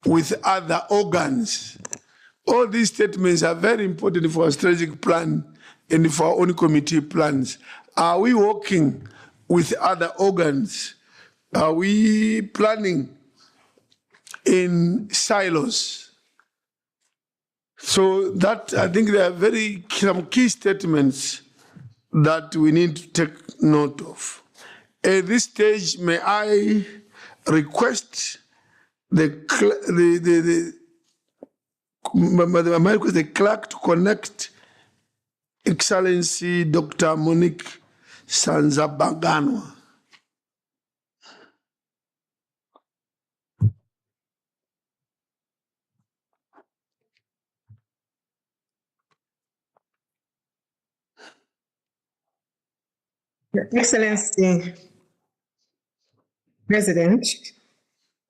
with other organs. All these statements are very important for a strategic plan and for our own committee plans. Are we working with other organs? Are we planning in silos? So that, I think there are some key statements that we need to take note of. At this stage, may I request the clerk to connect Excellency Dr. Monique Sanza-Banganwa. Your Excellency, President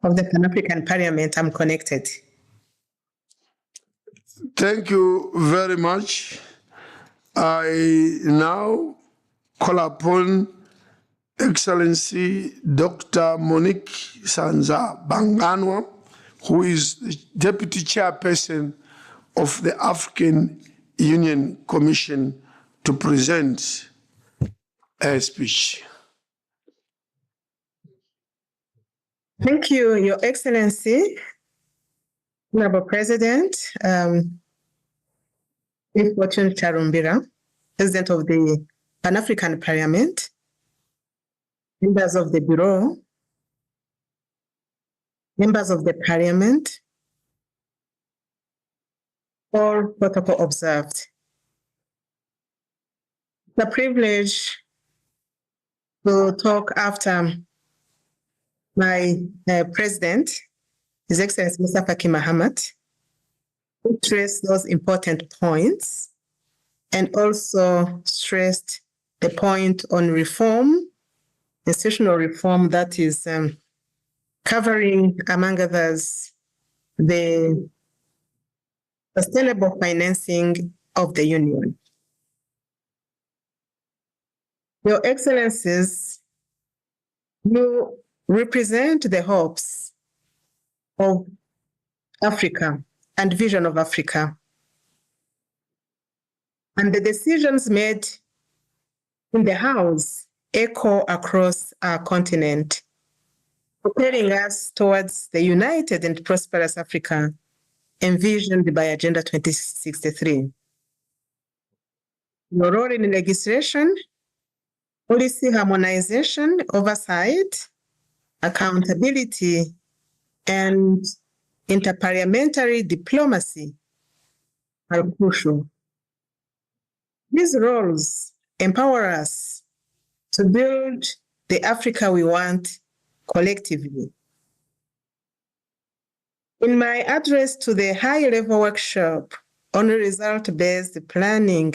of the Pan-African Parliament, I'm connected. Thank you very much. I now call upon Excellency Dr. Monique Sanza-Banganwa, who is the Deputy Chairperson of the African Union Commission, to present a speech. Thank you, Your Excellency, Honorable President, Fortune Charumbira, President of the Pan-African Parliament, members of the Bureau, members of the Parliament, all protocol observed. It's a privilege to talk after my President, His Excellency Mr. Faki Mahamat, who stressed those important points and also stressed the point on reform, institutional reform that is covering, among others, the sustainable financing of the Union. Your Excellencies, you represent the hopes of Africa and vision of Africa. And the decisions made in the House echo across our continent, propelling us towards the united and prosperous Africa envisioned by Agenda 2063. Your role in legislation, policy harmonization, oversight, accountability, and interparliamentary diplomacy are crucial. These roles empower us to build the Africa we want collectively. In my address to the high-level workshop on result-based planning,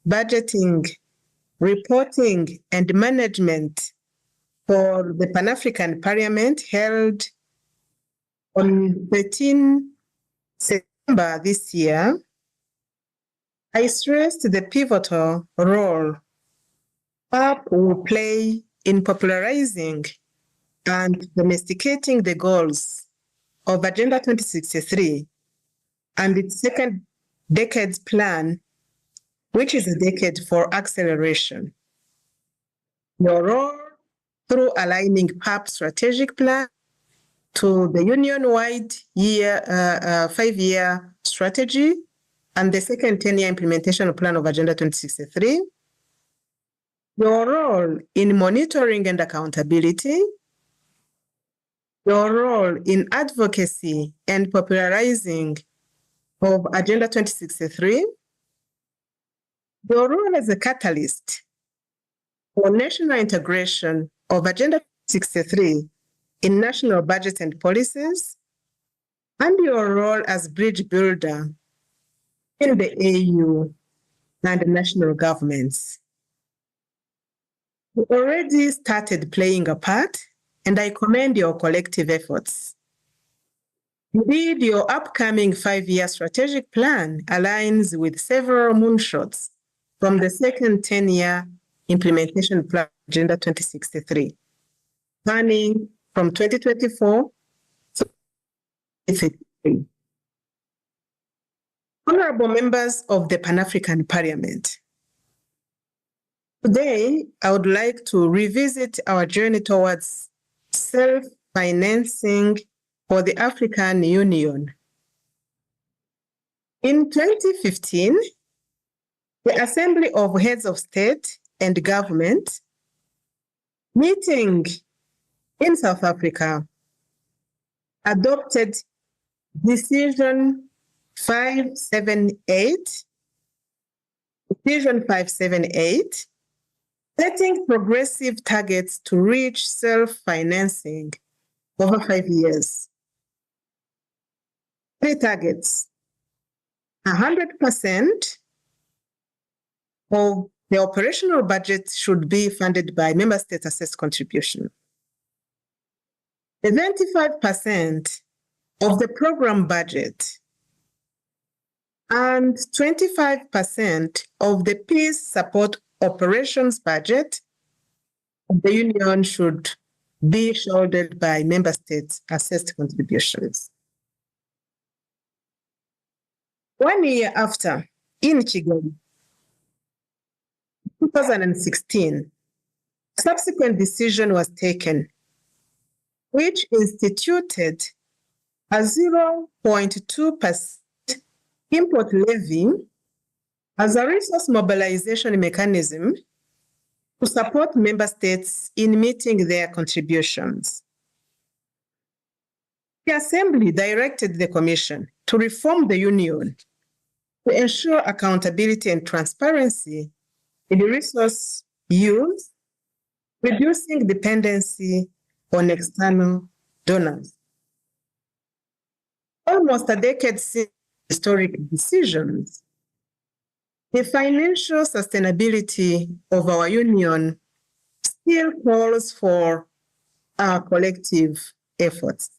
budgeting, reporting, and management for the Pan-African Parliament held on 13 September this year, I stressed the pivotal role PAP will play in popularizing and domesticating the goals of Agenda 2063 and its second decade plan, which is a decade for acceleration. Your role through aligning PAP strategic plan to the union-wide 5-year strategy and the second 10-year implementation plan of Agenda 2063. Your role in monitoring and accountability, your role in advocacy and popularizing of Agenda 2063, your role as a catalyst for national integration of Agenda 2063 in national budgets and policies, and your role as bridge builder in the AU and national governments. You already started playing a part, and I commend your collective efforts. Indeed, your upcoming 5-year strategic plan aligns with several moonshots from the second 10-year implementation plan, Agenda 2063, planning from 2024 to 2033. Honorable members of the Pan-African Parliament, today I would like to revisit our journey towards self-financing for the African Union. In 2015, the Assembly of Heads of State and Government, meeting in South Africa, adopted Decision 578, setting progressive targets to reach self-financing over 5 years. 3 targets: 100% of the operational budget should be funded by member state assessed contribution. 75% of the program budget and 25% of the peace support operations budget of the Union should be shouldered by member states assessed contributions. 1 year after, in Kigali, 2016, a subsequent decision was taken, which instituted a 0.2% import levy as a resource mobilization mechanism to support member states in meeting their contributions. The Assembly directed the Commission to reform the Union to ensure accountability and transparency in the resource use, reducing dependency on external donors. Almost a decade since historic decisions, the financial sustainability of our Union still calls for our collective efforts.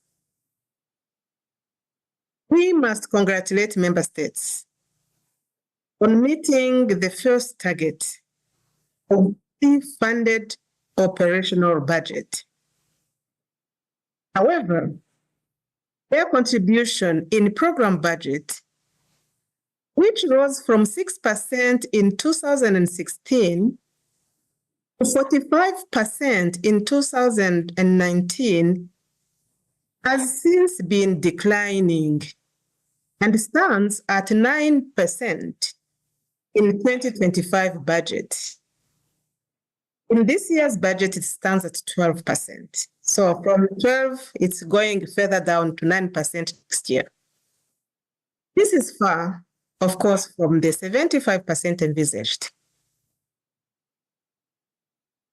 We must congratulate member states on meeting the first target of the funded operational budget. However, their contribution in program budget, which rose from 6% in 2016 to 45% in 2019, has since been declining and stands at 9% in 2025 budget. In this year's budget, it stands at 12%. So from 12, it's going further down to 9% next year. This is far, of course, from the 75% envisaged.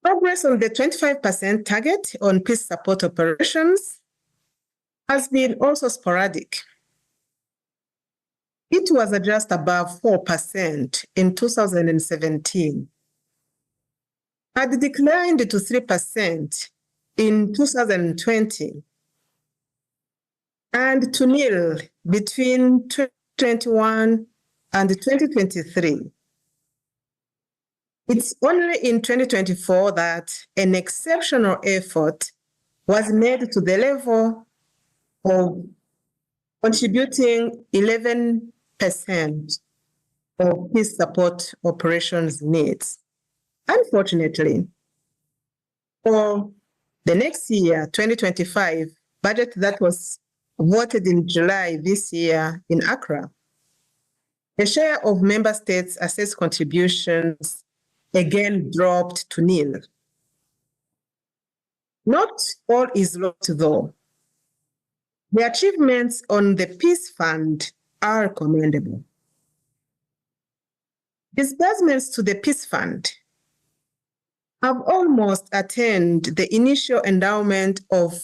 Progress on the 25% target on peace support operations has been also sporadic. It was just above 4% in 2017, had declined to 3% in 2020, and to nil between 2021 and 2023. It's only in 2024 that an exceptional effort was made to the level of contributing 11% of peace support operations needs. Unfortunately, for the next year, 2025, budget that was voted in July this year in Accra, the share of member states' assessed contributions again dropped to nil. Not all is lost, though. The achievements on the Peace Fund are commendable. Disbursements to the Peace Fund have almost attained the initial endowment of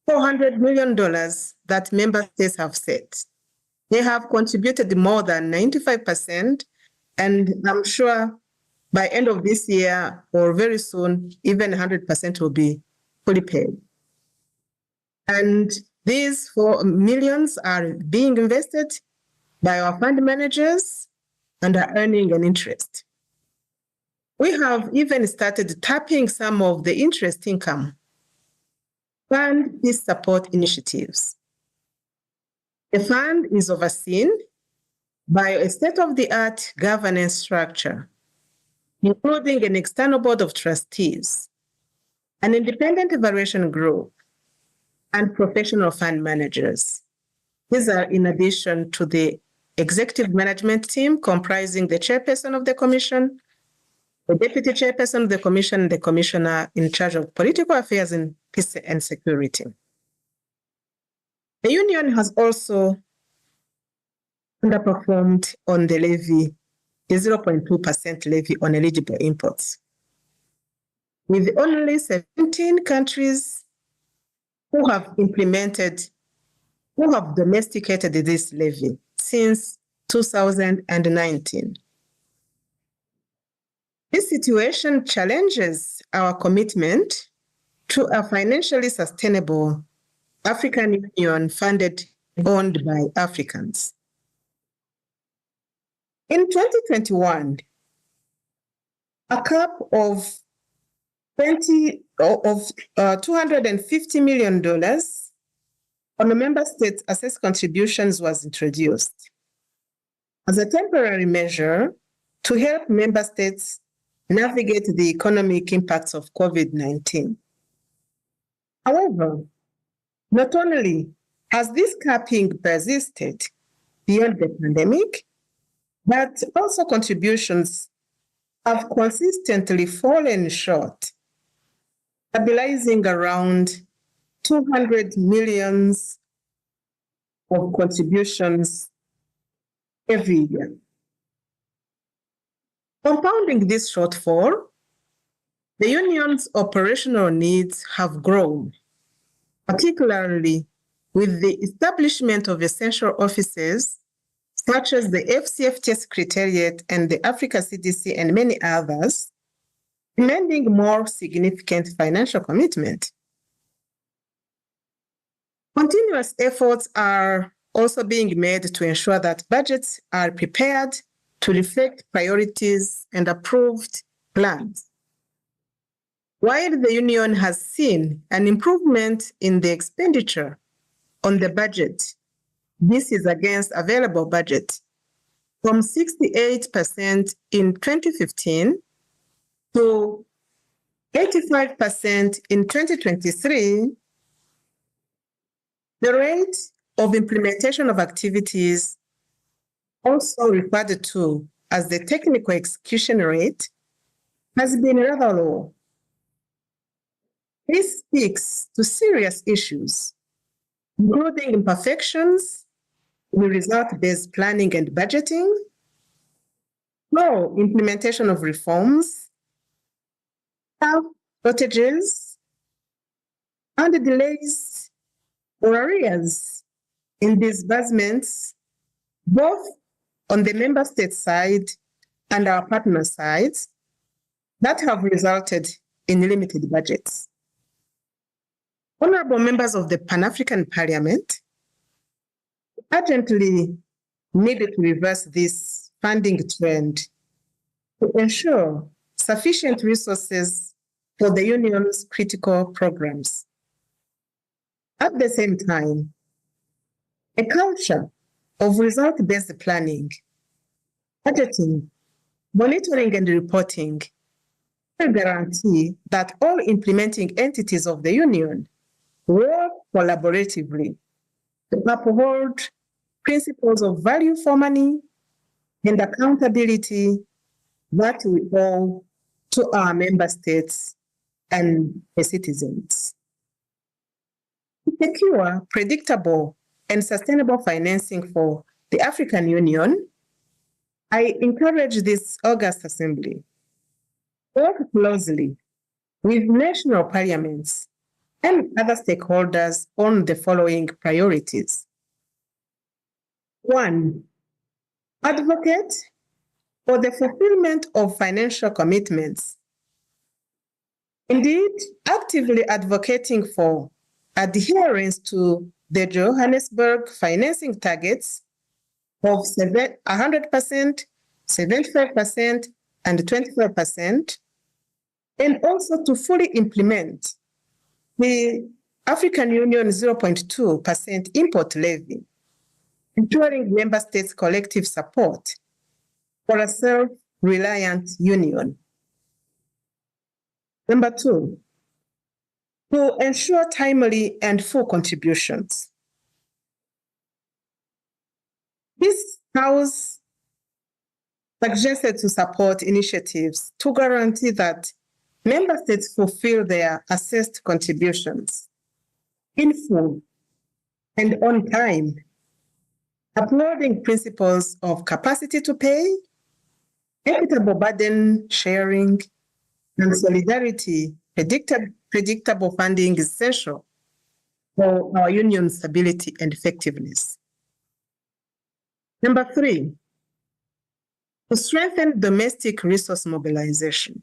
$400 million that member states have set. They have contributed more than 95%, and I'm sure by end of this year or very soon, even 100% will be fully paid. And these millions are being invested by our fund managers and are earning an interest. We have even started tapping some of the interest income fund peace support initiatives. The fund is overseen by a state-of-the-art governance structure, including an external board of trustees, an independent evaluation group, and professional fund managers. These are in addition to the executive management team comprising the chairperson of the commission, the deputy chairperson of the commission, and the commissioner in charge of political affairs and peace and security. The union has also underperformed on the levy, the 0.2% levy on eligible imports, with only 17 countries who have domesticated this levy since 2019. This situation challenges our commitment to a financially sustainable African Union funded and owned by Africans. In 2021, a cap of $250 million on the member states' assessed contributions was introduced as a temporary measure to help member states navigate the economic impacts of COVID-19. However, not only has this capping persisted beyond the pandemic, but also contributions have consistently fallen short, stabilizing around 200 million of contributions every year. Compounding this shortfall, the union's operational needs have grown, particularly with the establishment of essential offices such as the FCFT Secretariat and the Africa CDC and many others, demanding more significant financial commitment. Continuous efforts are also being made to ensure that budgets are prepared to reflect priorities and approved plans. While the union has seen an improvement in the expenditure on the budget, this is against available budget, from 68% in 2015 to 85% in 2023. The rate of implementation of activities, also referred to as the technical execution rate, has been rather low. This speaks to serious issues, including imperfections in result-based planning and budgeting, slow implementation of reforms, staff shortages, and delays or arrears in disbursements, both on the member state side and our partner sides, that have resulted in limited budgets. Honorable members of the Pan-African Parliament urgently needed to reverse this funding trend to ensure sufficient resources for the union's critical programs. At the same time, a culture of result-based planning, budgeting, monitoring, and reporting will guarantee that all implementing entities of the union work collaboratively to uphold principles of value for money and accountability that we owe to our member states and the citizens. To secure predictable and sustainable financing for the African Union, I encourage this August Assembly to work closely with national parliaments and other stakeholders on the following priorities. 1, advocate for the fulfillment of financial commitments. Indeed, actively advocating for adherence to the Johannesburg financing targets of 100%, 75%, and 25%, and also to fully implement the African Union 0.2% import levy ensuring member states' collective support for a self-reliant union. Number 2, to ensure timely and full contributions. This House suggested to support initiatives to guarantee that member states fulfill their assessed contributions in full and on time, upholding principles of capacity to pay, equitable burden sharing, and solidarity. Predictable funding is essential for our union's stability and effectiveness. Number 3, to strengthen domestic resource mobilization.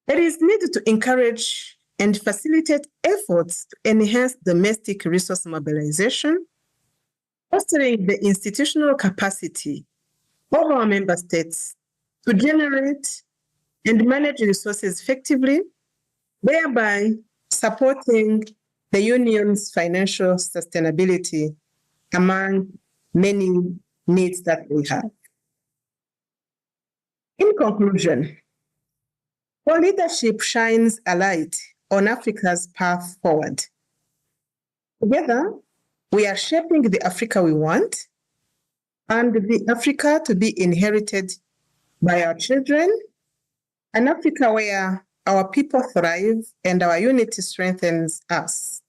There is need to encourage and facilitate efforts to enhance domestic resource mobilization, fostering the institutional capacity of our member states to generate and manage resources effectively, thereby supporting the union's financial sustainability among many needs that we have. In conclusion, our leadership shines a light on Africa's path forward. Together, we are shaping the Africa we want and the Africa to be inherited by our children, an Africa where our people thrive and our unity strengthens us.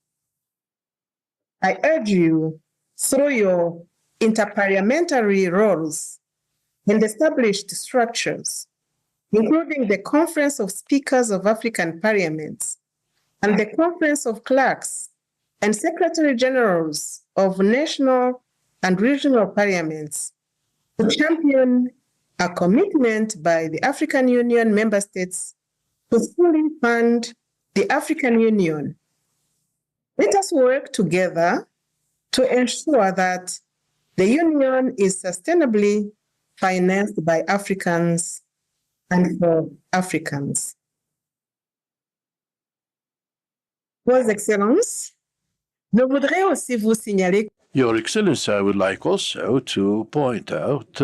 I urge you, through your interparliamentary roles and established structures, including the Conference of Speakers of African Parliaments and the Conference of Clerks and Secretary Generals of national and regional parliaments, to champion a commitment by the African Union member states to fully fund the African Union. Let us work together to ensure that the Union is sustainably financed by Africans and for Africans. Vos Excellences, je voudrais aussi vous signaler. Your Excellency, I would like also to point out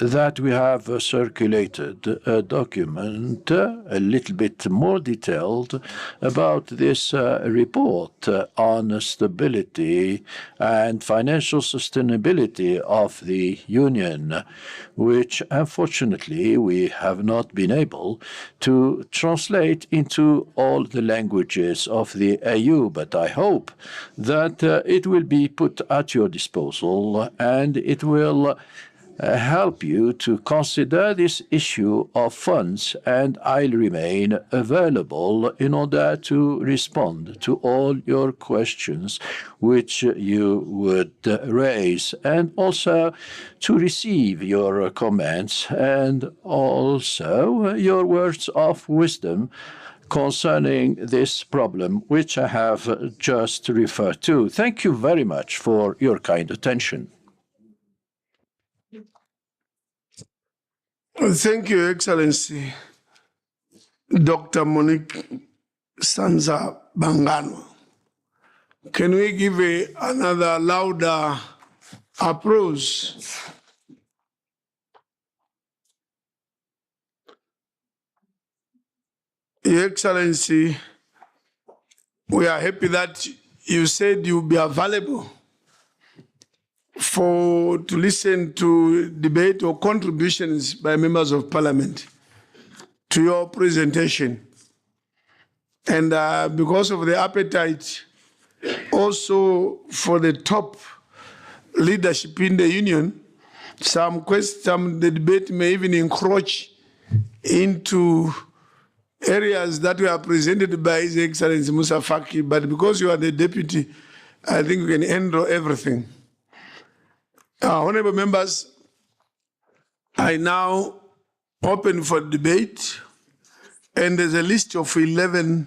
that we have circulated a document a little bit more detailed about this report on stability and financial sustainability of the Union, which unfortunately we have not been able to translate into all the languages of the EU, but I hope that it will be put at your disposal and it will help you to consider this issue of funds, and I'll remain available in order to respond to all your questions which you would raise, and also to receive your comments and also your words of wisdom concerning this problem which I have just referred to. Thank you very much for your kind attention. Thank you, Excellency, Dr. Monique Sanza Bangano. Can we give another louder applause? Your Excellency, we are happy that you said you'll be available to listen to debate or contributions by members of parliament to your presentation. And because of the appetite also for the top leadership in the union, the debate may even encroach into areas that were presented by His Excellency Musa Faki, but because you are the deputy, I think we can handle everything. Honorable members, I now open for debate, and there's a list of 11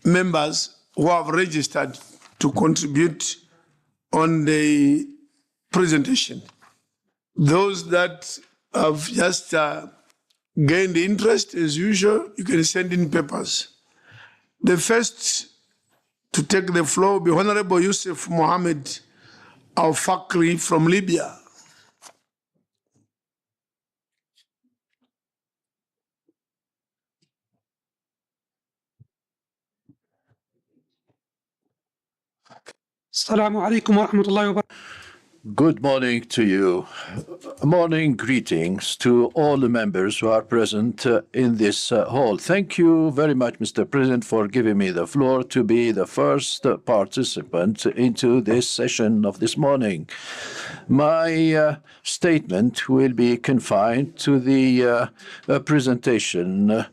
members who have registered to contribute on the presentation. Those that have just gained interest, as usual, you can send in papers. The first to take the floor will be Honorable Yusuf Mohammed Al-Fakri from Libya. Assalamu alaikum wa rahmatullahi wa barakatuh. Good morning to you. Morning greetings to all the members who are present in this hall. Thank you very much, Mr. President, for giving me the floor to be the first participant into this session of this morning. My statement will be confined to the presentation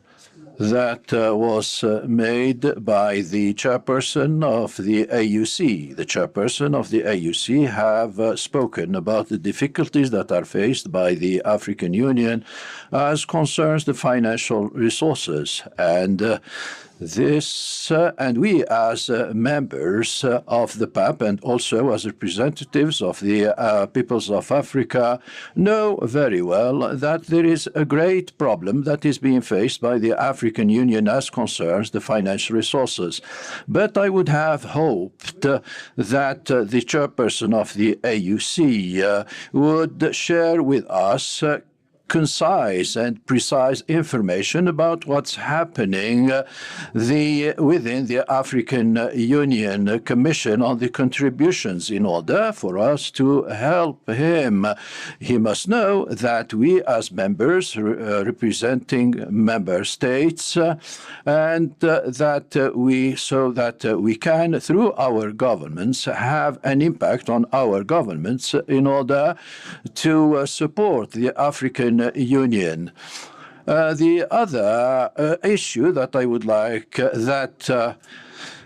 that was made by the chairperson of the AUC. The chairperson of the AUC have spoken about the difficulties that are faced by the African Union as concerns the financial resources. And and we as members of the PAP and also as representatives of the peoples of Africa know very well that there is a great problem that is being faced by the African Union as concerns the financial resources. But I would have hoped that the chairperson of the AUC would share with us concise and precise information about what's happening within the African Union Commission on the contributions in order for us to help him. He must know that we as members representing member states and that we can, through our governments, have an impact on our governments in order to support the African Union. The other issue that I would like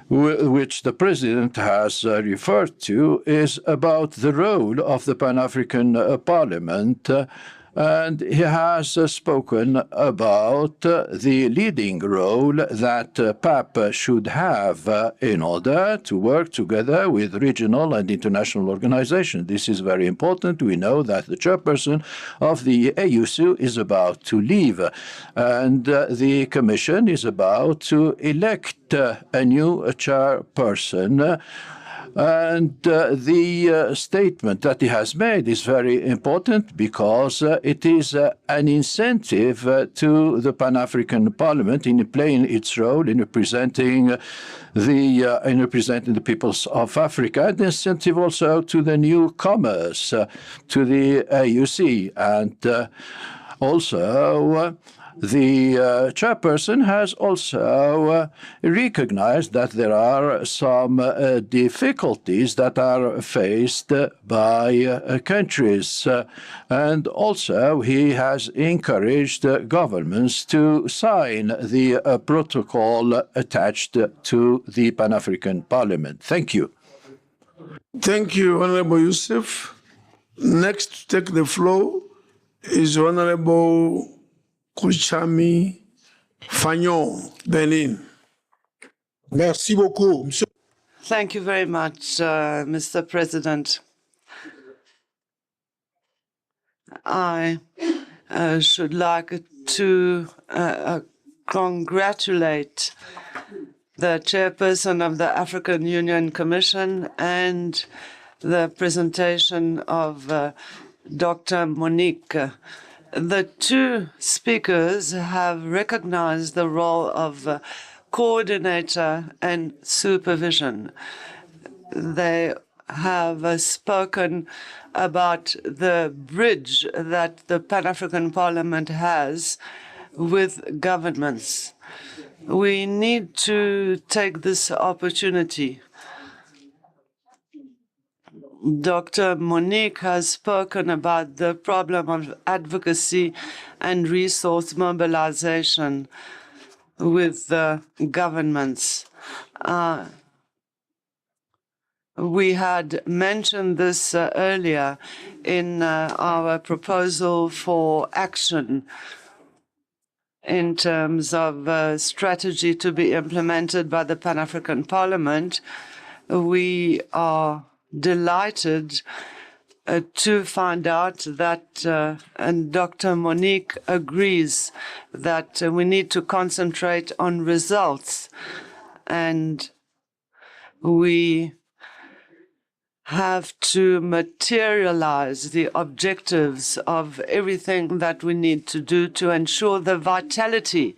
which the President has referred to is about the role of the Pan-African Parliament. And he has spoken about the leading role that PAP should have in order to work together with regional and international organizations. This is very important. We know that the chairperson of the AUC is about to leave, and the Commission is about to elect a new chairperson. And the statement that he has made is very important because it is an incentive to the Pan-African Parliament in playing its role in representing the peoples of Africa, and incentive also to the newcomers to the AUC. And also, the chairperson has also recognized that there are some difficulties that are faced by countries. And also, he has encouraged governments to sign the protocol attached to the Pan-African Parliament. Thank you. Thank you, Honorable Youssef. Next to take the floor is Honorable Kuchami Fagnon, Benin. Merci beaucoup, Monsieur. Thank you very much, Mr. President. I should like to congratulate the chairperson of the African Union Commission and the presentation of Dr. Monique. The two speakers have recognized the role of coordinator and supervision. They have spoken about the bridge that the Pan-African Parliament has with governments. We need to take this opportunity. Dr. Monique has spoken about the problem of advocacy and resource mobilization with the governments. We had mentioned this earlier in our proposal for action in terms of strategy to be implemented by the Pan-African Parliament. We are delighted to find out that, and Dr. Monique agrees, that we need to concentrate on results. And we have to materialize the objectives of everything that we need to do to ensure the vitality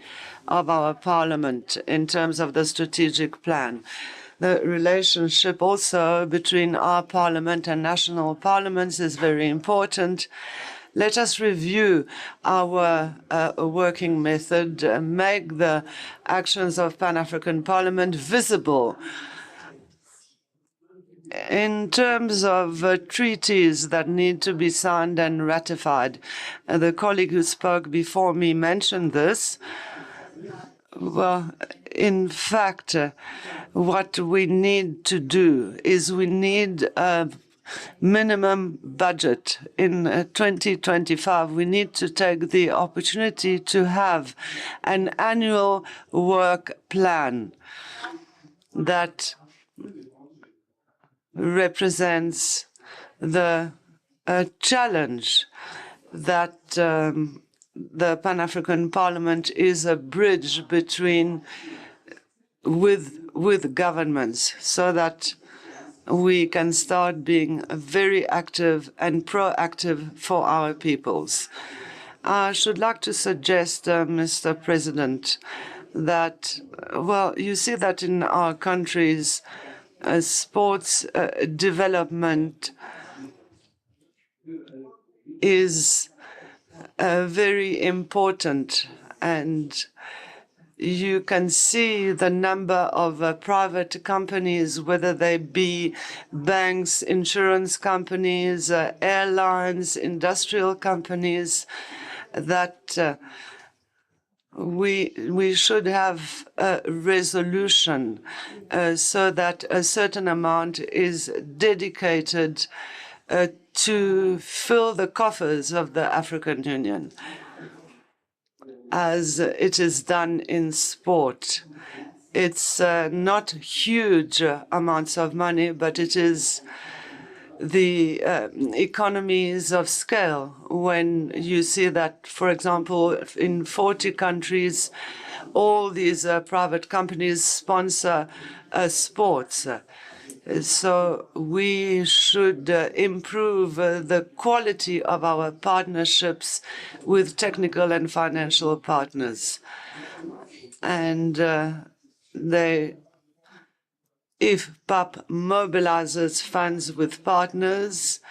of our parliament in terms of the strategic plan. The relationship also between our parliament and national parliaments is very important. Let us review our working method, make the actions of Pan-African Parliament visible. In terms of treaties that need to be signed and ratified, the colleague who spoke before me mentioned this. Well, in fact, what we need to do is we need a minimum budget. In 2025, we need to take the opportunity to have an annual work plan that represents the challenge that the Pan-African Parliament is a bridge between with governments, so that we can start being very active and proactive for our peoples. I should like to suggest, Mr. President, that, well, you see that in our countries, sports development is very important, and you can see the number of private companies, whether they be banks, insurance companies, airlines, industrial companies, that we should have a resolution so that a certain amount is dedicated to fill the coffers of the African Union, as it is done in sport. It's not huge amounts of money, but it is the economies of scale when you see that, for example, in 40 countries, all these private companies sponsor sports. So we should improve the quality of our partnerships with technical and financial partners. And if PAP mobilizes funds with partners,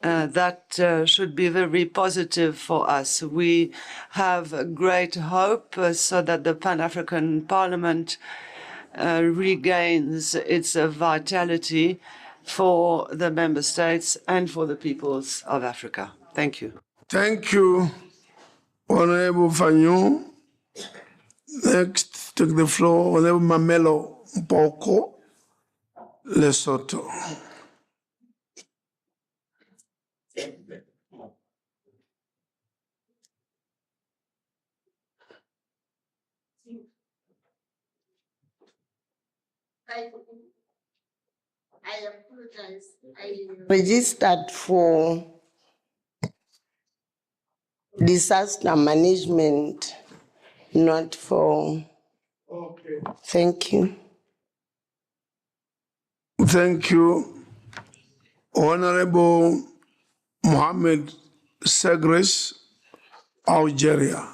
that should be very positive for us. We have great hope so that the Pan-African Parliament regains its vitality for the member states and for the peoples of Africa. Thank you. Thank you, Honorable Fanyu. Next, take the floor, Honorable Mamelo Mpoko, Lesotho. I apologize. I registered for disaster management, not for. Okay. Thank you. Thank you, Honorable Mohamed Segres, Algeria.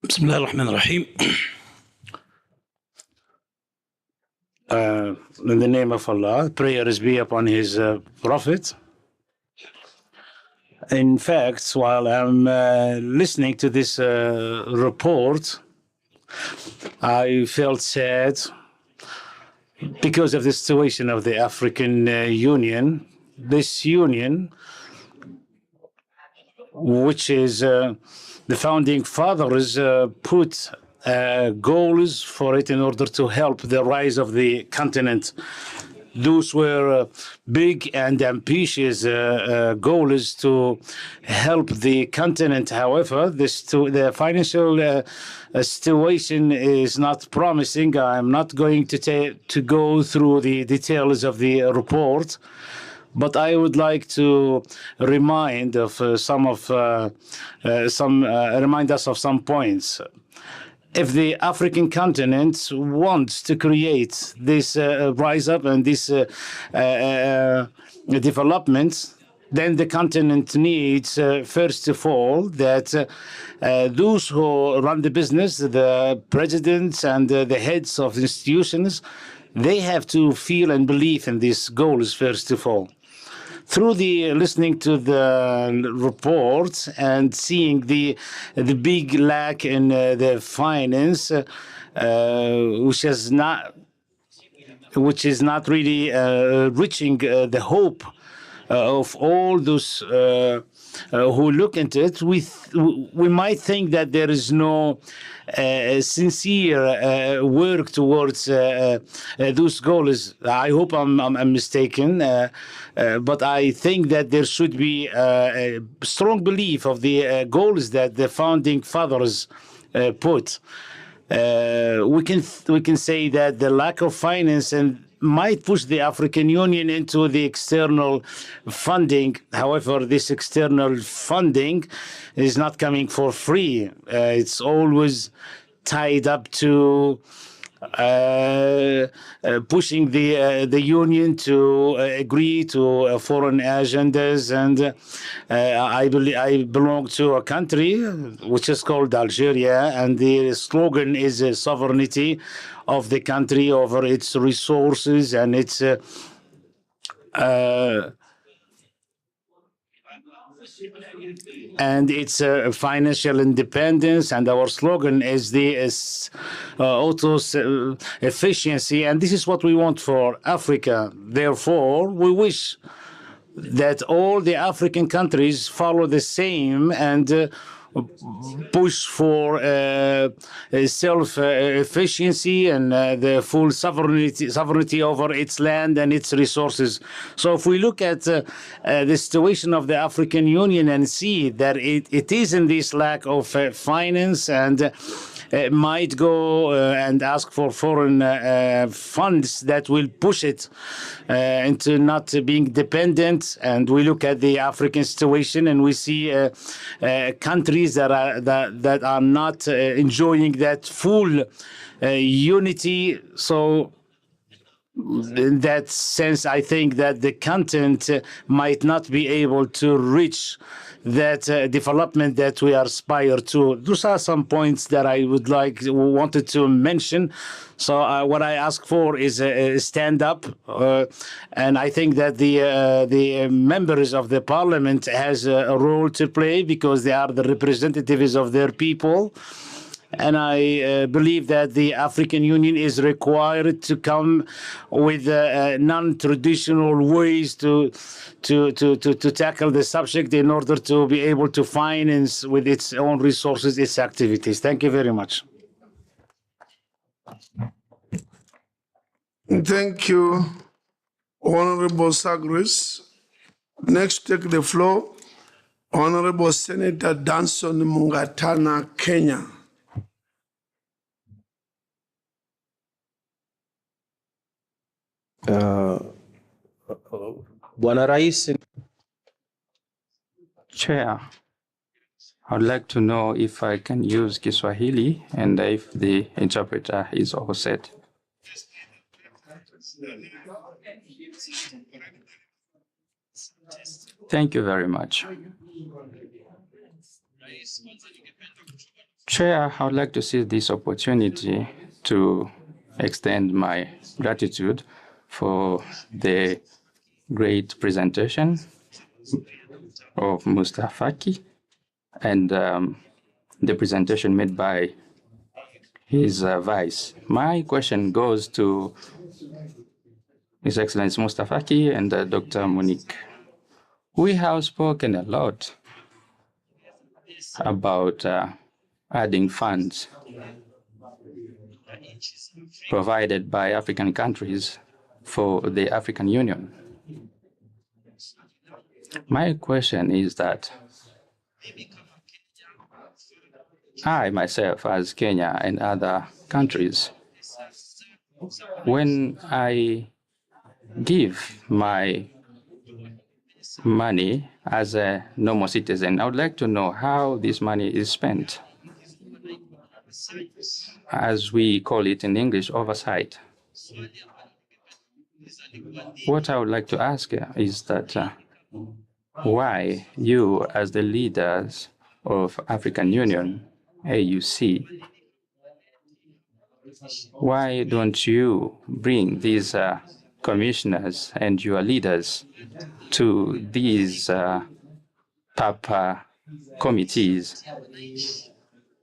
Bismillah ar-Rahman ar-Rahim. In the name of Allah, prayers be upon His Prophet. In fact, while I'm listening to this report, I felt sad because of the situation of the African Union. This union, which is the founding fathers put goals for it in order to help the rise of the continent. Those were big and ambitious goals to help the continent. However, the financial situation is not promising. I'm not going to go through the details of the report, but I would like to remind us of some points. if the African continent wants to create this rise up and this development, then the continent needs, first of all, that those who run the business, the presidents and the heads of institutions, they have to feel and believe in these goals, first of all. Through the listening to the report and seeing the big lack in the finance, which is not really reaching the hope of all those who look into it, we might think that there is no sincere work towards those goals. I hope I'm mistaken, but I think that there should be a strong belief of the goals that the founding fathers put. We can say that the lack of finance and might push the African Union into the external funding. However, this external funding is not coming for free. It's always tied up to pushing the union to agree to foreign agendas, and I belong to a country which is called Algeria, and the slogan is sovereignty of the country over its resources and its financial independence, and our slogan is the efficiency, and this is what we want for Africa. Therefore, we wish that all the African countries follow the same and push for self-efficiency and the full sovereignty over its land and its resources. So if we look at the situation of the African Union and see that it is in this lack of finance and might go and ask for foreign funds that will push it into not being dependent. And we look at the African situation and we see countries that are not enjoying that full unity. So in that sense, I think that the content might not be able to reach that development that we aspire to. Those are some points that I wanted to mention. So what I ask for is a stand up, and I think that the members of the parliament has a role to play because they are the representatives of their people. And I believe that the African Union is required to come with non-traditional ways to tackle the subject in order to be able to finance with its own resources its activities. Thank you very much. Thank you, Honorable Sagris. Next, take the floor, Honorable Senator Danson Mungatana, Kenya. Bwana Rais. Chair, I would like to know if I can use Kiswahili and if the interpreter is all set. Thank you very much. Chair, I would like to seize this opportunity to extend my gratitude for the great presentation of Mustafaki and the presentation made by his vice. My question goes to His Excellency Mustafaki and Dr. Monique. We have spoken a lot about adding funds provided by African countries for the African Union. My question is that I myself, as Kenya and other countries, when I give my money as a normal citizen, I would like to know how this money is spent. as we call it in English, oversight. What I would like to ask is that why you, as the leaders of African Union, AUC, why don't you bring these commissioners and your leaders to these PAP committees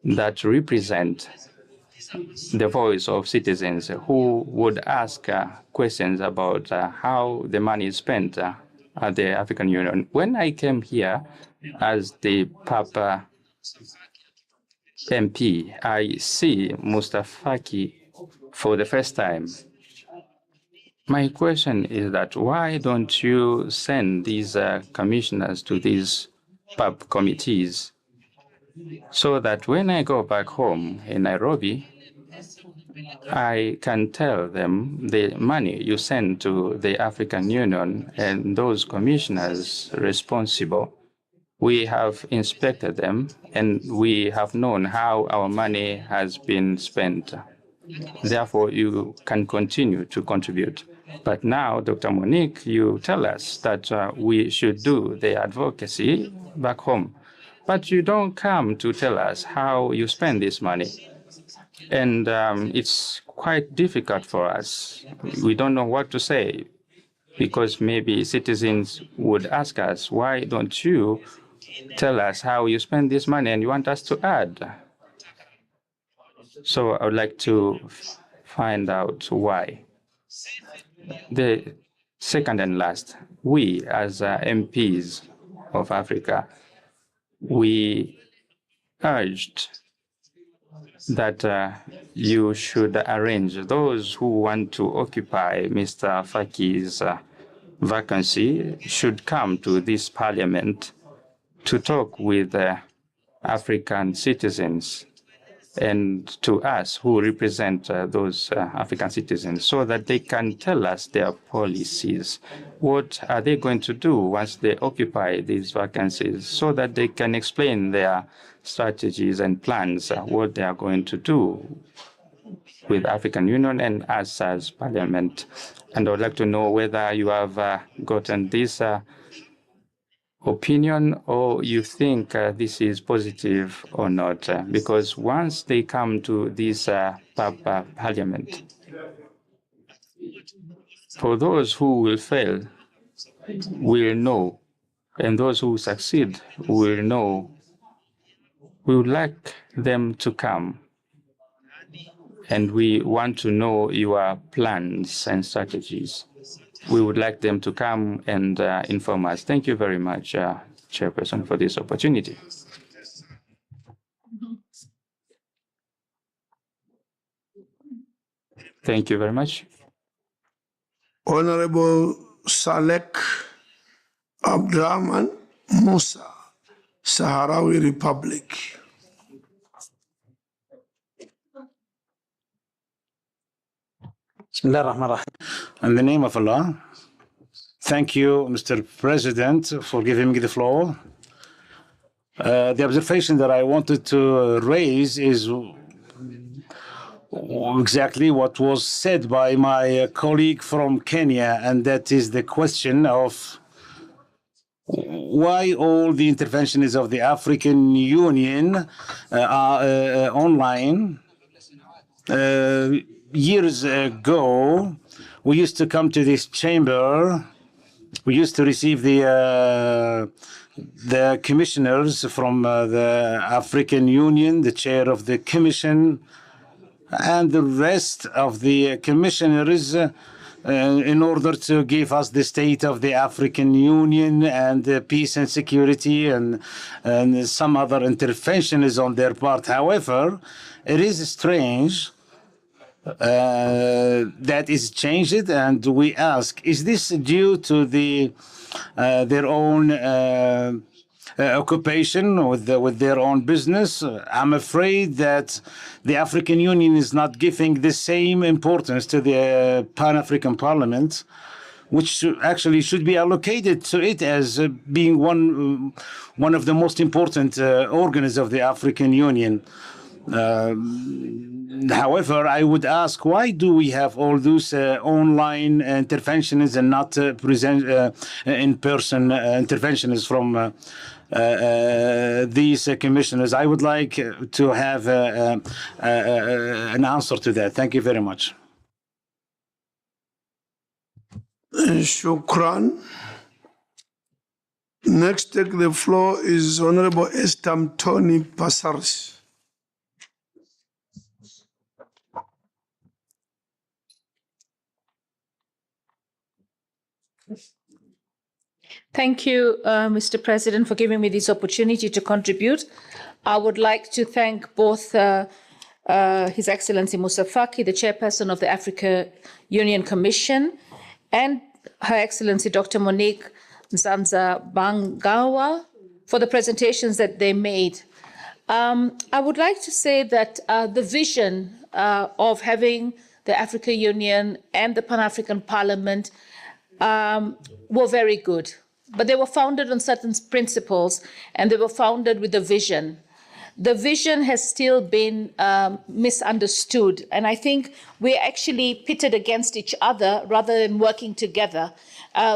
that represent the voice of citizens who would ask questions about how the money is spent at the African Union? When I came here as the PAP MP, I see Mustafaki for the first time. My question is that why don't you send these commissioners to these PAP committees so that when I go back home in Nairobi, I can tell them the money you send to the African Union and those commissioners responsible, we have inspected them and we have known how our money has been spent. Therefore, you can continue to contribute. But now, Dr. Monique, you tell us that we should do the advocacy back home. But you don't come to tell us how you spend this money. And it's quite difficult for us. We don't know what to say because maybe citizens would ask us, why don't you tell us how you spend this money and you want us to add? So I would like to find out why. The second and last, we as MPs of Africa, we urged that you should arrange those who want to occupy Mr. Faki's vacancy should come to this parliament to talk with African citizens and to us who represent those African citizens so that they can tell us their policies. What are they going to do once they occupy these vacancies so that they can explain their strategies and plans, what they are going to do with African Union and us as Parliament. And I would like to know whether you have gotten this opinion or you think this is positive or not, because once they come to this parliament, for those who will fail, will know, and those who succeed will know. We would like them to come, and we want to know your plans and strategies. We would like them to come and inform us. Thank you very much, Chairperson, for this opportunity. Thank you very much. Honorable Salek Abdrahman Musa, Sahrawi Republic. In the name of Allah, thank you, Mr. President, for giving me the floor. The observation that I wanted to raise is exactly what was said by my colleague from Kenya, and that is the question of why all the interventions of the African Union are online. Years ago, we used to come to this chamber. We used to receive the commissioners from the African Union, the chair of the commission, and the rest of the commissioners in order to give us the state of the African Union and peace and security and some other interventions on their part. However, it is strange that is changed, and we ask, is this due to their own occupation with their own business? I'm afraid that the African Union is not giving the same importance to the Pan-African Parliament, which actually should be allocated to it as being one of the most important organs of the African Union. However, I would ask, why do we have all those online interventions and not in-person interventions from these commissioners? I would like to have an answer to that. Thank you very much. Shukran. Next, take the floor is Honorable Estam Tony Passaris. Thank you, Mr. President, for giving me this opportunity to contribute. I would like to thank both His Excellency Moussa Faki, the chairperson of the Africa Union Commission, and Her Excellency Dr. Monique Nzanza Bangawa for the presentations that they made. I would like to say that the vision of having the Africa Union and the Pan-African Parliament were very good, but they were founded on certain principles and they were founded with a vision. The vision has still been misunderstood, and I think we're actually pitted against each other rather than working together.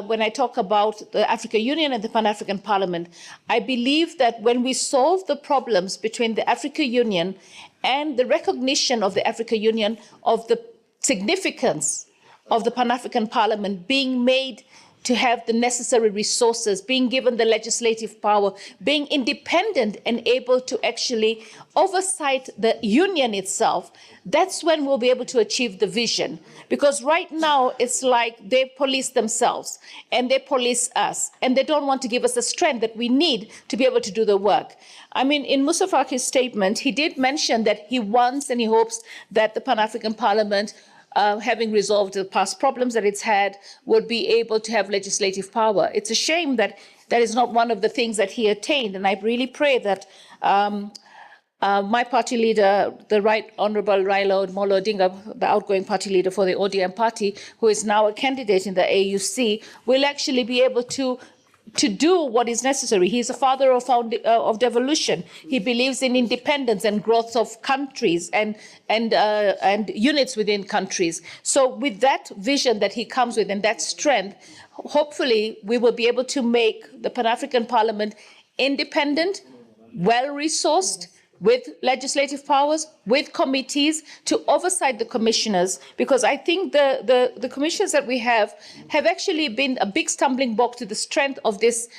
When I talk about the Africa Union and the Pan-African Parliament, I believe that when we solve the problems between the Africa Union and the recognition of the Africa Union of the significance of the Pan-African Parliament being made to have the necessary resources, being given the legislative power, being independent and able to actually oversight the union itself, that's when we'll be able to achieve the vision. Because right now, it's like they police themselves and they police us, and they don't want to give us the strength that we need to be able to do the work. I mean, in Moussa Faki's statement, he did mention that he wants and he hopes that the Pan-African Parliament, having resolved the past problems that it's had, would be able to have legislative power. It's a shame that that is not one of the things that he attained, and I really pray that my party leader, the Right Honourable Raila Odmolo Odinga, the outgoing party leader for the ODM party, who is now a candidate in the AUC, will actually be able to do what is necessary. He's a father of devolution. He believes in independence and growth of countries and units within countries. So with that vision that he comes with and that strength, hopefully we will be able to make the Pan-African Parliament independent, well-resourced, with legislative powers, with committees to oversight the commissioners, because I think the commissioners that we have actually been a big stumbling block to the strength of this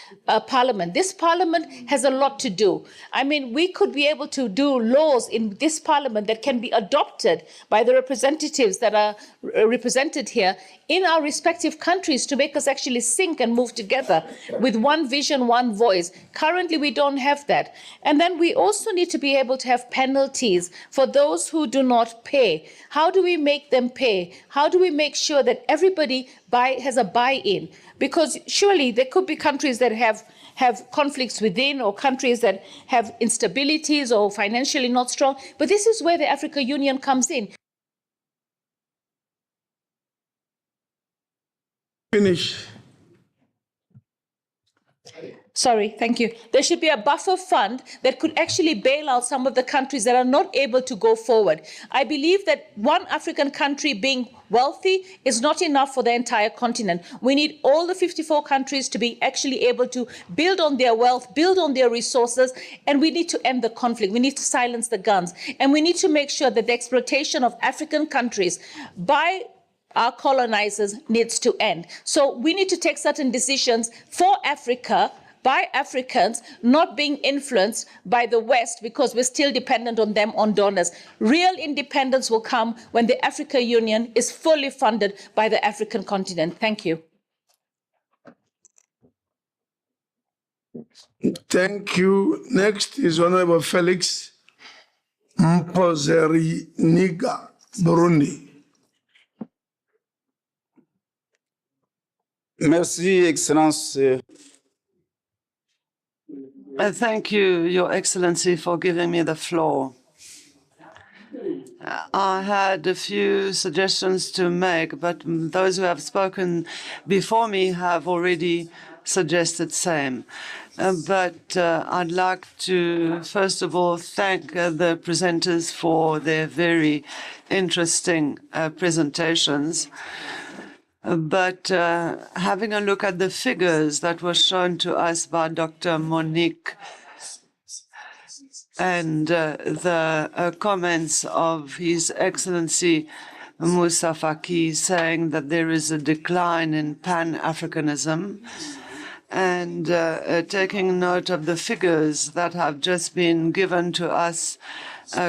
parliament. This parliament has a lot to do. I mean, we could be able to do laws in this parliament that can be adopted by the representatives that are represented here in our respective countries to make us actually sync and move together with one vision, one voice. Currently, we don't have that. And then we also need to be able to have penalties for those who do not pay. How do we make them pay? How do we make sure that everybody has a buy-in? Because surely there could be countries that have conflicts within, or countries that have instabilities or financially not strong. But this is where the African Union comes in. Finish. Sorry, thank you. There should be a buffer fund that could actually bail out some of the countries that are not able to go forward. I believe that one African country being wealthy is not enough for the entire continent. We need all the 54 countries to be actually able to build on their wealth, build on their resources, and we need to end the conflict. We need to silence the guns. And we need to make sure that the exploitation of African countries by our colonizers needs to end. So we need to take certain decisions for Africa, by Africans, not being influenced by the West, because we're still dependent on them, on donors. Real independence will come when the African Union is fully funded by the African continent. Thank you. Thank you. Next is Honorable Felix Mpozeri Niga, Burundi. Merci, Excellence. Thank you, Your Excellency, for giving me the floor. I had a few suggestions to make, but those who have spoken before me have already suggested same. But I'd like to, first of all, thank the presenters for their very interesting presentations. But having a look at the figures that were shown to us by Dr. Monique and the comments of His Excellency Moussa Faki saying that there is a decline in pan-Africanism, and taking note of the figures that have just been given to us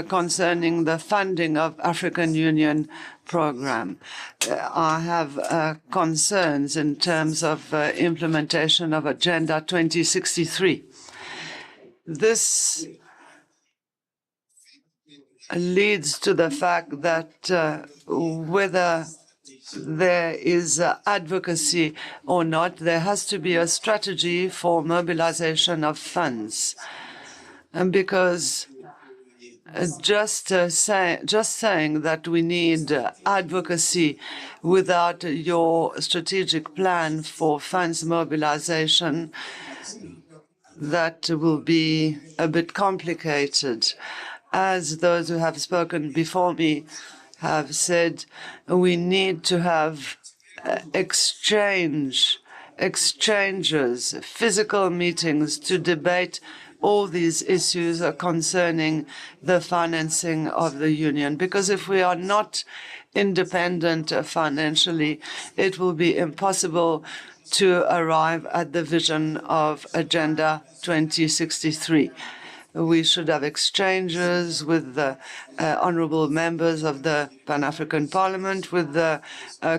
concerning the funding of African Union program. I have concerns in terms of implementation of Agenda 2063. This leads to the fact that whether there is advocacy or not, there has to be a strategy for mobilization of funds. And because just saying that we need advocacy without your strategic plan for funds mobilization, that will be a bit complicated. As those who have spoken before me have said, we need to have exchanges, physical meetings to debate all these issues concerning the financing of the union. Because if we are not independent financially, it will be impossible to arrive at the vision of Agenda 2063. We should have exchanges with the honorable members of the Pan-African Parliament, with the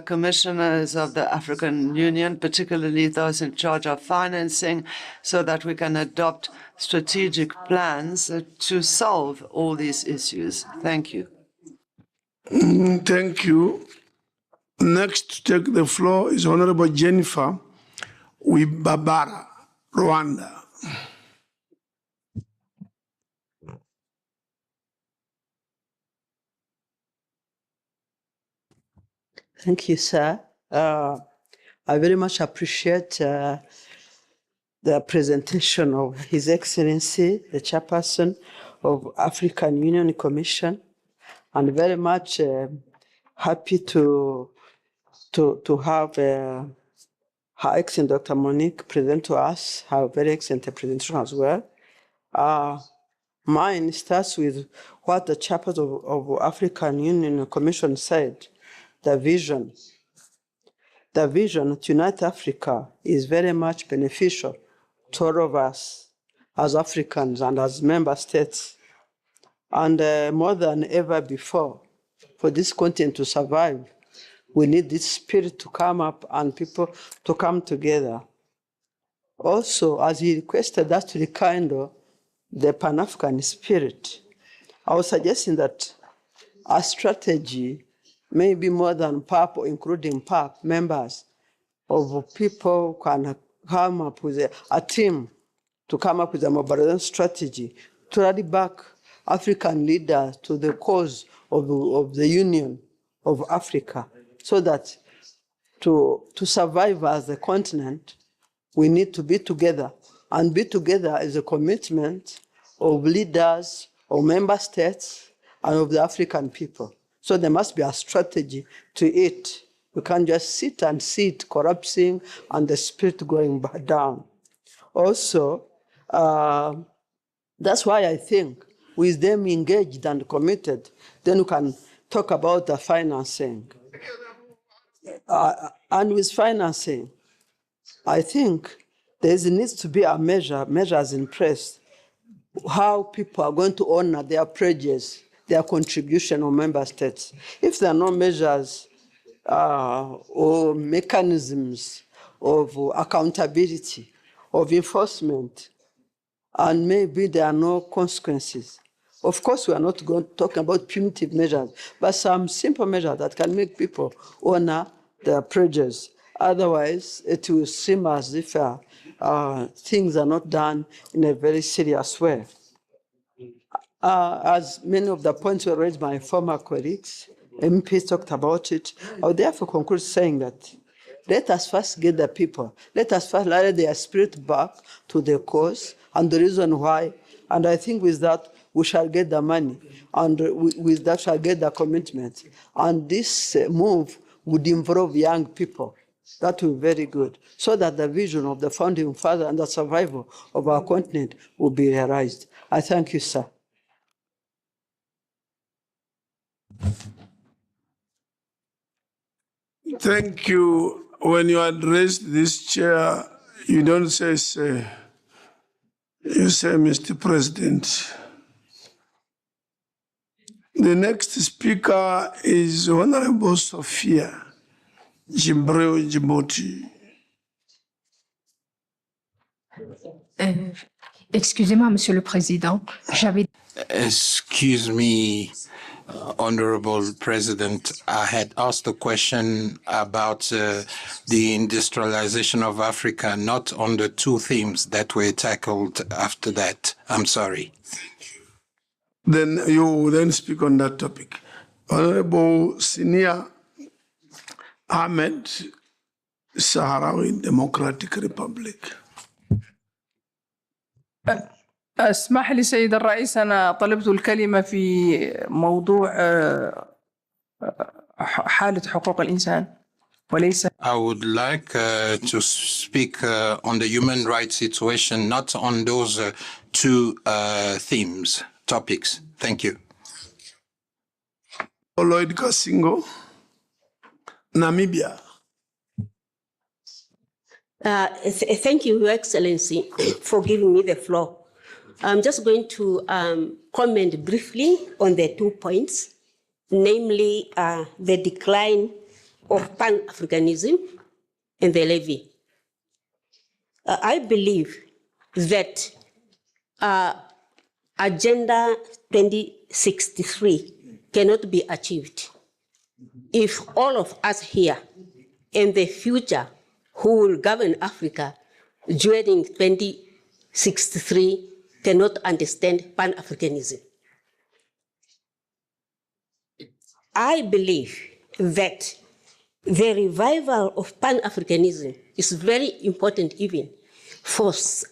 commissioners of the African Union, particularly those in charge of financing, so that we can adopt strategic plans to solve all these issues. Thank you. Thank you. Next to take the floor is Honorable Jennifer Wibabara, Rwanda. Thank you, sir. I very much appreciate the presentation of His Excellency, the chairperson of African Union Commission, and very much happy to have Her Excellency Dr. Monique present to us her very excellent presentation as well. Mine starts with what the chairperson of African Union Commission said. The vision to unite Africa is very much beneficial to all of us as Africans and as member states. And more than ever before, for this continent to survive, we need this spirit to come up and people to come together. Also, as he requested us to rekindle the Pan-African spirit, I was suggesting that a strategy maybe more than PAP, including PAP members, of people can come up with a team to come up with a mobilization strategy to rally back African leaders to the cause of the Union of Africa, so that to survive as a continent, we need to be together. And be together is a commitment of leaders, of member states, and of the African people. So there must be a strategy to it. We can't just sit and see it collapsing and the spirit going back down. Also, that's why I think with them engaged and committed, then we can talk about the financing. And with financing, I think there needs to be a measures in place, how people are going to honor their pledges, their contribution on member states. If there are no measures or mechanisms of accountability, of enforcement, and maybe there are no consequences. Of course, we are not going to talk about punitive measures, but some simple measures that can make people honor their pledges. Otherwise, it will seem as if things are not done in a very serious way. As many of the points were raised by former colleagues, MPs talked about it, I would therefore conclude saying that Let us first get the people. Let us first let their spirit back to the cause and the reason why. And I think with that, we shall get the money. And with that, shall get the commitment. And this move would involve young people. That will be very good. So that the vision of the founding father and the survival of our continent will be realized. I thank you, sir. Thank you. When you address this chair, you don't say, sir. You say, Mr. President. The next speaker is Honorable Sophia Jimbreo Djibouti. Excusez-moi, Monsieur le Président, j'avais... Excuse me, Honorable President. I had asked a question about the industrialization of Africa, not on the two themes that were tackled after that. I'm sorry. Then you then speak on that topic. Honorable Senior Ahmed, Sahrawi Democratic Republic. اسمح لي سيد الرئيس، أنا طلبت الكلمة في موضوع حالة حقوق الإنسان وليس. I would like to speak on the human rights situation, not on those two topics. Thank you. Lloyd Kasingo, Namibia. Thank you, Your Excellency, for giving me the floor. I'm just going to comment briefly on the 2 points, namely the decline of Pan-Africanism and the levy. I believe that Agenda 2063 cannot be achieved if all of us here in the future who will govern Africa during 2063 cannot understand Pan-Africanism. I believe that the revival of Pan-Africanism is very important even for us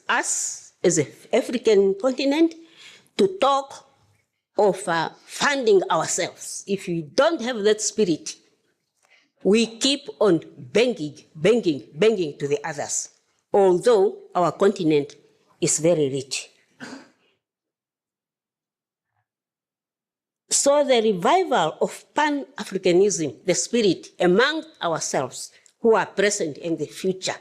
as an African continent to talk of funding ourselves. If we don't have that spirit, we keep on banging to the others, although our continent is very rich. So the revival of Pan-Africanism, the spirit among ourselves who are present in the future,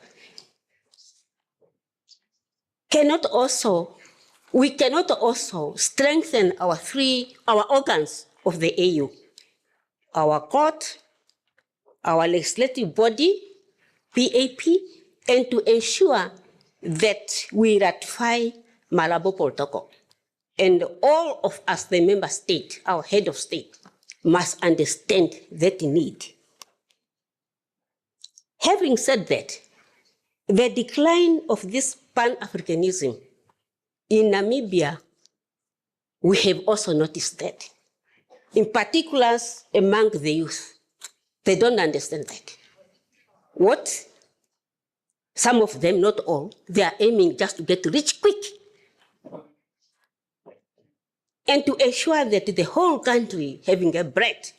we cannot also strengthen our organs of the AU, our court, our legislative body, PAP, and to ensure that we ratify Malabo Protocol. And all of us, the member state, our head of state, must understand that need. Having said that, the decline of this Pan-Africanism in Namibia, we have also noticed that. In particular, among the youth, they don't understand that. What? Some of them, not all, they are aiming just to get rich quick. And to ensure that the whole country having a bread,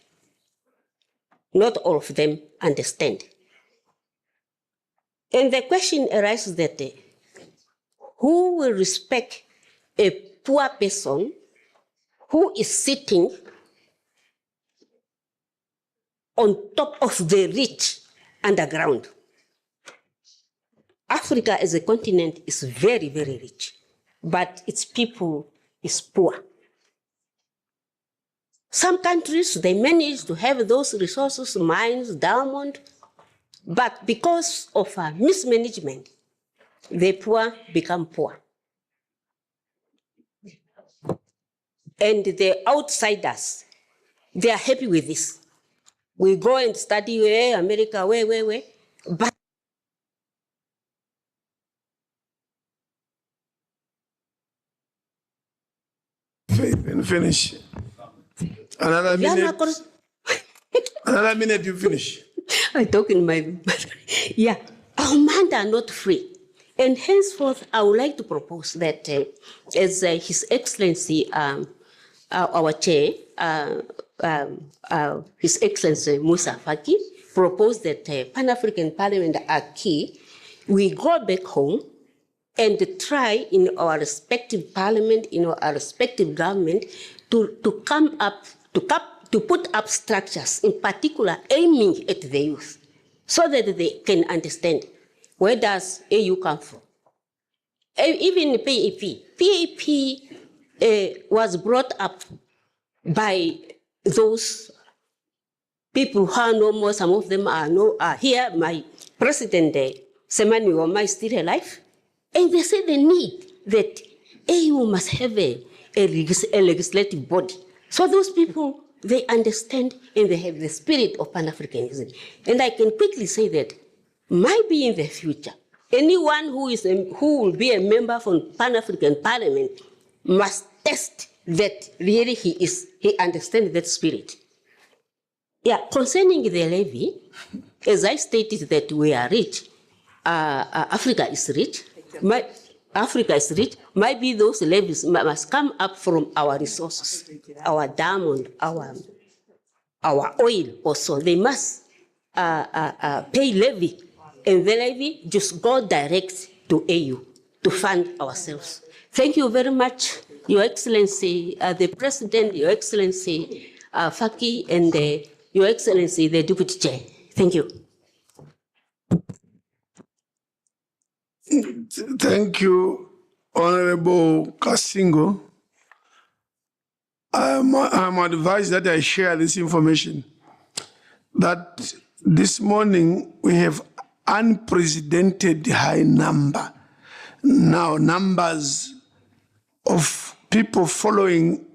not all of them understand. And the question arises that who will respect a poor person who is sitting on top of the rich underground? Africa as a continent is very, very rich, but its people is poor. Some countries, they manage to have those resources, mines, diamond, but because of mismanagement, the poor become poor. And the outsiders, they are happy with this. We go and study America, but finish. Another minute. Another minute, you finish. I talk in my, yeah, our minds are not free. And henceforth, I would like to propose that as His Excellency, our chair, His Excellency Musa Faki, proposed that Pan-African Parliament are key. We go back home and try in our respective parliament, in our respective government, to come up, to put up structures, in particular aiming at the youth, so that they can understand where does AU come from. Even PAP was brought up by those people who are no more, some of them are here. My president, Semani Wama, is still alive. And they say the need that AU must have a legislative body. So those people, they understand and they have the spirit of Pan-Africanism. And I can quickly say that maybe in the future, anyone who will be a member from Pan-African Parliament must test that really he understands that spirit. Yeah, concerning the levy, as I stated that we are rich, Africa is rich. Africa is rich. Maybe those levies must come up from our resources, our diamond, our oil also. They must pay levy, and the levy just go direct to AU to fund ourselves. Thank you very much, Your Excellency, the President, Your Excellency Faki, and Your Excellency, the Deputy Chair. Thank you. Thank you, Honorable Kasingo. I'm advised that I share this information, that this morning we have unprecedented high number. Now, numbers of people following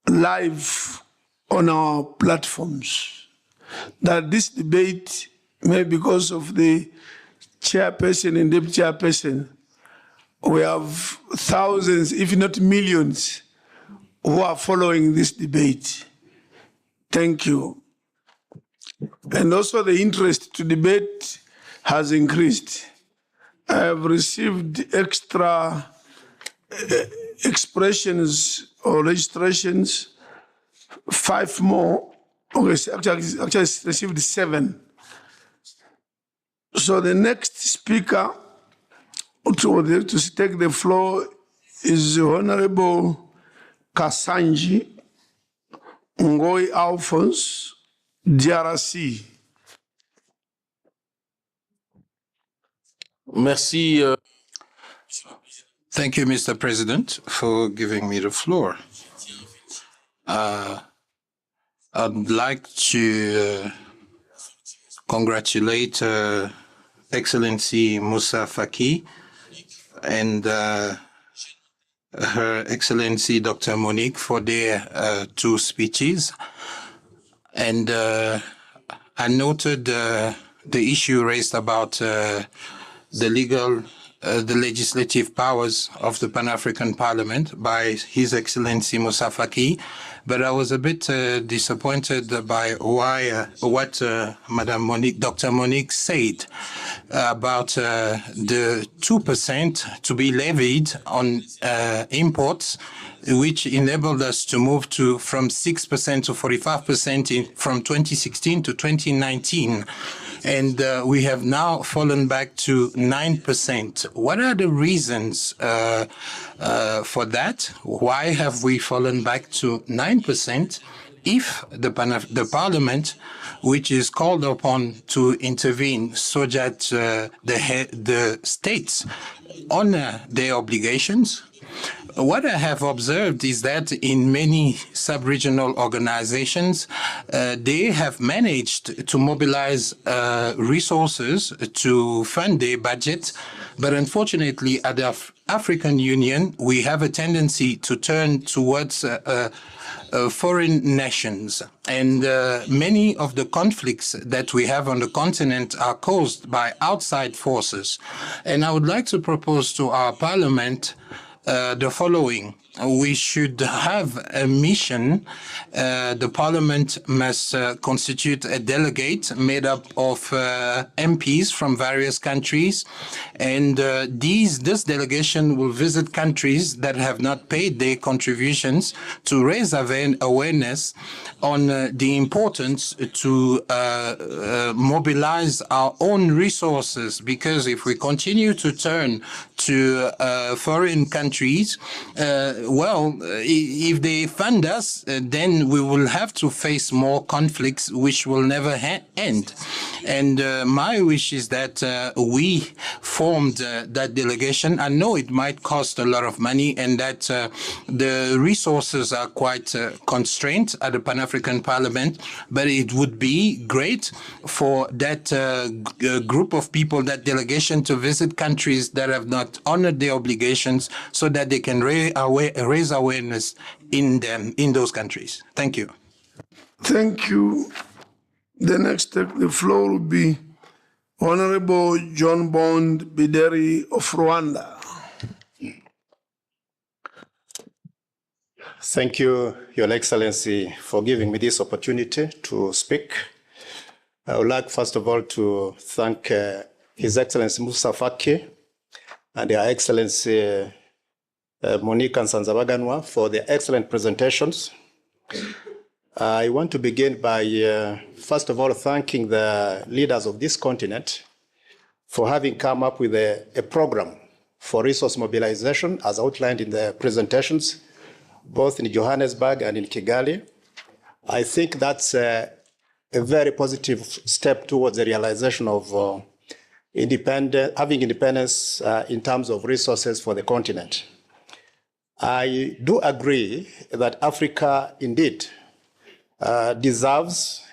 live on our platforms. That this debate, maybe because of the chairperson and deputy chairperson, we have thousands, if not millions, who are following this debate. Thank you. And also the interest to debate has increased. I have received extra expressions or registrations, 5 more. Okay, actually received 7. So the next speaker to take the floor is Honorable Kasanji Ngoi Alphonse, DRC. Merci. Thank you, Mr. President, for giving me the floor. I'd like to congratulate Excellency Musa Faki and Her Excellency Dr. Monique for their 2 speeches. And I noted the issue raised about the legislative powers of the Pan-African Parliament by His Excellency Musa Faki, but I was a bit disappointed by what Madame Monique, Dr. Monique said about the 2% to be levied on imports, which enabled us to move from 6% to 45% from 2016 to 2019. And we have now fallen back to 9%. What are the reasons for that? Why have we fallen back to 9% if the Parliament, which is called upon to intervene so that the states honor their obligations? What I have observed is that in many sub-regional organizations, they have managed to mobilize resources to fund their budget. But unfortunately, at the African Union, we have a tendency to turn towards foreign nations. And many of the conflicts that we have on the continent are caused by outside forces. And I would like to propose to our parliament the following. we should have a mission. The parliament must constitute a delegate made up of MPs from various countries, and this delegation will visit countries that have not paid their contributions to raise awareness on the importance to mobilize our own resources, because if we continue to turn to foreign countries, if they fund us, then we will have to face more conflicts which will never end. And my wish is that we formed that delegation. I know it might cost a lot of money and that the resources are quite constrained at the Pan-African Parliament, but it would be great for that group of people, that delegation, to visit countries that have not honored their obligations so that they can raise awareness in those countries. Thank you. Thank you. The next, the floor will be Honorable John Bond Bideri of Rwanda. Thank you, Your Excellency, for giving me this opportunity to speak. I would like, first of all, to thank His Excellency Musa Faki and Your Excellency Monica Nsanzabaganwa for their excellent presentations. I want to begin by, first of all, thanking the leaders of this continent for having come up with a program for resource mobilization as outlined in the presentations, both in Johannesburg and in Kigali. I think that's a very positive step towards the realization of having independence in terms of resources for the continent. I do agree that Africa indeed deserves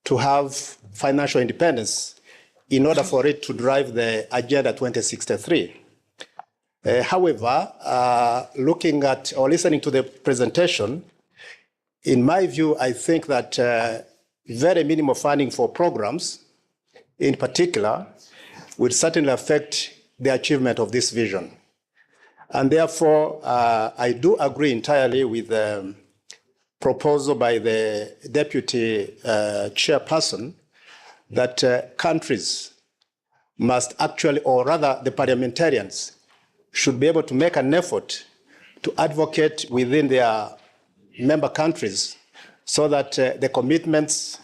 to have financial independence in order for it to drive the Agenda 2063. However, looking at or listening to the presentation, in my view, I think that very minimal funding for programs, in particular, would certainly affect the achievement of this vision. And therefore, I do agree entirely with the proposal by the Deputy Chairperson that countries must actually, or rather the parliamentarians, should be able to make an effort to advocate within their member countries so that the commitments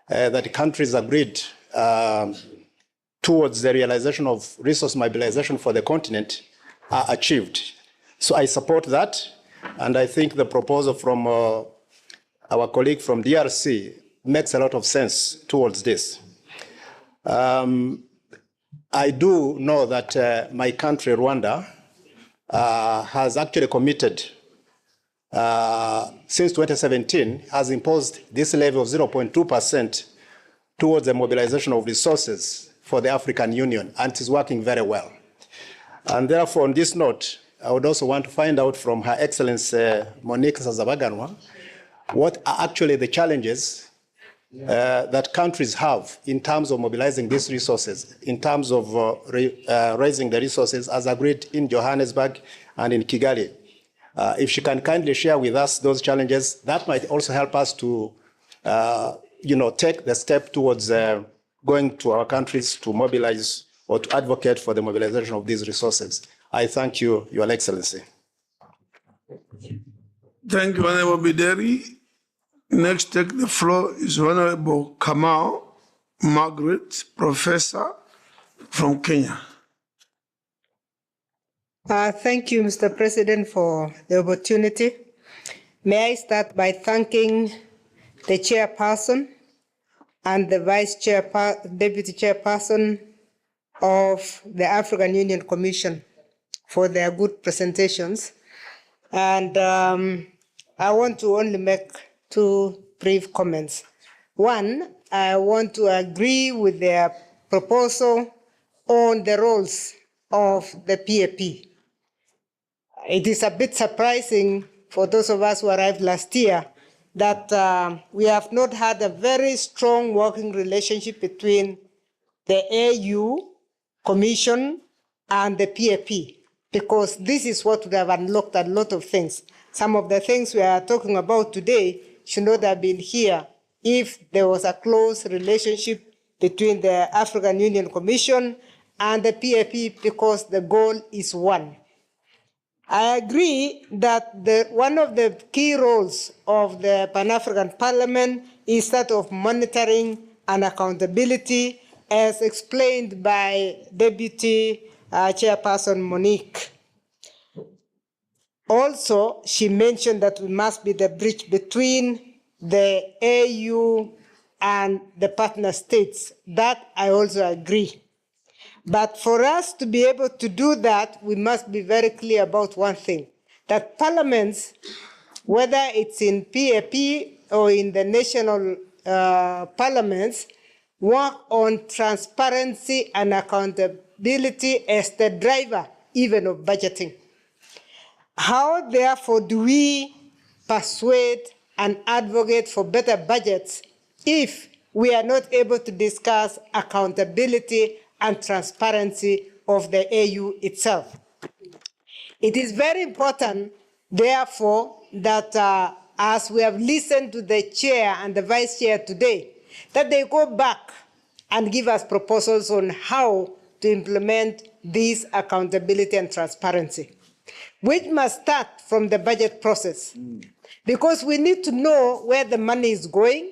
that the countries agreed towards the realization of resource mobilization for the continent are achieved. So I support that, and I think the proposal from our colleague from DRC makes a lot of sense towards this. I do know that my country, Rwanda, has actually committed, since 2017, has imposed this level of 0.2% towards the mobilization of resources for the African Union, and it is working very well. And therefore, on this note, I would also want to find out from Her Excellency Monica Nsanzabaganwa what are actually the challenges that countries have in terms of mobilizing these resources, in terms of raising the resources as agreed in Johannesburg and in Kigali. If she can kindly share with us those challenges, that might also help us to take the step towards going to our countries to mobilize or to advocate for the mobilization of these resources. I thank you, Your Excellency. Thank you, Honorable Bideri. Next, take the floor is Honorable Kamau Margaret, Professor from Kenya. Thank you, Mr. President, for the opportunity. May I start by thanking the chairperson and the deputy chairperson of the African Union Commission for their good presentations. And I want to only make two brief comments. One, I want to agree with their proposal on the roles of the PAP. It is a bit surprising for those of us who arrived last year that we have not had a very strong working relationship between the AU Commission and the PAP. because this is what would have unlocked a lot of things. Some of the things we are talking about today should not have been here if there was a close relationship between the African Union Commission and the PAP, because the goal is one. I agree that one of the key roles of the Pan-African Parliament is that of monitoring and accountability, as explained by Deputy Chairperson Monique. Also, she mentioned that we must be the bridge between the AU and the partner states. That I also agree. But for us to be able to do that, we must be very clear about one thing, that parliaments, whether it's in PAP or in the national parliaments, work on transparency and accountability as the driver even of budgeting. How, therefore, do we persuade and advocate for better budgets if we are not able to discuss accountability and transparency of the AU itself? It is very important, therefore, that as we have listened to the chair and the vice chair today, that they go back and give us proposals on how to implement this accountability and transparency, which must start from the budget process. Because we need to know where the money is going,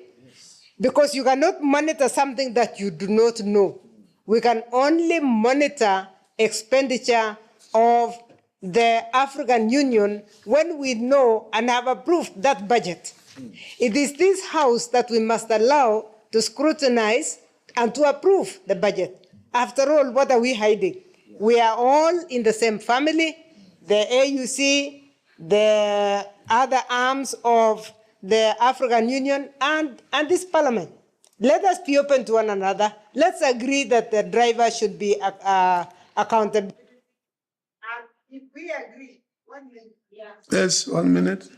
because you cannot monitor something that you do not know. We can only monitor expenditure of the African Union when we know and have approved that budget. It is this House that we must allow to scrutinize and to approve the budget. After all, what are we hiding? We are all in the same family, the AUC, the other arms of the African Union, and this parliament. Let us be open to one another. Let's agree that the driver should be accountable. And if we agree, 1 minute. Yes, 1 minute.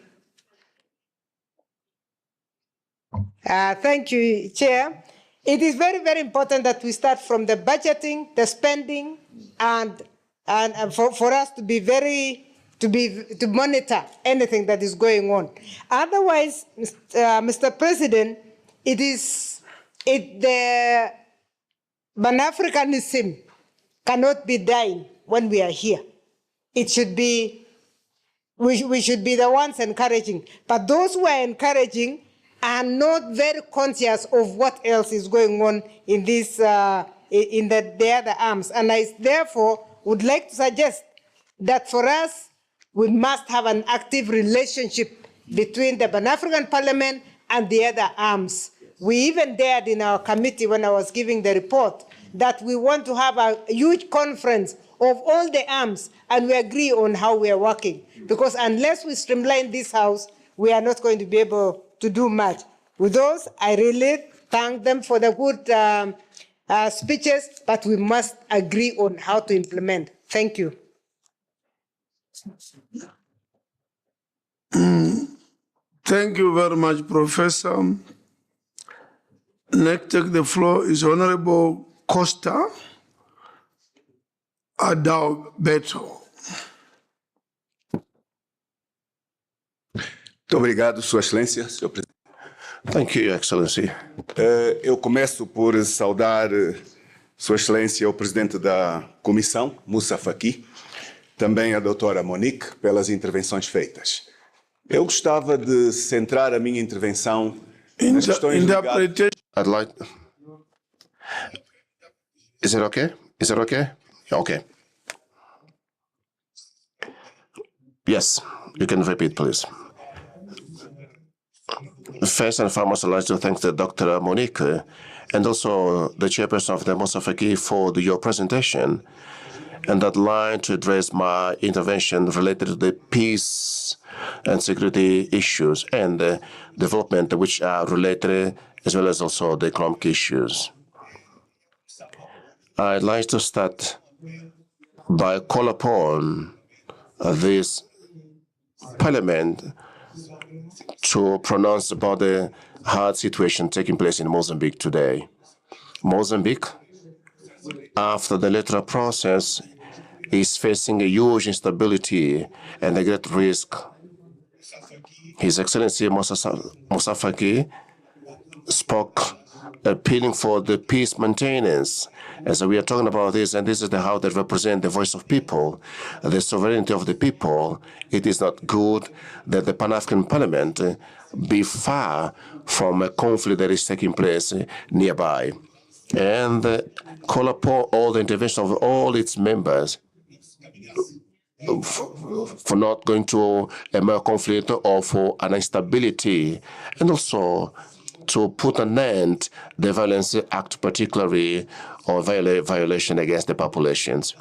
Thank you, Chair. It is very, very important that we start from the budgeting, the spending, and for us to be to monitor anything that is going on. Otherwise, Mr. President, the Pan-Africanism cannot be dying when we are here. It should be, we should be the ones encouraging. But those who are encouraging are not very conscious of what else is going on in this, in the other arms. And I therefore would like to suggest that for us, we must have an active relationship between the Pan-African Parliament and the other arms. We even dared in our committee when I was giving the report that we want to have a huge conference of all the arms and we agree on how we are working. Because unless we streamline this House, we are not going to be able to do much. With those, I really thank them for the good speeches, but we must agree on how to implement. Thank you. Thank you very much, Professor. Next, the floor is Honorable Costa Adalberto. Muito obrigado, Sua Excelência, Senhor Presidente. Thank you, Your Excellency. Eu começo por saudar Sua Excelência, o Presidente da Comissão, Moussa Faki, também a doutora Monique, pelas intervenções feitas. Eu gostava de centrar a minha intervenção nas questões ligadas... I'd like... Is it okay? Is it okay? Okay. Yes, you can repeat, please. First and foremost, I'd like to thank the Dr. Monique and also the chairperson of the Moussa Faki for your presentation. And I'd like to address my intervention related to the peace and security issues and development which are related, as well as also the economic issues. I'd like to start by call upon this Parliament to pronounce about the hard situation taking place in Mozambique today. Mozambique, after the electoral process, is facing a huge instability and a great risk. His Excellency Moussa Faki spoke appealing for the peace maintenance. As we are talking about this, and this is how they represent the voice of people, the sovereignty of the people, it is not good that the Pan-African Parliament be far from a conflict that is taking place nearby. And call upon all the intervention of all its members for not going to a mere conflict or for an instability, and also to put an end to the violence act, particularly or violation against the populations.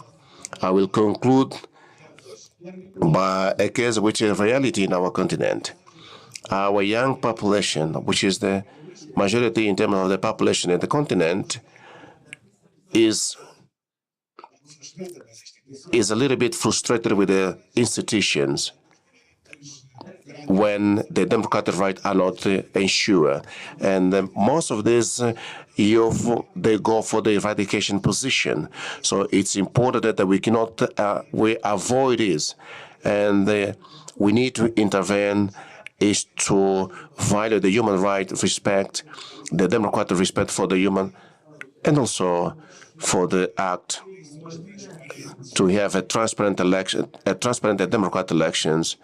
I will conclude by a case which is a reality in our continent. Our young population, which is the majority in terms of the population in the continent, is a little bit frustrated with the institutions when the democratic rights are not ensured. And most of these youth, they go for the eradication position. So it's important that we cannot, we avoid this. And we need to intervene is to violate the human right, respect, the democratic respect for the human, and also for the act to have a transparent election, transparent and democratic elections,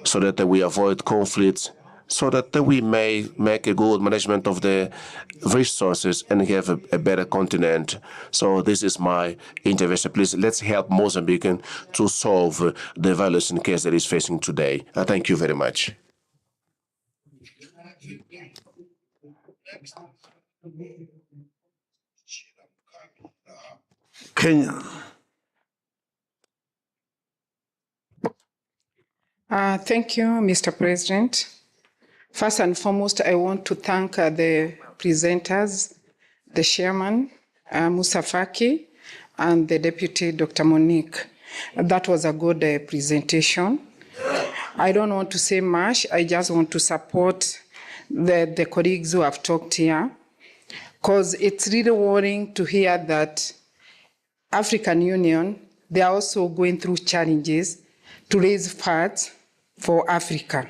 so that we avoid conflicts, so that we may make a good management of the resources and have a better continent. So this is my intervention. Please, let's help Mozambique to solve the violence in case that is facing today. Thank you very much. Kenya. Thank you, Mr. President. First and foremost, I want to thank the presenters, the chairman, Moussa Faki, and the deputy, Dr. Monique. That was a good presentation. I don't want to say much. I just want to support the colleagues who have talked here, because it's really worrying to hear that African Union, they are also going through challenges to raise funds for Africa.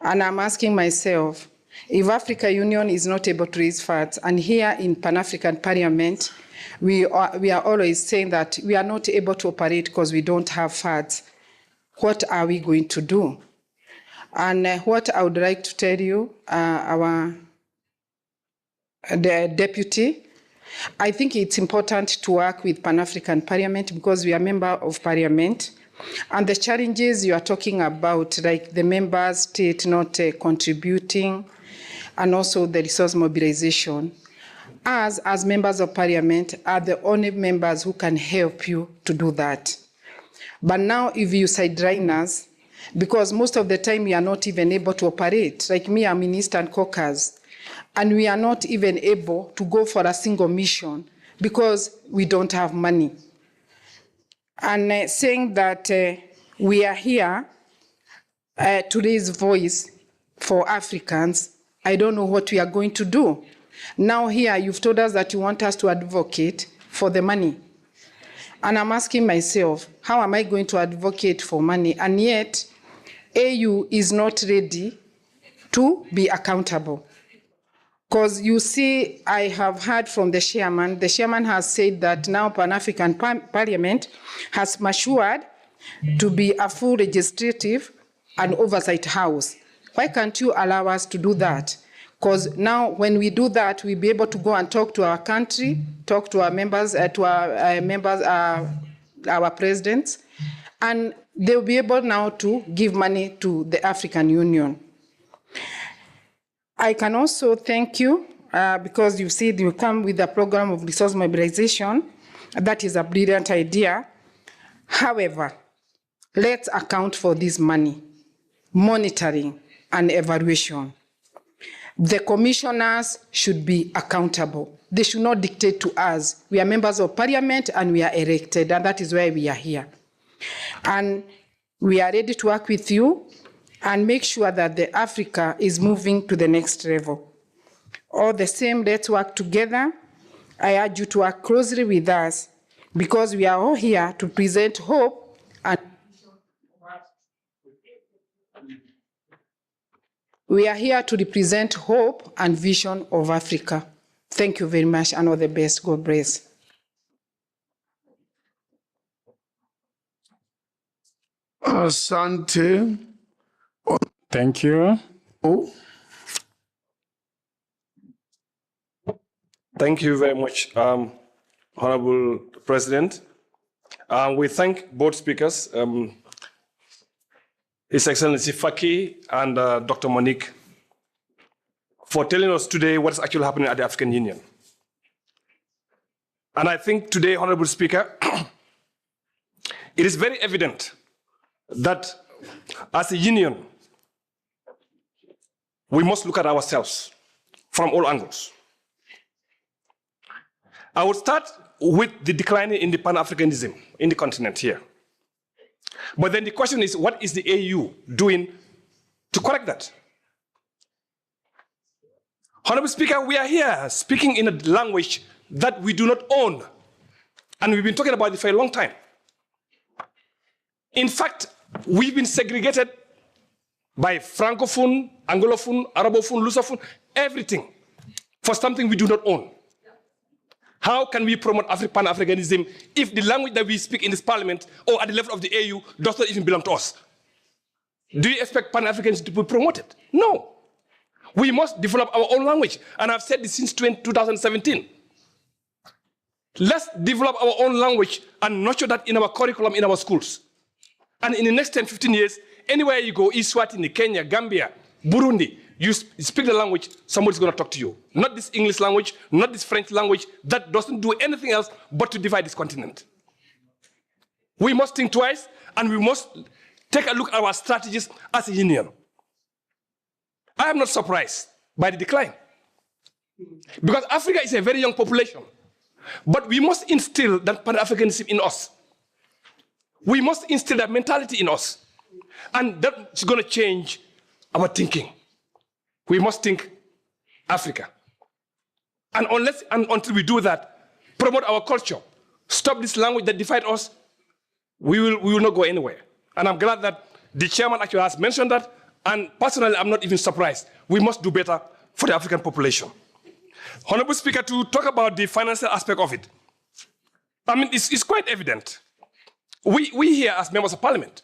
And I'm asking myself, if African Union is not able to raise funds, and here in Pan-African Parliament, we are always saying that we are not able to operate because we don't have funds, what are we going to do? And what I would like to tell you, the deputy, I think it's important to work with Pan-African Parliament because we are member of Parliament. And the challenges you are talking about, like the member state not contributing, and also the resource mobilization, as members of Parliament, are the only members who can help you to do that. But now if you sideline us, because most of the time we are not even able to operate, like me, I'm in Eastern Caucasus, and we are not even able to go for a single mission because we don't have money. And saying that we are here to raise voice for Africans, I don't know what we are going to do. Now here, you've told us that you want us to advocate for the money. And I'm asking myself, how am I going to advocate for money? And yet, AU is not ready to be accountable. Because you see, I have heard from the chairman has said that now Pan-African Parliament has matured to be a full legislative and oversight house. Why can't you allow us to do that? Because now when we do that, we'll be able to go and talk to our country, talk to our members, our presidents, and they'll be able now to give money to the African Union. I can also thank you because you said you come with a program of resource mobilization. That is a brilliant idea. However, let's account for this money, monitoring and evaluation. The commissioners should be accountable. They should not dictate to us. We are members of Parliament and we are elected, and that is why we are here. And we are ready to work with you and make sure that the Africa is moving to the next level. All the same, let's work together. I urge you to work closely with us because we are all here to present hope and we are here to represent hope and vision of Africa. Thank you very much and all the best. God bless. Asante. Thank you. Oh. Thank you very much, Honorable President. We thank both speakers, His Excellency Faki and Dr. Monique, for telling us today what's actually happening at the African Union. And I think today, Honorable Speaker, it is very evident that as a union, we must look at ourselves from all angles. I would start with the decline in the Pan-Africanism in the continent here. But then the question is, what is the AU doing to correct that? Honorable Speaker, we are here speaking in a language that we do not own. And we've been talking about it for a long time. In fact, we've been segregated by Francophone, Anglophone, Arabophone, Lusophone, everything for something we do not own. How can we promote Pan-Africanism if the language that we speak in this parliament or at the level of the AU does not even belong to us? Do you expect Pan-Africanism to be promoted? No. We must develop our own language. And I've said this since 2017. Let's develop our own language and nurture that in our curriculum, in our schools. And in the next 10, 15 years, anywhere you go, Eswatini, Kenya, Gambia, Burundi, you speak the language, somebody's going to talk to you. Not this English language, not this French language, that doesn't do anything else but to divide this continent. We must think twice, and we must take a look at our strategies as a union. I am not surprised by the decline. Because Africa is a very young population. But we must instill that Pan-Africanism in us. We must instill that mentality in us. And that's going to change our thinking. We must think Africa. And unless and until we do that, promote our culture, stop this language that divides us, we will not go anywhere. And I'm glad that the chairman actually has mentioned that. And personally, I'm not even surprised. We must do better for the African population. Honorable Speaker, to talk about the financial aspect of it, I mean, it's quite evident. We here as members of parliament,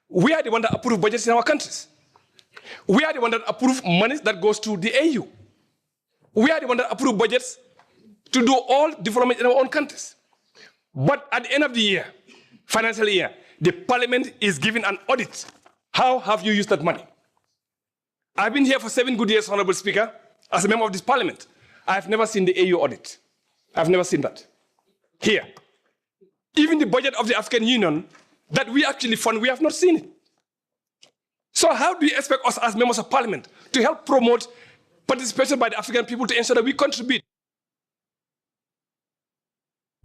we are the one that approve budgets in our countries. We are the one that approve money that goes to the AU. We are the one that approve budgets to do all development in our own countries. But at the end of the year, financial year, the parliament is giving an audit. How have you used that money? I've been here for 7 good years, Honorable Speaker, as a member of this parliament. I've never seen the AU audit. I've never seen that. Here. Even the budget of the African Union that we actually fund, we have not seen it. So how do you expect us as members of parliament to help promote participation by the African people to ensure that we contribute?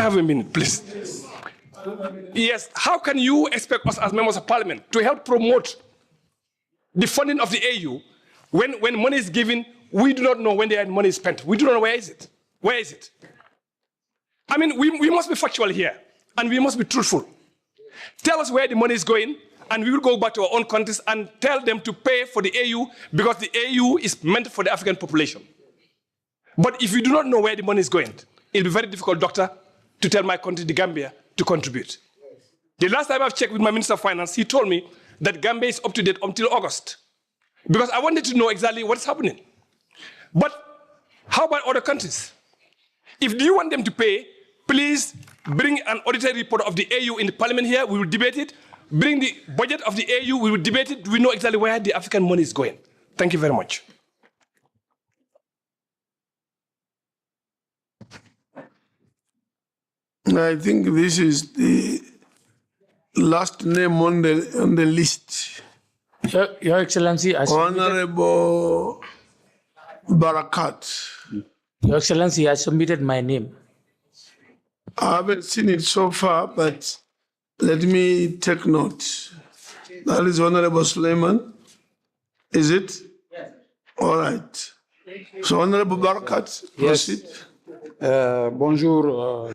Have a minute, please. Yes, how can you expect us as members of parliament to help promote the funding of the AU when money is given, we do not know when the money is spent. We do not know where is it. Where is it? I mean, we must be factual here, and we must be truthful. Tell us where the money is going, and we will go back to our own countries and tell them to pay for the AU because the AU is meant for the African population. But if you do not know where the money is going, it'll be very difficult, Doctor, to tell my country, the Gambia, to contribute. The last time I've checked with my Minister of Finance, he told me that Gambia is up to date until August. Because I wanted to know exactly what's happening. But how about other countries? If you want them to pay, please bring an audited report of the AU in the parliament here, we will debate it. Bring the budget of the AU, we will debate it. We know exactly where the African money is going. Thank you very much. I think this is the last name on the list. Your Excellency, Honorable Barakat. Your Excellency, I submitted my name. I haven't seen it so far, but let me take note. That is Honorable Suleiman. Is it? Yes. All right. So Honorable Barakat, proceed. Bonjour.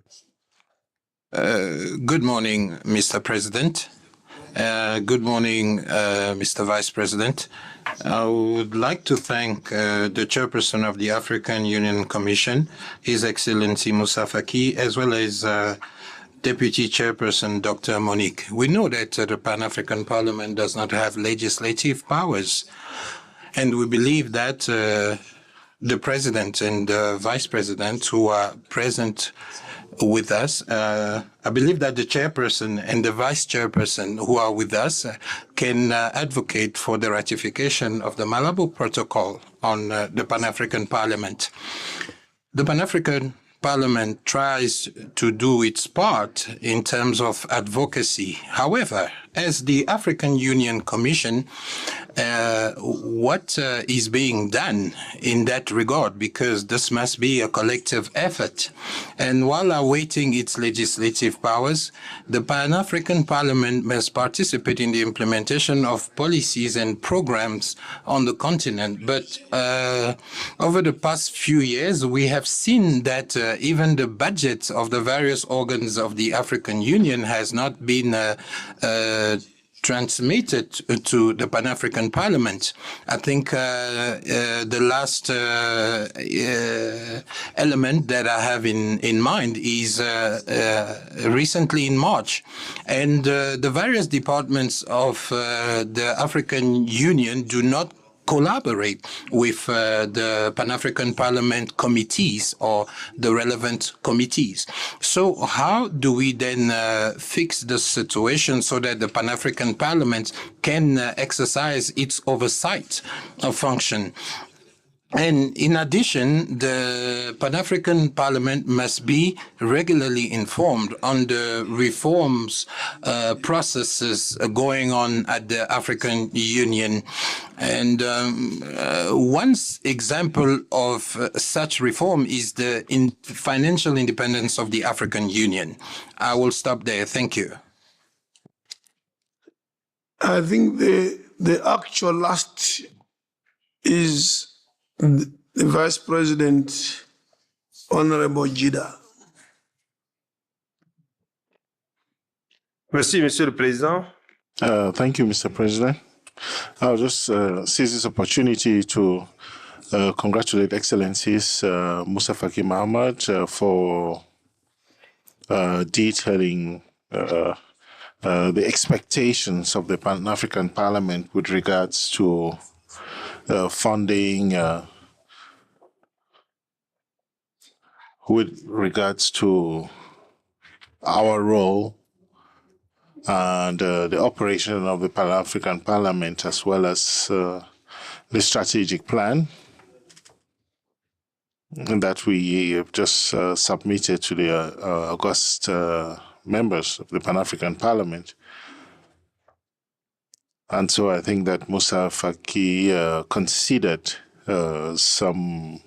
Good morning, Mr. President. Good morning, Mr. Vice President. I would like to thank the chairperson of the African Union Commission, His Excellency Moussa Faki, as well as Deputy Chairperson Dr. Monique. We know that the Pan-African Parliament does not have legislative powers, and we believe that the President and the Vice President who are present with us, I believe that the Chairperson and the Vice Chairperson who are with us can advocate for the ratification of the Malabo Protocol on the Pan-African Parliament. The Pan-African Parliament tries to do its part in terms of advocacy. However, as the African Union Commission, what is being done in that regard, because this must be a collective effort. And while awaiting its legislative powers, the Pan-African Parliament must participate in the implementation of policies and programs on the continent. But over the past few years, we have seen that even the budgets of the various organs of the African Union has not been transmitted to the Pan-African Parliament. I think the last element that I have in mind is recently in March. And the various departments of the African Union do not collaborate with the Pan-African Parliament committees or the relevant committees. So how do we then fix the situation so that the Pan-African Parliament can exercise its oversight function? And in addition, the Pan-African Parliament must be regularly informed on the reforms processes going on at the African Union. And one example of such reform is the financial independence of the African Union. I will stop there. Thank you. I think the actual last is the Vice President, Honorable Jida. Merci, Monsieur le Président. Thank you, Mr. President. I'll just seize this opportunity to congratulate Excellencies Moussa Faki Mahamat for detailing the expectations of the Pan-African Parliament with regards to funding, with regards to our role and the operation of the Pan-African Parliament, as well as the strategic plan that we have just submitted to the august members of the Pan-African Parliament. And so I think that Moussa Faki considered some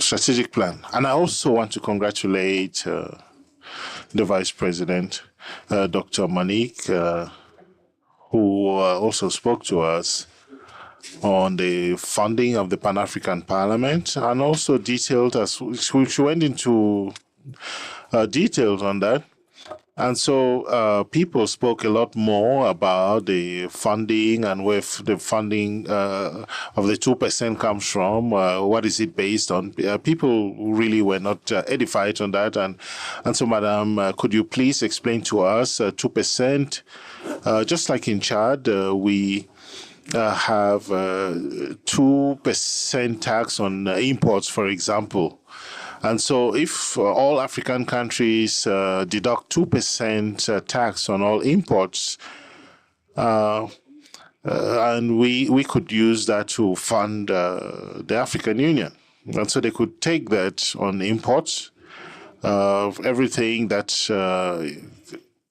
strategic plan. And I also want to congratulate the Vice President, Dr. Monique, who also spoke to us on the funding of the Pan-African Parliament, and also detailed us, she went into details on that. And so people spoke a lot more about the funding and where the funding of the 2% comes from. What is it based on? People really were not edified on that. And so, Madam, could you please explain to us 2%? Just like in Chad, we have 2% tax on imports, for example. And so if all African countries deduct 2% tax on all imports, and we could use that to fund the African Union. And so they could take that on imports of everything that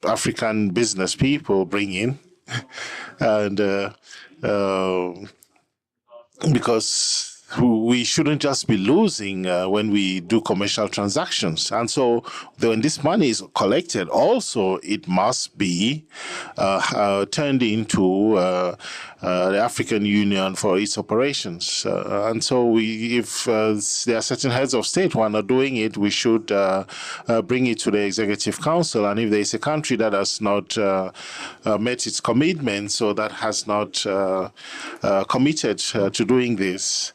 African business people bring in. And because we shouldn't just be losing when we do commercial transactions. And so when this money is collected, also it must be turned into the African Union for its operations. And so if there are certain heads of state who are not doing it, we should bring it to the Executive Council. And if there is a country that has not met its commitments or that has not committed to doing this,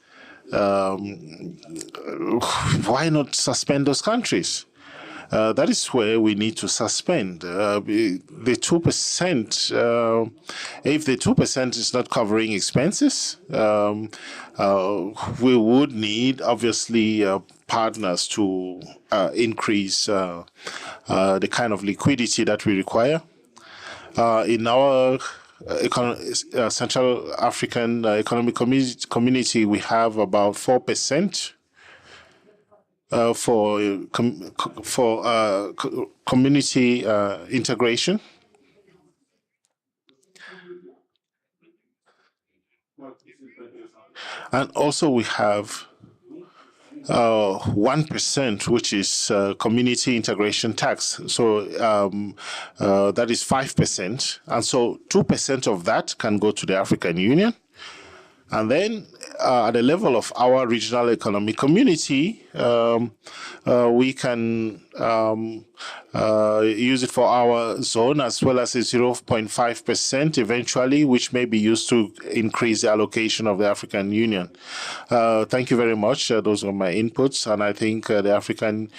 why not suspend those countries? That is where we need to suspend the 2%. If the 2% is not covering expenses, we would need, obviously, partners to increase the kind of liquidity that we require. In our Central African Economic Community, we have about 4% for community integration. And also we have 1%, which is community integration tax. So that is 5%. And so 2% of that can go to the African Union. And then at the level of our regional economic community, we can use it for our zone as well as a 0.5% eventually, which may be used to increase the allocation of the African Union. Thank you very much. Those are my inputs. And I think the African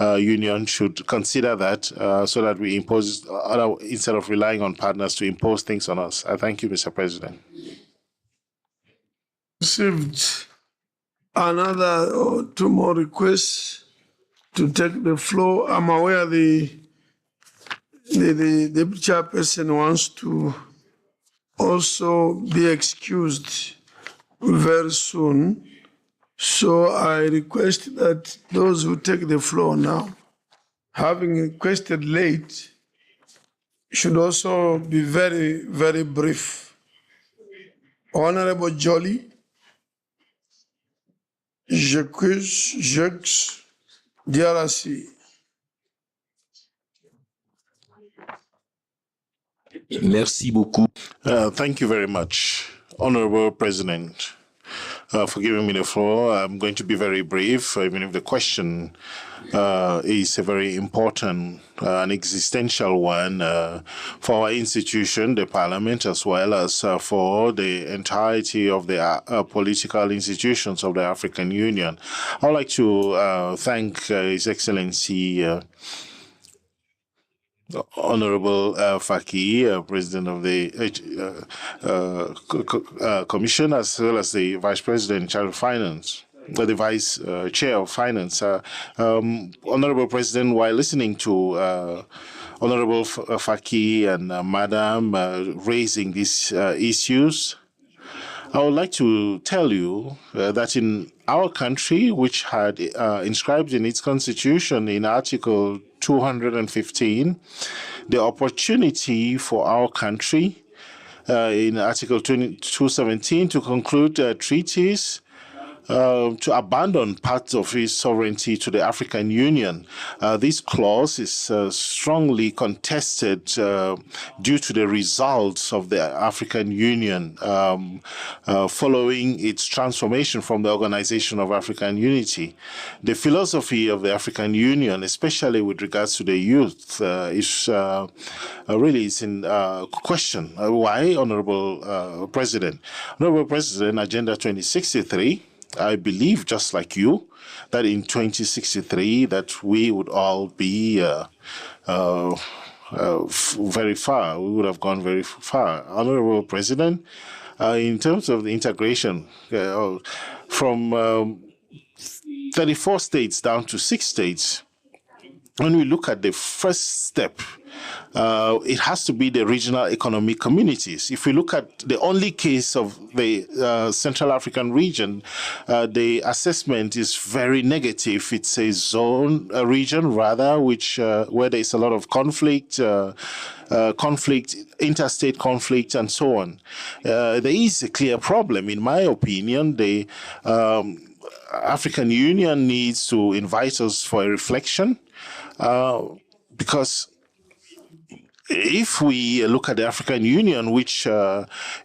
Union should consider that so that we impose, instead of relying on partners to impose things on us. I thank you, Mr. President. Received another or two more requests to take the floor. I'm aware the deputy chairperson wants to also be excused very soon. So I request that those who take the floor now, having requested late, should also be very, very brief. Honorable Joly. Jacques Diarassi. Merci beaucoup. Thank you very much, Honorable President, for giving me the floor. I'm going to be very brief, even if the question is a very important and existential one for our institution, the Parliament, as well as for the entirety of the political institutions of the African Union. I would like to thank His Excellency Honorable Faki, President of the Commission, as well as the Vice President in charge of Finance, the Vice Chair of Finance. Honorable President, while listening to Honorable Faki and Madam raising these issues, I would like to tell you that in our country, which had inscribed in its constitution in Article 215, the opportunity for our country in Article 217 to conclude treaties to abandon parts of its sovereignty to the African Union. This clause is strongly contested due to the results of the African Union following its transformation from the Organization of African Unity. The philosophy of the African Union, especially with regards to the youth, is really is in question. Why, Honorable President? Honorable President, Agenda 2063, I believe, just like you, that in 2063 that we would all be very far. We would have gone very far. Honorable President, in terms of the integration from 34 states down to 6 states, when we look at the first step, it has to be the regional economic communities. If we look at the only case of the Central African region, the assessment is very negative. It's a zone, a region rather, which where there is a lot of conflict, interstate conflict, and so on. There is a clear problem, in my opinion. The African Union needs to invite us for a reflection. Because if we look at the African Union, which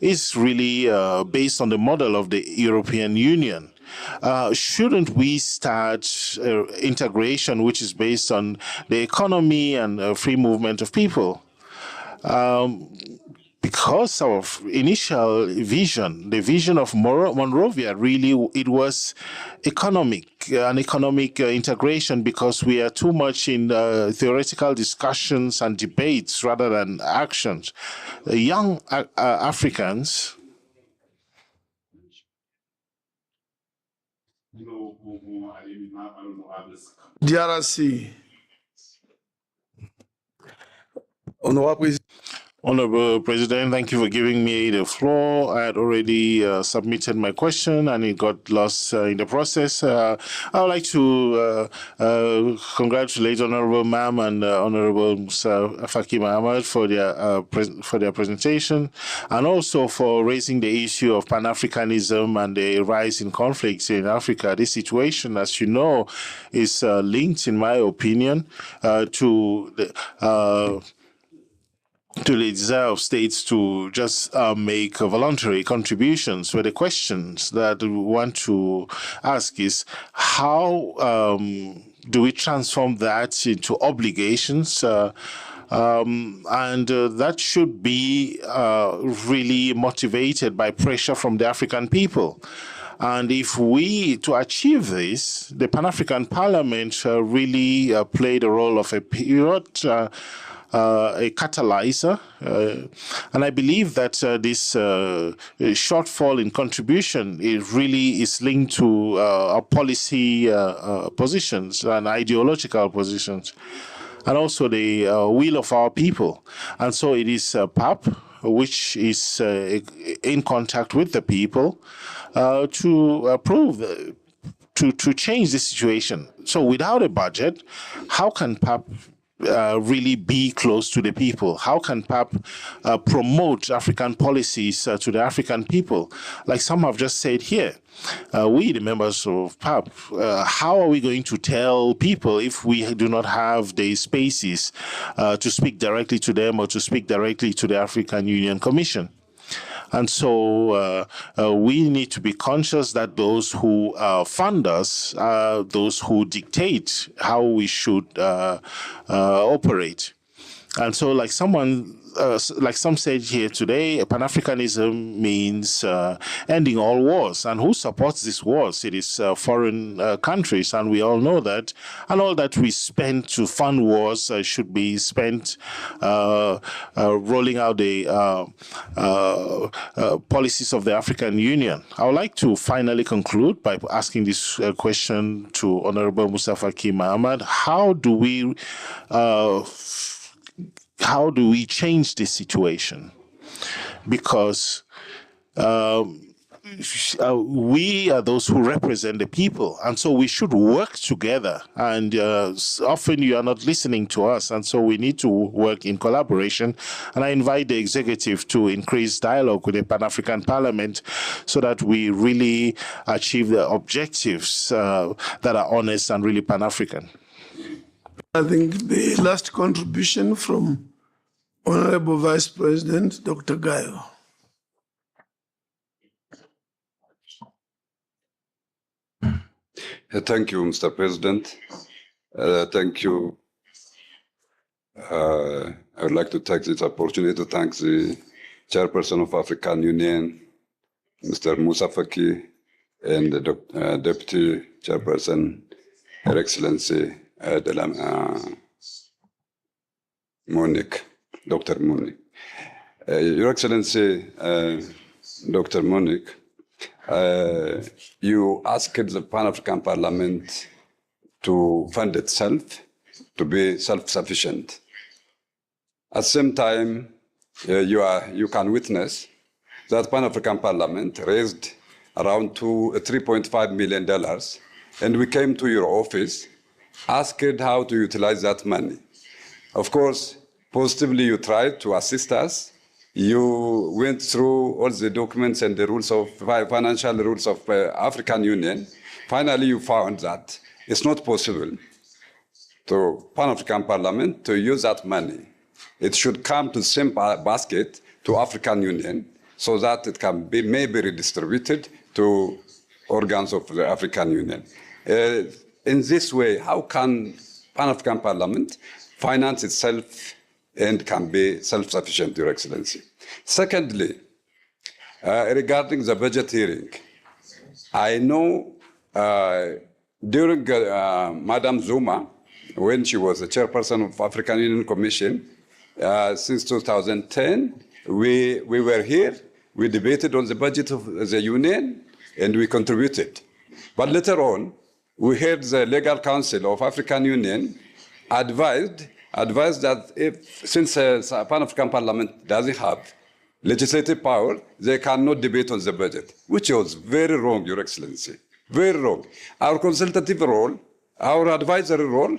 is really based on the model of the European Union, shouldn't we start integration which is based on the economy and free movement of people? Because our initial vision, the vision of Monrovia, really, it was an economic integration, because we are too much in theoretical discussions and debates rather than actions. Young Africans DRC. Honorable President, thank you for giving me the floor. I had already submitted my question and it got lost in the process. I would like to congratulate Honorable Ma'am and Honorable Musa Faki Mohammed for their presentation, and also for raising the issue of Pan-Africanism and the rise in conflicts in Africa. This situation, as you know, is linked, in my opinion, to the desire of states to just make voluntary contributions. Where the questions that we want to ask is, how do we transform that into obligations? And that should be really motivated by pressure from the African people. And if to achieve this, the Pan-African Parliament really played the role of a period, a catalyzer, and I believe that this shortfall in contribution really is linked to our policy positions and ideological positions, and also the will of our people. And so it is PAP, which is in contact with the people to to change the situation. So without a budget, how can PAP really be close to the people? How can PAP promote African policies to the African people? Like some have just said here, we, the members of PAP, how are we going to tell people if we do not have the spaces to speak directly to them or to speak directly to the African Union Commission? And so we need to be conscious that those who fund us are those who dictate how we should operate. And so like some said here today, Pan-Africanism means ending all wars. And who supports these wars? It is foreign countries, and we all know that. And all that we spend to fund wars should be spent rolling out the policies of the African Union. I would like to finally conclude by asking this question to Honorable Musa Faki Mohammed. How do we change this situation? Because we are those who represent the people, and so we should work together. And often you are not listening to us, and so we need to work in collaboration. And I invite the executive to increase dialogue with the Pan-African Parliament so that we really achieve the objectives that are honest and really Pan-African. I think the last contribution from Honorable Vice President, Dr. Gayo. Thank you, Mr. President. Thank you. I would like to take this opportunity to thank the Chairperson of African Union, Mr. Musa Faki, and the Deputy Chairperson, Her Excellency Monique, Dr. Monique. Your Excellency, Dr. Monique, you asked the Pan-African Parliament to fund itself to be self-sufficient. At the same time, you can witness that Pan-African Parliament raised around $3.5 million, and we came to your office, asked how to utilize that money. Of course, positively you tried to assist us. You went through all the documents and the rules of financial rules of African Union. Finally, you found that it's not possible to Pan-African Parliament to use that money. It should come to the same basket to African Union so that it can be maybe redistributed to organs of the African Union. In this way, how can Pan-African Parliament finance itself and can be self-sufficient, Your Excellency? Secondly, regarding the budget hearing, I know during Madam Zuma, when she was the chairperson of African Union Commission, since 2010, we were here, we debated on the budget of the Union, and we contributed. But later on, we heard the Legal Council of African Union advised that since Pan-African Parliament doesn't have legislative power, they cannot debate on the budget, which was very wrong, Your Excellency, very wrong. Our consultative role, our advisory role,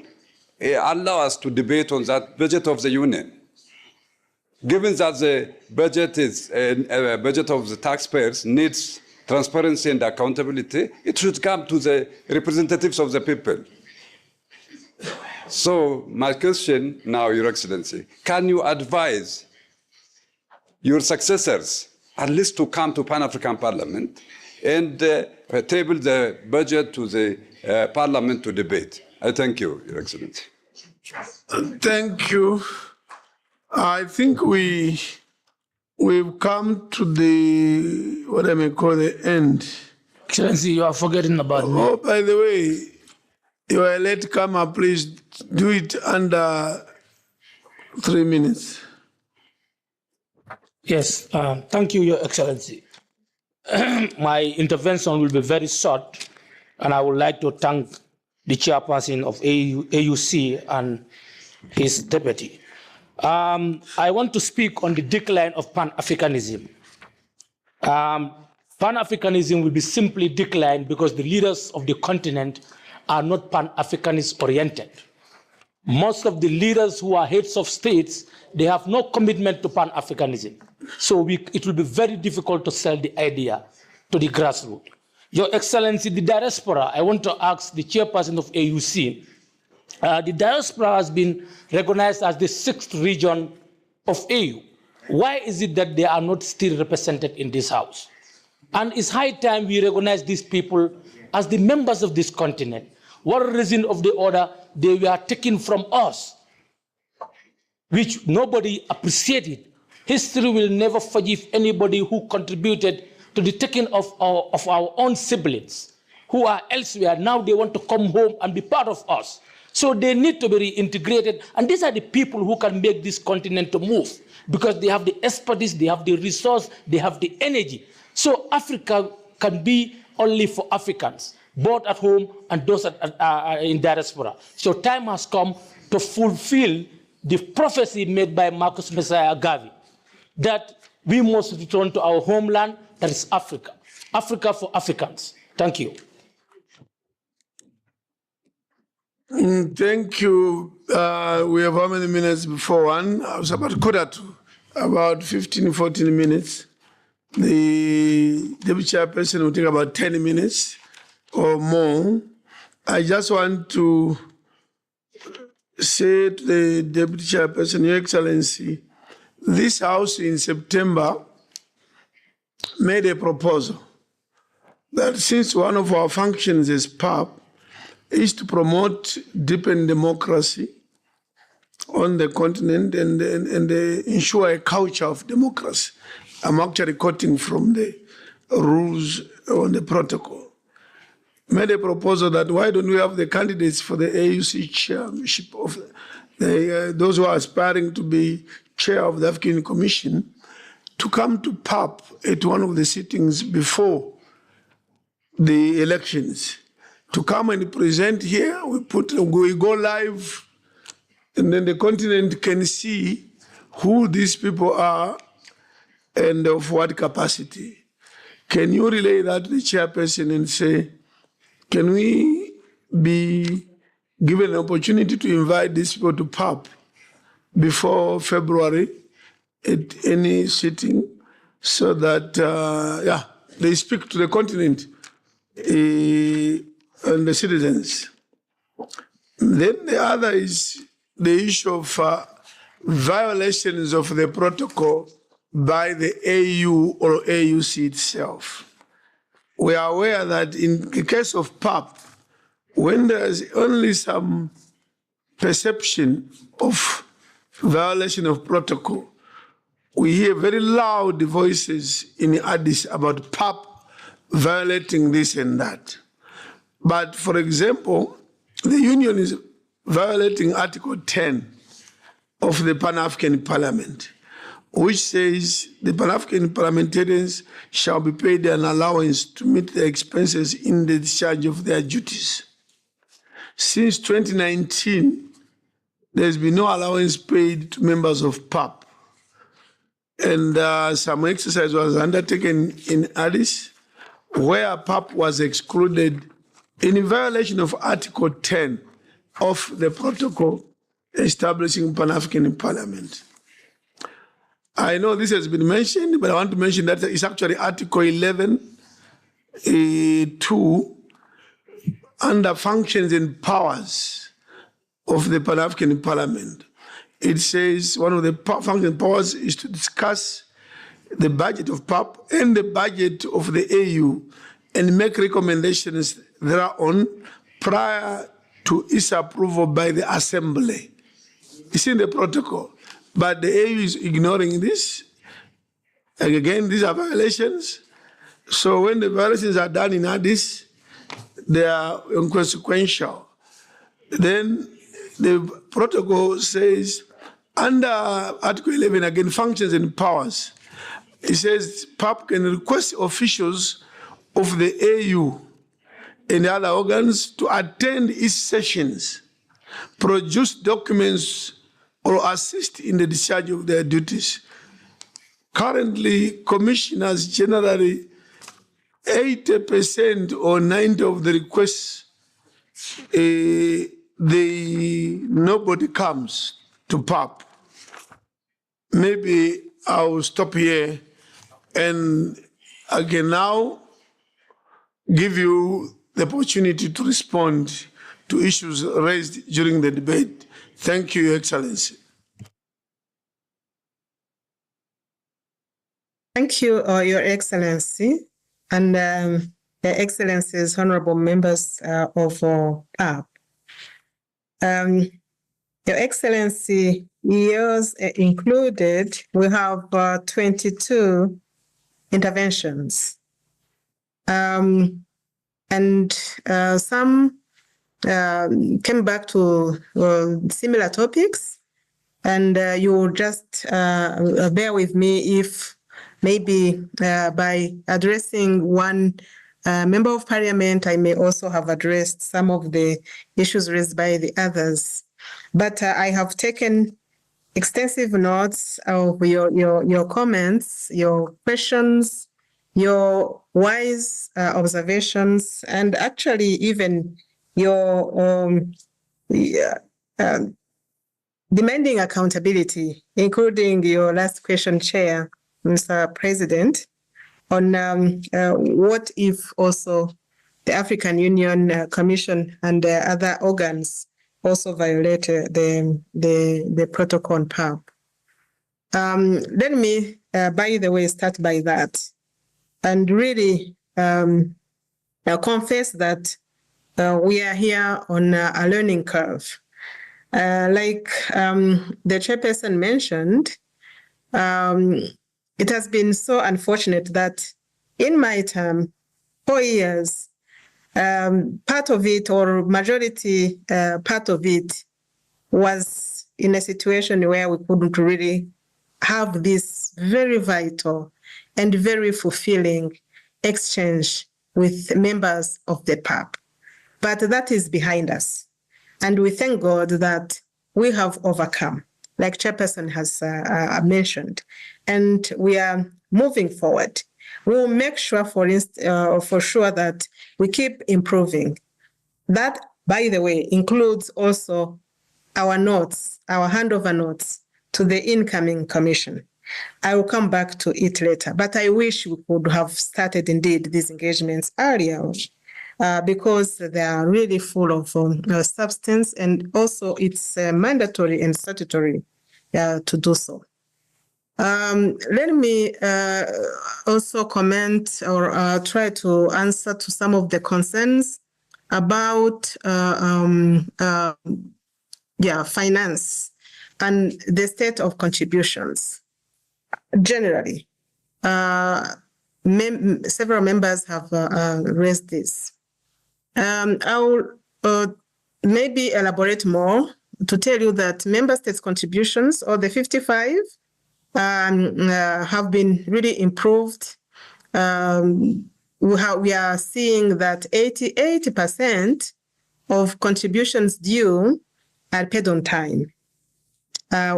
allow us to debate on that budget of the Union. Given that the budget is a budget of the taxpayers needs transparency and accountability, it should come to the representatives of the people. So my question now, Your Excellency, can you advise your successors at least to come to Pan-African Parliament and table the budget to the Parliament to debate? I thank you, Your Excellency. Thank you. I think we've come to the, what I may call the end. Excellency, you are forgetting about me. Oh, by the way, you are a late comer, please do it under 3 minutes. Yes, thank you, Your Excellency. My intervention will be very short, and I would like to thank the chairperson of AUC and his deputy. I want to speak on the decline of Pan-Africanism. Pan-Africanism will be simply declined because the leaders of the continent are not Pan-Africanist oriented. Most of the leaders who are heads of states, they have no commitment to Pan-Africanism. So it will be very difficult to sell the idea to the grassroots. Your Excellency, the diaspora, I want to ask the chairperson of AUC, the diaspora has been recognized as the 6th region of AU. Why is it that they are not still represented in this house? And it's high time we recognize these people as the members of this continent. One reason of the order, they were taken from us, which nobody appreciated. History will never forgive anybody who contributed to the taking of our own siblings who are elsewhere. Now they want to come home and be part of us. So they need to be reintegrated. And these are the people who can make this continent to move because they have the expertise, they have the resource, they have the energy. So Africa can be only for Africans, both at home and those in diaspora. So time has come to fulfill the prophecy made by Marcus Messiah Garvey that we must return to our homeland, that is Africa. Africa for Africans. Thank you. Thank you. We have how many minutes before 1? I was about quarter to, about 15, 14 minutes. The deputy chairperson will take about 10 minutes or more. I just want to say to the deputy chairperson, Your Excellency, this House in September made a proposal that since one of our functions as PAP is to promote deepened democracy on the continent and ensure a culture of democracy. I'm actually quoting from the rules on the protocol. Made a proposal that why don't we have the candidates for the AUC chairmanship of those who are aspiring to be chair of the African Commission to come to PAP at one of the sittings before the elections, to come and present here. We go live and then the continent can see who these people are and of what capacity. Can you relay that to the chairperson and say, can we be given an opportunity to invite these people to PAP before February at any sitting so that, they speak to the continent and the citizens. Then the other is the issue of violations of the protocol by the AU or AUC itself. We are aware that in the case of PAP, when there's only some perception of violation of protocol, we hear very loud voices in Addis about PAP violating this and that. But for example, the union is violating Article 10 of the Pan-African Parliament, which says the Pan-African parliamentarians shall be paid an allowance to meet their expenses in the discharge of their duties. Since 2019, there's been no allowance paid to members of PAP. And some exercise was undertaken in Addis, where PAP was excluded in violation of Article 10 of the protocol establishing Pan-African Parliament. I know this has been mentioned, but I want to mention that it's actually Article 11(2) under functions and powers of the Pan-African Parliament. It says one of the functional powers is to discuss the budget of PAP and the budget of the AU and make recommendations thereon prior to its approval by the Assembly. It's in the protocol, but the AU is ignoring this. And again, these are violations. So when the violations are done in Addis, they are inconsequential. Then the protocol says, under Article 11, again, functions and powers, it says PAP can request officials of the AU and other organs to attend its sessions, produce documents, or assist in the discharge of their duties. Currently, commissioners generally 80% or 90% of the requests, nobody comes to PAP. Maybe I'll stop here and I can now give you the opportunity to respond to issues raised during the debate. Thank you, Your Excellency. Thank you, Your Excellency, and Your Excellencies, honorable members of PAP. Your Excellency, years included, we have 22 interventions. And some came back to similar topics, and you will just bear with me if maybe by addressing one member of parliament, I may also have addressed some of the issues raised by the others. But I have taken extensive notes of your comments, your questions, your wise observations, and actually even your demanding accountability, including your last question, Chair, Mr. President, on what if also the African Union Commission and other organs also violated the protocol on PAP. Let me, by the way, start by that and really confess that we are here on a learning curve. Like the chairperson mentioned, it has been so unfortunate that in my term, 4 years, part of it or majority part of it was in a situation where we couldn't really have this very vital and very fulfilling exchange with members of the PAP. But that is behind us. And we thank God that we have overcome, like Chairperson has mentioned, and we are moving forward. We will make sure, for sure, that we keep improving. That, by the way, includes also our notes, our handover notes to the incoming commission. I will come back to it later, but I wish we could have started indeed these engagements earlier because they are really full of substance, and also it's mandatory and statutory to do so. Let me also comment or try to answer to some of the concerns about finance and the state of contributions. Generally, several members have raised this. I will maybe elaborate more to tell you that member states' contributions, or the 55, have been really improved. We are seeing that 80% of contributions due are paid on time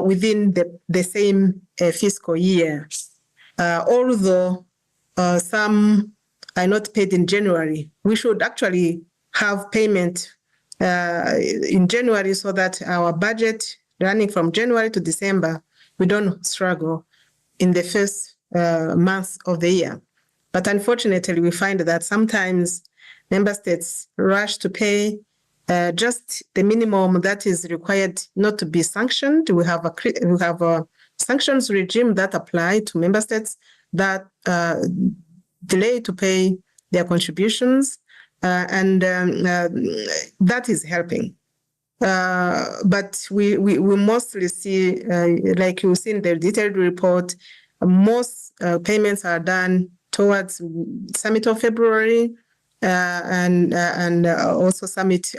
within the same fiscal year, although some are not paid in January. We should actually have payment in January so that our budget running from January to December, we don't struggle in the first month of the year. But unfortunately, we find that sometimes member states rush to pay just the minimum that is required not to be sanctioned. We have a sanctions regime that apply to member states that delay to pay their contributions, and that is helping. But we mostly see, like you see in the detailed report, most payments are done towards summit of February, and also summit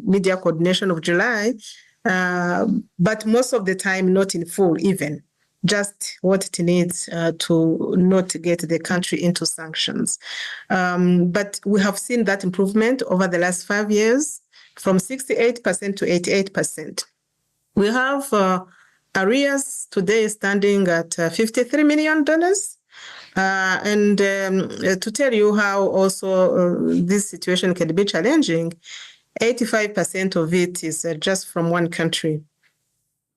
media coordination of July, but most of the time not in full even, just what it needs to not get the country into sanctions. But we have seen that improvement over the last 5 years from 68% to 88%. We have arrears today standing at $53 million. And to tell you how also this situation can be challenging, 85% of it is just from one country,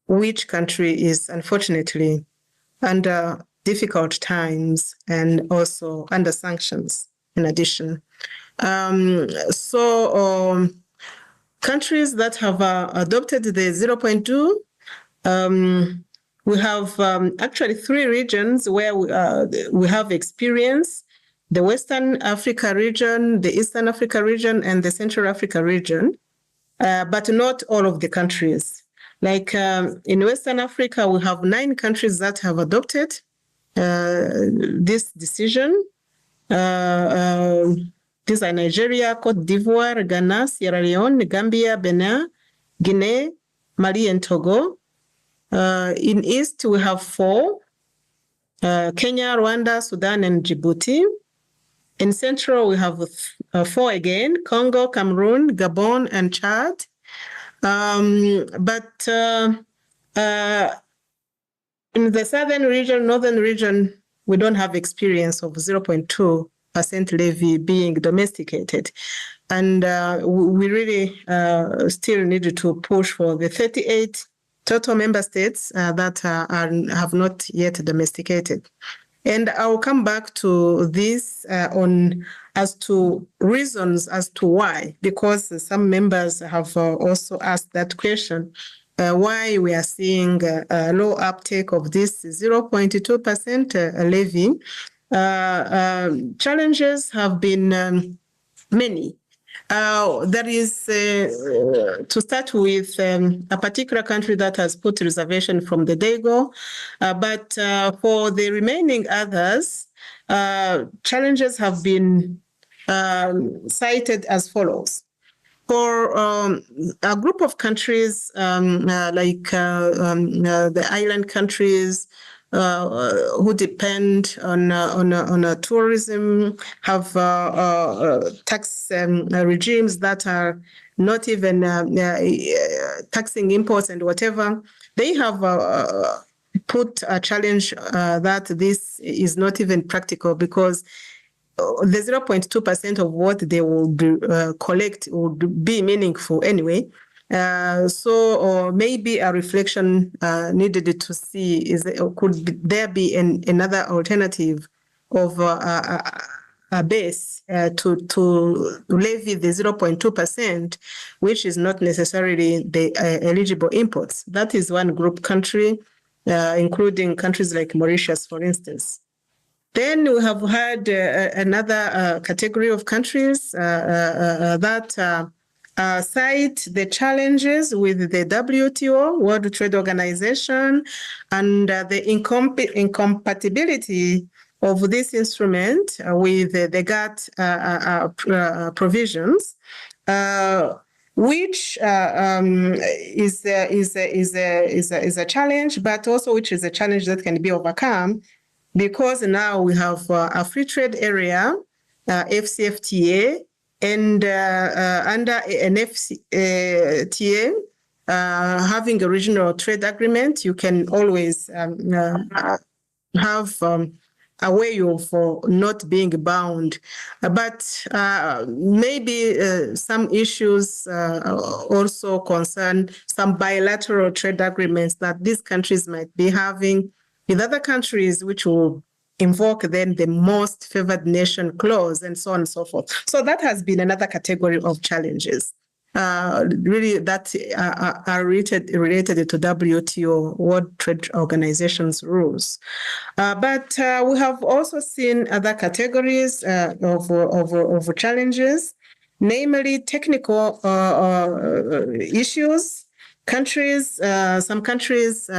which country is unfortunately under difficult times and also under sanctions in addition. Countries that have adopted the 0.2, we have actually 3 regions where we have experience: the Western Africa region, the Eastern Africa region, and the Central Africa region, but not all of the countries. Like in Western Africa, we have 9 countries that have adopted this decision. These are Nigeria, Cote d'Ivoire, Ghana, Sierra Leone, Gambia, Benin, Guinea, Mali, and Togo. In East, we have 4, Kenya, Rwanda, Sudan, and Djibouti. In Central, we have 4 again, Congo, Cameroon, Gabon, and Chad. But in the Southern region, Northern region, we don't have experience of 0.2% levy being domesticated. And we really still need to push for the 38 total member states that have not yet domesticated. And I'll come back to this as to reasons as to why, because some members have also asked that question, why we are seeing a low uptake of this 0.2% levy. Challenges have been many. There is, to start with, a particular country that has put reservation from the day-go, but for the remaining others, challenges have been cited as follows. For a group of countries like the island countries, who depend on tourism, have tax regimes that are not even taxing imports and whatever. They have put a challenge that this is not even practical, because the 0.2% of what they will collect would be meaningful anyway. So maybe a reflection needed to see could there be another alternative of a base to levy the 0.2%, which is not necessarily the eligible imports. That is one group country, including countries like Mauritius, for instance. Then we have had another category of countries that cite the challenges with the WTO, World Trade Organization, and the incompatibility of this instrument with the GATT provisions, which is a challenge, but also which is a challenge that can be overcome, because now we have a free trade area, FCFTA, and under an FCTA, having a regional trade agreement, you can always have a way of not being bound. But maybe some issues also concern some bilateral trade agreements that these countries might be having with other countries, which will invoke then the most favored nation clause and so on and so forth. So that has been another category of challenges. Really that are related to WTO, World Trade Organization's rules. But we have also seen other categories of challenges, namely technical issues. Countries, some countries,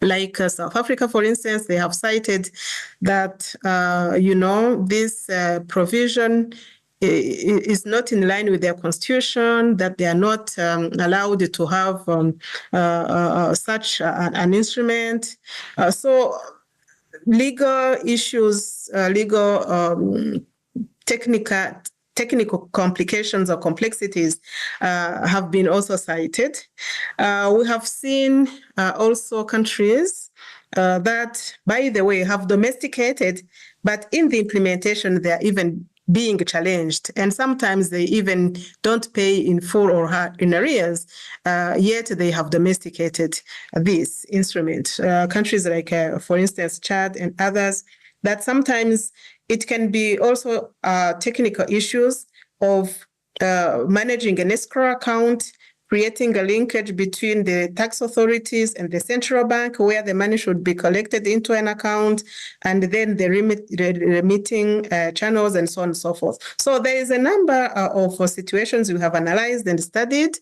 like South Africa, for instance, they have cited that, this provision is not in line with their constitution, that they are not allowed to have such an instrument. So legal issues, technical complications or complexities have been also cited. We have seen also countries that, by the way, have domesticated, but in the implementation, they are even being challenged. And sometimes they even don't pay in full or in arrears, yet they have domesticated this instrument. Countries like, for instance, Chad and others, that sometimes it can be also technical issues of managing an escrow account, creating a linkage between the tax authorities and the central bank, where the money should be collected into an account, and then the remitting channels and so on and so forth. So there is a number of situations we have analyzed and studied,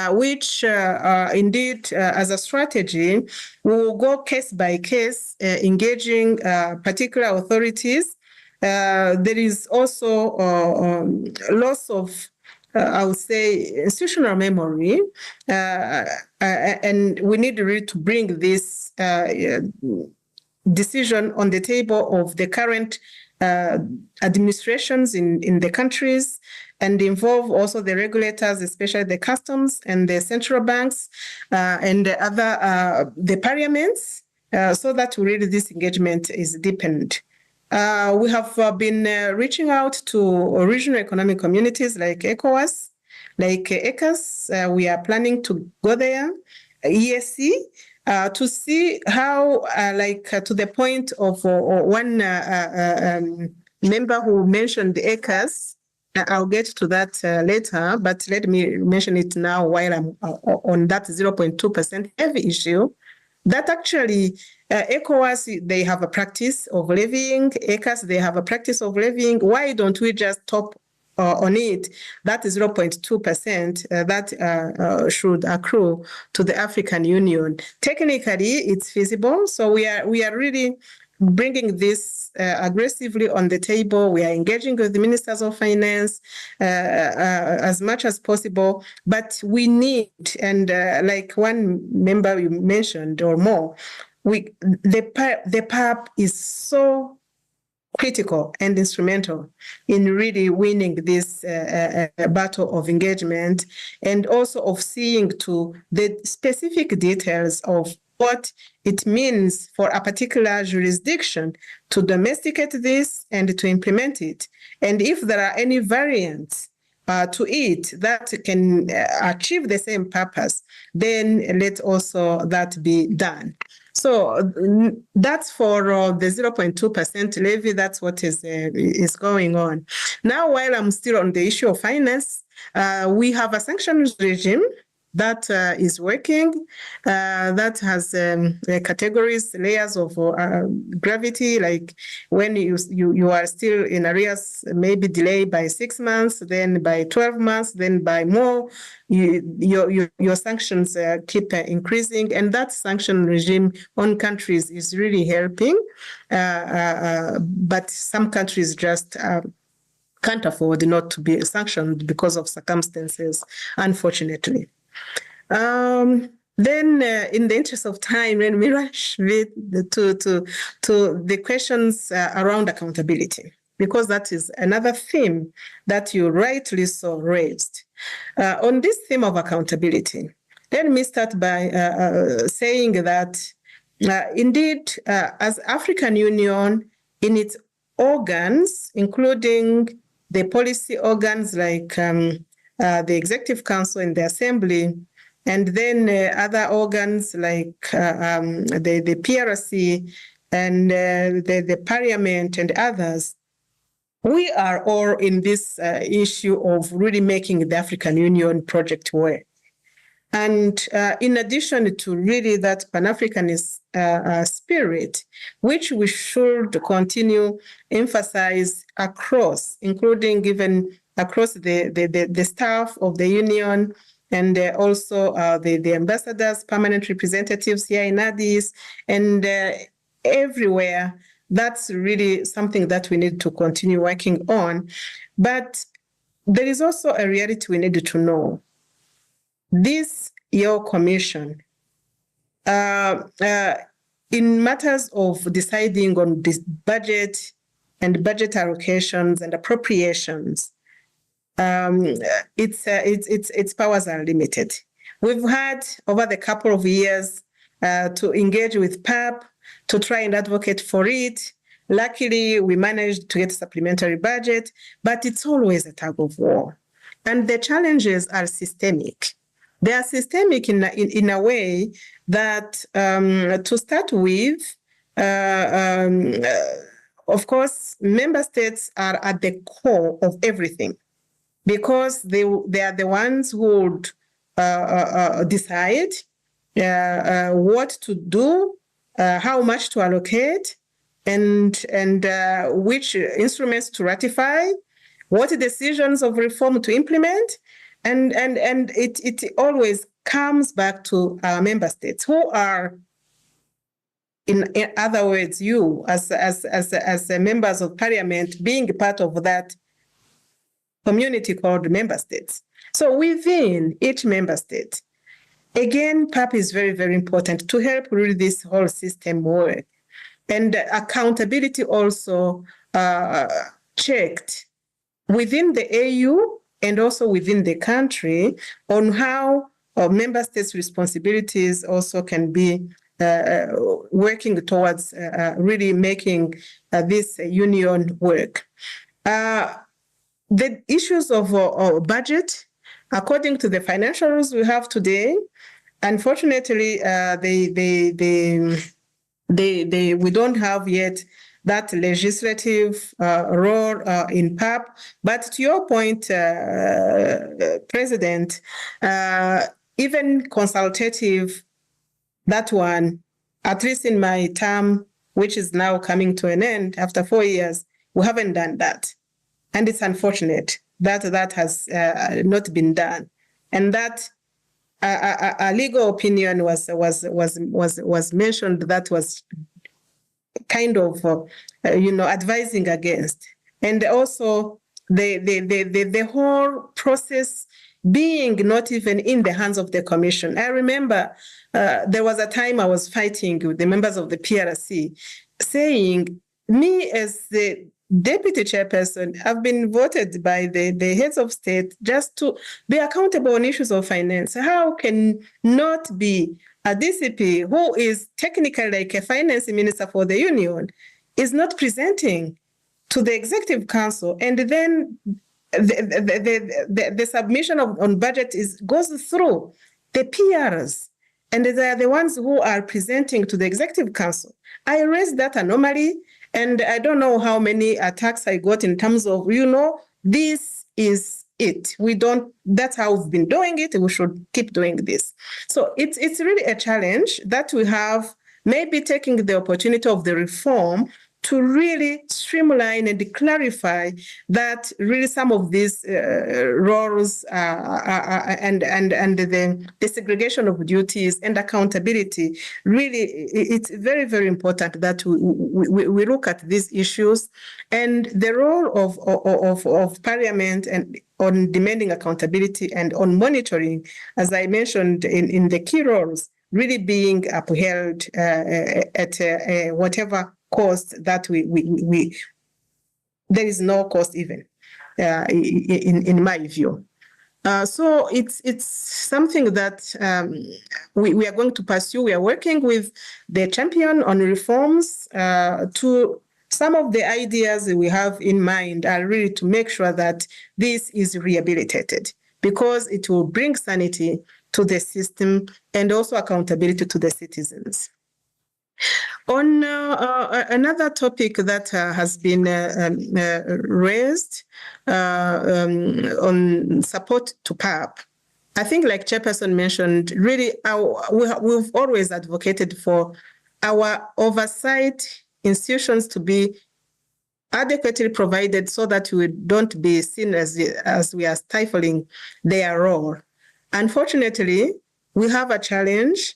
which indeed, as a strategy, we will go case by case, engaging particular authorities. There is also loss of, I would say, institutional memory, and we need really to bring this decision on the table of the current administrations in the countries, and involve also the regulators, especially the customs and the central banks and the other the parliaments, so that really this engagement is deepened. We have been reaching out to regional economic communities like ECOWAS, like ECAS. We are planning to go there, ESC, to see how, to the point of one member who mentioned the ECAS. I'll get to that later, but let me mention it now while I'm on that 0.2% heavy issue. That actually, ECOWAS, they have a practice of levying. ECAS, they have a practice of levying. Why don't we just top on it? That is 0.2% that should accrue to the African Union. Technically, it's feasible. So we are really bringing this aggressively on the table. We are engaging with the ministers of finance as much as possible, but we need, and like one member you mentioned or more, the PAP is so critical and instrumental in really winning this battle of engagement, and also of seeing to the specific details of what it means for a particular jurisdiction to domesticate this and to implement it. And if there are any variants to it that can achieve the same purpose, then let also that be done. So that's for the 0.2% levy. That's what is going on. Now, while I'm still on the issue of finance, we have a sanctions regime that is working, that has categories, layers of gravity, like when you are still in arrears, maybe delayed by 6 months, then by 12 months, then by more, your sanctions keep increasing, and that sanction regime on countries is really helping, but some countries just can't afford not to be sanctioned because of circumstances, unfortunately. Then, in the interest of time, let me rush to the questions around accountability, because that is another theme that you rightly so raised. On this theme of accountability, let me start by saying that indeed, as African Union, in its organs, including the policy organs like the Executive Council and the Assembly, and then other organs like the PRC and the Parliament and others, we are all in this issue of really making the African Union project work. And in addition to really that Pan-Africanist spirit, which we should continue emphasize across, including even across the staff of the Union, and also the ambassadors, permanent representatives here in Addis, and everywhere. That's really something that we need to continue working on. But there is also a reality we need to know. This your commission, in matters of deciding on this budget and budget allocations and appropriations, its powers are limited. We've had over the couple of years to engage with PAP to try and advocate for it. Luckily, we managed to get a supplementary budget, but it's always a tug of war. And the challenges are systemic. They are systemic in a way that, to start with, of course, member states are at the core of everything, because they are the ones who would decide what to do, how much to allocate, and which instruments to ratify, what decisions of reform to implement, and it always comes back to our member states, who are, in other words, you as members of parliament, being part of that community called member states. So within each member state, again, PAP is very, very important to help really this whole system work. And accountability also checked within the AU and also within the country on how member states' responsibilities also can be working towards really making this union work. The issues of budget, according to the financial rules we have today, unfortunately, we don't have yet that legislative role in PAP. But to your point, President, even consultative, that one, at least in my term, which is now coming to an end after 4 years, we haven't done that. And it's unfortunate that that has not been done. And that a legal opinion was mentioned that was kind of, advising against. And also the whole process being not even in the hands of the commission. I remember there was a time I was fighting with the members of the PRC saying, me as the deputy chairperson, I've been voted by the heads of state just to be accountable on issues of finance. How can not be a DCP who is technically like a finance minister for the union is not presenting to the executive council, and then the submission on budget goes through the PRs, and they are the ones who are presenting to the executive council. I raised that anomaly, and I don't know how many attacks I got in terms of, this is it. That's how we've been doing it. We should keep doing this. So it's really a challenge that we have, maybe taking the opportunity of the reform to really streamline and clarify that really some of these roles and the segregation of duties and accountability, really, it's very, very important that we look at these issues, and the role of Parliament and on demanding accountability and on monitoring, as I mentioned in the key roles, really being upheld at whatever cost that there is no cost even in my view. So it's something that we are going to pursue. We are working with the champion on reforms to some of the ideas we have in mind are really to make sure that this is rehabilitated, because it will bring sanity to the system and also accountability to the citizens. On another topic that has been raised on support to PAP, I think, like Chairperson mentioned, really we've always advocated for our oversight institutions to be adequately provided so that we don't be seen as we are stifling their role. Unfortunately, we have a challenge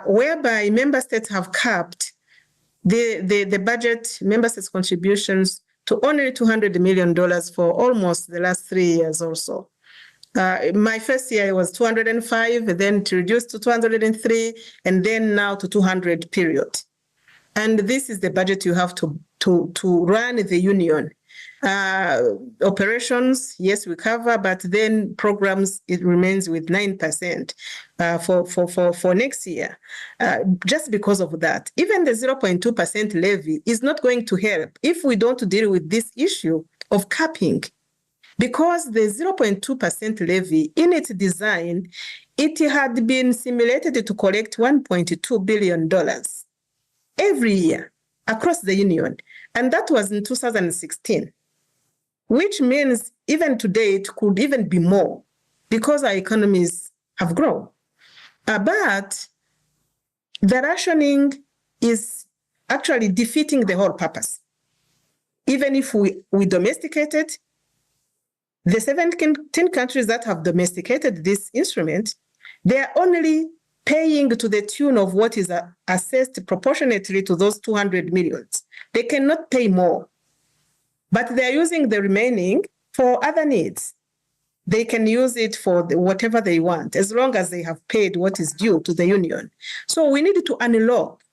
whereby member states have capped the budget, member states' contributions to only $200 million for almost the last 3 years or so. My first year was 205, then it reduced to 203, and then now to 200, period. And this is the budget you have to run the union. Operations, yes, we cover, but then programs, it remains with 9% for next year. Just because of that, even the 0.2% levy is not going to help if we don't deal with this issue of capping, because the 0.2% levy, in its design, it had been simulated to collect $1.2 billion every year across the union. And that was in 2016, which means even today it could even be more because our economies have grown. But the rationing is actually defeating the whole purpose. Even if we domesticate it, the 17 countries that have domesticated this instrument, they are only paying to the tune of what is assessed proportionately to those 200 million. They cannot pay more, but they are using the remaining for other needs. They can use it for whatever they want, as long as they have paid what is due to the union. So we need to unlock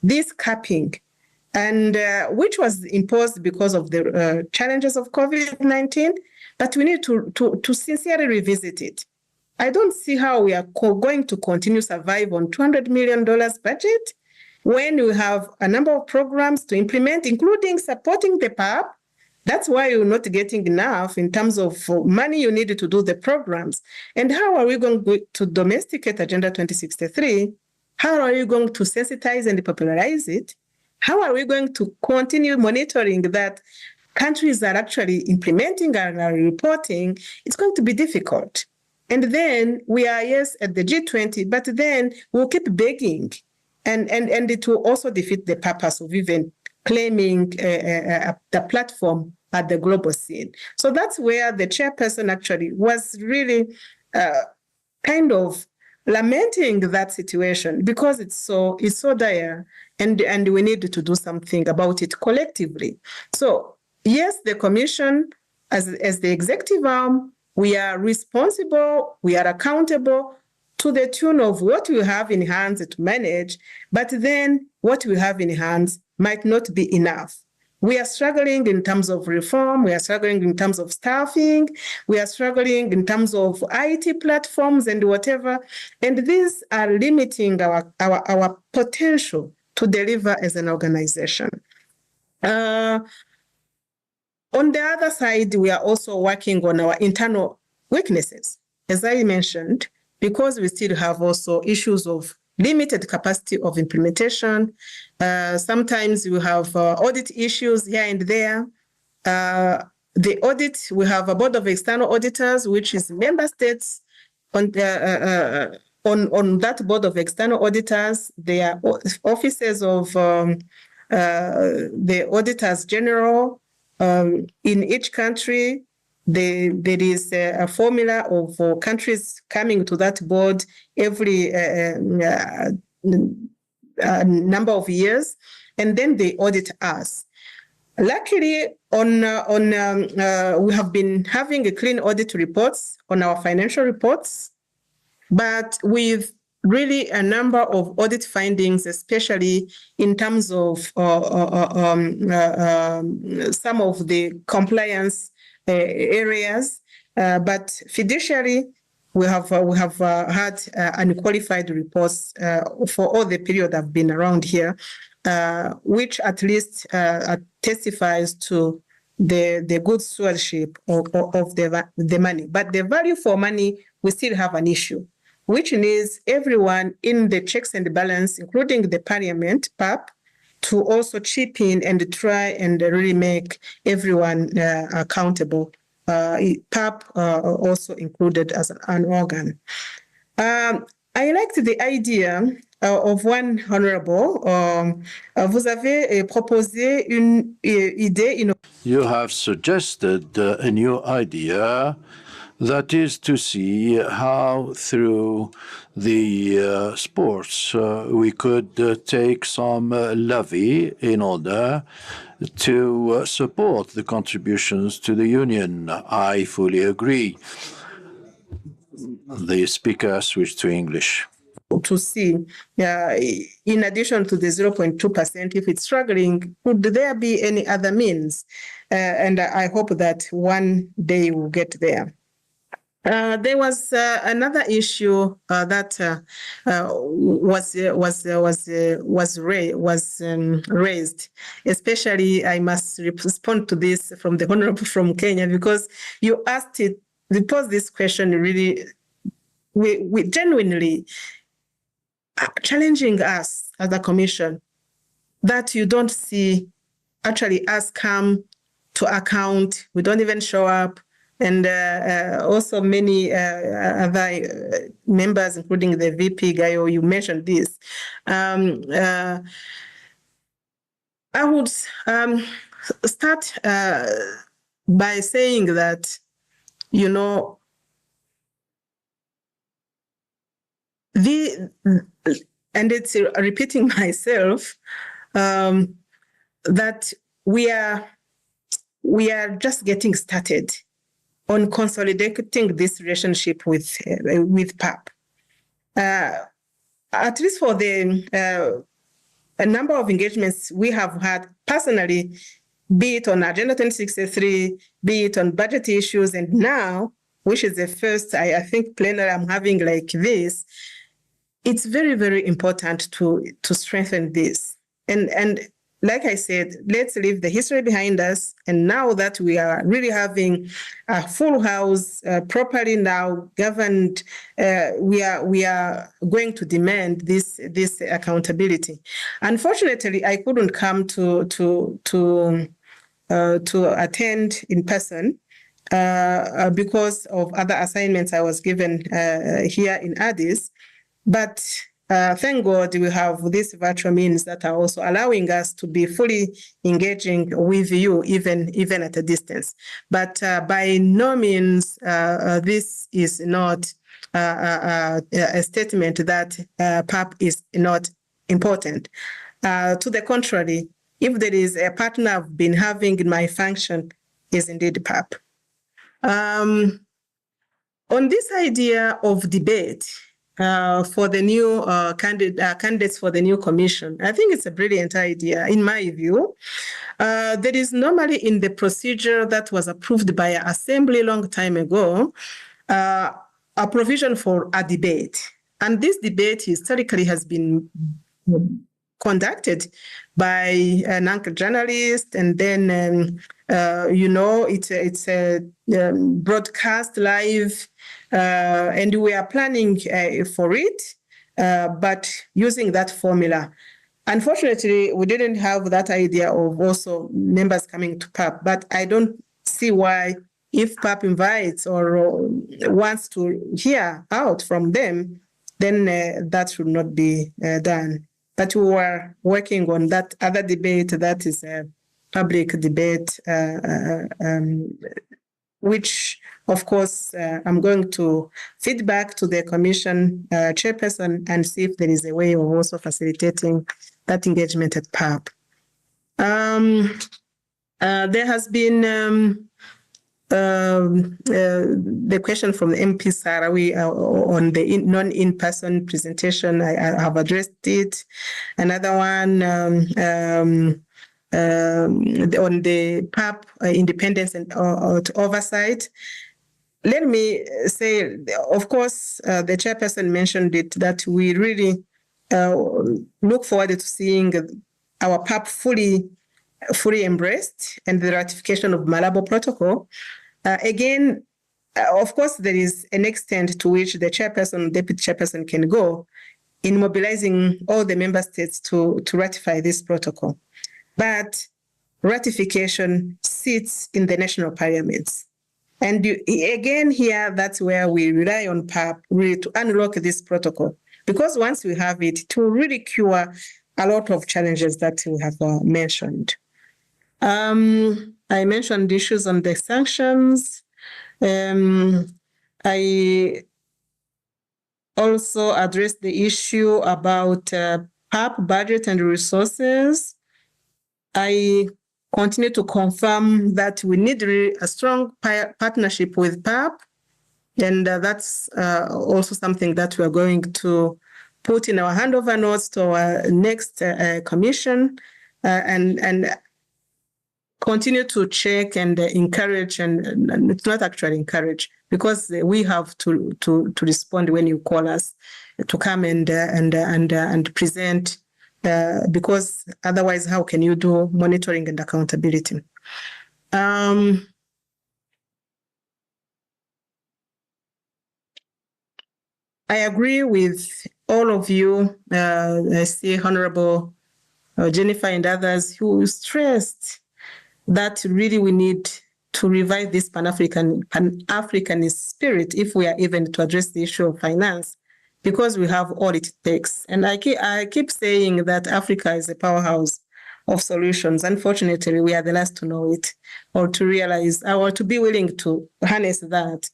this capping, and which was imposed because of the challenges of COVID-19, but we need to sincerely revisit it. I don't see how we are going to continue to survive on $200 million budget when we have a number of programs to implement, including supporting the PAP. That's why you're not getting enough in terms of money you need to do the programs. And how are we going to domesticate Agenda 2063? How are you going to sensitize and popularize it? How are we going to continue monitoring that countries are actually implementing and are reporting? It's going to be difficult. And then we are, yes, at the G20, but then we'll keep begging. And it will also defeat the purpose of even claiming the platform at the global scene. So that's where the chairperson actually was really kind of lamenting that situation, because it's so dire, and we need to do something about it collectively. So yes, the commission as the executive arm, we are responsible, we are accountable to the tune of what we have in hands to manage, but then what we have in hands might not be enough. We are struggling in terms of reform, we are struggling in terms of staffing, we are struggling in terms of IT platforms and whatever, and these are limiting our potential to deliver as an organization. On the other side, we are also working on our internal weaknesses. As I mentioned, because we still have also issues of limited capacity of implementation. Sometimes we have audit issues here and there. The audit, we have a board of external auditors, which is member states. On that board of external auditors, there are offices of the auditors general in each country. There is a formula of countries coming to that board every number of years, and then they audit us. Luckily, we have been having a clean audit reports on our financial reports, but with really a number of audit findings, especially in terms of some of the compliance areas, but fiduciary, we have had unqualified reports for all the period I've been around here, which at least testifies to the good stewardship of the money. But the value for money, we still have an issue, which needs everyone in the checks and balance, including the parliament, PAP, to also chip in and try and really make everyone accountable. PAP also included as an organ. I liked the idea of one honorable. Vous avez proposé une idée. You have suggested a new idea, that is to see how through the sports we could take some levy in order to support the contributions to the union. I fully agree. The speaker switched to English. To see, in addition to the 0.2%, if it's struggling, could there be any other means? And I hope that one day we'll get there. There was another issue that was raised. Especially, I must respond to this from the honorable from Kenya, because you asked it. You posed this question really, we genuinely challenging us as a commission that you don't see actually us come to account. We don't even show up. And also many other members, including the VP, Gayo, you mentioned this. I would start by saying that, you know, and it's repeating myself, that we are just getting started on consolidating this relationship with PAP. At least for the a number of engagements we have had personally, be it on Agenda 2063, be it on budget issues, and now, which is the first, I think, plenary I'm having like this, it's very, very important to strengthen this. And like I said, let's leave the history behind us. And now that we are really having a full house, properly now governed, we are going to demand this accountability. Unfortunately, I couldn't come to attend in person because of other assignments I was given here in Addis. But thank God we have these virtual means that are also allowing us to be fully engaging with you, even at a distance. But by no means this is not a statement that PAP is not important. To the contrary, if there is a partner I've been having in my function, is indeed PAP. On this idea of debate for the new candidates for the new commission, I think it's a brilliant idea, in my view. There is normally in the procedure that was approved by an assembly a long time ago, a provision for a debate. And this debate historically has been conducted by an anchor journalist, and then it's a broadcast live, and we are planning for it, but using that formula. Unfortunately, we didn't have that idea of also members coming to PAP, but I don't see why, if PAP invites or wants to hear out from them, then that should not be done. But we were working on that other debate, that is a public debate, which, of course, I'm going to feed back to the commission chairperson and see if there is a way of also facilitating that engagement at PAP. There has been the question from the MP Sarawi on the non-in-person presentation. I have addressed it. Another one on the PAP independence and oversight. Let me say, of course, the chairperson mentioned it, that we really look forward to seeing our PAP fully embraced and the ratification of Malabo Protocol. Again, of course, there is an extent to which the chairperson, deputy chairperson can go in mobilizing all the member states to ratify this protocol. But ratification sits in the national parliaments. And again, here, that's where we rely on PAP really to unlock this protocol. Because once we have it, it will really cure a lot of challenges that we have mentioned. I mentioned issues on the sanctions. I also addressed the issue about PAP budget and resources. I continue to confirm that we need a strong partnership with PAP, and that's also something that we are going to put in our handover notes to our next commission, and continue to check and encourage, and it's not actually encourage, because we have to respond when you call us to come and present, because otherwise, how can you do monitoring and accountability? I agree with all of you. I see Honorable Jennifer and others who stressed that really we need to revive this Pan-Africanist spirit if we are even to address the issue of finance, because we have all it takes. And I keep saying that Africa is a powerhouse of solutions. Unfortunately, we are the last to know it, or to realize, or to be willing to harness that.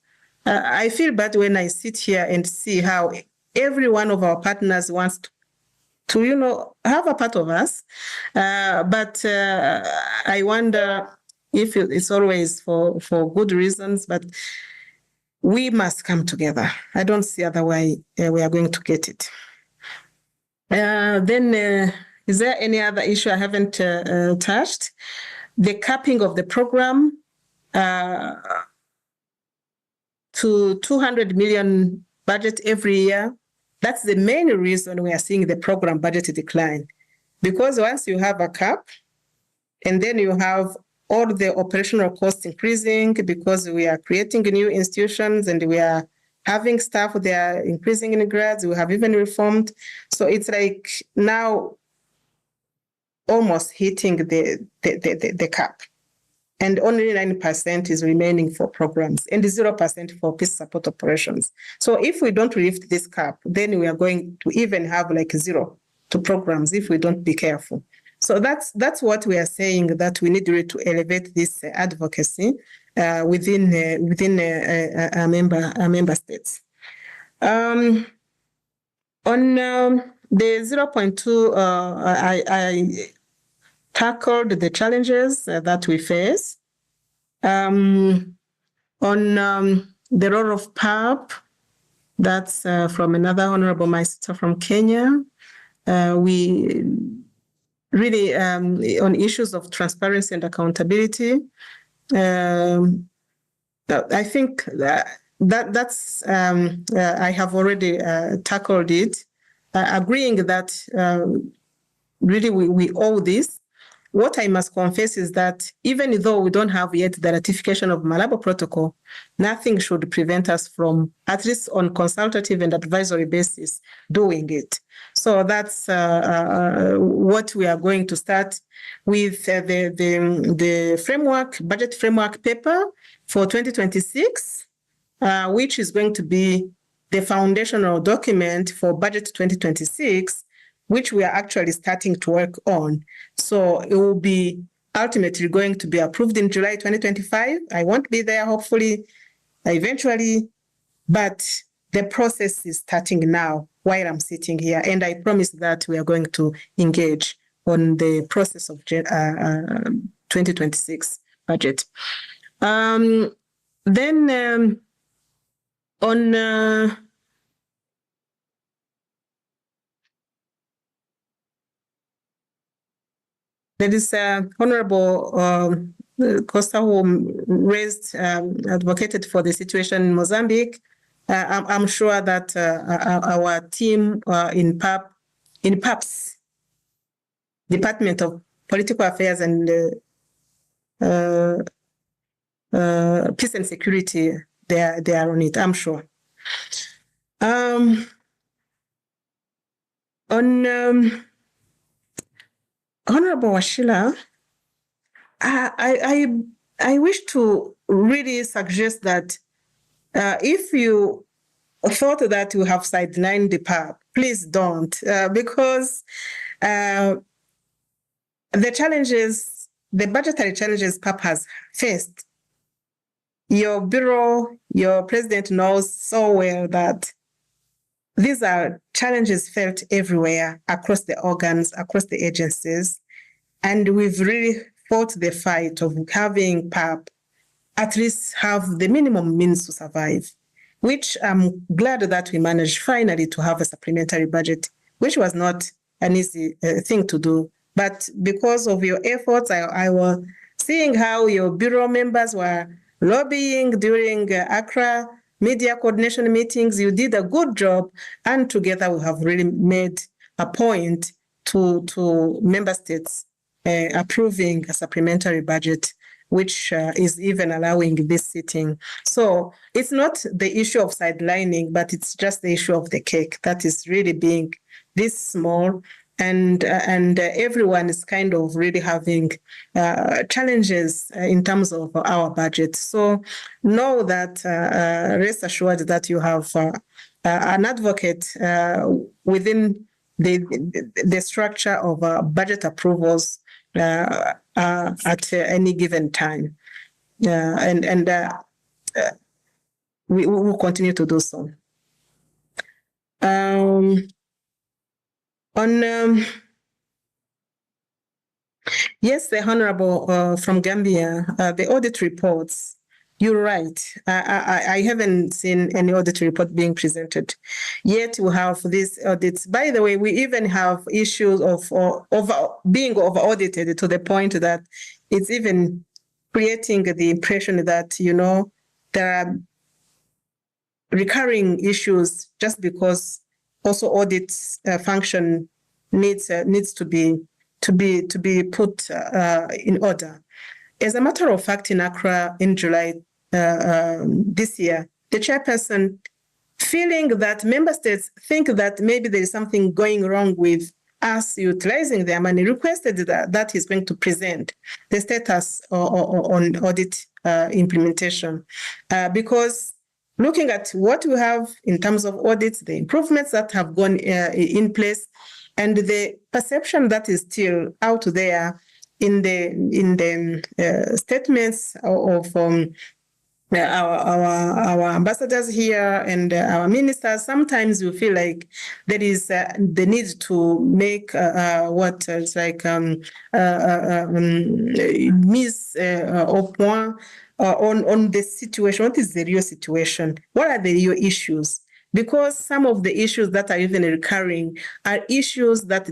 I feel bad when I sit here and see how every one of our partners wants to have a part of us. But I wonder if it's always for good reasons, but we must come together. I don't see other way we are going to get it. Then, is there any other issue I haven't touched? The capping of the program to 200 million budget every year. That's the main reason we are seeing the program budget decline. Because once you have a cap, and then you have all the operational costs increasing because we are creating new institutions and we are having staff, they are increasing in grads, we have even reformed. So it's like now almost hitting the cap. And only 9% is remaining for programs and 0% for peace support operations. So if we don't lift this cap, then we are going to even have like 0 to programs if we don't be careful. So that's what we are saying, that we need really to elevate this advocacy within our member states. On the 0.2, I tackled the challenges that we face. On the role of PAP, that's from another honorable my sister from Kenya. We really, on issues of transparency and accountability, I think that's I have already tackled it, agreeing that really we owe this. What I must confess is that even though we don't have yet the ratification of Malabo Protocol, nothing should prevent us from, at least on consultative and advisory basis, doing it. So that's what we are going to start with the framework, budget framework paper for 2026, which is going to be the foundational document for budget 2026, which we are actually starting to work on. So it will be ultimately going to be approved in July 2025. I won't be there, hopefully, eventually, but the process is starting now while I'm sitting here. And I promise that we are going to engage on the process of 2026 budget. Then on there is Honorable Costa who raised, advocated for the situation in Mozambique. I'm sure that our team in PAP's Department of Political Affairs and Peace and Security, they are on it, I'm sure. On Honorable Washila, I wish to really suggest that if you thought that you have sidelined the PAP, please don't, because the challenges, the budgetary challenges PAP has faced, your bureau, your president knows so well that these are challenges felt everywhere, across the organs, across the agencies. And we've really fought the fight of having PAP at least have the minimum means to survive, which I'm glad that we managed finally to have a supplementary budget, which was not an easy thing to do. But because of your efforts, I was seeing how your bureau members were lobbying during Accra media coordination meetings. You did a good job, and together we have really made a point to member states approving a supplementary budget, which is even allowing this sitting. So it's not the issue of sidelining, but it's just the issue of the cake that is really being this small, and everyone is kind of really having challenges in terms of our budget. So know that, rest assured that you have an advocate within the structure of budget approvals at any given time. And we will continue to do so. Yes, the Honorable from Gambia, the audit reports, you're right. I haven't seen any audit report being presented. Yet we have these audits. By the way, we even have issues of being over-audited to the point that it's even creating the impression that, you know, there are recurring issues just because also audits function needs to be put in order. As a matter of fact, in Accra in July this year, the chairperson, feeling that member states think that maybe there is something going wrong with us utilizing their money, requested that he's going to present the status on audit implementation, because looking at what we have in terms of audits, the improvements that have gone in place, and the perception that is still out there in the statements of our ambassadors here and our ministers, sometimes you feel like there is the need to make what is like mise au point on the situation. What is the real situation? What are the real issues? Because some of the issues that are even recurring are issues that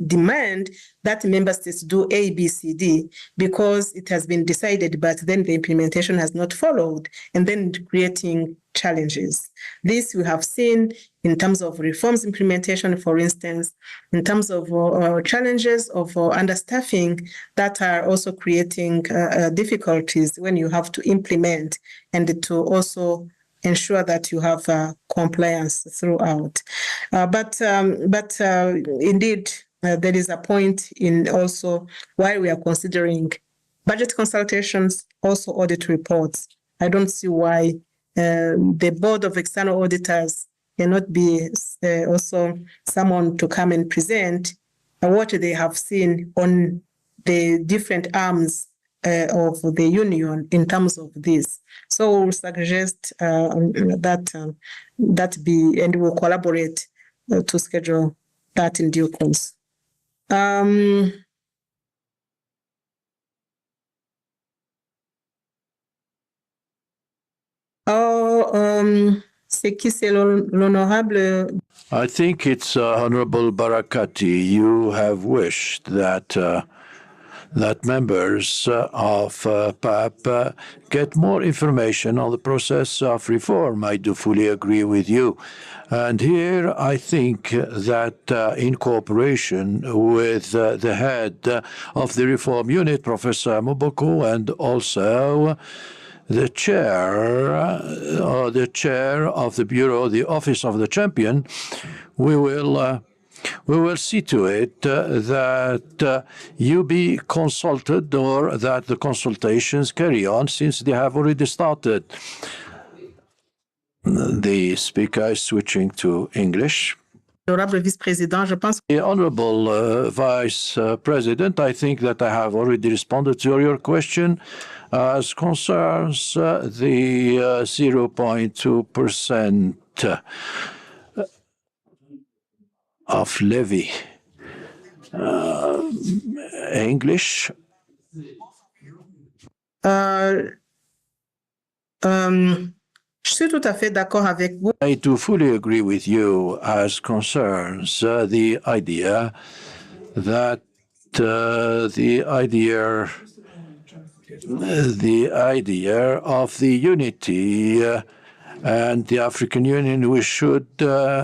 demand that member states do A, B, C, D, because it has been decided, but then the implementation has not followed, and then creating challenges. This we have seen in terms of reforms implementation, for instance, in terms of challenges of understaffing that are also creating difficulties when you have to implement and to also ensure that you have compliance throughout. But indeed, there is a point in also why we are considering budget consultations, also audit reports. I don't see why the Board of External Auditors cannot be also someone to come and present what they have seen on the different arms of the union in terms of this. So we'll suggest that be, and we'll collaborate to schedule that in due course. C'est qui, c'est l'honorable? I think it's Honorable Barakati. You have wished that that members of PAP get more information on the process of reform. I do fully agree with you. And here I think that in cooperation with the head of the reform unit, Professor Muboko, and also the chair of the Bureau, the Office of the Champion, we will see to it that you be consulted, or that the consultations carry on, since they have already started. The speaker is switching to English. The Honorable Vice President, I think that I have already responded to your question. As concerns the 0.2% of levy. English. Je suis tout à fait d'accord avec vous. I do fully agree with you as concerns the idea that the idea of the unity and the African Union, we should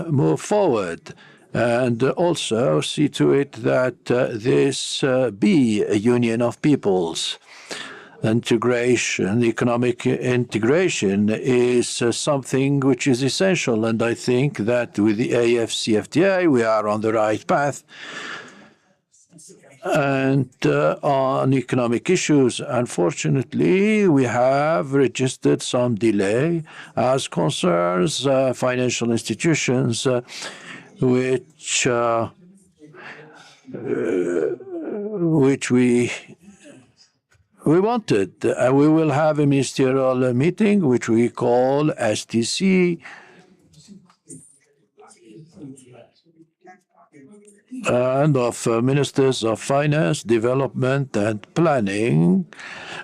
move forward and also see to it that this be a union of peoples. Integration, economic integration is something which is essential, and I think that with the AFCFTA we are on the right path. And on economic issues, unfortunately, we have registered some delay as concerns financial institutions, which we wanted. We will have a ministerial meeting, which we call STC, and of ministers of finance, development, and planning,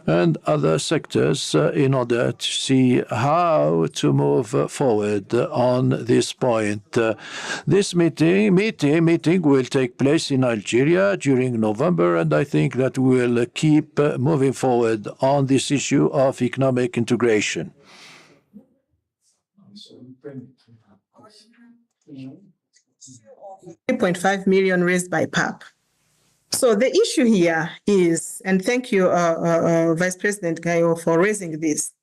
and other sectors in order to see how to move forward on this point. This meeting will take place in Algeria during November, and I think that we will keep moving forward on this issue of economic integration. 3.5 million raised by PAP. So the issue here is, and thank you, Vice President Gayo, for raising this.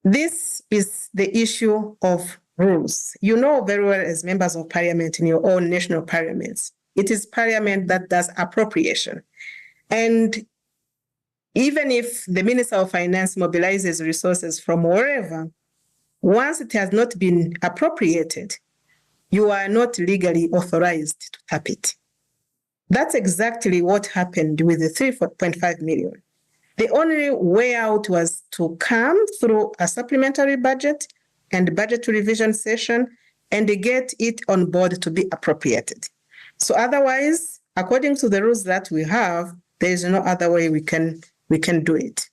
This is the issue of rules. You know very well as members of parliament in your own national parliaments, it is parliament that does appropriation. And even if the Minister of Finance mobilizes resources from wherever, once it has not been appropriated, you are not legally authorized to tap it. That's exactly what happened with the 3.5 million. The only way out was to come through a supplementary budget and budget revision session and get it on board to be appropriated. So otherwise, according to the rules that we have, there is no other way we can do it.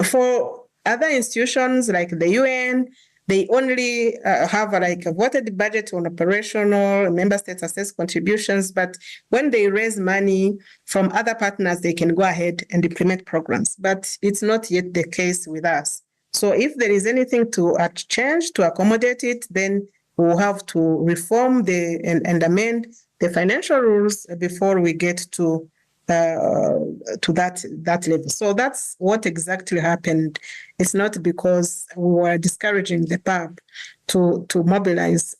For other institutions like the UN, they only have like a voted budget on operational, member states assess contributions, but when they raise money from other partners, they can go ahead and implement programs. But it's not yet the case with us. So if there is anything to change to accommodate it, then we'll have to reform and amend the financial rules before we get to that level. So that's what exactly happened. It's not because we were discouraging the PAP to mobilize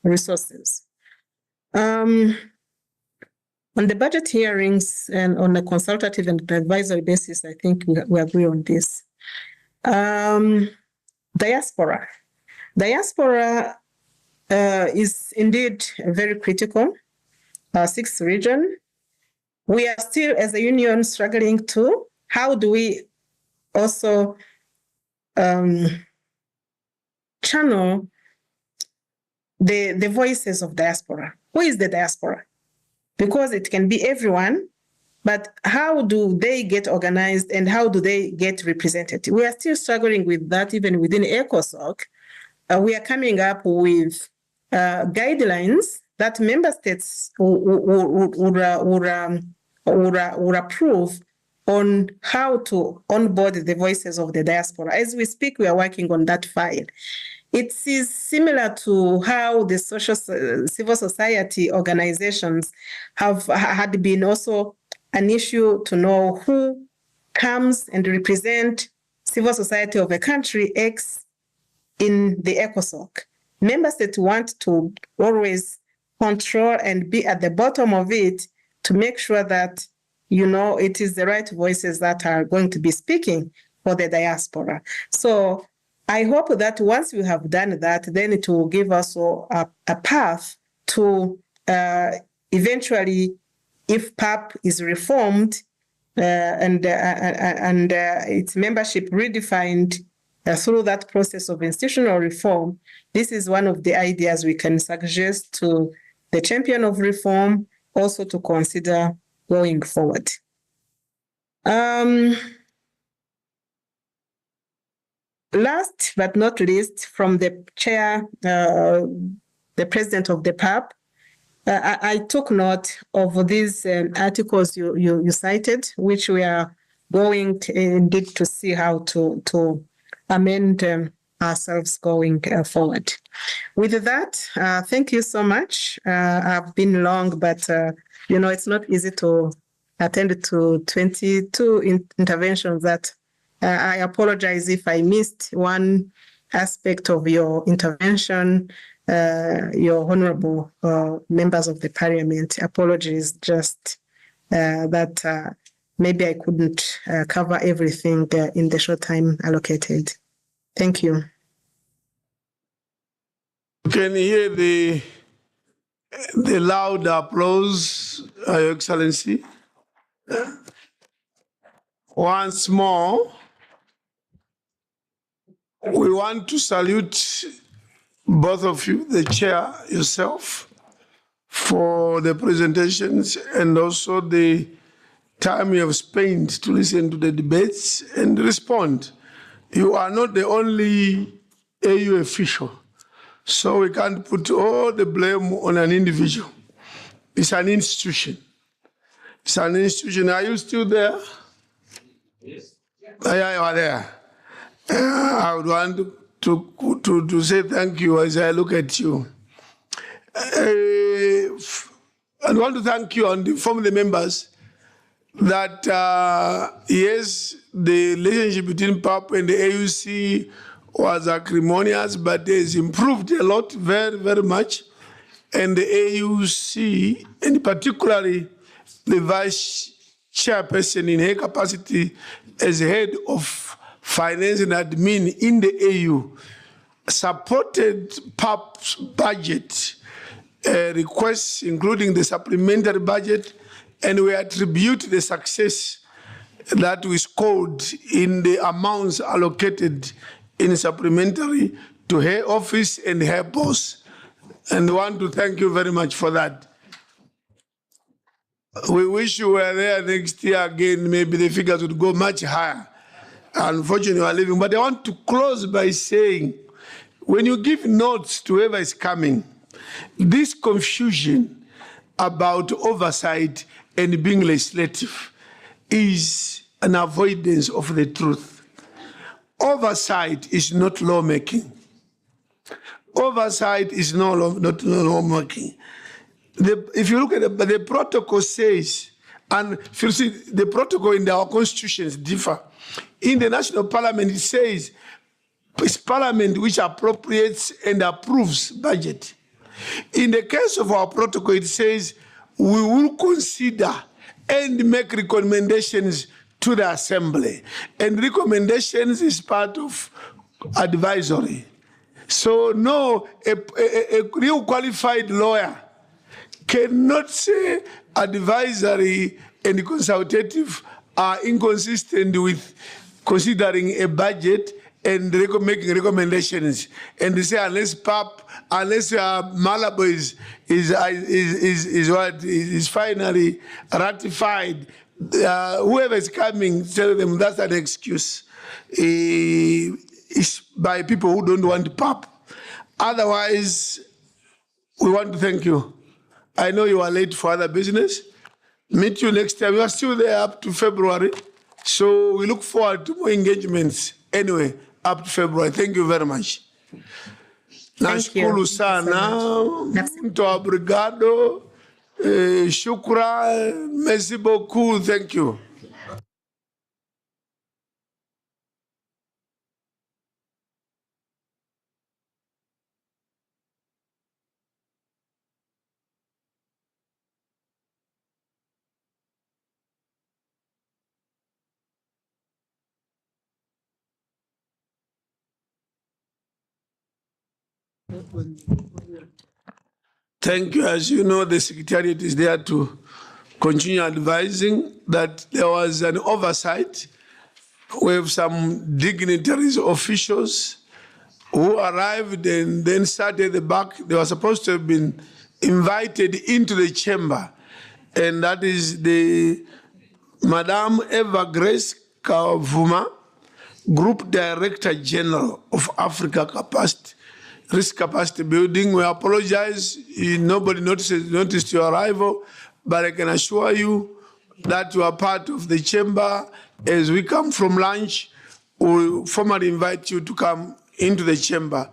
resources. On the budget hearings and on a consultative and advisory basis, I think we agree on this. Diaspora. Diaspora is indeed very critical. Our sixth region. We are still, as a union, struggling to how do we also channel the voices of diaspora. Who is the diaspora? Because it can be everyone, but how do they get organized and how do they get represented? We are still struggling with that even within ECOSOC. We are coming up with guidelines that member states would approve on how to onboard the voices of the diaspora. As we speak, we are working on that file. It is similar to how the civil society organizations had been also an issue to know who comes and represent civil society of a country X in the ECOSOC. Member states want to always control and be at the bottom of it to make sure that, it is the right voices that are going to be speaking for the diaspora. So I hope that once we have done that, then it will give us a path to eventually, if PAP is reformed and its membership redefined through that process of institutional reform, this is one of the ideas we can suggest to the champion of reform also to consider going forward. Last but not least, from the chair, the president of the PAP, I took note of these articles you cited, which we are going indeed to see how to amend ourselves going forward. With that, thank you so much. I've been long, but it's not easy to attend to 22 interventions that I apologize if I missed one aspect of your intervention, your honorable members of the parliament. Apologies, just that maybe I couldn't cover everything in the short time allocated. Thank you. You can hear the loud applause, Your Excellency. Once more, we want to salute both of you, the chair yourself, for the presentations and also the time you have spent to listen to the debates and respond. You are not the only AU official, so we can't put all the blame on an individual. It's an institution. It's an institution. Are you still there? Yes. Yeah, you are there. I would want to say thank you as I look at you. I want to thank you and inform the members that, yes, the relationship between PAP and the AUC was acrimonious, but it has improved a lot, very, very much. And the AUC, and particularly the vice chairperson in her capacity as head of finance and admin in the AU, supported PAP's budget requests, including the supplementary budget, and we attribute the success that we scored in the amounts allocated in supplementary to her office and her boss. And I want to thank you very much for that. We wish you were there next year again. Maybe the figures would go much higher. Unfortunately, we are leaving. But I want to close by saying, when you give notes to whoever is coming, this confusion about oversight and being legislative is an avoidance of the truth. Oversight is not lawmaking. Oversight is not lawmaking. If you look at the protocol says, and if you see the protocol in our constitutions differ. In the national parliament, it says it's parliament which appropriates and approves budget. In the case of our protocol, it says we will consider and make recommendations to the assembly. And recommendations is part of advisory. So no, a real qualified lawyer cannot say advisory and consultative are inconsistent with considering a budget and making recommendations. And they say unless Malabo is finally ratified, whoever is coming, tell them that's an excuse. It's by people who don't want PAP. Otherwise, we want to thank you. I know you are late for other business. Meet you next time. You are still there up to February. So we look forward to more engagements anyway, up to February. Thank you very much. Nashukuru sana. Muito obrigado. Shukran. Merci beaucoup. Thank you. Thank you. As you know, the Secretariat is there to continue advising that there was an oversight. We have some dignitaries, officials who arrived and then sat at the back. They were supposed to have been invited into the chamber. And that is the Madame Eva Grace Kavuma, Group Director General of Africa Capacity, Risk Capacity Building. We apologize, nobody noticed your arrival, but I can assure you that you are part of the chamber. As we come from lunch, we formally invite you to come into the chamber.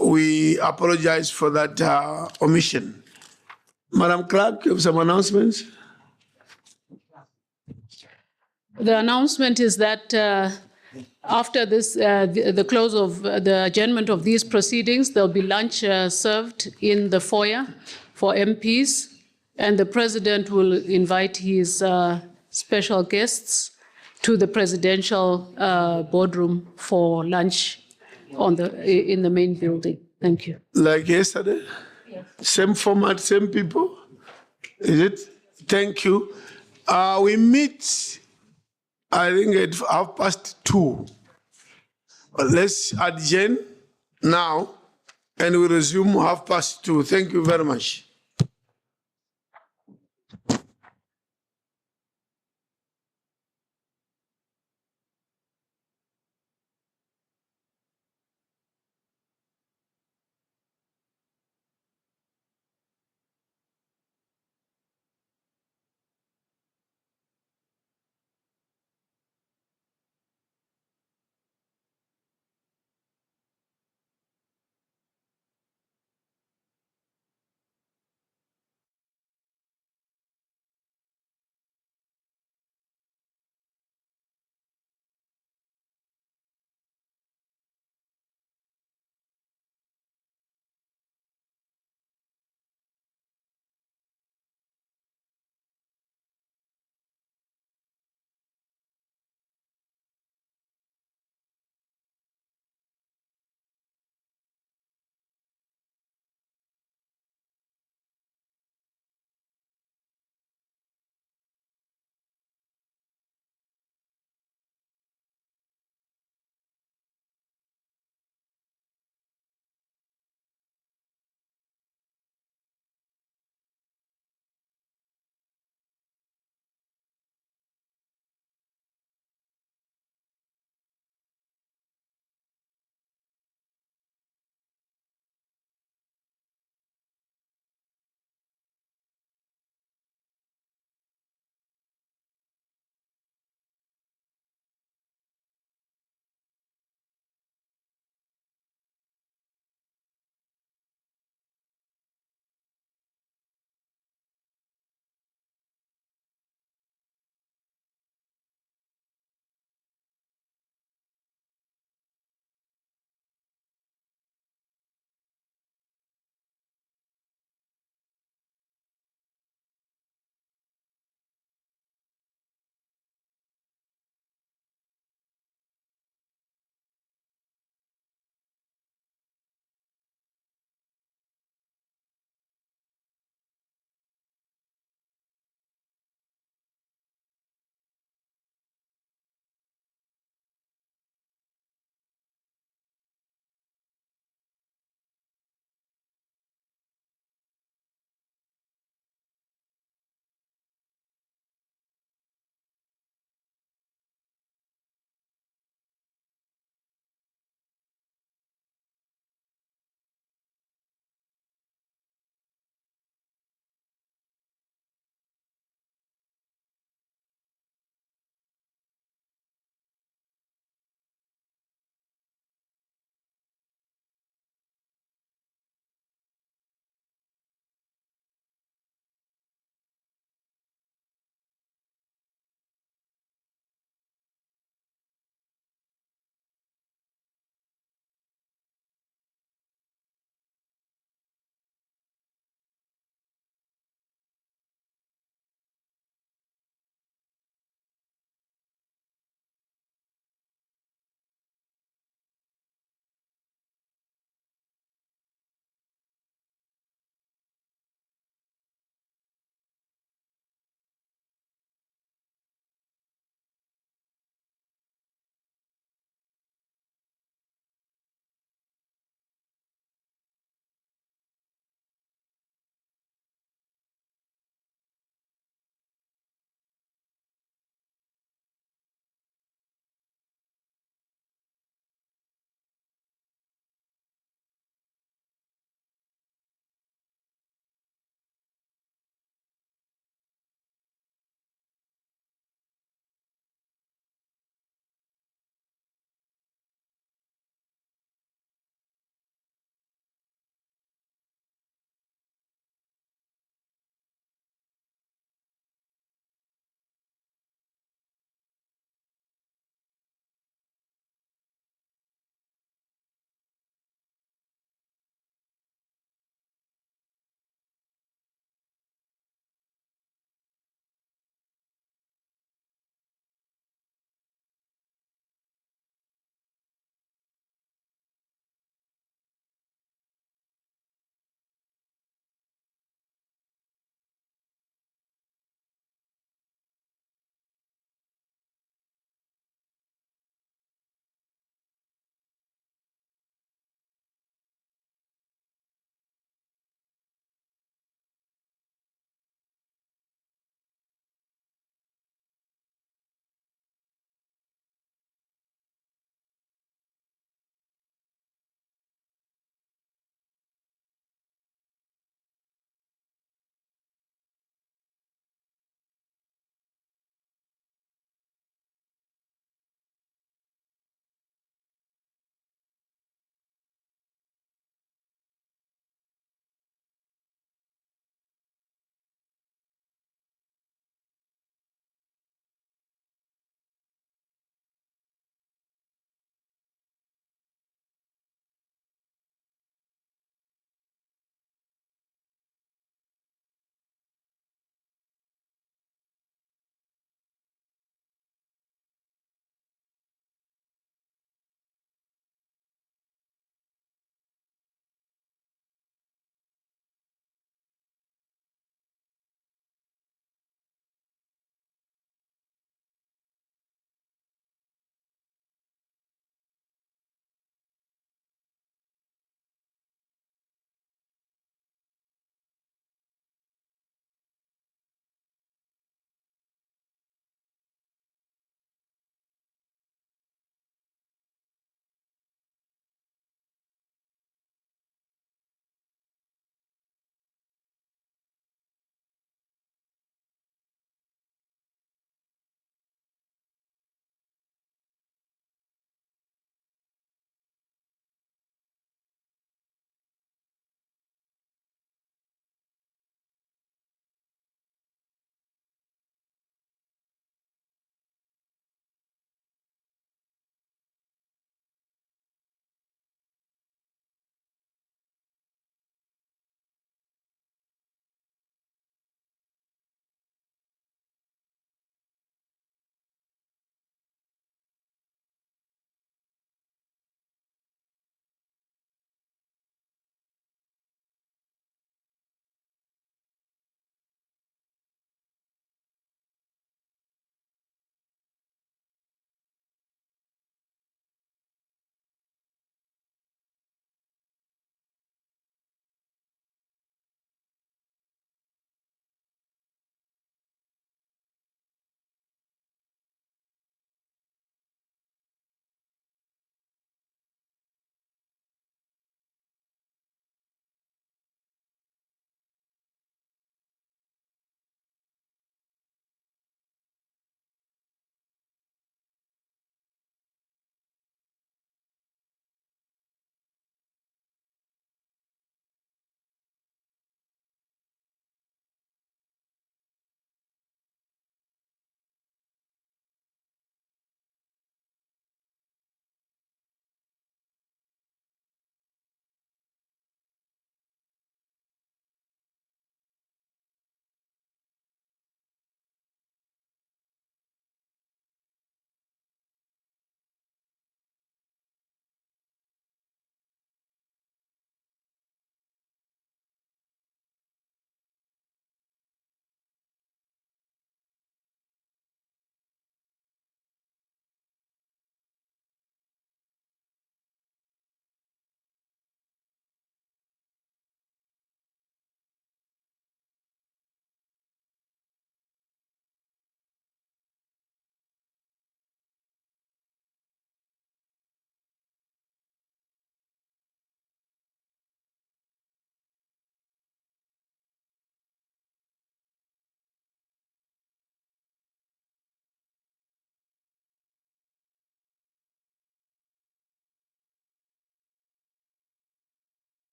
We apologize for that omission. Madam Clerk, you have some announcements? The announcement is that after this, the close of the adjournment of these proceedings, there'll be lunch served in the foyer for MPs, and the President will invite his special guests to the presidential boardroom for lunch in the main building. Thank you. Like yesterday? Yes. Same format, same people? Is it? Thank you. We meet, I think, at 2:30. Let's adjourn now, and we resume 2:30. Thank you very much.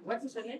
What's your name?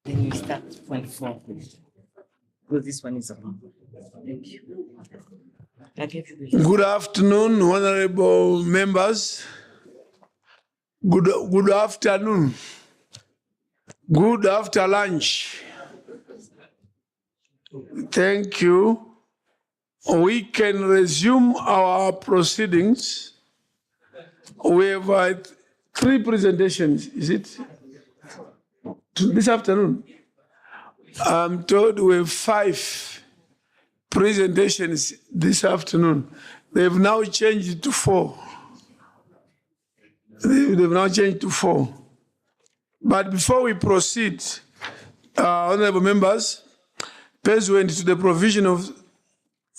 Then you start point 4, because this one is a thank you. Good afternoon, honorable members. Good afternoon. Good after lunch. Thank you. We can resume our proceedings. We have 3 presentations, is it? This afternoon? I'm told we have 5 presentations this afternoon. They've now changed to 4. They've now changed to 4. But before we proceed, honorable members, pursuant to the provision of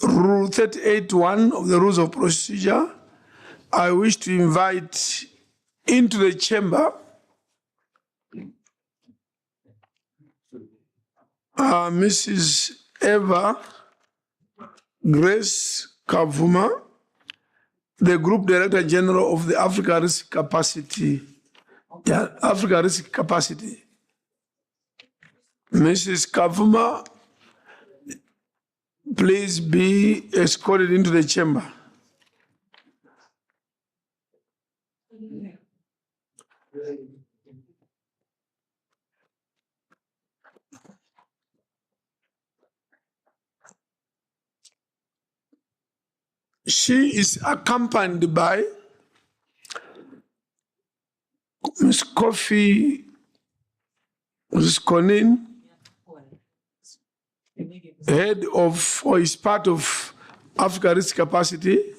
Rule 38(1) of the Rules of Procedure, I wish to invite into the chamber Mrs. Eva Grace Kavuma, the Group Director General of the Africa Risk Capacity. Africa Risk Capacity. Mrs. Kavuma, please be escorted into the chamber. She is accompanied by Ms. Kofi Konin, head of, or is part of Africa Risk Capacity.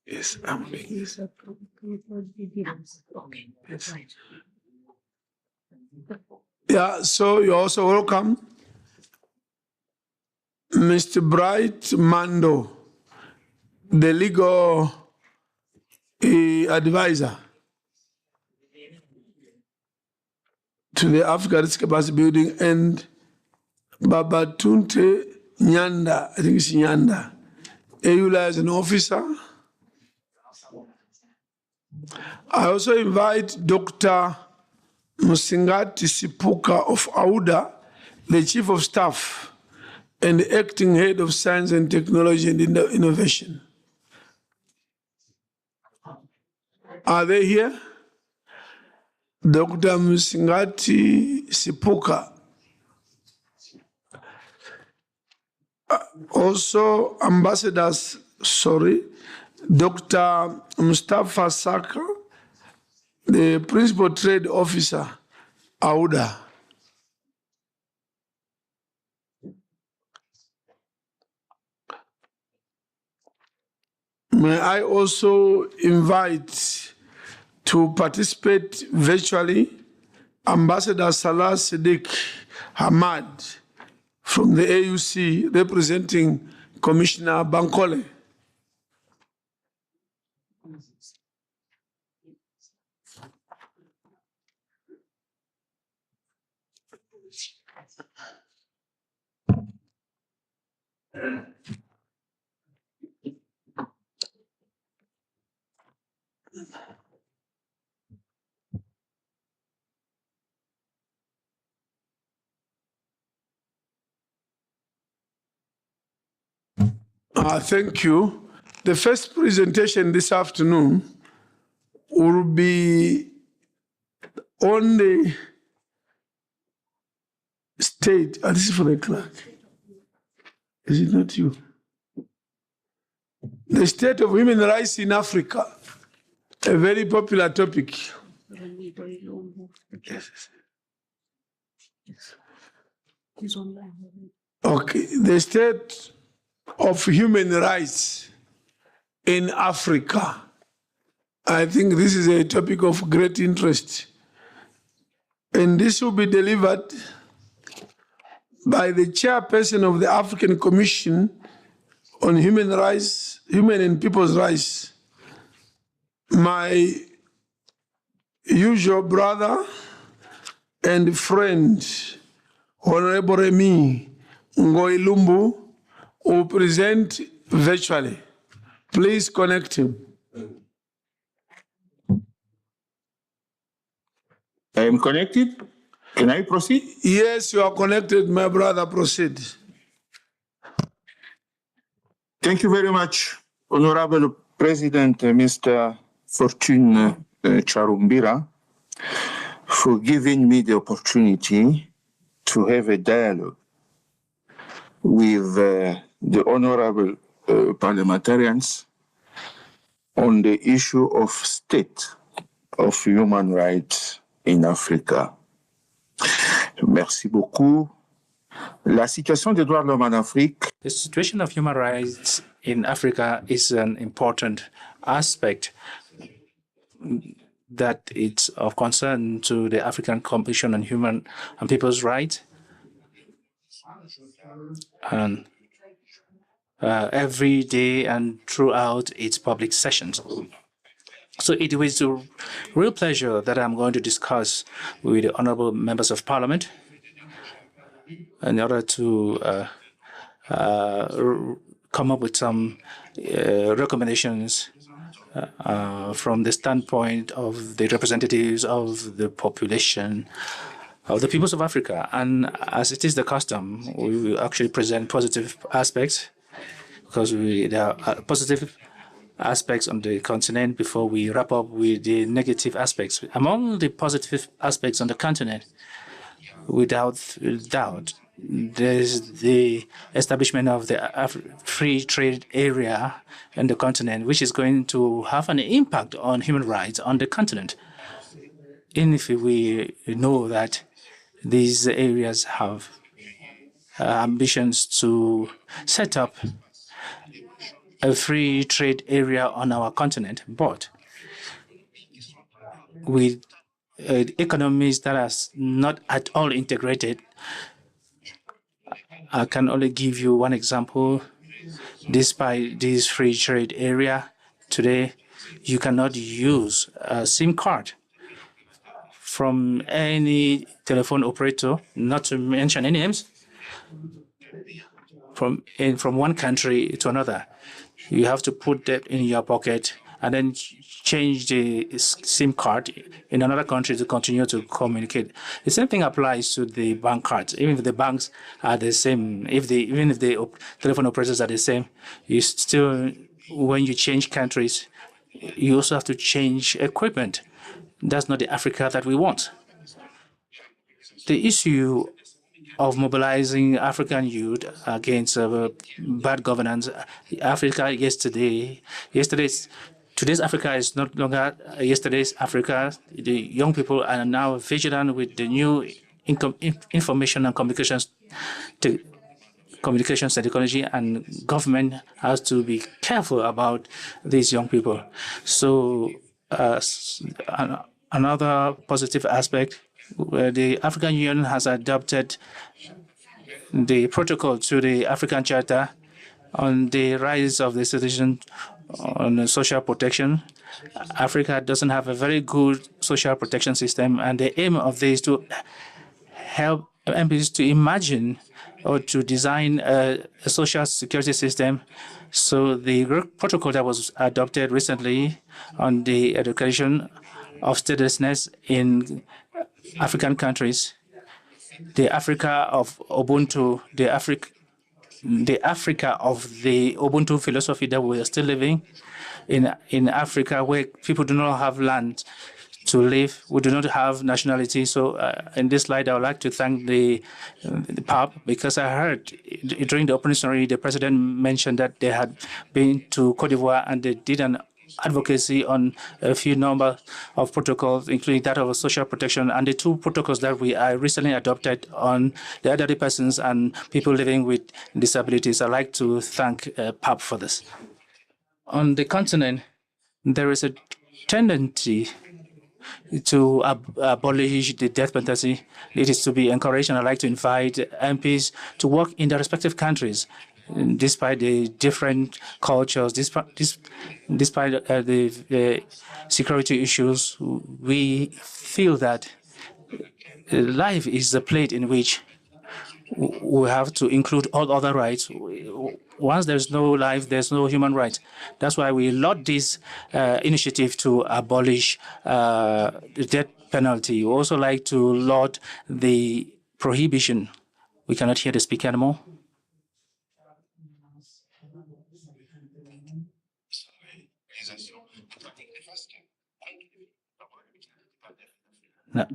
Yes, I'm making this up. Okay. Yes. Yeah, so you're also welcome. Mr. Bright Mando, the legal advisor to the Africa Risk Capacity Building, and Babatunde Nyanda, I think it's Nyanda, EULA as an officer. I also invite Dr. Musingati Sipuka of AUDA, the Chief of Staff and the Acting Head of Science and Technology and Innovation. Are they here? Dr. Musingati Sipuka. Also, ambassadors, Dr. Mustafa Saka, the Principal Trade Officer, AUDA. May I also invite to participate virtually Ambassador Salah Siddiq Hamad from the AUC, representing Commissioner Bankole. Thank you. The first presentation this afternoon will be on the state. This is for the clerk. Is it not you? The state of human rights in Africa, a very popular topic. Okay, the state of human rights in Africa. I think this is a topic of great interest. And this will be delivered by the chairperson of the African Commission on Human Rights, Human and People's Rights, my usual brother and friend, Honorable Remy Ngoilumbu, will present virtually. Please connect him. I am connected. Can I proceed? Yes, you are connected, my brother. Proceed. Thank you very much, Honorable President Mr. Fortune Charumbira, for giving me the opportunity to have a dialogue with the honorable parliamentarians on the issue of state of human rights in Africa. Merci beaucoup. La situation des droits de l'homme en Afrique. The situation of human rights in Africa is an important aspect that it's of concern to the African Commission on Human and People's Rights. And every day and throughout its public sessions. So it is a real pleasure that I'm going to discuss with the honorable members of parliament in order to come up with some recommendations from the standpoint of the representatives of the population of the peoples of Africa. And as it is the custom, we will actually present positive aspects because there are positive aspects on the continent before we wrap up with the negative aspects. Among the positive aspects on the continent, without doubt, there's the establishment of the free trade area in the continent, which is going to have an impact on human rights on the continent. Even if we know that these areas have ambitions to set up a free trade area on our continent, but with economies that are not at all integrated. I can only give you one example. Despite this free trade area, today you cannot use a SIM card from any telephone operator, not to mention any names, from one country to another. You have to put that in your pocket and then change the SIM card in another country to continue to communicate. The same thing applies to the bank cards. Even if the banks are the same, even if the telephone operators are the same, you still, when you change countries, you also have to change equipment. That's not the Africa that we want. The issue of mobilizing African youth against bad governance, today's Africa is no longer yesterday's Africa. The young people are now vigilant with the new information and communications technology, and government has to be careful about these young people. So another positive aspect, the African Union has adopted the protocol to the African Charter on the rights of the citizen on social protection. Africa doesn't have a very good social protection system, and the aim of this is to help MPs to imagine or to design a social security system. So the protocol that was adopted recently on the education of statelessness in African countries, the Africa of Ubuntu, the Africa of the Ubuntu philosophy that we are still living in Africa, where people do not have land to live, we do not have nationality. So in this slide, I would like to thank the PAP, because I heard during the opening ceremony, the president mentioned that they had been to Cote d'Ivoire and they did an advocacy on a few number of protocols, including that of social protection, and the two protocols that we recently adopted on the elderly persons and people living with disabilities. I'd like to thank PAP for this. On the continent, there is a tendency to abolish the death penalty. It is to be encouraged, and I'd like to invite MPs to work in their respective countries. Despite the different cultures, despite the security issues, we feel that life is a plate in which we have to include all other rights. Once there's no life, there's no human rights. That's why we laud this initiative to abolish the death penalty. We also like to laud the prohibition. We cannot hear the speaker anymore. No.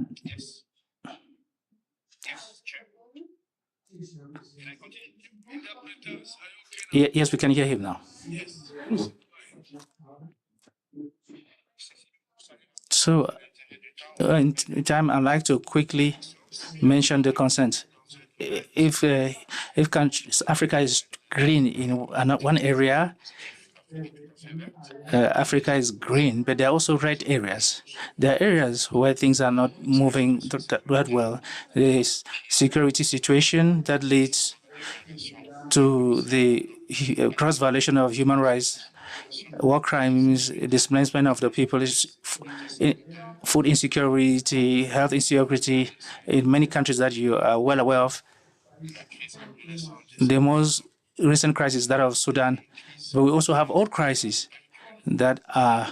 Yes, we can hear him now. So, in time, I'd like to quickly mention the consent. If Africa is green in one area, Africa is green, but there are also red areas. There are areas where things are not moving that well. There is security situation that leads to the gross violation of human rights, war crimes, displacement of the people, food insecurity, health insecurity in many countries that you are well aware of. The most recent crisis, that of Sudan, but we also have old crises that are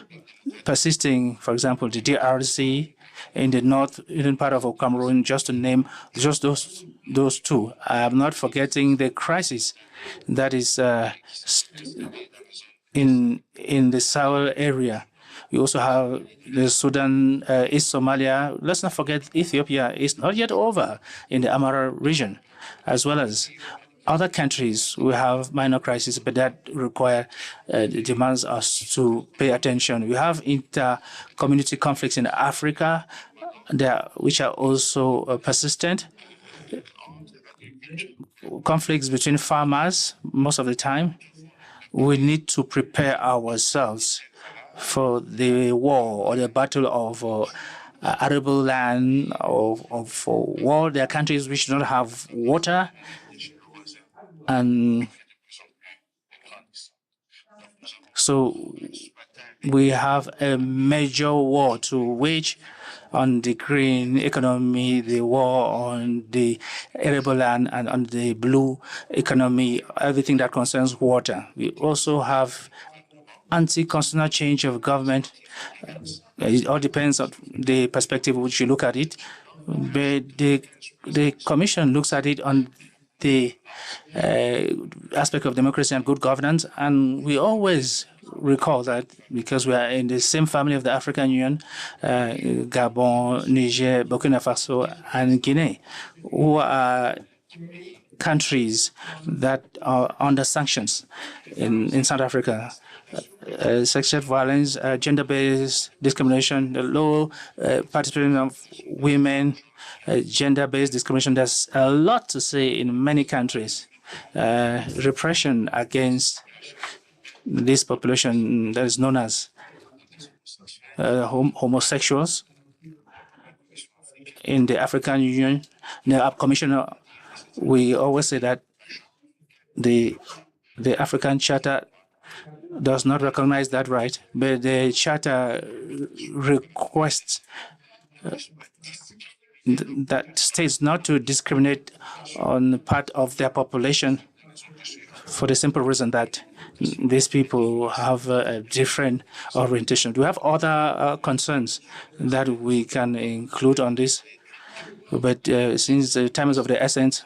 persisting. For example, the DRC in the northern part of Cameroon, just to name just those two. I am not forgetting the crisis that is in the Sahel area. We also have the Sudan, East Somalia. Let's not forget Ethiopia is not yet over in the Amara region, as well as other countries. We have minor crises, but that require demands us to pay attention. We have inter-community conflicts in Africa, which are also persistent. Conflicts between farmers most of the time. We need to prepare ourselves for the war or the battle of arable land, of war. There are countries which don't have water, and so we have a major war to wage on the green economy, the war on the arable land, and on the blue economy, everything that concerns water. We also have anti-constitutional change of government. It all depends on the perspective which you look at it. But the Commission looks at it on the aspect of democracy and good governance, and we always recall that because we are in the same family of the African Union, Gabon, Niger, Burkina Faso, and Guinea, who are countries that are under sanctions in South Africa. Sexual violence, gender-based discrimination, the low participation of women, gender-based discrimination. There's a lot to say in many countries. Repression against this population that is known as homosexuals in the African Union. The Commissioner, we always say that the African Charter does not recognize that right, but the Charter requests that states not to discriminate on part of their population for the simple reason that these people have a different orientation. Do we have other concerns that we can include on this? But since the time is of the essence,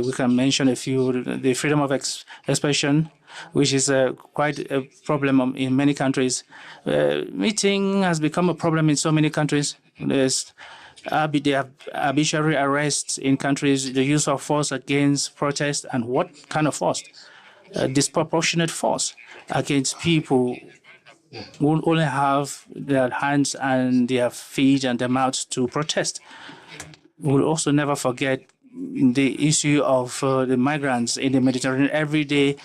we can mention a few. The freedom of expression, which is quite a problem in many countries. Meeting has become a problem in so many countries. There's arbitrary arrests in countries, the use of force against protest, and what kind of force? Disproportionate force against people who only have their hands and their feet and their mouths to protest. We'll also never forget the issue of the migrants in the Mediterranean. Every day,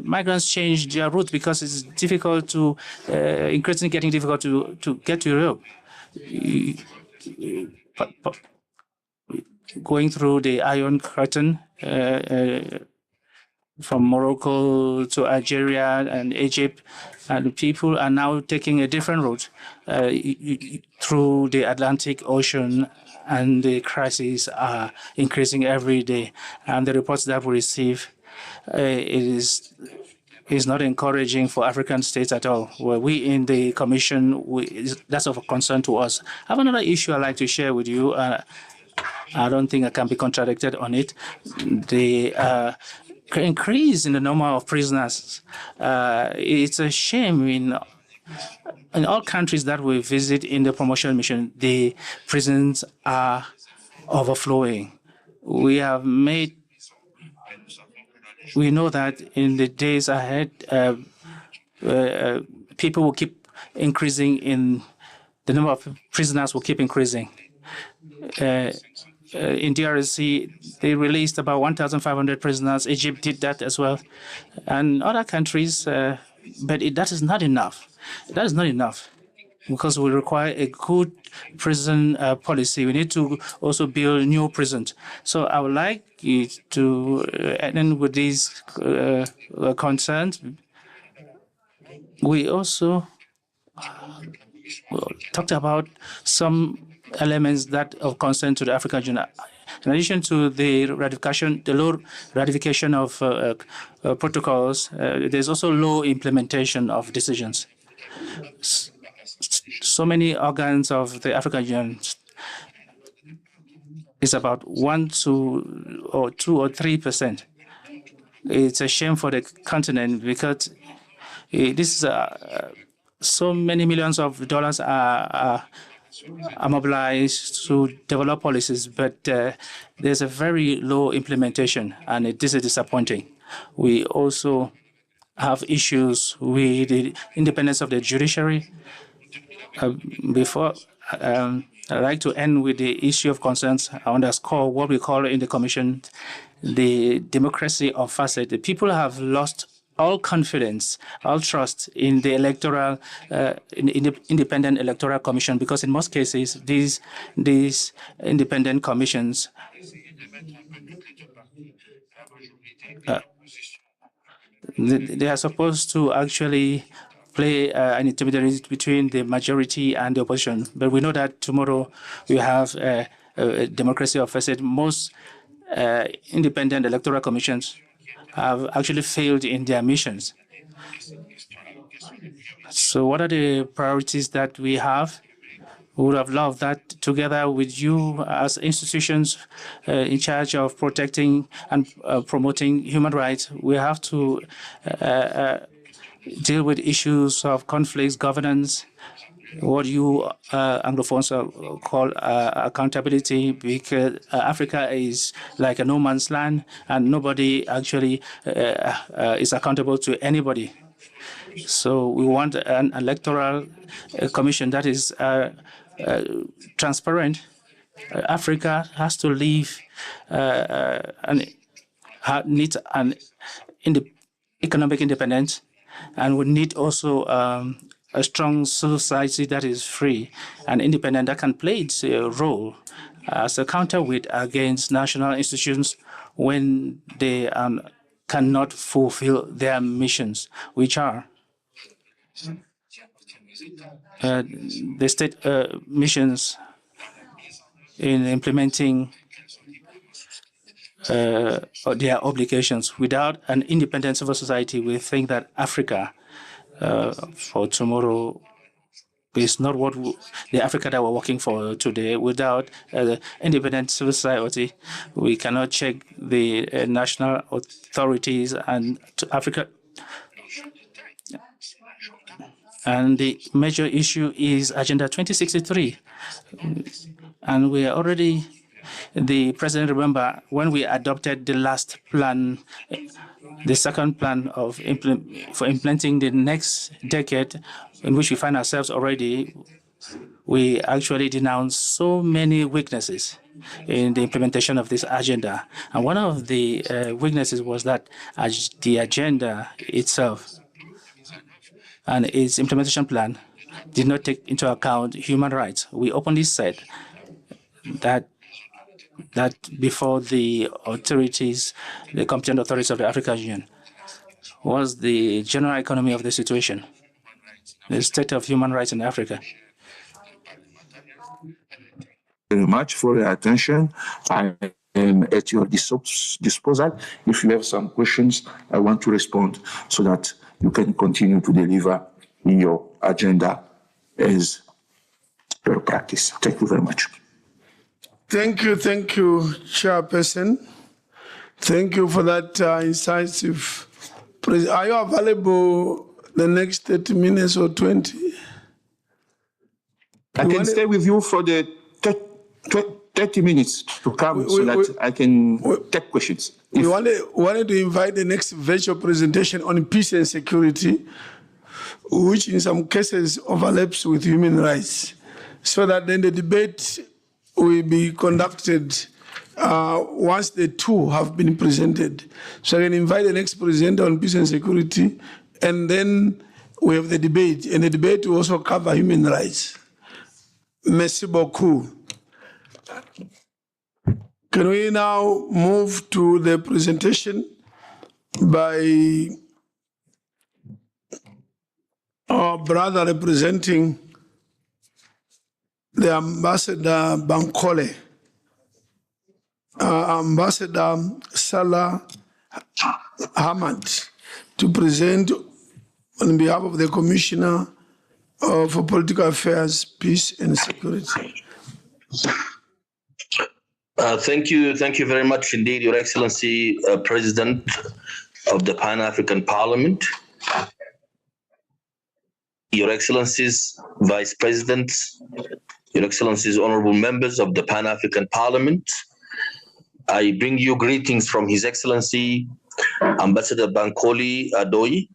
migrants change their route because it's difficult to, increasingly getting difficult to get to Europe. Going through the Iron Curtain from Morocco to Algeria and Egypt, and people are now taking a different route through the Atlantic Ocean, and the crises are increasing every day. And the reports that we receive is not encouraging for African states at all. Well, we in the Commission, that's of concern to us. I have another issue I'd like to share with you. I don't think I can be contradicted on it. The increase in the number of prisoners. It's a shame in all countries that we visit in the promotion mission, the prisons are overflowing. We know that in the days ahead, people will keep increasing the number of prisoners will keep increasing. In DRC, they released about 1,500 prisoners. Egypt did that as well, and other countries. But that is not enough. That is not enough, because we require a good prison policy. We need to also build new prisons. So I would like you to end with these concerns. We also talked about some elements that of concern to the African Union. In addition to the low ratification of protocols, there's also low implementation of decisions. So many organs of the African Union is about 2 or 3%. It's a shame for the continent, because this is so many millions of dollars are mobilized to develop policies, but there's a very low implementation, and this is disappointing. We also have issues with the independence of the judiciary. I'd like to end with the issue of concerns. I underscore what we call in the Commission the democracy of facet. The people have lost all confidence, all trust in the electoral, in the independent electoral commission, because in most cases, these independent commissions they are supposed to actually play an intermediary between the majority and the opposition. But we know that tomorrow we have a democracy of facet. Most independent electoral commissions have actually failed in their missions. So what are the priorities that we have? We would have loved that together with you as institutions in charge of protecting and promoting human rights, we have to deal with issues of conflicts, governance, what you Anglophones call accountability, because Africa is like a no man's land and nobody actually is accountable to anybody. So we want an electoral commission that is transparent. Africa has to live needs an economic independence, and we need also a strong society that is free and independent, that can play its role as a counterweight against national institutions when they cannot fulfill their missions, which are the state missions in implementing their obligations. Without an independent civil society, we think that Africa for tomorrow is not what the Africa that we're working for today. Without independent civil society, we cannot check the national authorities and Africa. And the major issue is Agenda 2063. And we are already, the president, remember, when we adopted the last plan, the second plan of for implementing the next decade, in which we find ourselves already, we actually denounced so many weaknesses in the implementation of this agenda. And one of the weaknesses was that the agenda itself and its implementation plan did not take into account human rights. We openly said that before the authorities, the competent authorities of the African Union, was the general economy of the situation, the state of human rights in Africa. Very much for your attention. I am at your disposal. If you have some questions, I want to respond so that you can continue to deliver in your agenda as per practice. Thank you very much. Thank you, Chairperson. Thank you for that incisive. Are you available the next 30 minutes or 20? I can stay with you for the 30 minutes to come so that I can take questions. We wanted to invite the next virtual presentation on peace and security, which in some cases overlaps with human rights, so that then the debate will be conducted once the two have been presented. So I can invite the next presenter on peace and security, and then we have the debate, and the debate will also cover human rights. Merci beaucoup. Can we now move to the presentation by our brother representing the Ambassador Bankole, Ambassador Salah Hamad, to present on behalf of the Commissioner for Political Affairs, Peace and Security. Thank you very much indeed, Your Excellency, President of the Pan-African Parliament, Your Excellencies, Vice Presidents, Your Excellencies, honorable members of the Pan-African Parliament. I bring you greetings from His Excellency, Ambassador Bankole Adoyi,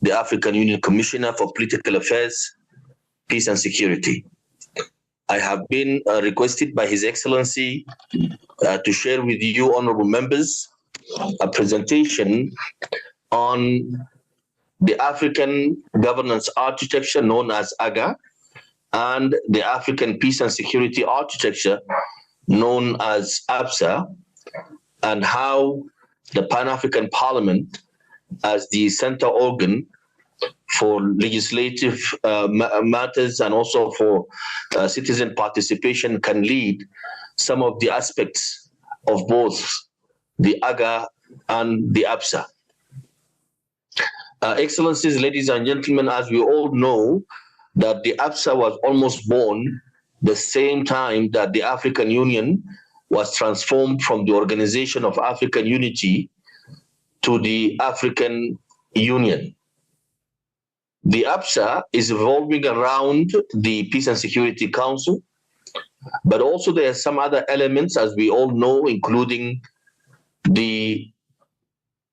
the African Union Commissioner for Political Affairs, Peace and Security. I have been requested by His Excellency to share with you, honorable members, a presentation on the African governance architecture known as AGA and the African Peace and Security architecture known as APSA, and how the Pan-African Parliament, as the center organ for legislative matters and also for citizen participation, can lead some of the aspects of both the AGA and the APSA. Excellencies, ladies and gentlemen, as we all know, that the APSA was almost born the same time that the African Union was transformed from the Organization of African Unity to the African Union. The APSA is evolving around the Peace and Security Council, but also there are some other elements, as we all know, including the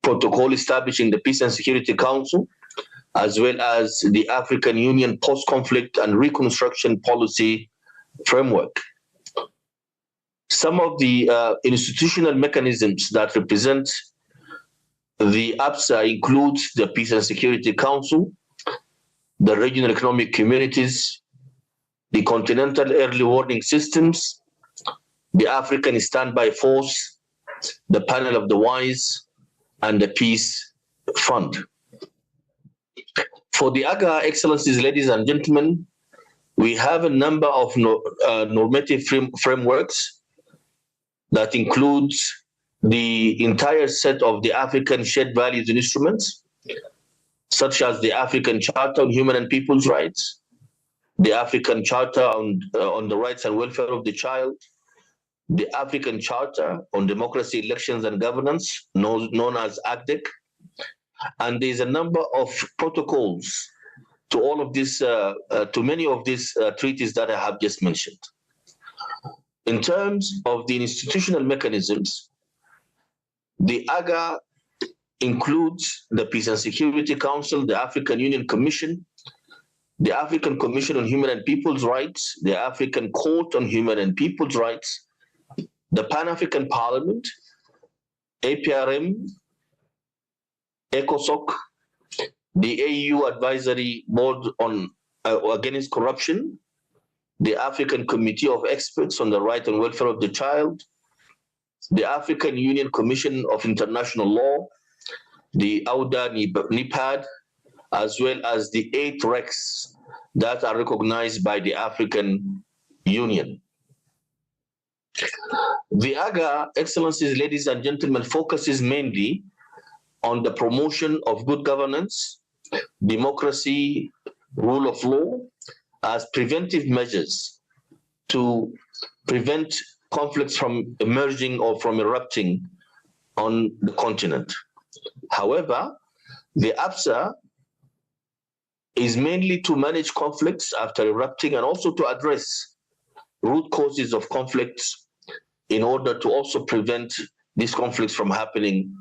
protocol establishing the Peace and Security Council, as well as the African Union Post-Conflict and Reconstruction Policy Framework. Some of the institutional mechanisms that represent the APSA includes the Peace and Security Council, the regional economic communities, the continental early warning systems, the African Standby Force, the Panel of the Wise, and the Peace Fund. For the AGA, Excellencies, ladies and gentlemen, we have a number of normative frameworks that includes the entire set of the African shared values and instruments, such as the African Charter on Human and People's Rights, the African Charter on the Rights and Welfare of the Child, the African Charter on Democracy, Elections and Governance, known as ACDEC, and there's a number of protocols to all of this, to many of these treaties that I have just mentioned. In terms of the institutional mechanisms, the AGA includes the Peace and Security Council, the African Union Commission, the African Commission on Human and People's Rights, the African Court on Human and People's Rights, the Pan-African Parliament, APRM, ECOSOC, the AU Advisory Board on Against Corruption, the African Committee of Experts on the Right and Welfare of the Child, the African Union Commission of International Law, the AUDA-NIPAD, as well as the 8 RECs that are recognized by the African Union. The AGA, Excellencies, ladies and gentlemen, focuses mainly on the promotion of good governance, democracy, rule of law, as preventive measures to prevent conflicts from emerging or from erupting on the continent. However, the APSA is mainly to manage conflicts after erupting and also to address root causes of conflicts in order to also prevent these conflicts from happening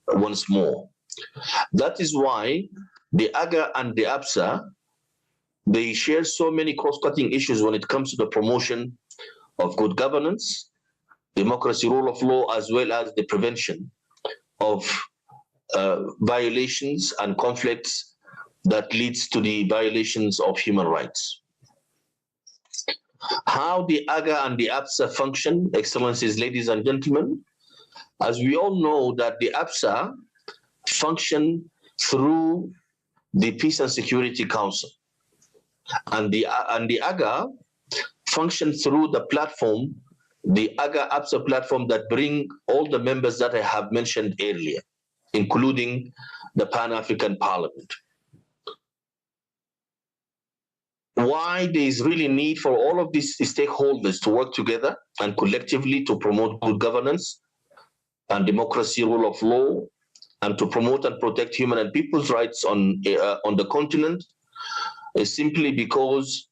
once more. That is why the AGA and the APSA, they share so many cross-cutting issues when it comes to the promotion of good governance, democracy, rule of law, as well as the prevention of violations and conflicts that leads to the violations of human rights. How the AGA and the APSA function, Excellencies, ladies and gentlemen, as we all know that the APSA function through the Peace and Security Council, and the AGA function through the platform, the AGA-APSA platform that bring all the members that I have mentioned earlier, including the Pan-African Parliament. Why there is really need for all of these stakeholders to work together and collectively to promote good governance and democracy, rule of law, and to promote and protect human and people's rights on the continent is simply because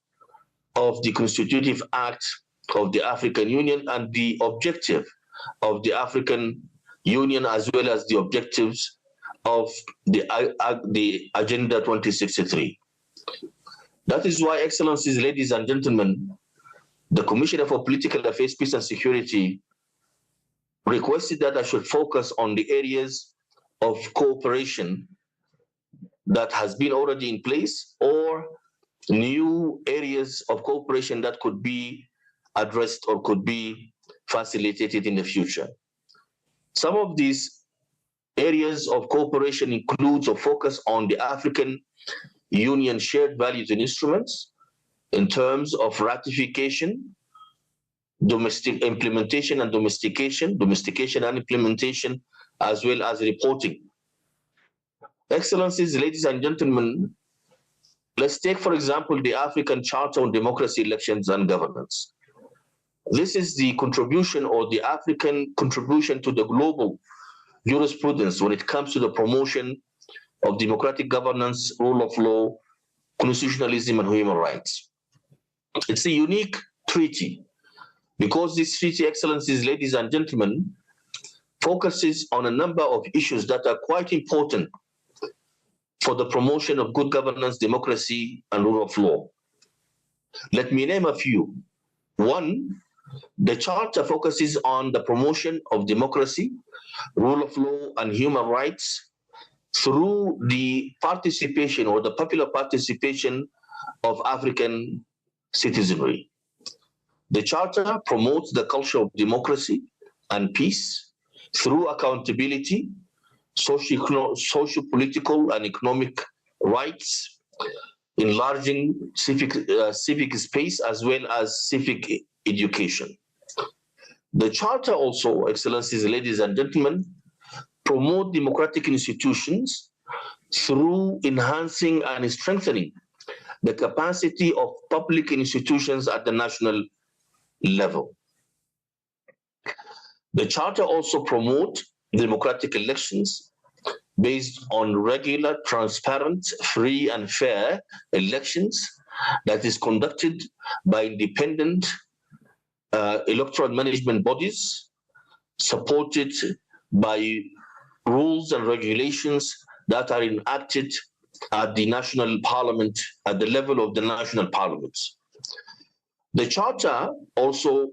of the Constitutive Act of the African Union and the objective of the African Union, as well as the objectives of the Agenda 2063. That is why, Excellencies, ladies and gentlemen, the Commissioner for Political Affairs, Peace and Security requested that I should focus on the areas of cooperation that has been already in place or new areas of cooperation that could be addressed or could be facilitated in the future. Some of these areas of cooperation includes or focus on the African Union shared values and instruments in terms of ratification, domestic implementation and domestication and implementation, as well as reporting. Excellencies, ladies and gentlemen, let's take, for example, the African Charter on Democracy, Elections and Governance. This is the contribution or the African contribution to the global jurisprudence when it comes to the promotion of democratic governance, rule of law, constitutionalism, and human rights. It's a unique treaty because this treaty, Excellencies, ladies and gentlemen, focuses on a number of issues that are quite important for the promotion of good governance, democracy, and rule of law. Let me name a few. One, the Charter focuses on the promotion of democracy, rule of law, and human rights through the participation or the popular participation of African citizenry. The Charter promotes the culture of democracy and peace through accountability, socio-political and economic rights, enlarging civic space as well as civic education. The Charter also, Excellencies, ladies and gentlemen, promote democratic institutions through enhancing and strengthening the capacity of public institutions at the national level. The Charter also promotes democratic elections based on regular, transparent, free, and fair elections that is conducted by independent electoral management bodies, supported by rules and regulations that are enacted at the national parliament, at the level of the national parliaments. The Charter also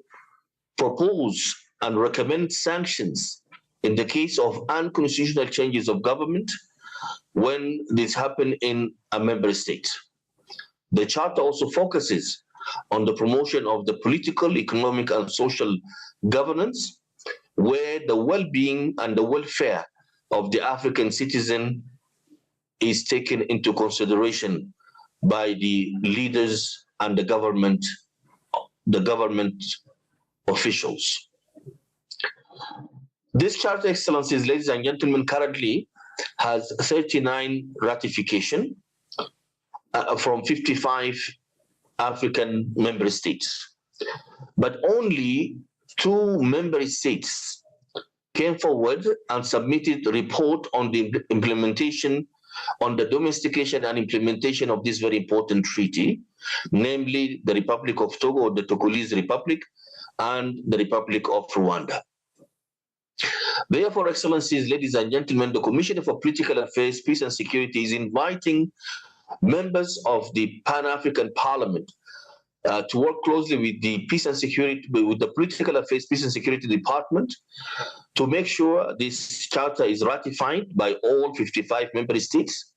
proposes and recommends sanctions in the case of unconstitutional changes of government when this happens in a member state. The Charter also focuses on the promotion of the political, economic, and social governance, where the well-being and the welfare of the African citizen is taken into consideration by the leaders and the government officials. This Charter, Excellencies, ladies and gentlemen, currently has 39 ratification from 55 African member states. But only 2 member states came forward and submitted a report on the implementation on the domestication and implementation of this very important treaty, namely the Republic of Togo, or the Togolese Republic, and the Republic of Rwanda. Therefore, Excellencies, ladies and gentlemen, the Commissioner for Political Affairs, Peace and Security is inviting members of the Pan-African Parliament to work closely with the Peace and Security, with the Political Affairs, Peace and Security Department, to make sure this charter is ratified by all 55 member states.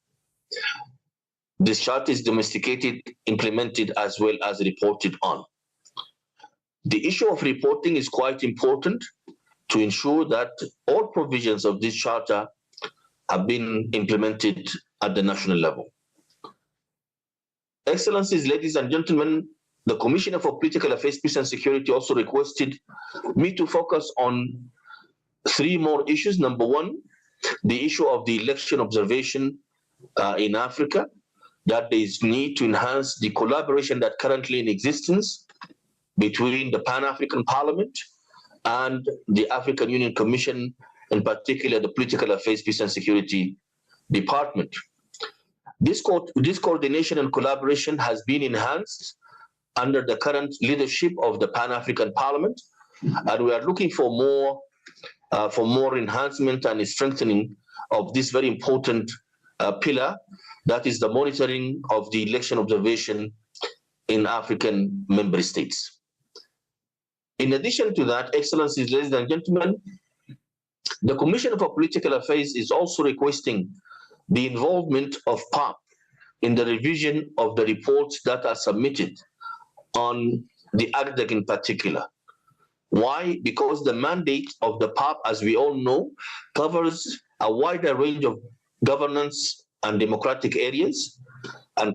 This charter is domesticated, implemented, as well as reported on. The issue of reporting is quite important to ensure that all provisions of this charter have been implemented at the national level. Excellencies, ladies and gentlemen, the Commissioner for Political Affairs, Peace and Security also requested me to focus on 3 more issues. Number 1, the issue of the election observation in Africa, that there is need to enhance the collaboration that currently in existence between the Pan-African Parliament and the African Union Commission, in particular the Political Affairs, Peace and Security Department. This coordination and collaboration has been enhanced under the current leadership of the Pan-African Parliament, and we are looking for more enhancement and strengthening of this very important pillar, that is the monitoring of the election observation in African member states. In addition to that, Excellencies, ladies and gentlemen, the Commissioner for Political Affairs is also requesting the involvement of PAP in the revision of the reports that are submitted on the AGDEC in particular. Why? Because the mandate of the PAP, as we all know, covers a wider range of governance and democratic areas and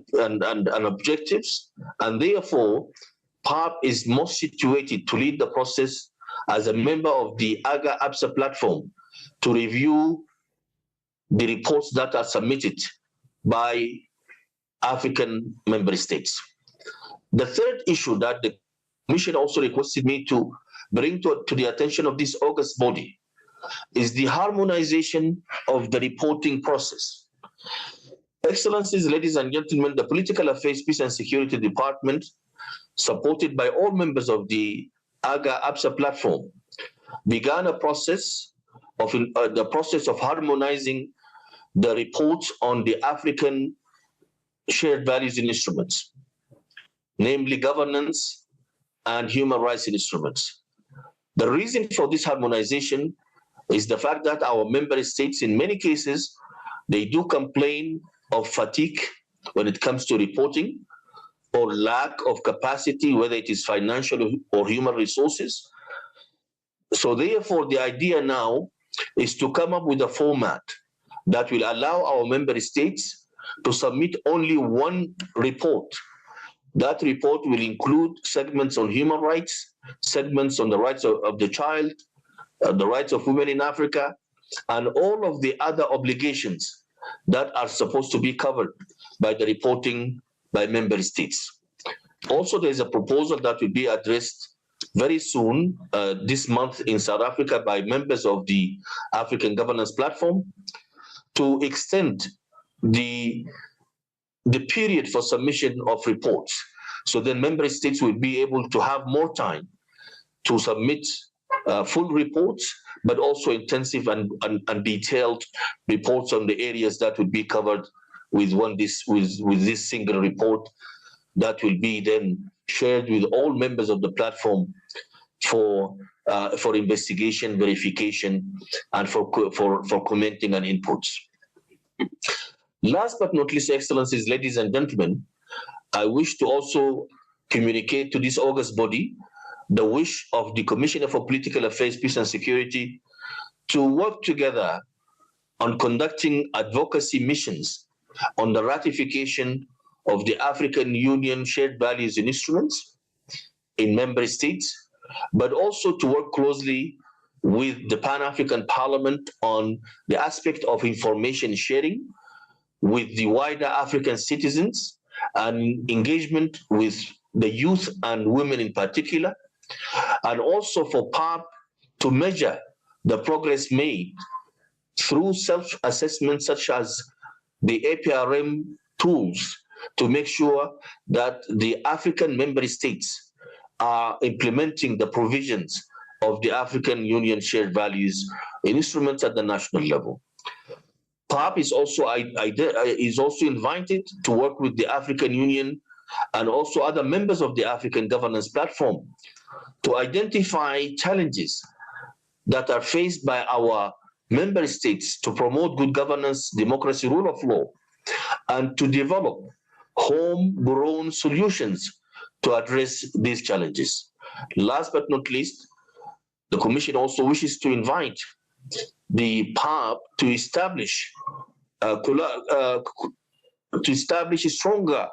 objectives, and therefore PAP is most situated to lead the process as a member of the AGA-APSA platform to review the reports that are submitted by African member states. The third issue that the Commission also requested me to bring to the attention of this August body is the harmonization of the reporting process. Excellencies, ladies and gentlemen, the Political Affairs, Peace and Security Department, supported by all members of the AGA-APSA platform, began a process of harmonizing the reports on the African shared values and instruments, namely governance and human rights instruments. The reason for this harmonization is the fact that our member states, in many cases, they do complain of fatigue when it comes to reporting, or lack of capacity, whether it is financial or human resources. So therefore, the idea now is to come up with a format that will allow our member states to submit only one report. That report will include segments on human rights, segments on the rights of the child, the rights of women in Africa, and all of the other obligations that are supposed to be covered by the reporting by member states. Also, there is a proposal that will be addressed very soon, this month in South Africa, by members of the African Governance Platform to extend the period for submission of reports. So then member states will be able to have more time to submit full reports, but also intensive and detailed reports on the areas that will be covered with this single report that will be then shared with all members of the platform for investigation, verification, and for commenting and inputs. Last but not least, Excellencies, ladies and gentlemen, I wish to also communicate to this august body the wish of the Commissioner for Political Affairs, Peace and Security to work together on conducting advocacy missions on the ratification of the African Union shared values and instruments in member states, but also to work closely with the Pan-African Parliament on the aspect of information sharing with the wider African citizens and engagement with the youth and women in particular, and also for PAP to measure the progress made through self-assessment such as the APRM tools to make sure that the African member states are implementing the provisions of the African Union shared values instruments at the national level. PAP is also invited to work with the African Union and also other members of the African governance platform to identify challenges that are faced by our member states to promote good governance, democracy, rule of law, and to develop homegrown solutions to address these challenges. Last but not least, the Commission also wishes to invite the PAP to establish a stronger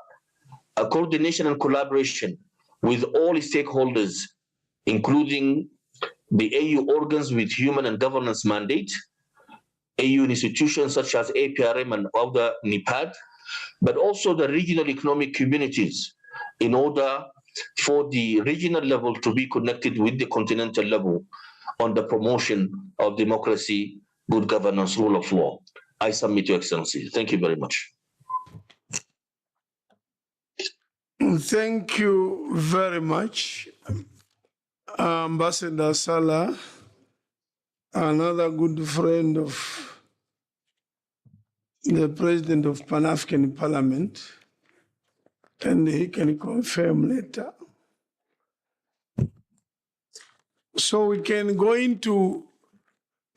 coordination and collaboration with all stakeholders, including the AU organs with human and governance mandate, AU institutions such as APRM and other NIPAD, but also the regional economic communities in order for the regional level to be connected with the continental level on the promotion of democracy, good governance, rule of law. I submit, Your Excellency. Thank you very much. Thank you very much, Ambassador Salah, another good friend of the President of Pan-African Parliament, and he can confirm later. So we can go into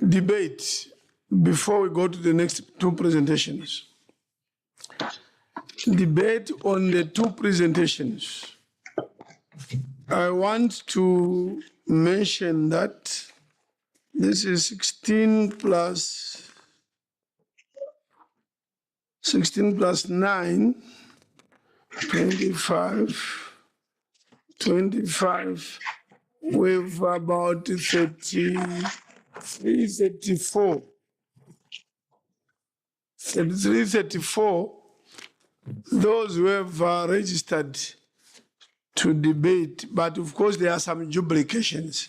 debate before we go to the next two presentations. Debate on the two presentations. I want to mention that this is 16 plus 9, 25, 25, with about 33, 34. 33, 34, those who have registered to debate, but of course there are some duplications,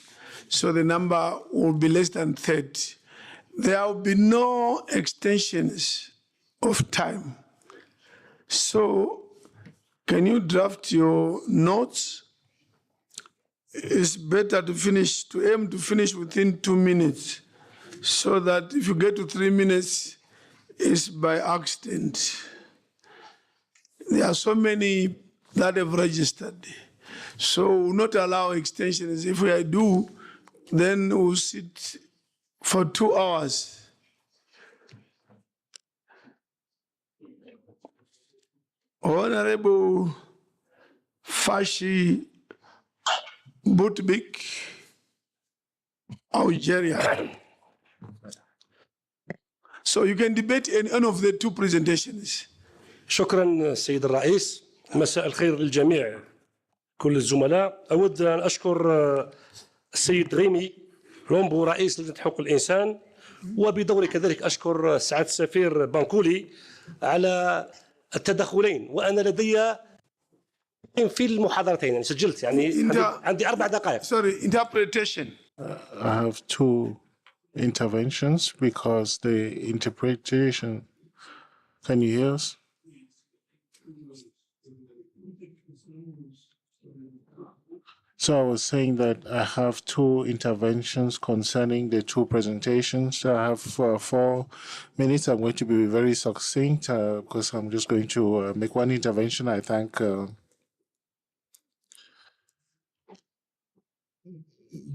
so the number will be less than 30. There will be no extensions of time. So can you draft your notes? It's better to aim to finish within 2 minutes, so that if you get to 3 minutes, it's by accident. There are so many that have registered. So we'll not allow extensions. If we do, then we'll sit for 2 hours. Honorable Fashi Boutbik, Algeria. So you can debate any of the two presentations. شكرا سيد الرئيس. مساء الخير للجميع كل الزملاء. أود أن أشكر السيد غيمي لومبو رئيس لجنة حقوق الإنسان، وبدوري كذلك أشكر سعادة السفير بانكولي على التدخلين. وأنا لدي في المحاضرتين، يعني سجلت، يعني عندي 4 دقائق. Sorry, interpretation. I have 2 interventions because the interpretation. Can you hear us? So I was saying that I have 2 interventions concerning the 2 presentations. I have 4 minutes. I'm going to be very succinct because I'm just going to make one intervention. I thank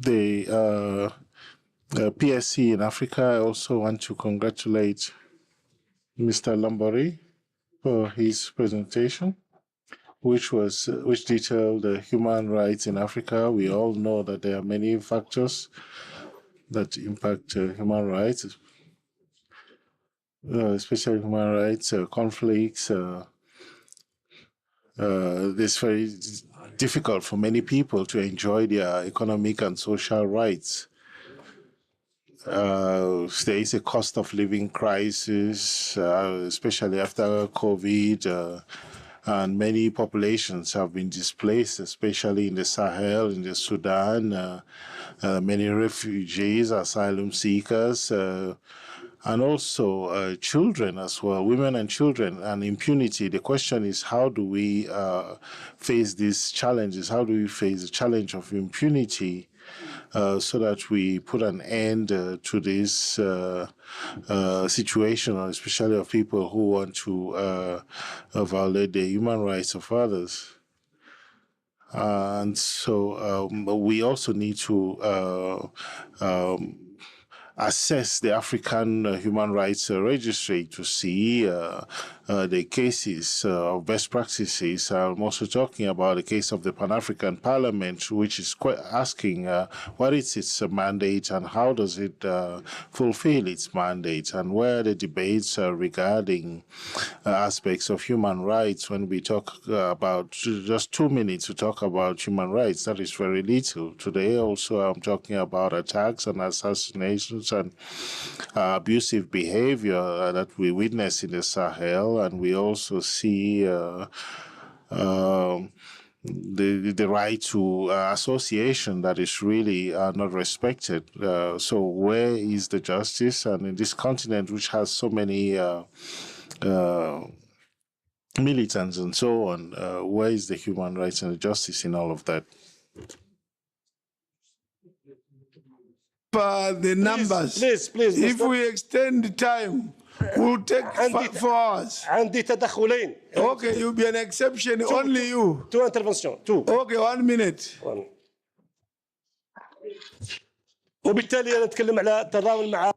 the PSC in Africa. I also want to congratulate Mr. Lambori for his presentation, which detailed the human rights in Africa. We all know that there are many factors that impact human rights, especially human rights, conflicts. It's very difficult for many people to enjoy their economic and social rights. There is a cost of living crisis, especially after COVID, and many populations have been displaced, especially in the Sahel, in the Sudan. Many refugees, asylum seekers, and also children as well, women and children, and impunity. The question is, how do we face these challenges? How do we face the challenge of impunity so that we put an end to this situation, especially of people who want to violate the human rights of others? And so we also need to assess the African Human Rights Registry to see the cases of best practices. I'm also talking about the case of the Pan-African Parliament, which is asking what is its mandate and how does it fulfill its mandate, and where the debates regarding aspects of human rights. When we talk about just 2 minutes to talk about human rights, that is very little. Today also I'm talking about attacks and assassinations and abusive behavior that we witness in the Sahel, and we also see the right to association that is really not respected. So where is the justice? And in this continent, which has so many militants and so on, where is the human rights and the justice in all of that? The numbers. Please, if we extend the time, we'll take 4 hours. عندي تدخلين. Okay, you'll be an exception. Only you. 2 interventions. 2. Okay, 1 minute. وبالتالي أنا أتكلم على التضامن مع.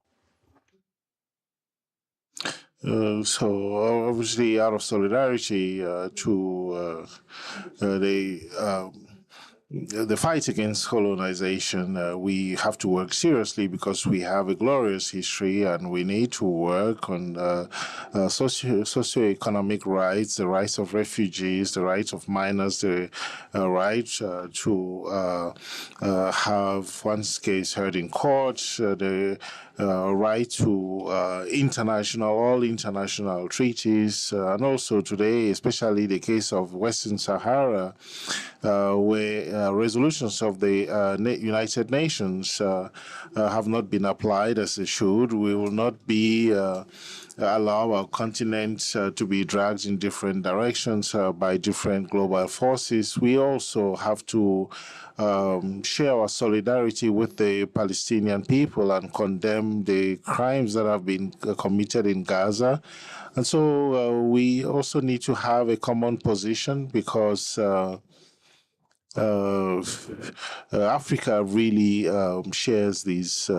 So obviously, out of solidarity to the fight against colonization, we have to work seriously because we have a glorious history, and we need to work on socioeconomic rights, the rights of refugees, the rights of minors, the right to have one's case heard in court, the right to all international treaties, and also today, especially the case of Western Sahara, where resolutions of the United Nations have not been applied as they should. We will not be allow our continent to be dragged in different directions by different global forces. We also have to share our solidarity with the Palestinian people and condemn the crimes that have been committed in Gaza. And so we also need to have a common position because Africa really shares these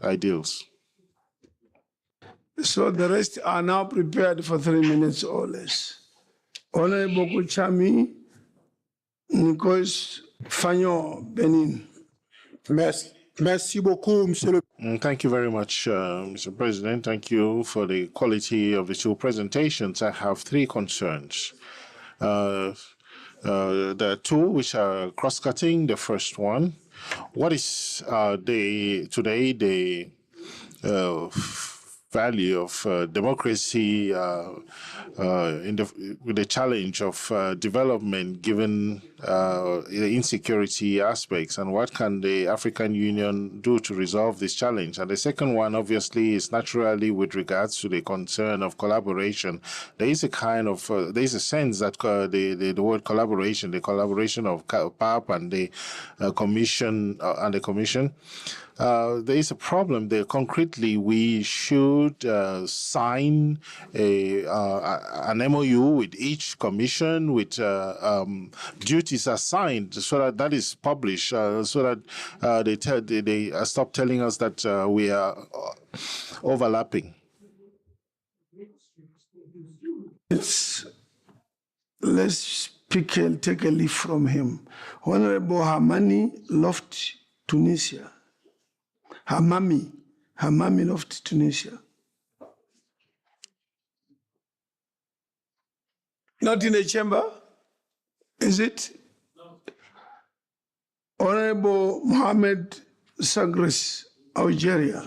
ideals. So the rest are now prepared for 3 minutes or less. Honorable Kuchami, Nikos Fanyo, Benin. Merci beaucoup, Monsieur le. Thank you very much, Mr. President. Thank you for the quality of the 2 presentations. I have 3 concerns. There are 2 which are cross-cutting. The first one, what is today the value of democracy with the challenge of development given the insecurity aspects, and what can the African Union do to resolve this challenge? And the second one, obviously, is naturally with regards to the concern of collaboration. There is a kind of, there is a sense that the word collaboration, the collaboration of PAP and the Commission, there is a problem there. Concretely, we should sign an MOU with each commission with duties assigned, so that is published, so that they stop telling us that we are overlapping. Let's take a leaf from him. Honorable Hamani loved Tunisia. Her mommy loved Tunisia. Not in the chamber, is it? No. Honorable Mohammed Sagres, Algeria.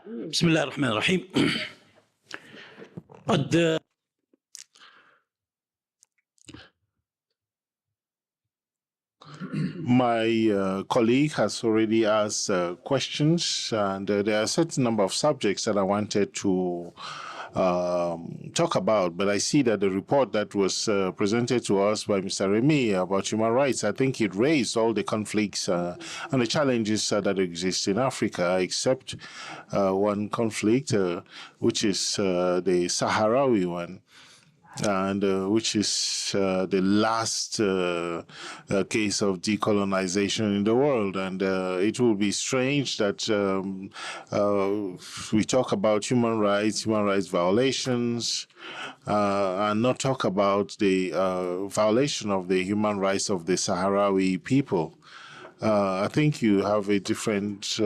بسم الله الرحمن الرحيم. My colleague has already asked questions, and there are a certain number of subjects that I wanted to talk about, but I see that the report that was presented to us by Mr. Remy about human rights, I think it raised all the conflicts and the challenges that exist in Africa, except one conflict, which is the Sahrawi one, and which is the last case of decolonization in the world. And it will be strange that we talk about human rights violations, and not talk about the violation of the human rights of the Sahrawi people. I think you have a different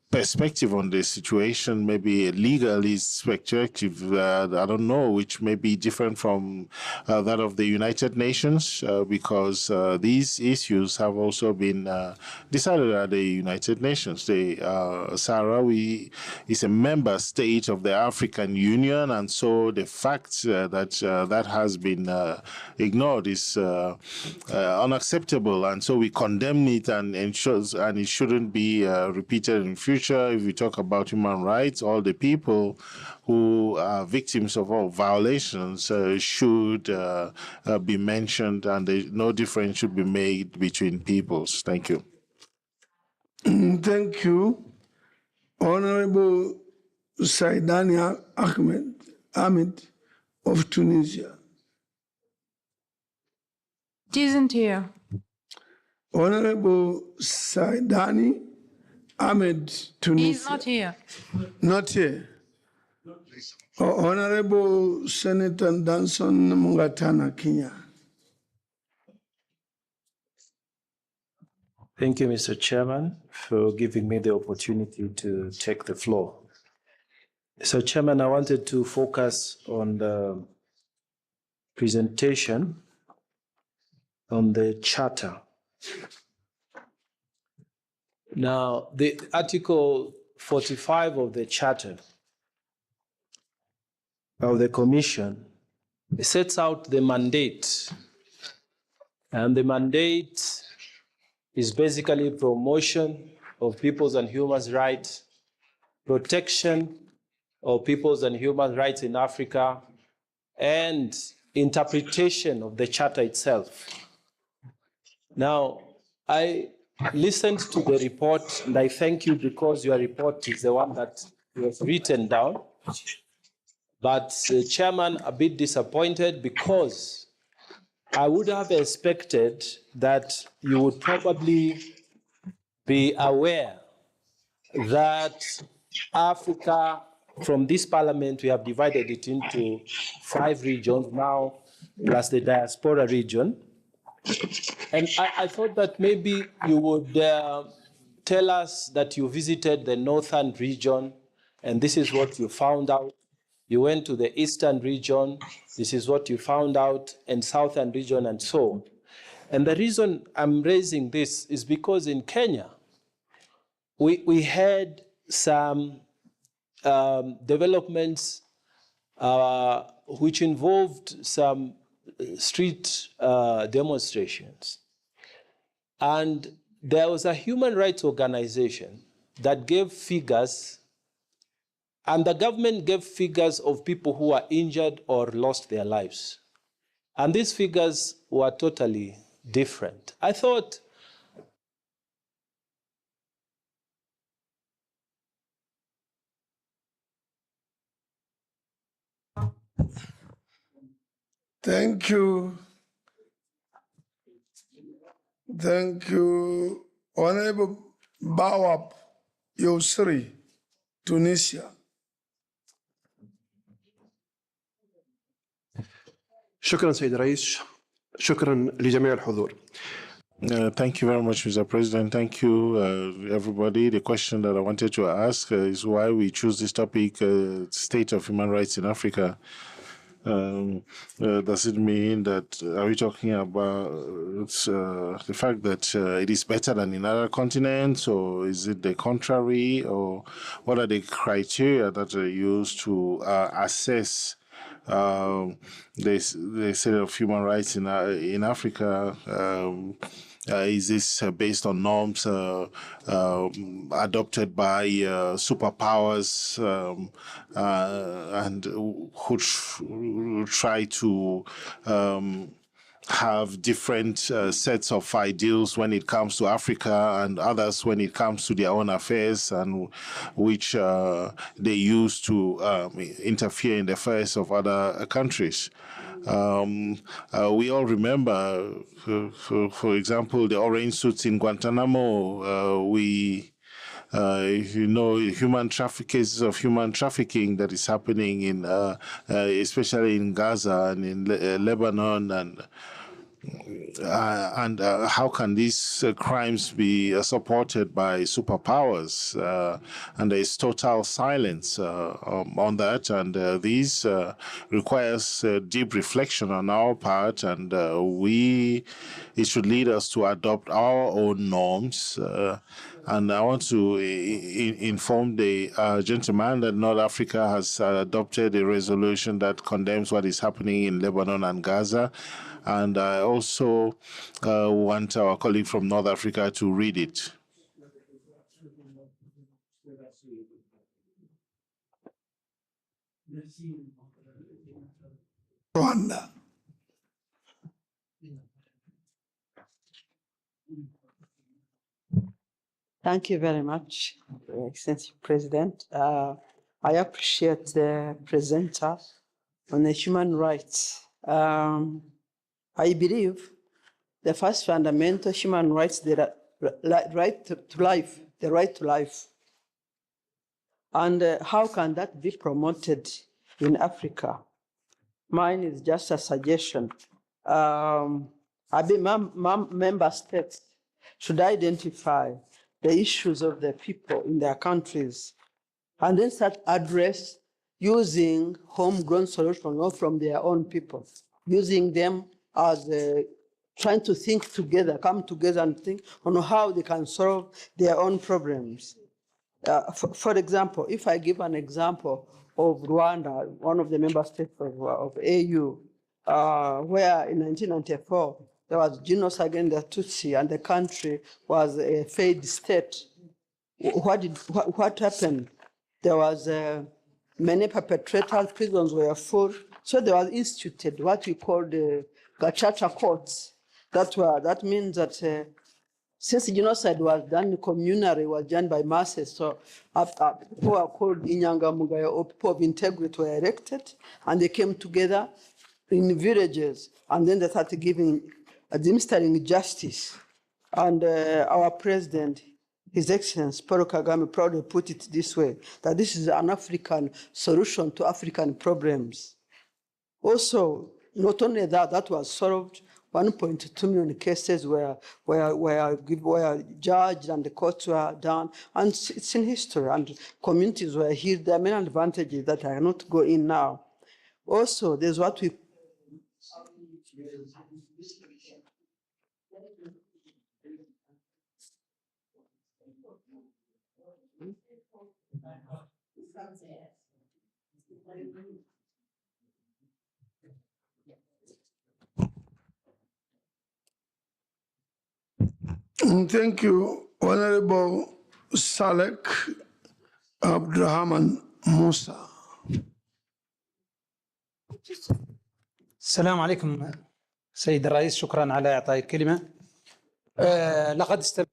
perspective on the situation, maybe a legalist perspective, I don't know, which may be different from that of the United Nations, because these issues have also been decided at the United Nations. The Sahrawi is a member state of the African Union, and so the fact that that has been ignored is unacceptable, and so we condemn it, and it shouldn't be repeated in future. If we talk about human rights, all the people who are victims of all violations should be mentioned, and no difference should be made between peoples. Thank you. Thank you. Honorable Saidania Ahmed of Tunisia. It isn't here. Honorable Saidani Ahmed, Tunisia. He's not here. Not here. Honorable Senator Danson Mungatana, Kenya. Thank you, Mr. Chairman, for giving me the opportunity to take the floor. So, Chairman, I wanted to focus on the presentation on the Charter. Now, the Article 45 of the Charter of the Commission sets out the mandate, and the mandate is basically promotion of people's and human rights, protection of people's and human rights in Africa, and interpretation of the Charter itself. Now, I listened to the report, and I thank you because your report is the one that was written down. But, Chairman, a bit disappointed because I would have expected that you would probably be aware that Africa, from this parliament, we have divided it into 5 regions now, plus the diaspora region. And I thought that maybe you would tell us that you visited the northern region, and this is what you found out. You went to the eastern region, this is what you found out, and southern region, and so on. And the reason I'm raising this is because in Kenya, we had some developments which involved some street demonstrations. And there was a human rights organization that gave figures, and the government gave figures of people who were injured or lost their lives. And these figures were totally different. I thought Thank you. Thank you. Honorable Bawab Yosri, Tunisia. شكرا سيد الرئيس. شكرا لجميع الحضور. Thank you very much, Mr. President. Thank you, everybody. The question that I wanted to ask is why we choose this topic, state of human rights in Africa. Does it mean that, are we talking about the fact that it is better than in other continents, or is it the contrary, or what are the criteria that are used to assess the state of human rights in Africa. Is this based on norms adopted by superpowers and who try to have different sets of ideals when it comes to Africa and others when it comes to their own affairs, and which they use to interfere in the affairs of other countries. We all remember, for example, the orange suits in Guantanamo. Cases of human trafficking that is happening in, especially in Gaza and in Lebanon, and how can these crimes be supported by superpowers? And there is total silence on that, and this requires deep reflection on our part, and it should lead us to adopt our own norms. And I want to inform the gentleman that North Africa has adopted a resolution that condemns what is happening in Lebanon and Gaza. And I also want our colleague from North Africa to read it. Rwanda. Thank you very much, Excellency President. I appreciate the presenter on the human rights. I believe the first fundamental human rights, the right to life, the right to life. And how can that be promoted in Africa? Mine is just a suggestion. Member states should identify the issues of the people in their countries and then start address using homegrown solutions, not from their own people, using them as trying to think together, come together and think on how they can solve their own problems. For example, if I give an example of Rwanda, one of the member states of AU, where in 1994, there was genocide against the Tutsi and the country was a failed state. What happened? There was many perpetrators, prisons were full. So there was instituted what we call the Gacaca courts. That means that since genocide was done communally, was done by masses, so who are called Inyangamugayo or people of integrity were elected, and they came together in villages, and then they started administering justice. And our president, His Excellency Paul Kagame, proudly put it this way, that this is an African solution to African problems. Also, not only that was solved, 1.2 million cases were judged and the courts were done, and it's in history, and communities were healed. There are many advantages that I cannot go in now. Also, there's what we Thank you, Honorable Salek Abdurrahman Musa. السلام عليكم سيد الرئيس شكرا على إعطاء الكلمة.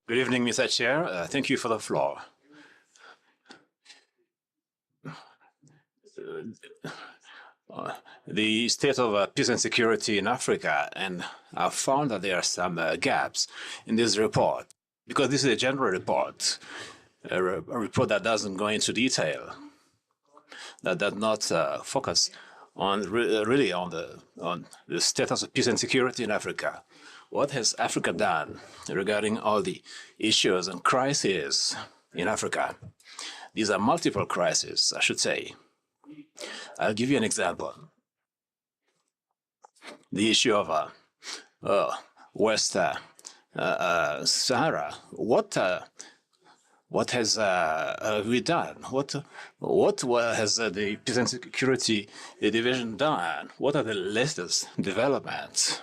Good evening, Mr. Chair. Thank you for the floor. The state of peace and security in Africa, and I've found that there are some gaps in this report, because this is a general report, a report that doesn't go into detail, that does not focus on really on the status of peace and security in Africa. What has Africa done regarding all the issues and crises in Africa? These are multiple crises, I should say. I'll give you an example. The issue of West Sahara. What What have we done? What has the Peace and Security Division done? What are the latest developments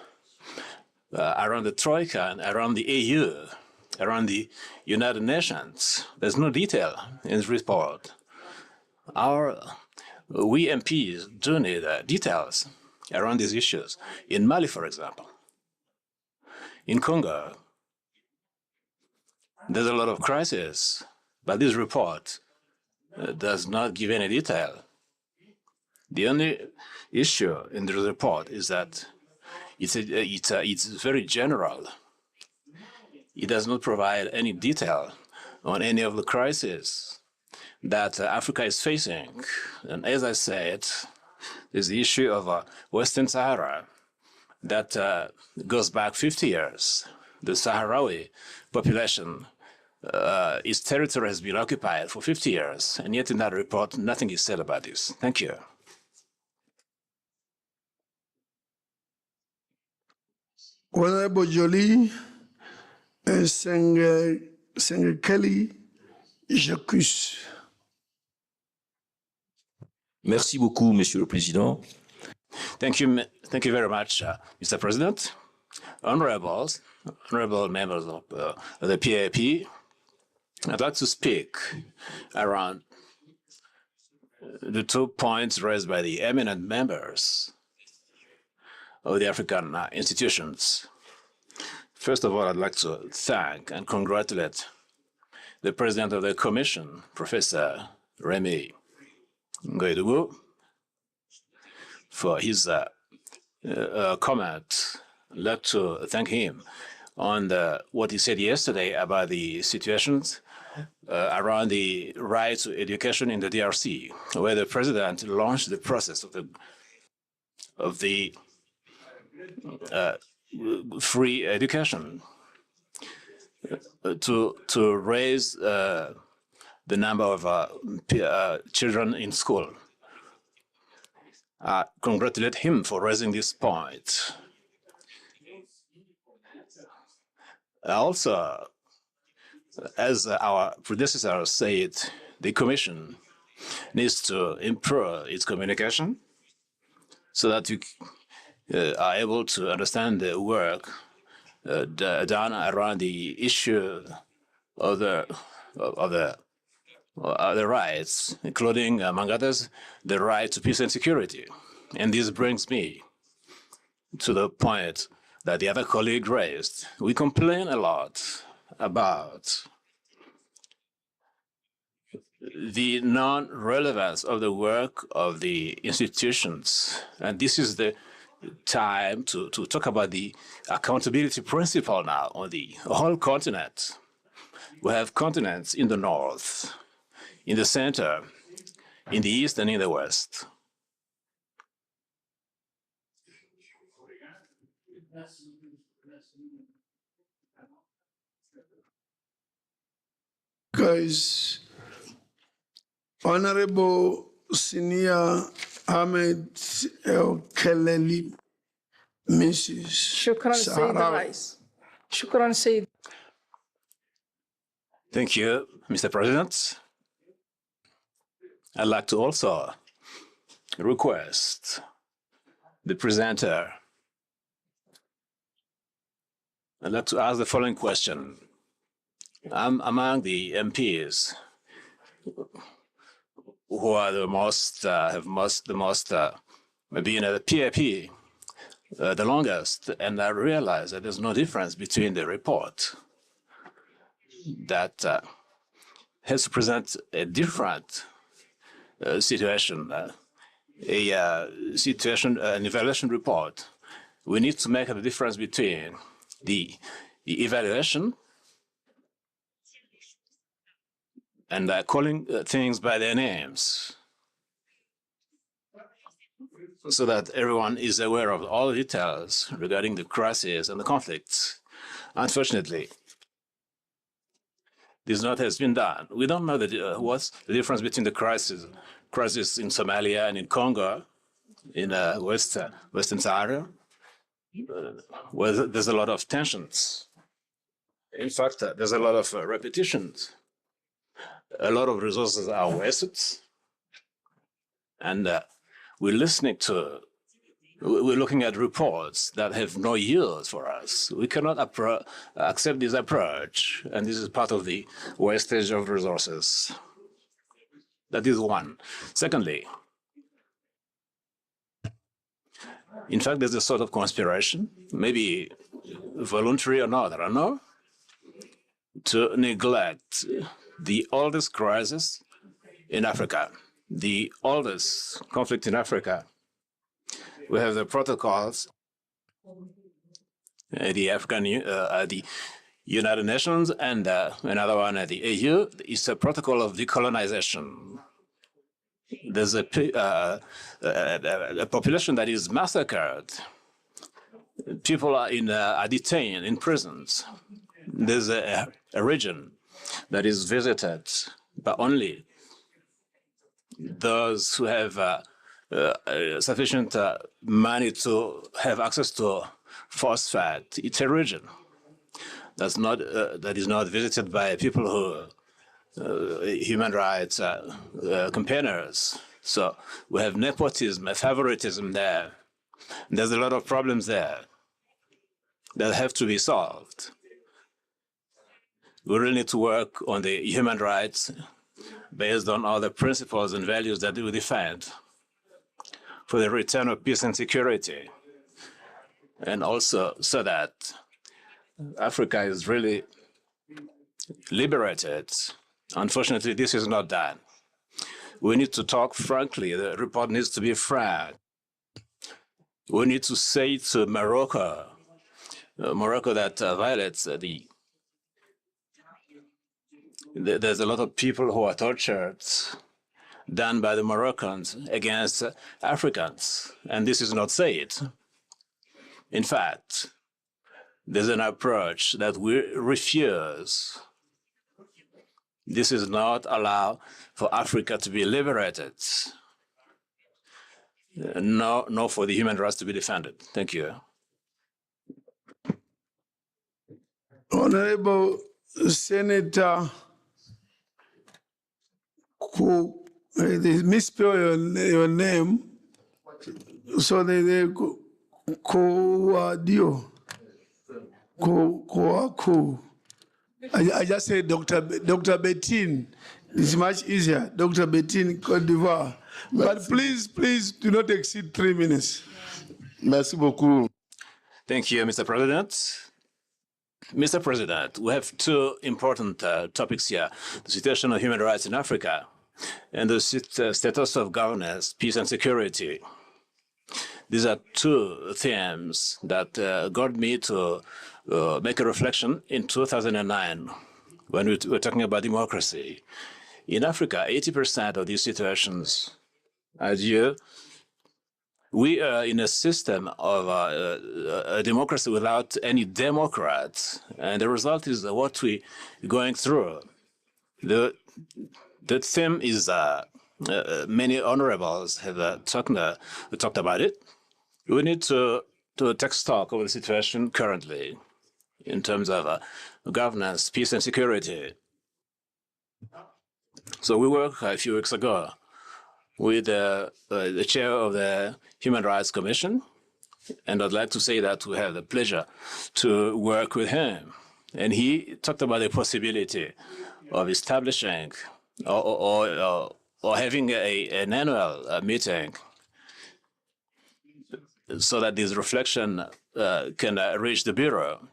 around the Troika and around the AU, around the United Nations? There's no detail in this report. We MPs do need details around these issues. In Mali, for example, in Congo, there's a lot of crisis, but this report does not give any detail. The only issue in the report is that it's very general. It does not provide any detail on any of the crises that Africa is facing. And as I said, there's the issue of Western Sahara that goes back 50 years. The Sahrawi population, its territory has been occupied for 50 years, and yet in that report, nothing is said about this. Thank you. Honorable Jolie, Kelly, Jacques. Merci beaucoup, Monsieur le Président. Thank you very much, Mr. President. Honorable members of the PAP, I'd like to speak around the 2 points raised by the eminent members of the African institutions. First of all, I'd like to thank and congratulate the President of the Commission, Professor Remy Ngoedougou, for his comment. I'd like to thank him on what he said yesterday about the situations around the right to education in the DRC, where the President launched the process of the free education to raise the number of children in school. I congratulate him for raising this point. Also, as our predecessor said, the Commission needs to improve its communication so that you are able to understand the work done around the issue of the rights, including, among others, the right to peace and security. And this brings me to the point that the other colleague raised. We complain a lot about the non-relevance of the work of the institutions. And this is the time to talk about the accountability principle now on the whole continent. We have continents in the north, in the center, in the east, and in the west. Guys, Honorable Senior Ahmed El Keleli, Mrs. شكرا سيد Sahrawi. الرئيس. شكرا سيد. Thank you, Mr. President. I'd like to also request the presenter. I'd like to ask the following question. I'm among the MPs who are the most, maybe in the PAP, the longest, and I realize that there's no difference between the report that has to present a different situation, an evaluation report. We need to make a difference between the evaluation and calling things by their names, so that everyone is aware of all the details regarding the crisis and the conflicts. Unfortunately, this not has been done. We don't know what's the difference between the crisis in Somalia and in Congo, in Western Sahara, where there's a lot of tensions. In fact, there's a lot of repetitions. a lot of resources are wasted, and we're looking at reports that have no use for us. We cannot accept this approach, and this is part of the wastage of resources. That is one. Secondly, in fact, there's a sort of conspiration, maybe voluntary or not, I don't know, to neglect the oldest crisis in Africa, the oldest conflict in Africa. We have the protocols, the United Nations, and another one at the EU. It's a protocol of decolonization. There's a population that is massacred. People are detained in prisons. There's a region that is visited by only those who have sufficient money to have access to phosphate. It's a region that is not visited by people who human rights campaigners. So we have nepotism, favoritism there. There's a lot of problems there that have to be solved. We really need to work on the human rights based on all the principles and values that we defend for the return of peace and security, and also so that Africa is really liberated. Unfortunately, this is not done. We need to talk frankly. The report needs to be frank. We need to say to Morocco that violates there's a lot of people who are tortured, done by the Moroccans against Africans, and this is not said. In fact, there's an approach that we refuse. This is not allow for Africa to be liberated, no for the human rights to be defended. Thank you. Honorable Senator, who they misspell your name, so they Coadio. I just say Dr. Bettine. It's much easier. Dr. Bettine, Côte d'Ivoire. But please do not exceed 3 minutes. Merci beaucoup. Thank you, Mr. President. Mr. President, we have two important topics here: the situation of human rights in Africa and the status of governance, peace and security. These are two themes that got me to make a reflection in 2009 when we were talking about democracy. In Africa, 80% of these situations are due. We are in a system of a democracy without any Democrats, and the result is what we're going through. The theme is many honorables have talked about it. We need to take stock of the situation currently in terms of governance, peace, and security. So we worked a few weeks ago with the chair of the Human Rights Commission, and I'd like to say that we have the pleasure to work with him. And he talked about the possibility of establishing or having an annual meeting so that this reflection can reach the Bureau.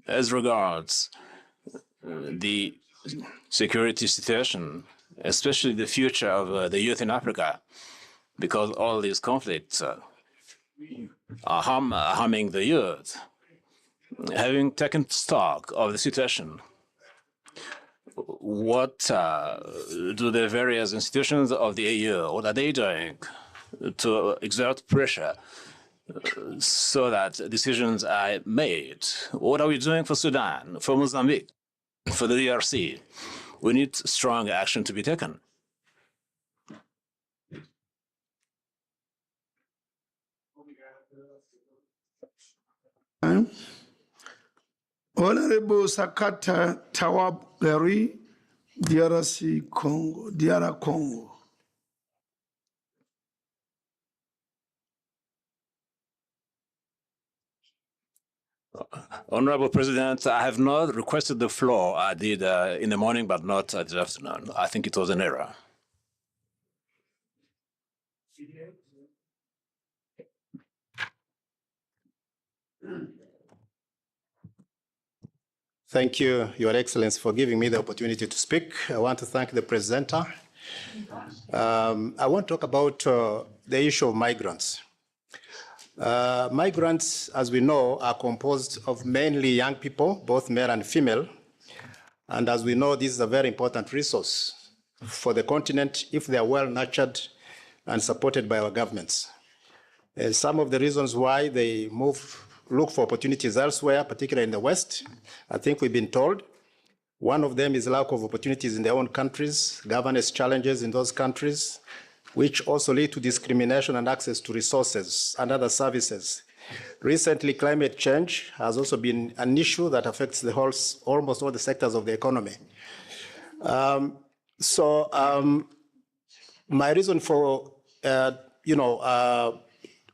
As regards the security situation, especially the future of the youth in Africa, because all these conflicts are harming the youth. Having taken stock of the situation, what do the various institutions of the EU, what are they doing to exert pressure so that decisions are made? What are we doing for Sudan, for Mozambique, for the DRC? We need strong action to be taken. Honorable Sakata Tawab Gari, DRC Congo, DR Congo. Honorable President, I have not requested the floor. I did in the morning, but not this afternoon. I think it was an error. Thank you, Your Excellency, for giving me the opportunity to speak. I want to thank the presenter. I want to talk about the issue of migrants. Migrants, as we know, are composed of mainly young people, both male and female. And as we know, this is a very important resource for the continent if they are well nurtured and supported by our governments. And some of the reasons why they look for opportunities elsewhere, particularly in the West, I think we've been told. One of them is lack of opportunities in their own countries, governance challenges in those countries, which also lead to discrimination and access to resources and other services. Recently, climate change has also been an issue that affects almost all the sectors of the economy. My reason for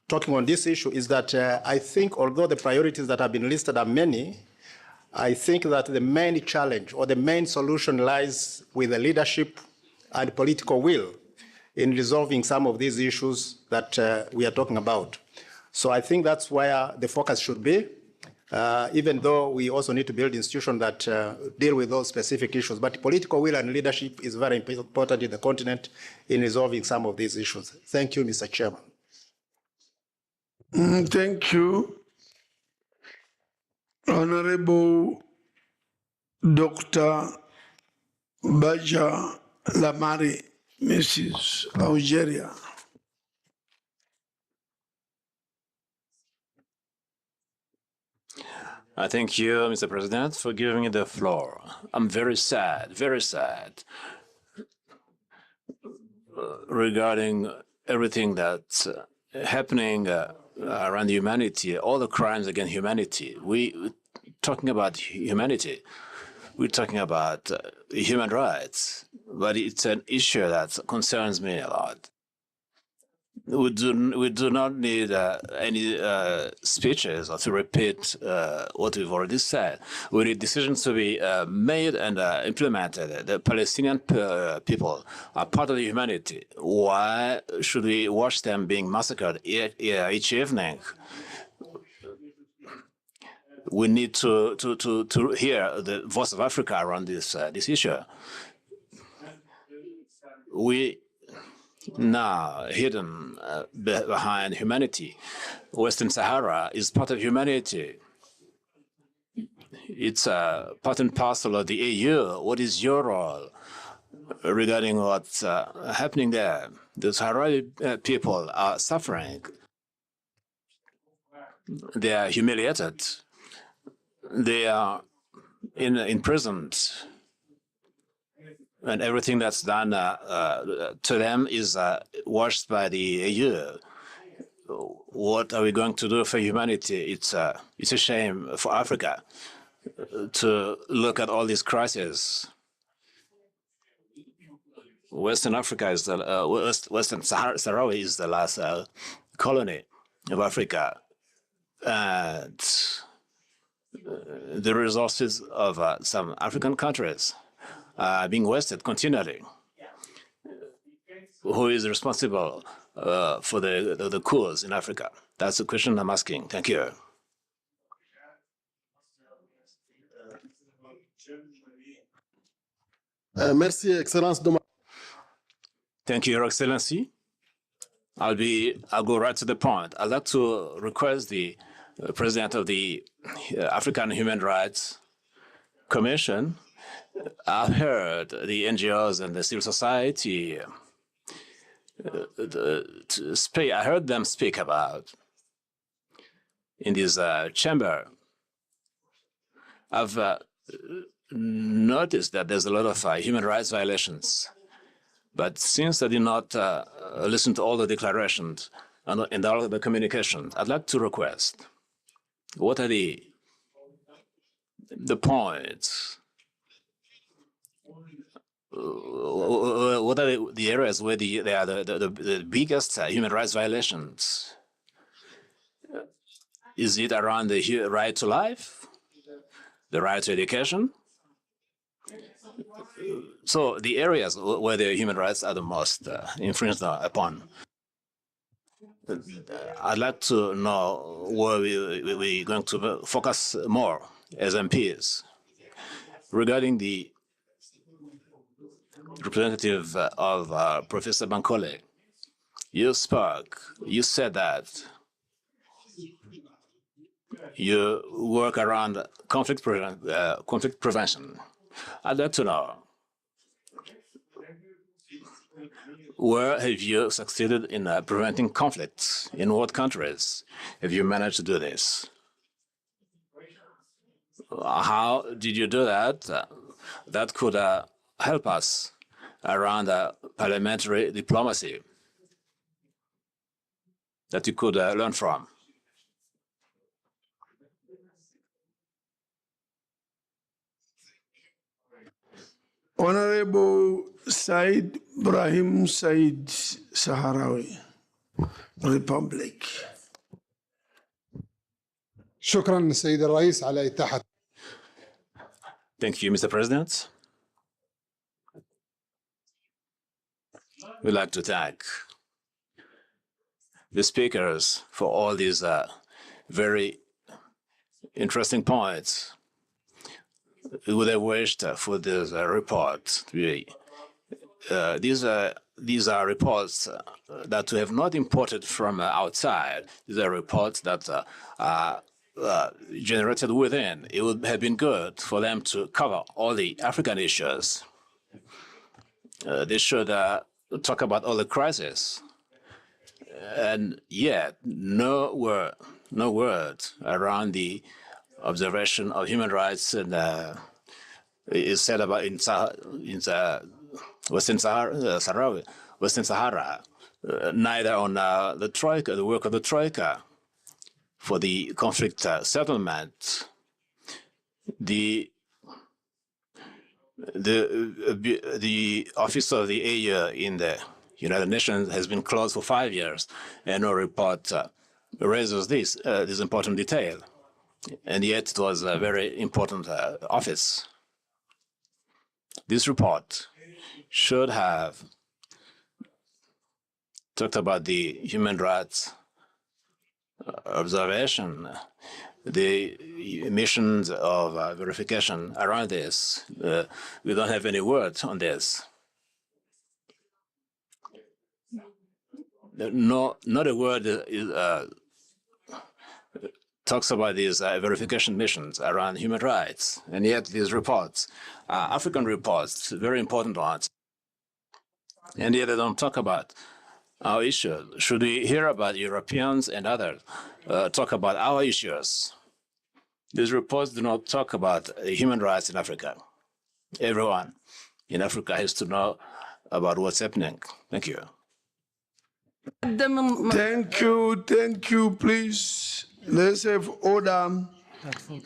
talking on this issue is that I think although the priorities that have been listed are many, I think that the main challenge or the main solution lies with the leadership and political will in resolving some of these issues that we are talking about. So I think that's where the focus should be, even though we also need to build institutions that deal with those specific issues. But political will and leadership is very important in the continent in resolving some of these issues. Thank you, Mr. Chairman. Thank you, Honorable Dr. Baja Lamari, Mrs. Algeria. I thank you, Mr. President, for giving me the floor. I'm very sad regarding everything that's happening around humanity, all the crimes against humanity. We're talking about humanity. We're talking about human rights, but it's an issue that concerns me a lot. We do not need any speeches or to repeat what we've already said. We need decisions to be made and implemented. The Palestinian people are part of the humanity. Why should we watch them being massacred each evening? We need to hear the voice of Africa around this issue. We now hidden behind humanity. Western Sahara is part of humanity. It's part and parcel of the EU. What is your role regarding what's happening there? The Sahrawi people are suffering. They are humiliated. They are imprisoned. And everything that's done to them is watched by the EU. What are we going to do for humanity? It's a shame for Africa to look at all these crises. Western Africa is the Western Sahrawi is the last colony of Africa, and the resources of some African countries being wasted continually. Who is responsible for the coups in Africa? That's the question I'm asking. Thank you. Merci, Excellence. Thank you, Your Excellency. I'll go right to the point. I'd like to request the President of the African Human Rights Commission. I've heard the NGOs and the civil society speak. I heard them speak about in this chamber. I've noticed that there's a lot of human rights violations. But since I did not listen to all the declarations and all of the communications, I'd like to request, what are the the points. What are the areas where they are the biggest human rights violations? Is it around the right to life, the right to education? So the areas where the human rights are the most infringed upon. I'd like to know where we're going to focus more as MPs. Regarding the representative of Professor Bankole, you said that you work around conflict prevention. I'd like to know, where have you succeeded in preventing conflicts? In what countries have you managed to do this? How did you do that? That could help us around parliamentary diplomacy that you could learn from. Honorable Said Brahim Said Sahrawi, Republic. شكرا سيد الرئيس على إتاحة. Thank you, Mr. President. We'd like to thank the speakers for all these very interesting points. We would have wished for this report to be. These are reports that we have not imported from outside. These are reports that are generated within. It would have been good for them to cover all the African issues. They should talk about all the crises. And yet, no word around the observation of human rights and is said about in Western Sahara, neither on the Troika, the work of the Troika for the conflict settlement. The office of the AU in the United Nations has been closed for 5 years, and no report raises this important detail. And yet it was a very important office. This report should have talked about the human rights observation, the missions of verification around this. We don't have any words on this. No, not a word talks about these verification missions around human rights, and yet these reports, African reports, very important ones, and yet they don't talk about our issues. Should we hear about Europeans and others talk about our issues? These reports do not talk about human rights in Africa. Everyone in Africa has to know about what's happening. Thank you. Thank you, please. Let's have order.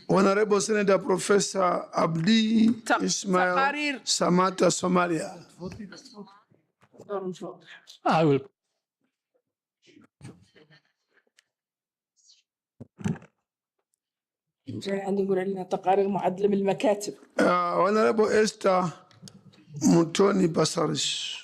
Honorable Senator Professor Abdi Ismail Samata, Somalia. I will. Honorable Esther Mutoni Basaris.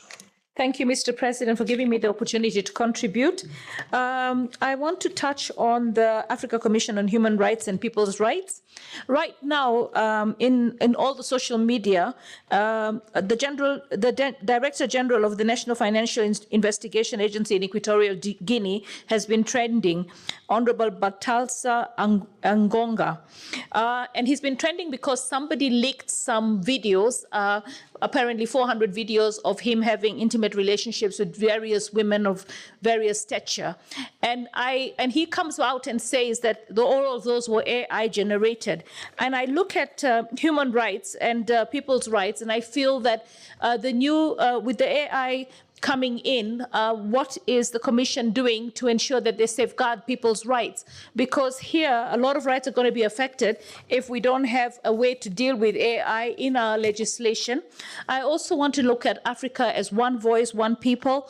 Thank you, Mr. President, for giving me the opportunity to contribute. I want to touch on the Africa Commission on Human Rights and People's Rights. Right now, in all the social media, the Director General of the National Financial Investigation Agency in Equatorial Guinea has been trending, Honorable Batalsa Angonga. And he's been trending because somebody leaked some videos, apparently 400 videos of him having intimate relationships with various women of various stature. And he comes out and says that all of those were AI generated. And I look at human rights and people's rights, and I feel that with the AI coming in, what is the Commission doing to ensure that they safeguard people's rights? Because here, a lot of rights are going to be affected if we don't have a way to deal with AI in our legislation. I also want to look at Africa as one voice, one people.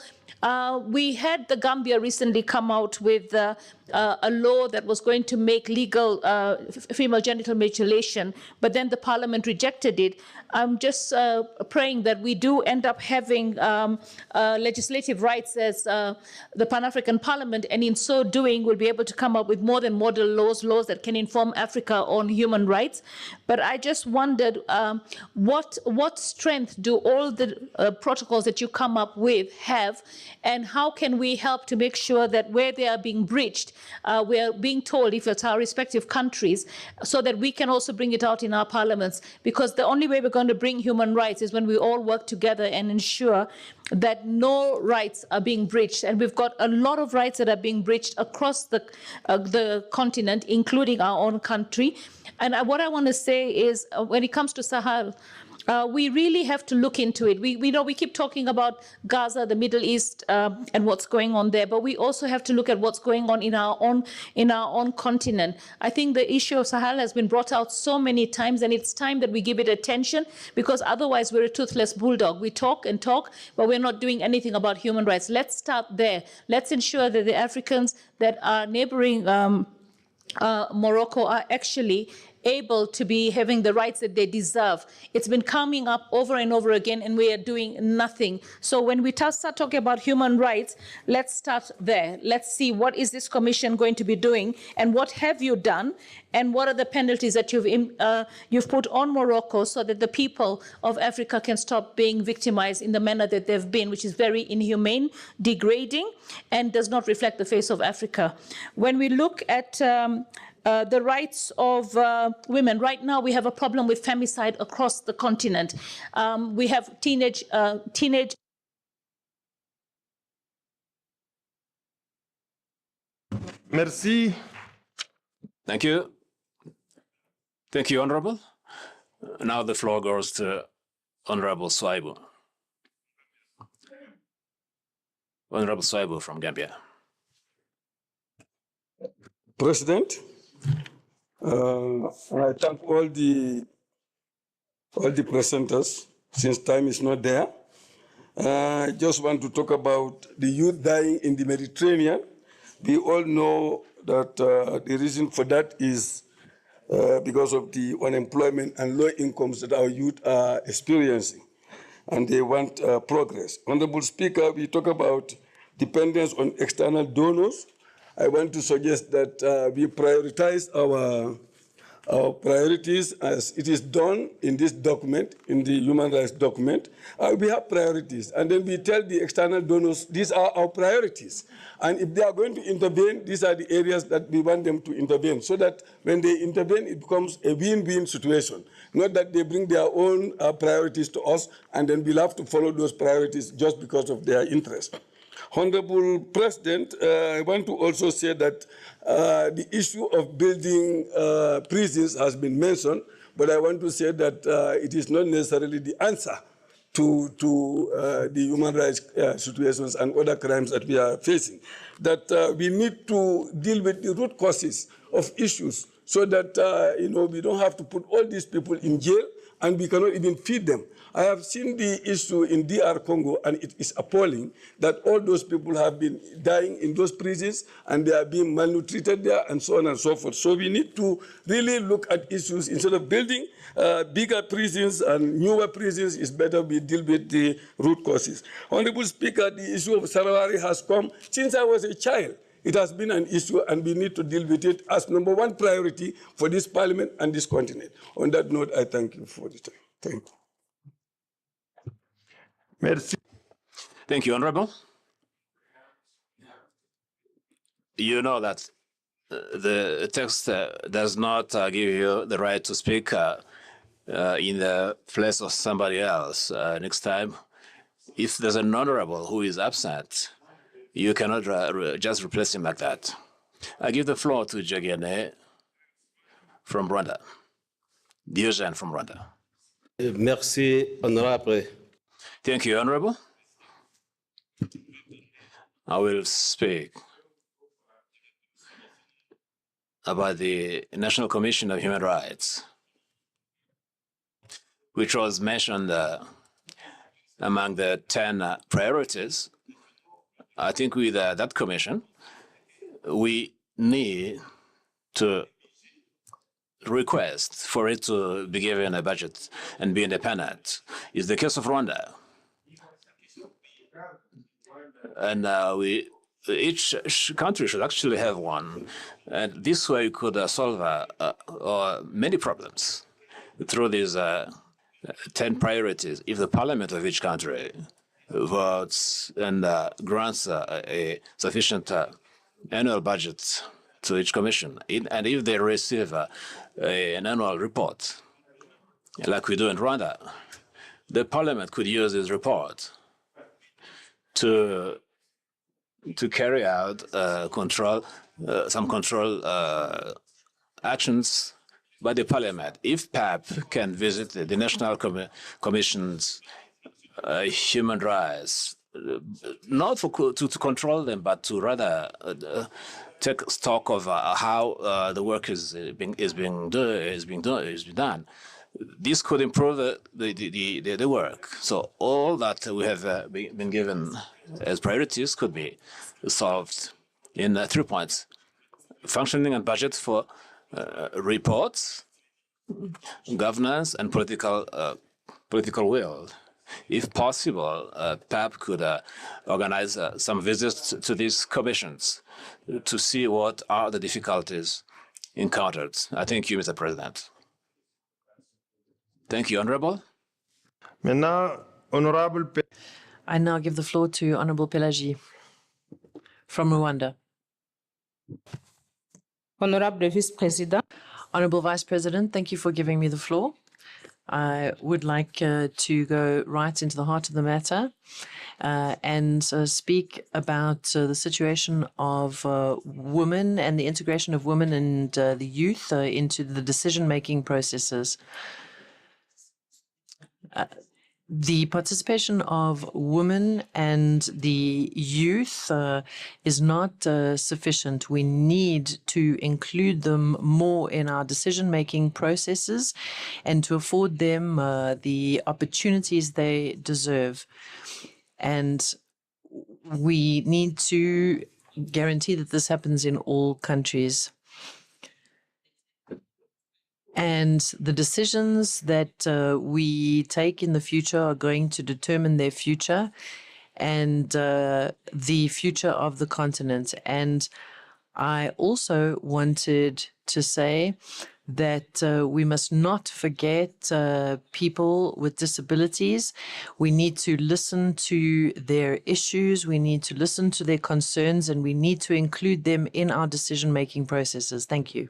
We had the Gambia recently come out with a law that was going to make legal female genital mutilation, but then the parliament rejected it. I'm just praying that we do end up having legislative rights as the Pan-African Parliament, and in so doing, we'll be able to come up with more than model laws that can inform Africa on human rights. But I just wondered, what strength do all the protocols that you come up with have, and how can we help to make sure that where they are being breached, we are being told if it's our respective countries, so that we can also bring it out in our parliaments? Because the only way we're going to bring human rights is when we all work together and ensure that no rights are being breached. And we've got a lot of rights that are being breached across the continent, including our own country. And what I want to say is, when it comes to Sahel, we really have to look into it. We know we keep talking about Gaza, the Middle East, and what's going on there, but we also have to look at what's going on in our own continent. I think the issue of Sahel has been brought out so many times, and it's time that we give it attention, because otherwise we're a toothless bulldog. We talk and talk, but we're not doing anything about human rights. Let's start there. Let's ensure that the Africans that are neighboring Morocco are actually able to be having the rights that they deserve. It's been coming up over and over again, and we are doing nothing. So when we start talking about human rights, let's start there. Let's see, what is this commission going to be doing, and what have you done, and what are the penalties that you've put on Morocco, so that the people of Africa can stop being victimized in the manner that they've been, which is very inhumane, degrading, and does not reflect the face of Africa. When we look at the rights of women, right now we have a problem with femicide across the continent. We have teenage. Merci. Thank you. Thank you, Honorable. Now the floor goes to Honorable Swaibu. Honorable Swaibu from Gambia. President, I thank all the presenters, since time is not there. I just want to talk about the youth dying in the Mediterranean. We all know that the reason for that is because of the unemployment and low incomes that our youth are experiencing, and they want progress. Honorable Speaker, we talk about dependence on external donors. I want to suggest that we prioritize our priorities as it is done in this document, in the human rights document. We have priorities, and then we tell the external donors, these are our priorities. And if they are going to intervene, these are the areas that we want them to intervene, so that when they intervene, it becomes a win-win situation. Not that they bring their own priorities to us, and then we'll have to follow those priorities just because of their interest. Honorable President, I want to also say that the issue of building prisons has been mentioned, but I want to say that it is not necessarily the answer to the human rights situations and other crimes that we are facing. That we need to deal with the root causes of issues, so that we don't have to put all these people in jail, and we cannot even feed them. I have seen the issue in DR Congo, and it is appalling that all those people have been dying in those prisons, and they are being malnutrited there, and so on and so forth. So we need to really look at issues. Instead of building bigger prisons and newer prisons, it's better we deal with the root causes. Honorable Speaker, the issue of salary has come since I was a child. It has been an issue, and we need to deal with it as #1 priority for this parliament and this continent. On that note, I thank you for the time. Thank you. Merci. Thank you, Honorable. You know that the text does not give you the right to speak in the place of somebody else. Next time, if there's an honorable who is absent, you cannot just replace him like that. I give the floor to Jagene from Rwanda. Diogene from Rwanda. Merci, Honorable. Thank you, Honorable. I will speak about the National Commission of Human Rights, which was mentioned among the 10 priorities. I think with that commission, we need to request for it to be given a budget and be independent. It's the case of Rwanda. And each country should actually have one. And this way you could solve many problems through these 10 priorities. If the parliament of each country votes and grants a sufficient annual budget to each commission, and if they receive an annual report, like we do in Rwanda, the parliament could use this report to carry out some control actions by the parliament. If PAP can visit the National Commission's human rights, not to control them, but to rather take stock of how the work is being done. This could improve the work. So all that we have been given as priorities could be solved in 3 points: functioning and budget for reports, governance, and political will. If possible, PAP could organize some visits to these commissions to see what are the difficulties encountered. I thank you, Mr. President. Thank you, Honorable. I now give the floor to Honorable Pelagie from Rwanda. Honorable Vice President. Honorable Vice President, thank you for giving me the floor. I would like to go right into the heart of the matter and speak about the situation of women and the integration of women and the youth into the decision-making processes. The participation of women and the youth is not sufficient. We need to include them more in our decision-making processes and to afford them the opportunities they deserve. And we need to guarantee that this happens in all countries. And the decisions that we take in the future are going to determine their future and the future of the continent. And I also wanted to say that we must not forget people with disabilities. We need to listen to their issues, we need to listen to their concerns, and we need to include them in our decision-making processes. Thank you.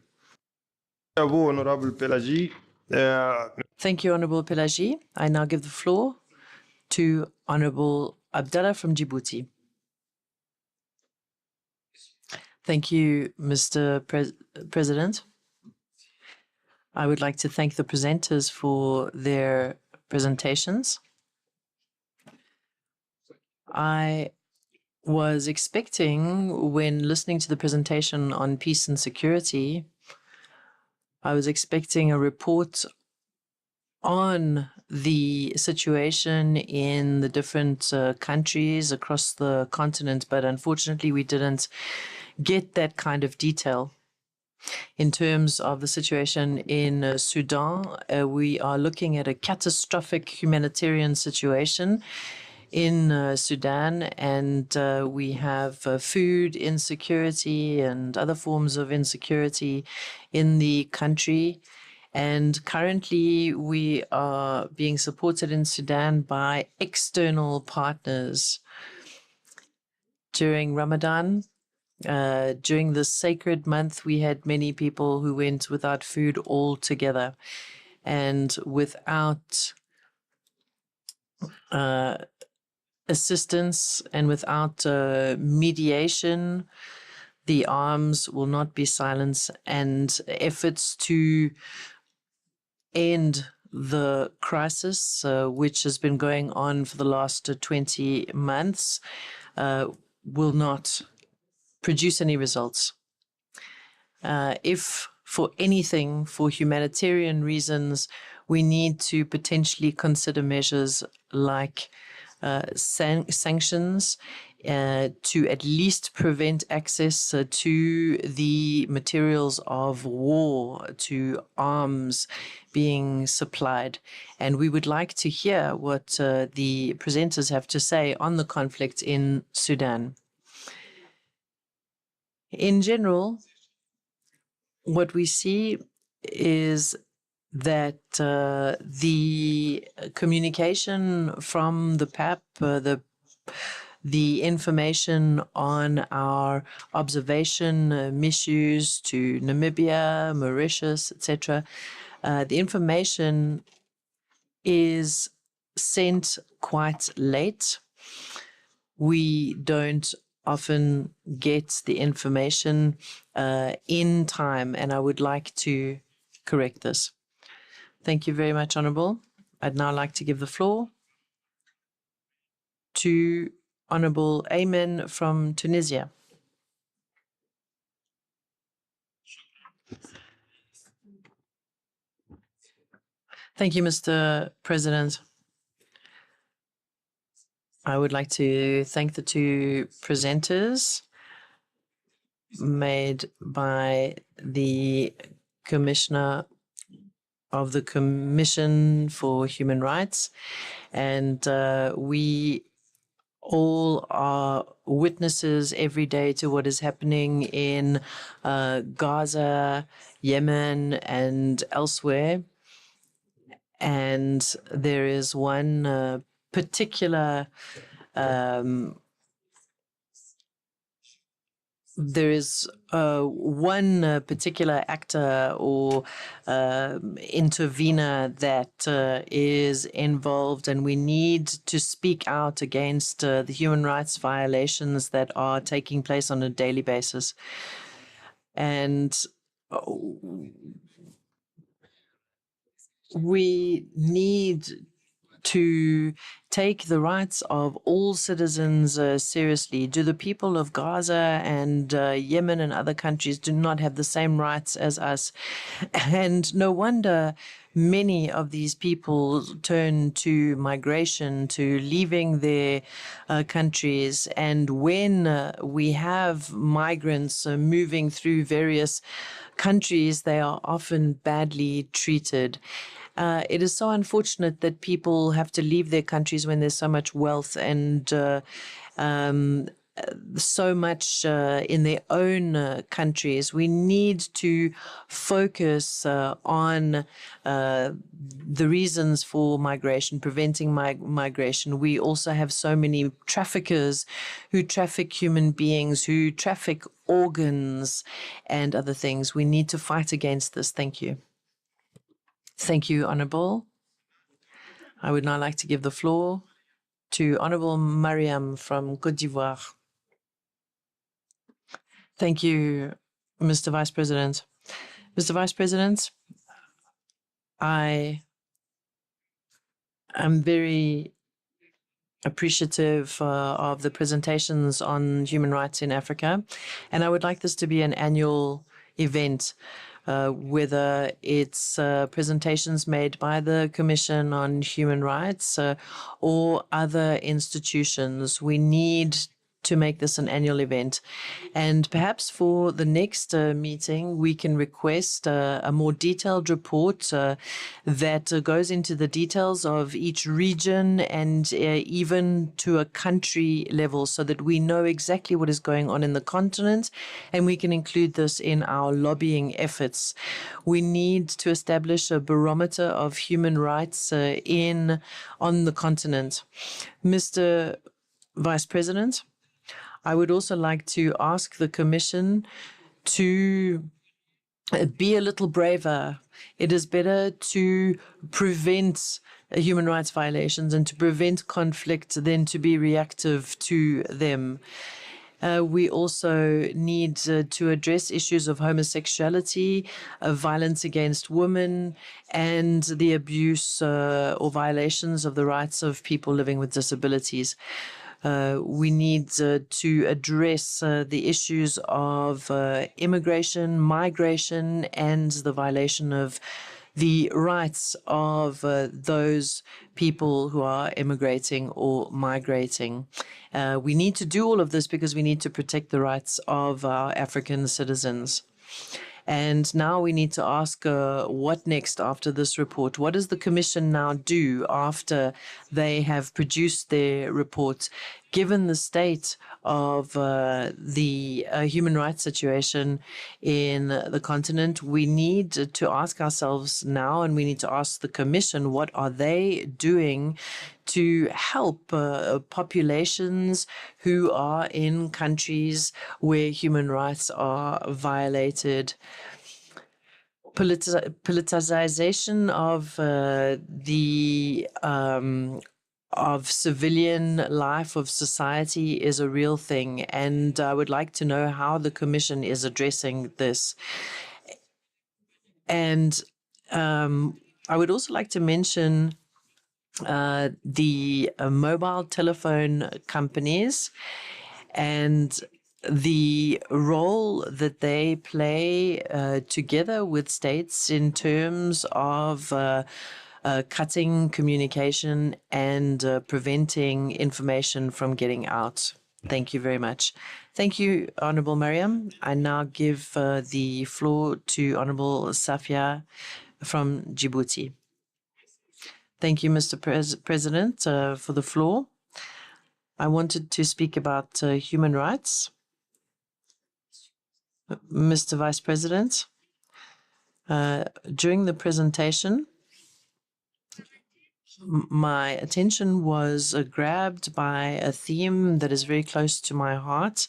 Thank you, Honorable Pelagie. I now give the floor to Honorable Abdallah from Djibouti. Thank you, Mr. President. I would like to thank the presenters for their presentations. I was expecting, when listening to the presentation on peace and security, I was expecting a report on the situation in the different countries across the continent, but unfortunately we didn't get that kind of detail. In terms of the situation in Sudan, we are looking at a catastrophic humanitarian situation in Sudan, and we have food insecurity and other forms of insecurity in the country. And currently we are being supported in Sudan by external partners. During Ramadan, during the sacred month, we had many people who went without food altogether, and without assistance and without mediation, the arms will not be silenced, and efforts to end the crisis, which has been going on for the last 20 months, will not produce any results. If for anything, for humanitarian reasons, we need to potentially consider measures like sanctions to at least prevent access to the materials of war, to arms being supplied. And we would like to hear what the presenters have to say on the conflict in Sudan. In general, what we see is that the communication from the PAP, the information on our observation missions to Namibia, Mauritius, etc., the information is sent quite late. We don't often get the information in time, and I would like to correct this. Thank you very much, Honourable. I'd now like to give the floor to Honourable Ayman from Tunisia. Thank you, Mr. President. I would like to thank the two presenters made by the Commissioner of the Commission for Human Rights. And we all are witnesses every day to what is happening in Gaza, Yemen, and elsewhere. And there is one particular one particular actor or intervener that is involved, and we need to speak out against the human rights violations that are taking place on a daily basis. And we need to take the rights of all citizens seriously. Do the people of Gaza and Yemen and other countries do not have the same rights as us? And no wonder many of these people turn to migration, to leaving their countries. And when we have migrants moving through various countries, they are often badly treated. It is so unfortunate that people have to leave their countries when there's so much wealth and so much in their own countries. We need to focus on the reasons for migration, preventing migration. We also have so many traffickers who traffic human beings, who traffic organs and other things. We need to fight against this. Thank you. Thank you, Honourable. I would now like to give the floor to Honourable Mariam from Côte d'Ivoire. Thank you, Mr. Vice President. Mr. Vice President, I am very appreciative of the presentations on human rights in Africa, and I would like this to be an annual event. Whether it's presentations made by the Commission on Human Rights or other institutions. We need to make this an annual event. And perhaps for the next meeting, we can request a more detailed report that goes into the details of each region and even to a country level so that we know exactly what is going on in the continent, and we can include this in our lobbying efforts. We need to establish a barometer of human rights on the continent. Mr. Vice President, I would also like to ask the Commission to be a little braver. It is better to prevent human rights violations and to prevent conflict than to be reactive to them. We also need to address issues of homosexuality, violence against women, and the abuse or violations of the rights of people living with disabilities. We need to address the issues of immigration, migration, and the violation of the rights of those people who are immigrating or migrating. We need to do all of this because we need to protect the rights of our African citizens. And now we need to ask what next after this report? What does the Commission now do after they have produced their report? Given the state of the human rights situation in the continent, we need to ask ourselves now, and we need to ask the Commission, what are they doing to help populations who are in countries where human rights are violated? Politicization of civilian life of society is a real thing, and I would like to know how the Commission is addressing this. And I would also like to mention the mobile telephone companies and the role that they play together with states in terms of cutting communication and preventing information from getting out. Thank you very much. Thank you, Honourable Mariam. I now give the floor to Honourable Safia from Djibouti. Thank you, Mr. President, for the floor. I wanted to speak about human rights. Mr. Vice President, during the presentation, my attention was grabbed by a theme that is very close to my heart,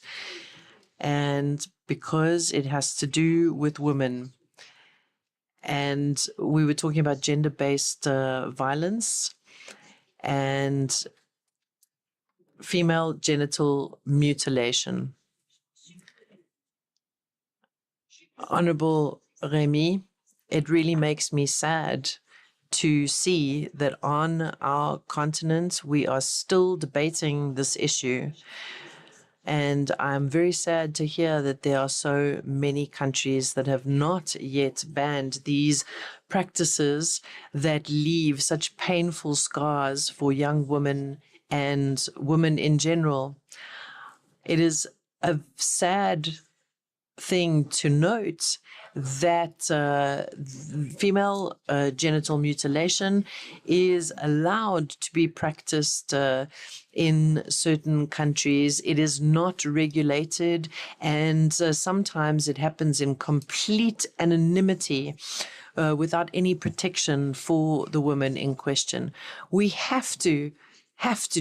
and because it has to do with women. And we were talking about gender-based violence and female genital mutilation. Honorable Remy, it really makes me sad to see that on our continent we are still debating this issue. And I'm very sad to hear that there are so many countries that have not yet banned these practices that leave such painful scars for young women and women in general. It is a sad thing to note that female genital mutilation is allowed to be practiced in certain countries. It is not regulated, and sometimes it happens in complete anonymity without any protection for the woman in question. We have to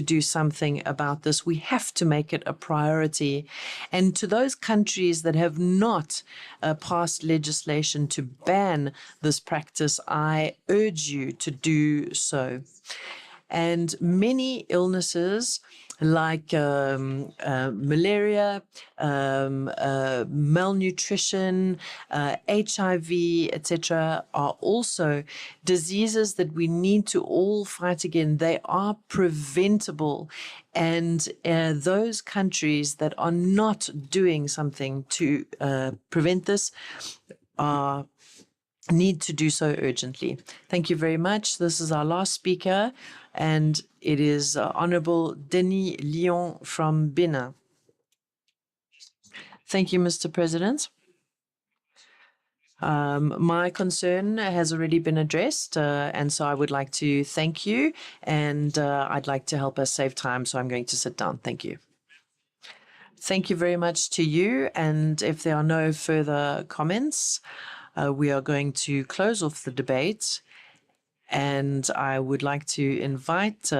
do something about this. We have to make it a priority. And to those countries that have not passed legislation to ban this practice, I urge you to do so. And many illnesses like malaria, malnutrition, HIV, etc., are also diseases that we need to all fight against. They are preventable. And those countries that are not doing something to prevent this need to do so urgently. Thank you very much. This is our last speaker, and it is Honorable Denis Lyon from Benin. Thank you, Mr. President. My concern has already been addressed, and so I would like to thank you, and I'd like to help us save time, so I'm going to sit down. Thank you. Thank you very much to you, and if there are no further comments, we are going to close off the debate, and I would like to invite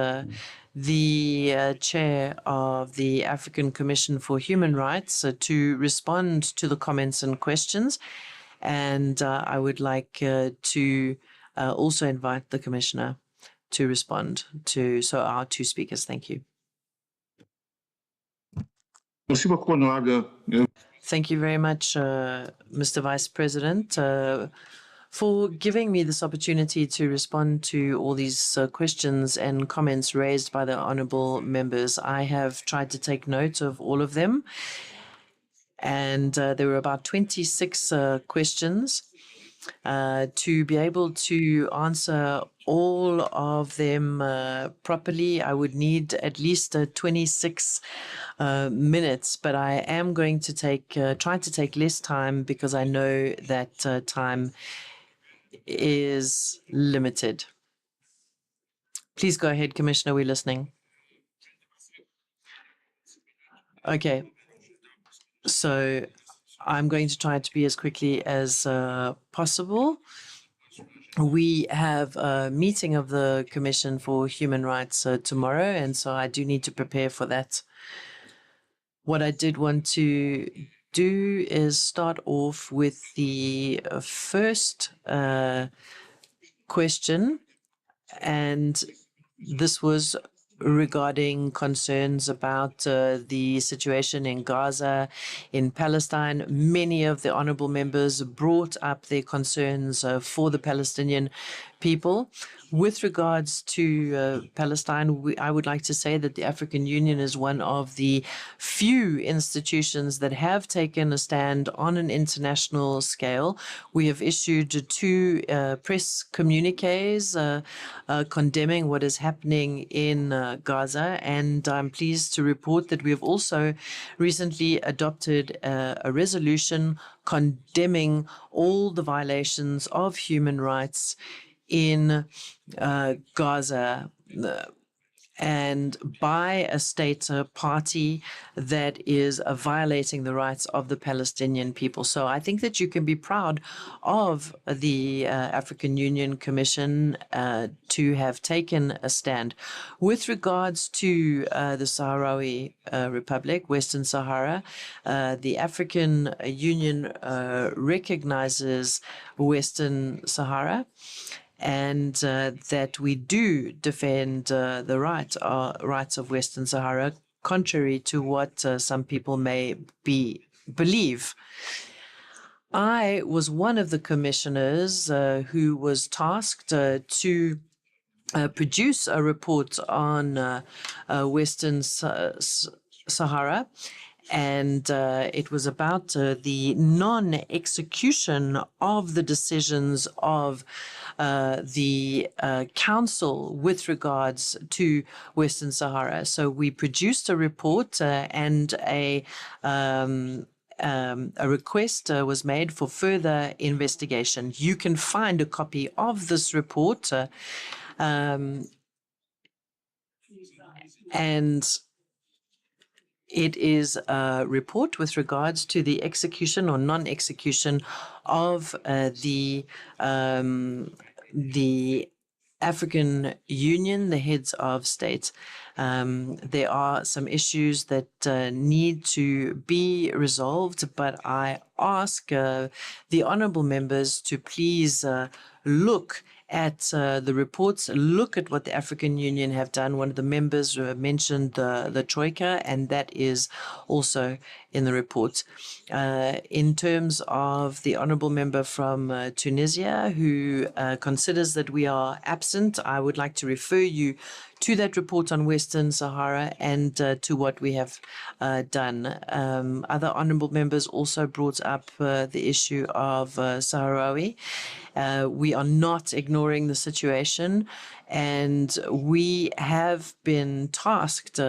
the chair of the African Commission for Human Rights to respond to the comments and questions. And I would like to also invite the Commissioner to respond to our two speakers. Thank you. Merci beaucoup, Honorable. Thank you very much, Mr. Vice President. for giving me this opportunity to respond to all these questions and comments raised by the honourable members. I have tried to take note of all of them, and there were about 26 questions. To be able to answer all of them properly, I would need at least 26 minutes, but I am going to try to take less time because I know that time is limited. Please go ahead, Commissioner, we're listening. Okay, so I'm going to try to be as quickly as possible. We have a meeting of the Commission for Human Rights tomorrow, and so I do need to prepare for that. What I did want to do is start off with the first question, and this was regarding concerns about the situation in Gaza, in Palestine. Many of the honourable members brought up their concerns for the Palestinian people. With regards to Palestine, I would like to say that the African Union is one of the few institutions that have taken a stand on an international scale. We have issued 2 press communiques condemning what is happening in Gaza, and I'm pleased to report that we have also recently adopted a resolution condemning all the violations of human rights in Gaza and by a state party that is violating the rights of the Palestinian people. So I think that you can be proud of the African Union Commission to have taken a stand. With regards to the Sahrawi Republic, Western Sahara, the African Union recognizes Western Sahara, and that we do defend the rights of Western Sahara, contrary to what some people may believe. I was one of the commissioners who was tasked to produce a report on Western Sahara, and it was about the non-execution of the decisions of the Council with regards to Western Sahara. So we produced a report and a request was made for further investigation. You can find a copy of this report and it is a report with regards to the execution or non-execution of the African Union, the heads of state. There are some issues that need to be resolved, but I ask the honourable members to please look at the reports, look at what the African Union have done. One of the members mentioned the Troika, and that is also in the report. In terms of the honourable member from Tunisia, who considers that we are absent, I would like to refer you to that report on Western Sahara and to what we have done. Other honourable members also brought up the issue of Sahrawi. We are not ignoring the situation, and we have been tasked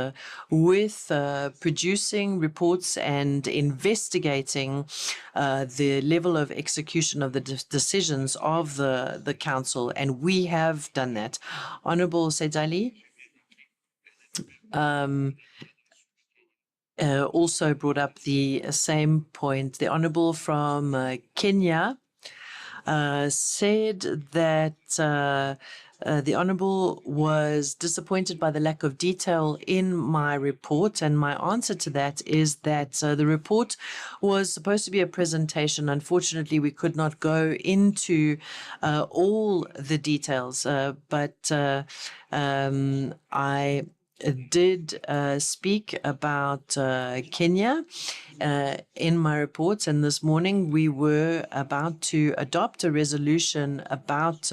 with producing reports and investigating the level of execution of the decisions of the Council, and we have done that. Honourable Said Ali also brought up the same point. The Honourable from Kenya said that the Honourable was disappointed by the lack of detail in my report, and my answer to that is that the report was supposed to be a presentation. Unfortunately, we could not go into all the details, but I did speak about Kenya in my reports, and this morning we were about to adopt a resolution about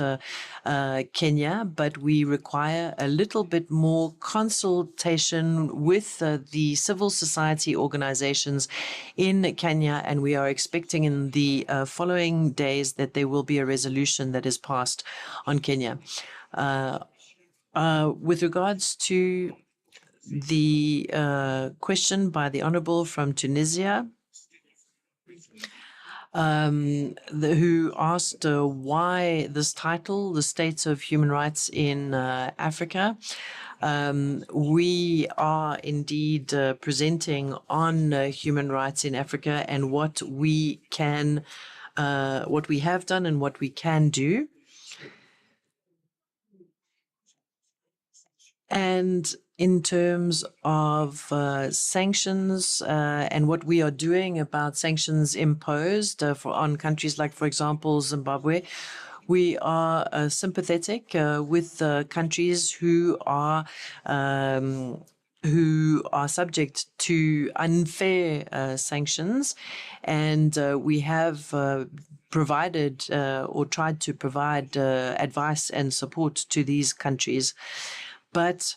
Kenya, but we require a little bit more consultation with the civil society organizations in Kenya, and we are expecting in the following days that there will be a resolution that is passed on Kenya. With regards to the question by the Honourable from Tunisia, who asked why this title, The State of Human Rights in Africa. We are indeed presenting on human rights in Africa and what we can, what we have done and what we can do. And in terms of sanctions and what we are doing about sanctions imposed on countries like, for example, Zimbabwe, we are sympathetic with countries who are subject to unfair sanctions, and we have provided or tried to provide advice and support to these countries. But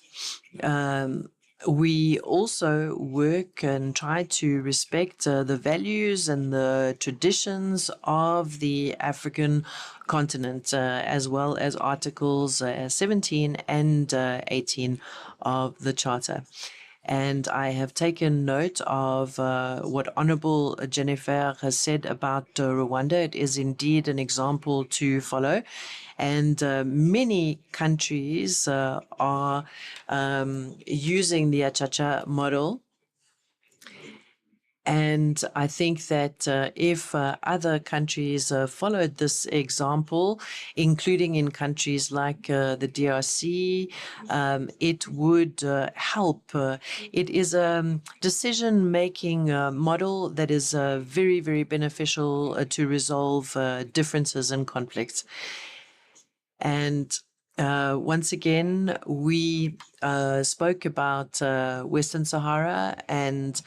we also work and try to respect the values and the traditions of the African continent, as well as Articles 17 and 18 of the Charter. And I have taken note of what Honourable Jennifer has said about Rwanda. It is indeed an example to follow. And many countries are using the Achacha model. And I think that if other countries followed this example, including in countries like the DRC, it would help. It is a decision-making model that is very, very beneficial to resolve differences and conflicts. And once again, we spoke about Western Sahara, and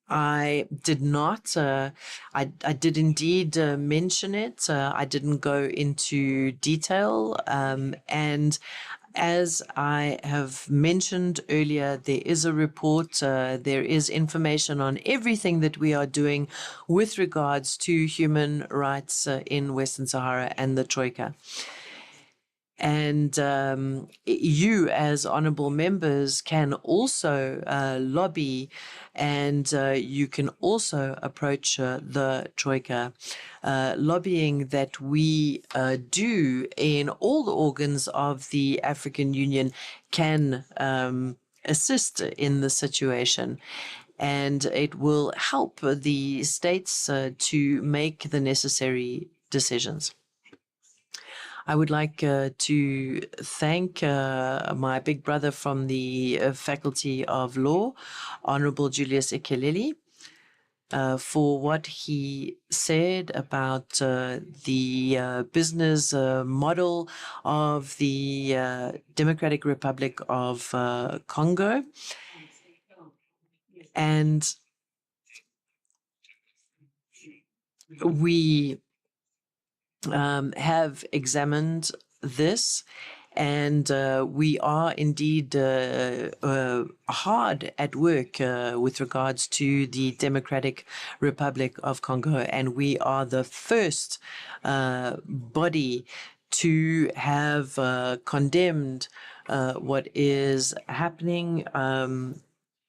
I did not, I did indeed mention it. I didn't go into detail. And as I have mentioned earlier, there is a report, there is information on everything that we are doing with regards to human rights in Western Sahara and the Troika. And you, as honourable members, can also lobby, and you can also approach the Troika. Lobbying that we do in all the organs of the African Union can assist in the situation. And it will help the states to make the necessary decisions. I would like to thank my big brother from the Faculty of Law, Honourable Julius Ekeleli, for what he said about the business model of the Democratic Republic of Congo. And we have examined this, and we are indeed hard at work with regards to the Democratic Republic of Congo, and we are the first body to have condemned what is happening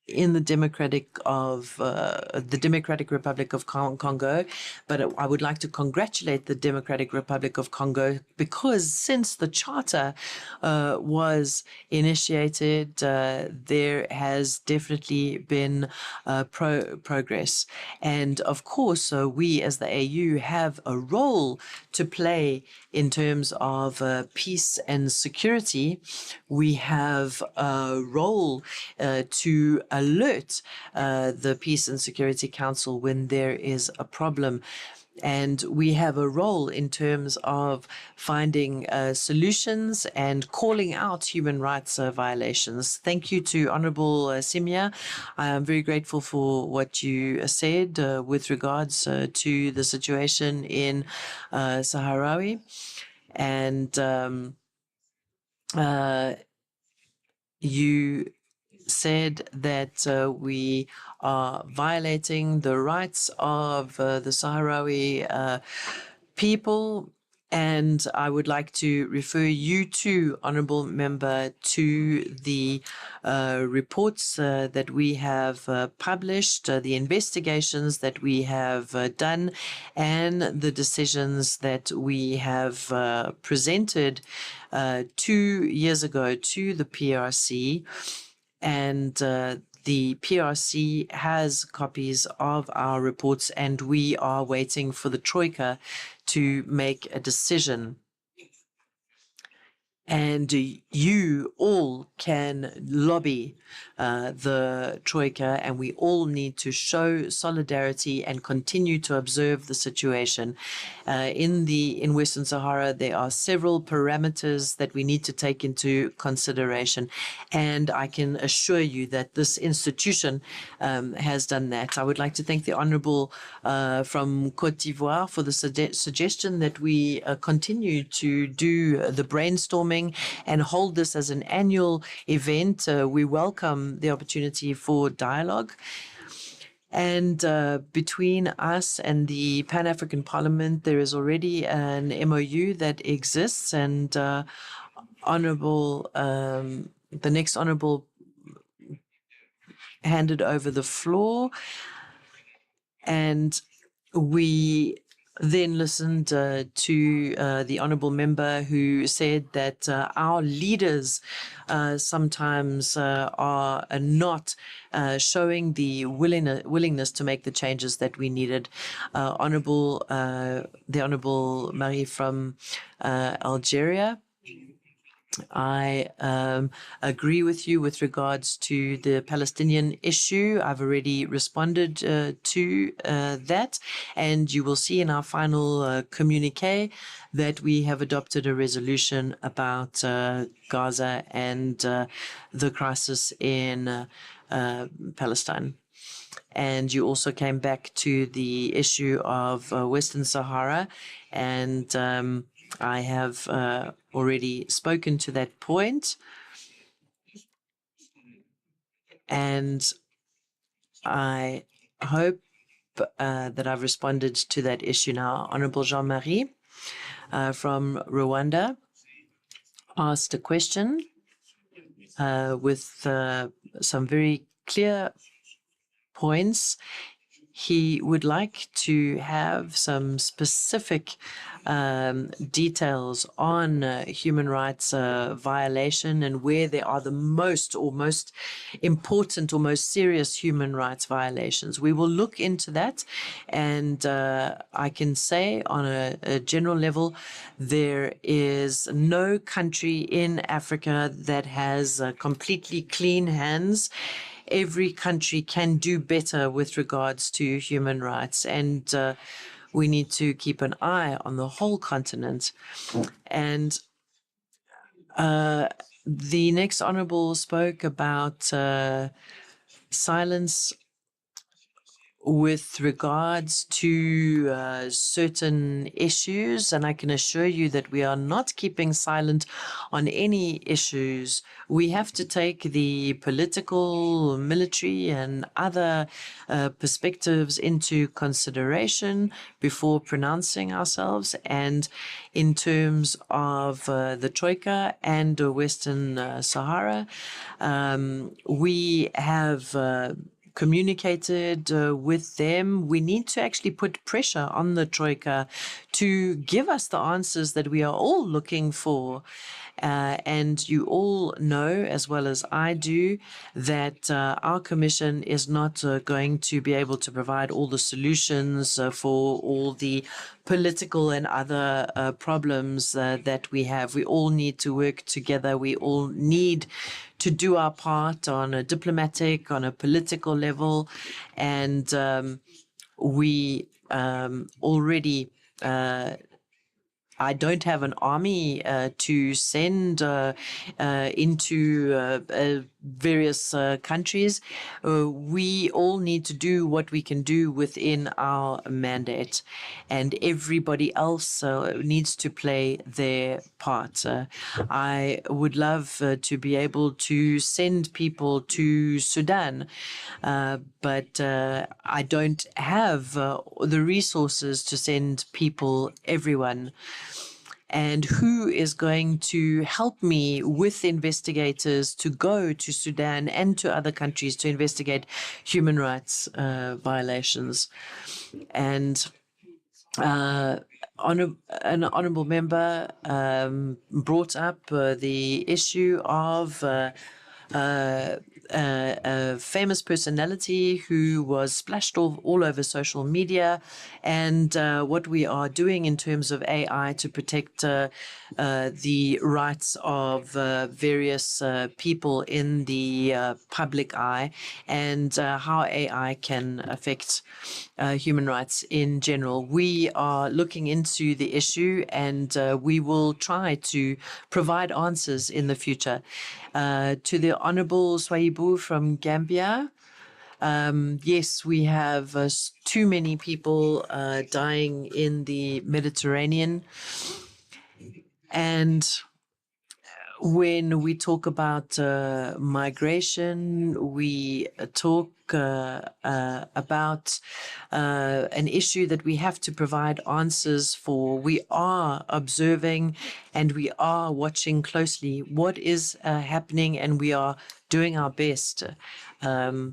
in the Democratic Republic of Congo. But I would like to congratulate the Democratic Republic of Congo, because since the Charter was initiated, there has definitely been progress. And of course, we as the AU have a role to play in terms of peace and security. We have a role to alert the Peace and Security Council when there is a problem. And we have a role in terms of finding solutions and calling out human rights violations. Thank you to Honorable Simia. I am very grateful for what you said with regards to the situation in Sahrawi. And you said that we are violating the rights of the Sahrawi people. And I would like to refer you to, Honourable Member, to the reports that we have published, the investigations that we have done, and the decisions that we have presented 2 years ago to the PRC. And the PRC has copies of our reports, and we are waiting for the Troika to make a decision. And you all can lobby the Troika, and we all need to show solidarity and continue to observe the situation. In Western Sahara, there are several parameters that we need to take into consideration, and I can assure you that this institution has done that. I would like to thank the Honourable from Côte d'Ivoire for the suggestion that we continue to do the brainstorming and hold this as an annual event. We welcome the opportunity for dialogue. And between us and the Pan-African Parliament, there is already an MOU that exists. And the next Honourable handed over the floor. And we then listened to the Honourable Member who said that our leaders sometimes are not showing the willingness to make the changes that we needed. The Honourable Marie from Algeria. I agree with you with regards to the Palestinian issue. I've already responded to that, and you will see in our final communique that we have adopted a resolution about Gaza and the crisis in Palestine. And you also came back to the issue of Western Sahara, and I have already spoken to that point, and I hope that I've responded to that issue now. Honourable Jean-Marie from Rwanda asked a question with some very clear points. He would like to have some specific details on human rights violation and where there are the most important or most serious human rights violations. We will look into that, and I can say on a general level, there is no country in Africa that has completely clean hands. Every country can do better with regards to human rights, and we need to keep an eye on the whole continent. And the next Honourable spoke about silence with regards to certain issues, and I can assure you that we are not keeping silent on any issues. We have to take the political, military, and other perspectives into consideration before pronouncing ourselves. And in terms of the Troika and Western Sahara, we have communicated with them. We need to actually put pressure on the Troika to give us the answers that we are all looking for. And you all know, as well as I do, that our commission is not going to be able to provide all the solutions for all the political and other problems that we have. We all need to work together. We all need to do our part on a diplomatic, on a political level, and we already. I don't have an army to send into various countries. We all need to do what we can do within our mandate, and everybody else needs to play their part. I would love to be able to send people to Sudan, but I don't have the resources to send people, everyone. And who is going to help me with investigators to go to Sudan and to other countries to investigate human rights violations? And an honourable member brought up the issue of a famous personality who was splashed all over social media, and what we are doing in terms of AI to protect the rights of various people in the public eye, and how AI can affect human rights in general. We are looking into the issue, and we will try to provide answers in the future. To the Honourable Swaibu from Gambia, yes, we have too many people dying in the Mediterranean. And when we talk about migration, we talk about an issue that we have to provide answers for. We are observing and we are watching closely what is happening, and we are doing our best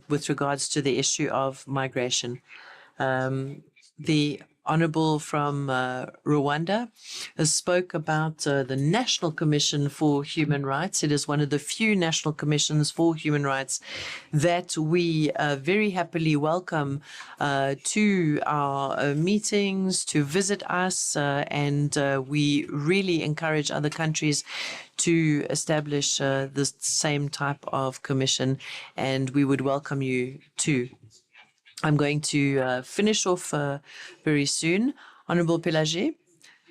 with regards to the issue of migration. The Honourable from Rwanda spoke about the National Commission for Human Rights. It is one of the few national commissions for human rights that we very happily welcome to our meetings, to visit us, and we really encourage other countries to establish the same type of commission, and we would welcome you too. I'm going to finish off very soon. Honourable Pelagie,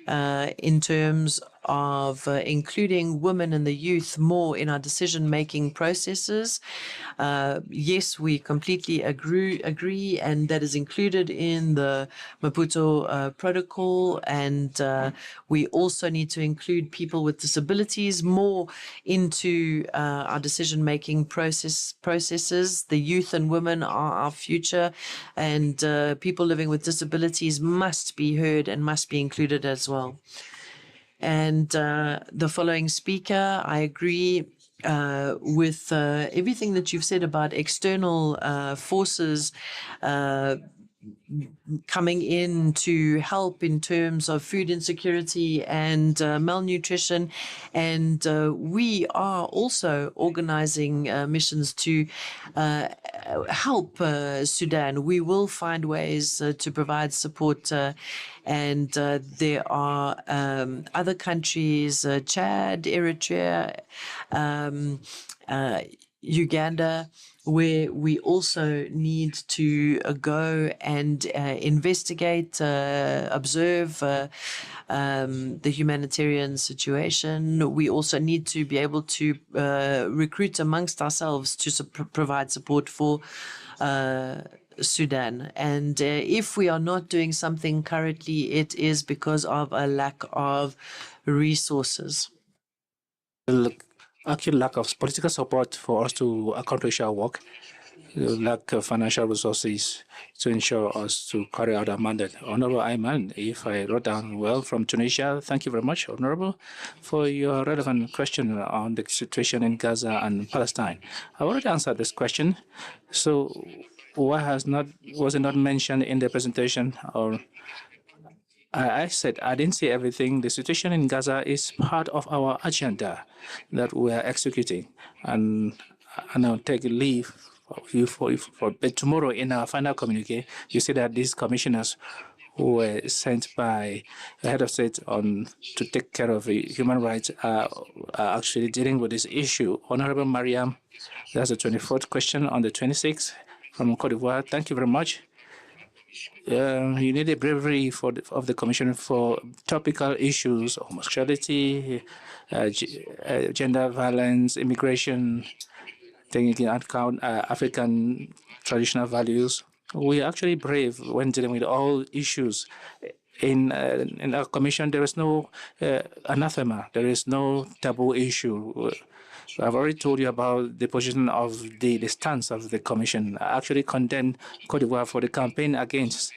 in terms of including women and the youth more in our decision-making processes. Yes, we completely agree, and that is included in the Maputo Protocol. And we also need to include people with disabilities more into our decision-making processes. The youth and women are our future, and people living with disabilities must be heard and must be included as well. And the following speaker, I agree with everything that you've said about external forces coming in to help in terms of food insecurity and malnutrition. And we are also organizing missions to help Sudan. We will find ways to provide support, and there are other countries, Chad, Eritrea, Uganda, where we also need to go and investigate, observe the humanitarian situation. We also need to be able to recruit amongst ourselves to provide support for Sudan. And if we are not doing something currently, it is because of a lack of resources. Actually, lack of political support for us to accomplish our work, lack of financial resources to ensure us to carry out our mandate. Honorable Ayman, if I wrote down well, from Tunisia, thank you very much, Honorable, for your relevant question on the situation in Gaza and Palestine. I already answered this question. So why was it not mentioned in the presentation? Or I said I didn't say everything. The situation in Gaza is part of our agenda that we are executing, and I'll take leave for tomorrow in our final communique. You see that these commissioners who were sent by the head of state to take care of human rights are actually dealing with this issue. Honorable Mariam, that's the 24th question. On the 26th from Cote d'Ivoire, thank you very much. You need a bravery of the Commission for topical issues, homosexuality, gender violence, immigration, taking into account African traditional values. We are actually brave when dealing with all issues. In our Commission, there is no anathema, there is no taboo issue. I've already told you about the position of the stance of the Commission. I actually condemned Cote d'Ivoire for the campaign against.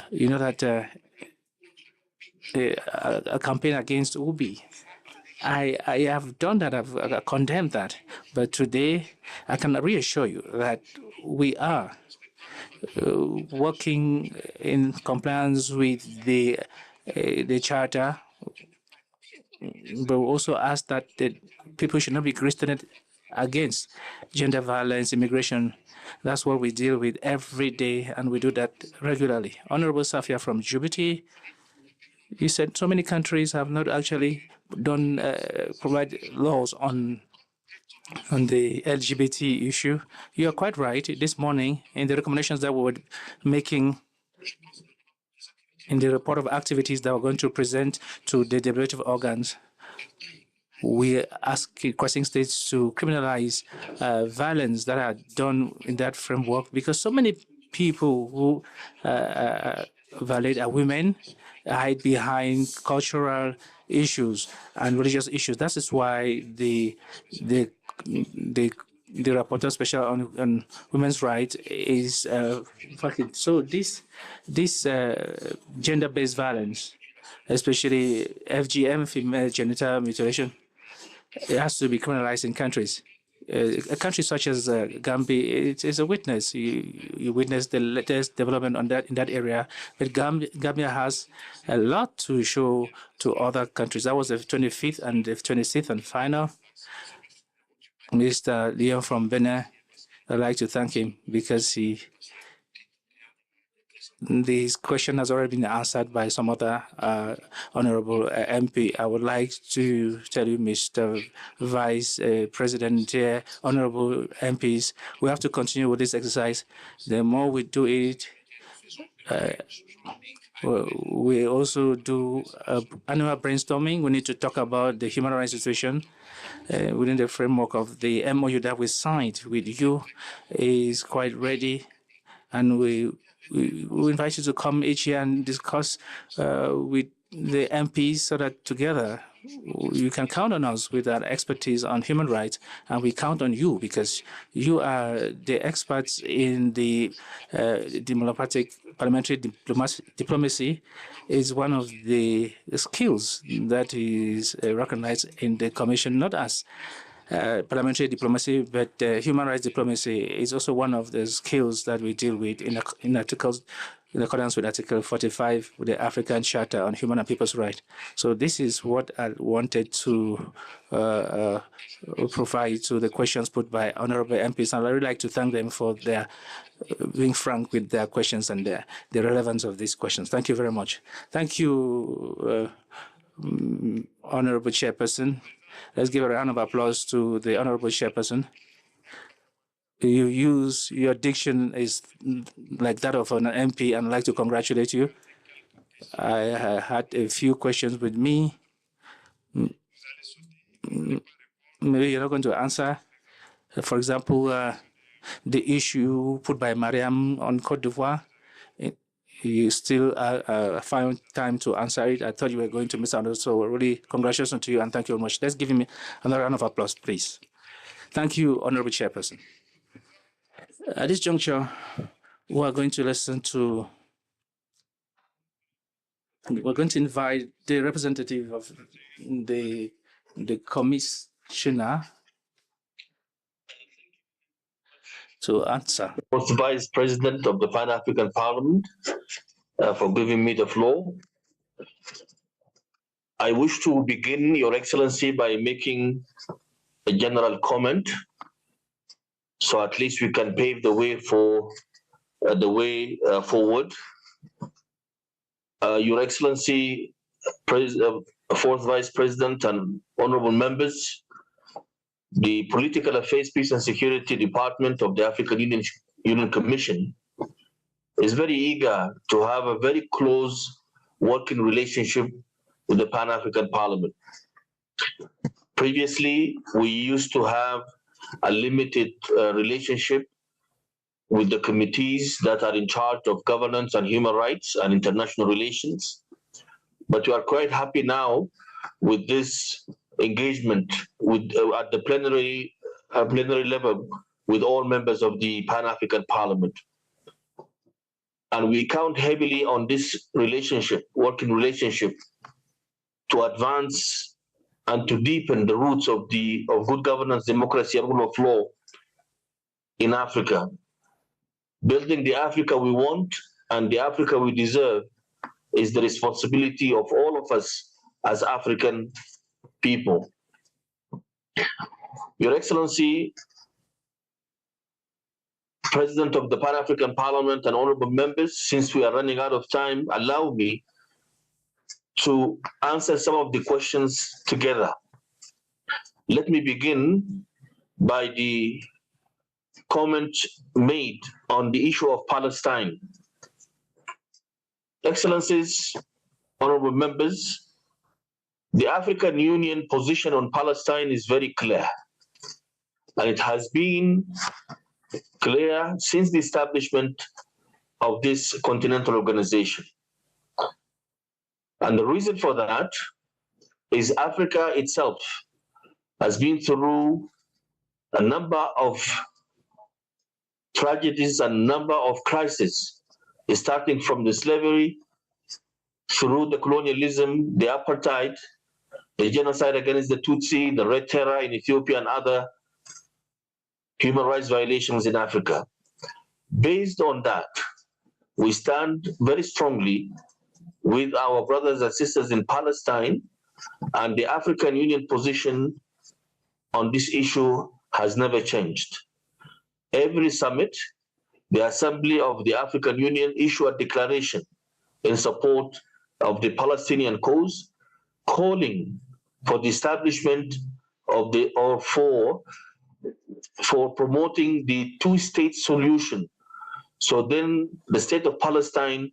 You know that a campaign against Ubi. I have done that, I've condemned that. But today, I can reassure you that we are working in compliance with the Charter. But we also ask that the people should not be discriminated against gender violence, immigration. That's what we deal with every day, and we do that regularly. Honorable Safia from Djibouti, you said so many countries have not actually done provide laws on the LGBT issue. You are quite right. This morning, in the recommendations that we were making in the report of activities that we're going to present to the deliberative organs, we ask requesting states to criminalize violence that are done in that framework, because so many people who violate are women, hide behind cultural issues and religious issues. That is why the rapporteur special on women's rights is so this gender-based violence, especially FGM, female genital mutilation, it has to be criminalized in countries. A country such as Gambia, it is a witness. You witness the latest development on that in that area. But Gambia has a lot to show to other countries. That was the 25th and the 26th and final. Mr. Leon from Benin, I'd like to thank him because this question has already been answered by some other honorable MP. I would like to tell you, Mr. Vice President, honorable MPs, we have to continue with this exercise. The more we do it, we also do annual brainstorming. We need to talk about the human rights situation within the framework of the MOU that we signed with you is quite ready, and we invite you to come each year and discuss with the MPs so that together you can count on us with our expertise on human rights, and we count on you because you are the experts in the democratic parliamentary diplomacy. Is one of the skills that is recognized in the Commission, not as parliamentary diplomacy, but human rights diplomacy is also one of the skills that we deal with in articles, in accordance with Article 45 with the African Charter on Human and People's Rights. So this is what I wanted to provide to the questions put by honorable MPs. And I would like to thank them for their being frank with their questions and the relevance of these questions. Thank you very much. Thank you, honorable Chairperson. Let's give a round of applause to the honorable Chairperson. Your diction is like that of an MP, and I'd like to congratulate you. I had a few questions with me. Maybe you're not going to answer. For example, the issue put by Mariam on Cote d'Ivoire. You still found time to answer it. I thought you were going to miss out. So really, congratulations to you and thank you very much. Let's give him another round of applause, please. Thank you, Honorable Chairperson. At this juncture, we're going to invite the representative of the commissioner to answer. The Vice President of the Pan-African Parliament, for giving me the floor. I wish to begin, Your Excellency, by making a general comment, so at least we can pave the way for forward. Your Excellency, Fourth Vice President and honorable members, the Political Affairs, Peace and Security Department of the African Union Commission is very eager to have a very close working relationship with the Pan-African Parliament. Previously, we used to have a limited relationship with the committees that are in charge of governance and human rights and international relations. But we are quite happy now with this engagement with, at the plenary level with all members of the Pan-African Parliament. And we count heavily on this relationship, working relationship, to advance and to deepen the roots of good governance, democracy, and rule of law in Africa. Building the Africa we want and the Africa we deserve is the responsibility of all of us as African people. Your Excellency, President of the Pan-African Parliament and honorable members, since we are running out of time, allow me to answer some of the questions together. Let me begin by the comment made on the issue of Palestine. Excellencies, honorable members, the African Union position on Palestine is very clear, and it has been clear since the establishment of this continental organization. And the reason for that is Africa itself has been through a number of tragedies and a number of crises, starting from the slavery, through the colonialism, the apartheid, the genocide against the Tutsi, the Red Terror in Ethiopia, and other human rights violations in Africa. Based on that, we stand very strongly with our brothers and sisters in Palestine, and the African Union position on this issue has never changed. Every summit, the Assembly of the African Union issue a declaration in support of the Palestinian cause, calling for the establishment of the, or for promoting the two-state solution. So then the state of Palestine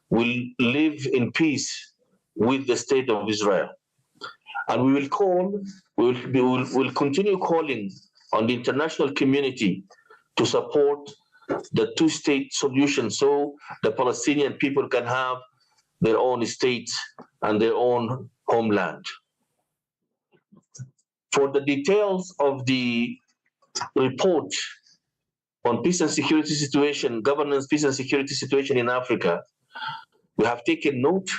will live in peace with the state of Israel. And we will continue calling on the international community to support the two-state solution so the Palestinian people can have their own state and their own homeland. For the details of the report on peace and security situation, governance, peace and security situation in Africa, we have taken note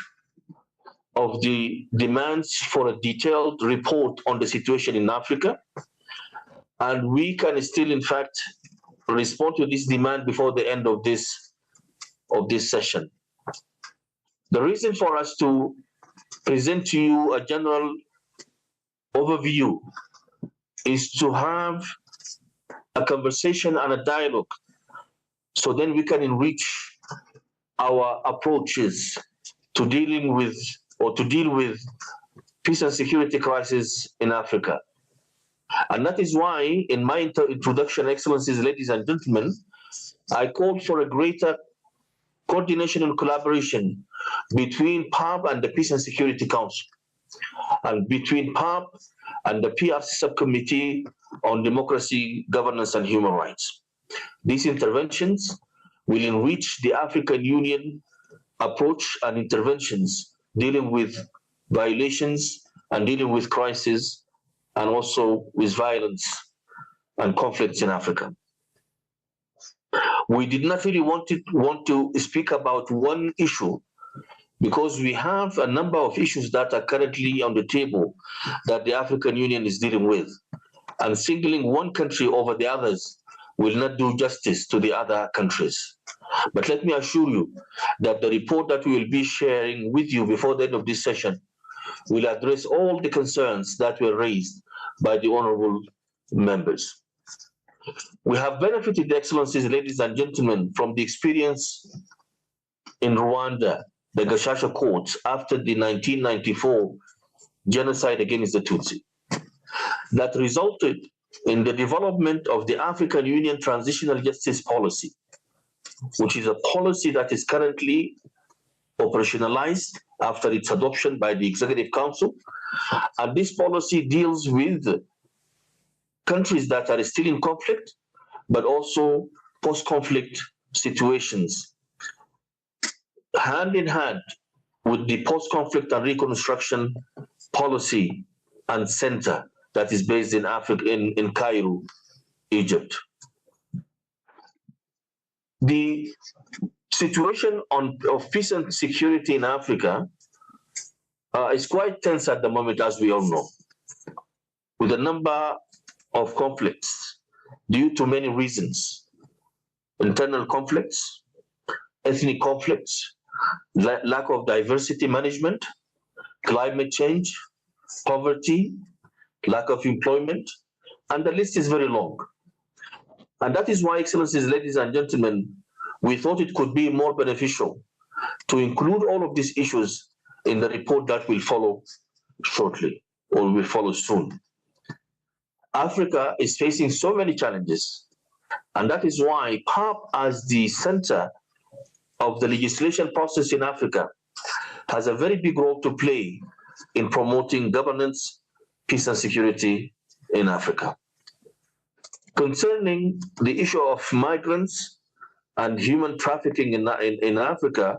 of the demands for a detailed report on the situation in Africa, and we can still, in fact, respond to this demand before the end of this session. The reason for us to present to you a general overview is to have a conversation and a dialogue, so then we can enrich our approaches to dealing with, or to deal with, peace and security crisis in Africa. And that is why in my introduction, Excellencies, ladies and gentlemen, I called for a greater coordination and collaboration between PAB and the Peace and Security Council, and between PAB and the PRC Subcommittee on Democracy, Governance and Human Rights. These interventions will enrich the African Union approach and interventions dealing with violations and dealing with crisis and also with violence and conflicts in Africa. We did not really want to speak about one issue, because we have a number of issues that are currently on the table that the African Union is dealing with. And singling one country over the others will not do justice to the other countries. But let me assure you that the report that we will be sharing with you before the end of this session will address all the concerns that were raised by the honorable members. We have benefited, Excellencies, ladies and gentlemen, from the experience in Rwanda the Gashasha courts after the 1994 genocide against the Tutsi. That resulted in the development of the African Union Transitional Justice Policy, which is a policy that is currently operationalized after its adoption by the Executive Council. And this policy deals with countries that are still in conflict, but also post-conflict situations, hand in hand with the post-conflict and reconstruction policy and center that is based in Africa, in Cairo, Egypt. The situation of peace and security in Africa is quite tense at the moment, as we all know, with a number of conflicts due to many reasons: internal conflicts, ethnic conflicts, lack of diversity management, climate change, poverty, lack of employment, and the list is very long. And that is why, Excellencies, ladies and gentlemen, we thought it could be more beneficial to include all of these issues in the report that will follow shortly, or will follow soon. Africa is facing so many challenges, and that is why PAP, as the center of the legislation process in Africa, has a very big role to play in promoting governance, peace and security in Africa. Concerning the issue of migrants and human trafficking in Africa,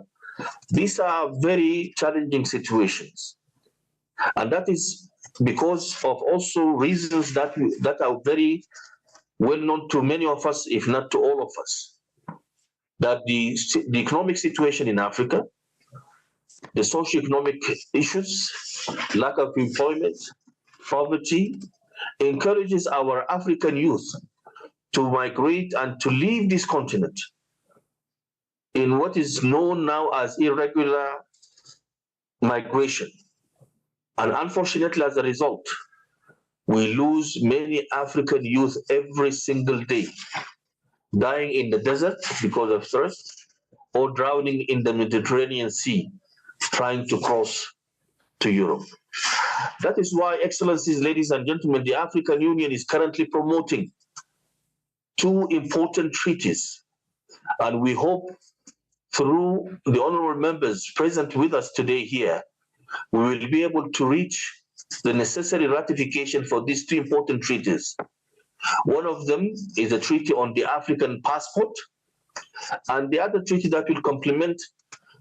these are very challenging situations. And that is because of also reasons that are very well known to many of us, if not to all of us, that the economic situation in Africa, the socioeconomic issues, lack of employment, poverty, encourages our African youth to migrate and to leave this continent in what is known now as irregular migration. And unfortunately, as a result, we lose many African youth every single day, dying in the desert because of thirst, or drowning in the Mediterranean Sea, trying to cross to Europe. That is why, Excellencies, ladies and gentlemen, the African Union is currently promoting two important treaties. And we hope through the honorable members present with us today here, we will be able to reach the necessary ratification for these two important treaties. One of them is a treaty on the African passport, and the other treaty that will complement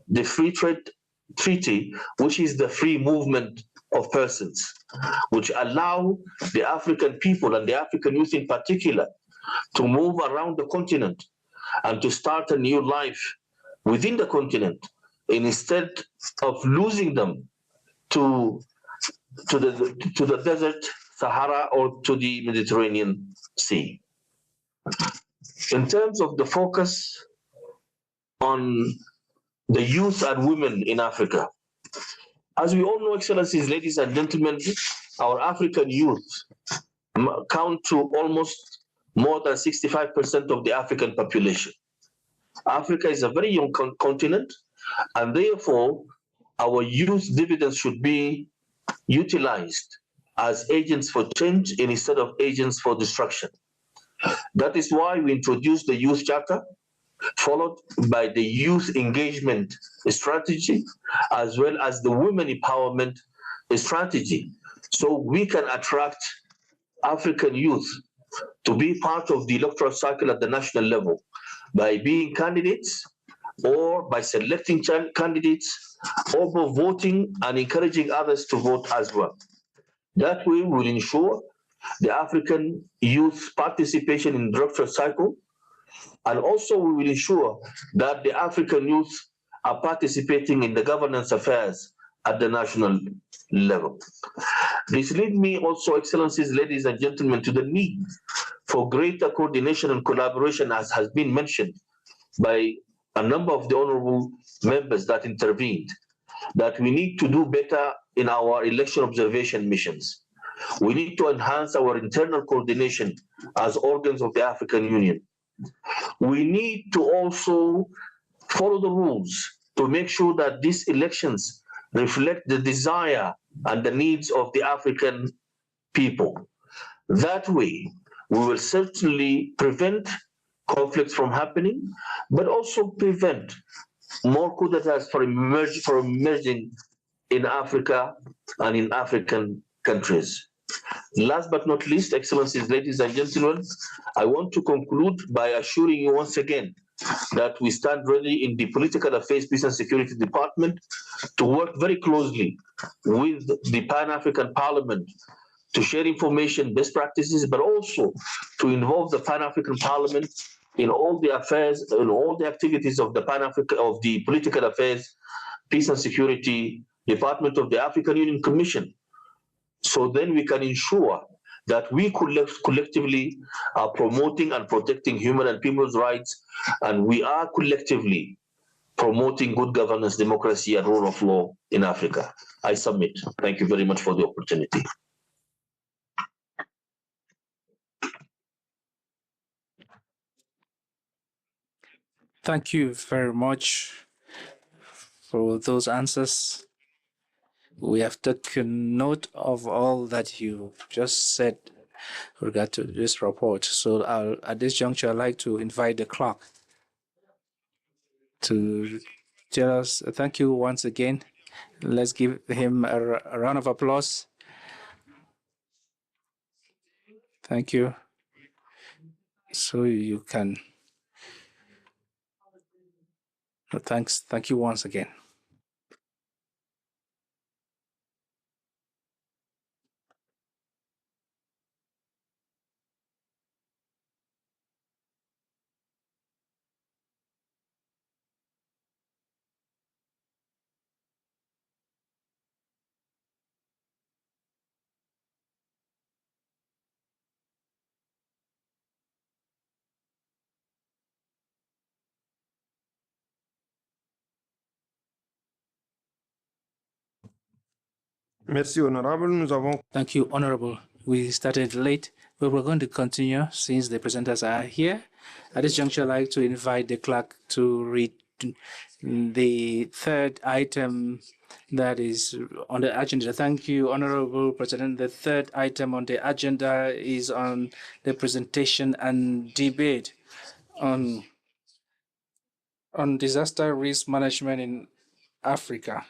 the free trade treaty, which is the free movement of persons, which allow the African people and the African youth in particular to move around the continent and to start a new life within the continent, instead of losing them to the desert, Sahara, or to the Mediterranean Sea. In terms of the focus on the youth and women in Africa, as we all know, Excellencies, ladies and gentlemen, our African youth count to almost more than 65% of the African population. Africa is a very young continent, and therefore our youth dividends should be utilized as agents for change instead of agents for destruction. That is why we introduced the Youth Charter, followed by the Youth Engagement Strategy, as well as the Women Empowerment Strategy, so we can attract African youth to be part of the electoral cycle at the national level by being candidates, or by selecting candidates, or by voting and encouraging others to vote as well. That way we will ensure the African youth participation in the electoral cycle, and also we will ensure that the African youth are participating in the governance affairs at the national level. This leads me also, Excellencies, ladies and gentlemen, to the need for greater coordination and collaboration, as has been mentioned by a number of the honorable members that intervened, that we need to do better in our election observation missions. We need to enhance our internal coordination as organs of the African Union. We need to also follow the rules to make sure that these elections reflect the desire and the needs of the African people. That way, we will certainly prevent conflicts from happening, but also prevent more coup d'etats from emerging in Africa and in African countries. Last but not least, Excellencies, ladies and gentlemen, I want to conclude by assuring you once again that we stand ready in the Political Affairs, Peace and Security Department to work very closely with the Pan-African Parliament to share information, best practices, but also to involve the Pan-African Parliament in all the affairs, in all the activities of the Pan-African, of the Political Affairs, Peace and Security Department of the African Union Commission. So then we can ensure that we collectively are promoting and protecting human and people's rights, and we are collectively promoting good governance, democracy, and rule of law in Africa. I submit. Thank you very much for the opportunity. Thank you very much for those answers. We have taken note of all that you just said with regard to this report. So at this juncture, I'd like to invite the clerk to tell us thank you once again. Let's give him a round of applause. Thank you. So you can. Thanks. Thank you once again. Merci, Honorable. Nous avons... Thank you, Honorable. We started late, but we're going to continue since the presenters are here. At this juncture, I'd like to invite the clerk to read the third item that is on the agenda. Thank you, Honorable President. The third item on the agenda is on the presentation and debate on disaster risk management in Africa.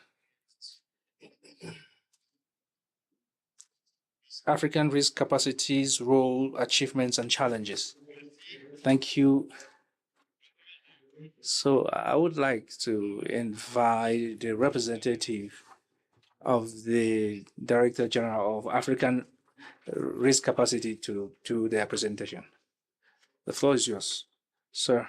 African risk capacities, role, achievements, and challenges. Thank you. So I would like to invite the representative of the Director General of African Risk Capacity to their presentation. The floor is yours, sir.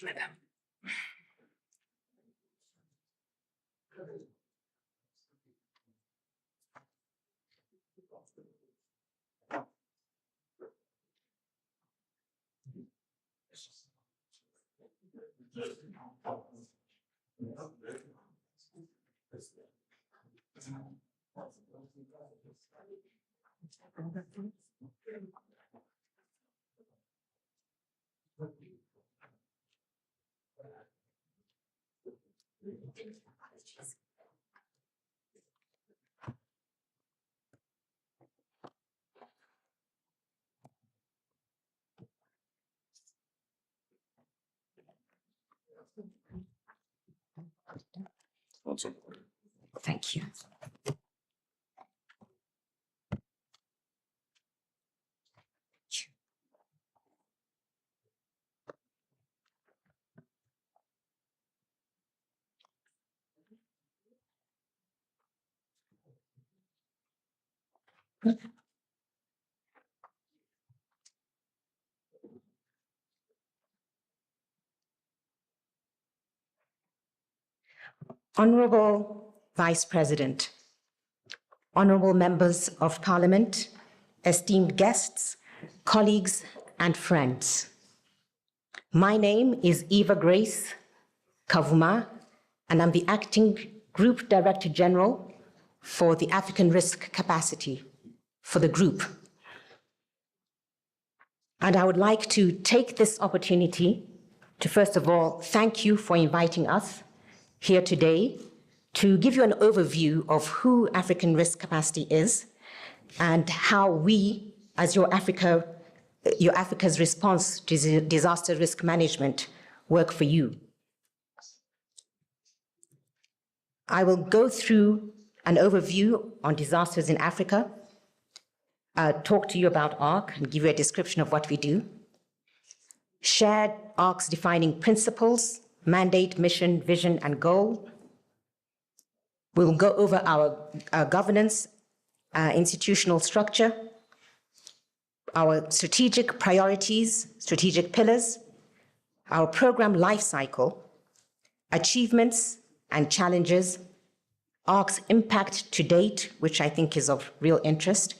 Madam. Thank you. Honorable Vice President, honorable members of Parliament, esteemed guests, colleagues, and friends. My name is Eva Grace Kavuma, and I'm the Acting Group Director General for the African Risk Capacity for the group. And I would like to take this opportunity to, first of all, thank you for inviting us here today to give you an overview of who African Risk Capacity is and how we, as your Africa's response to disaster risk management, work for you. I will go through an overview on disasters in Africa, talk to you about ARC and give you a description of what we do, share ARC's defining principles, mandate, mission, vision, and goal. We'll go over our governance, institutional structure, our strategic priorities, strategic pillars, our program life cycle, achievements and challenges, ARC's impact to date, which I think is of real interest,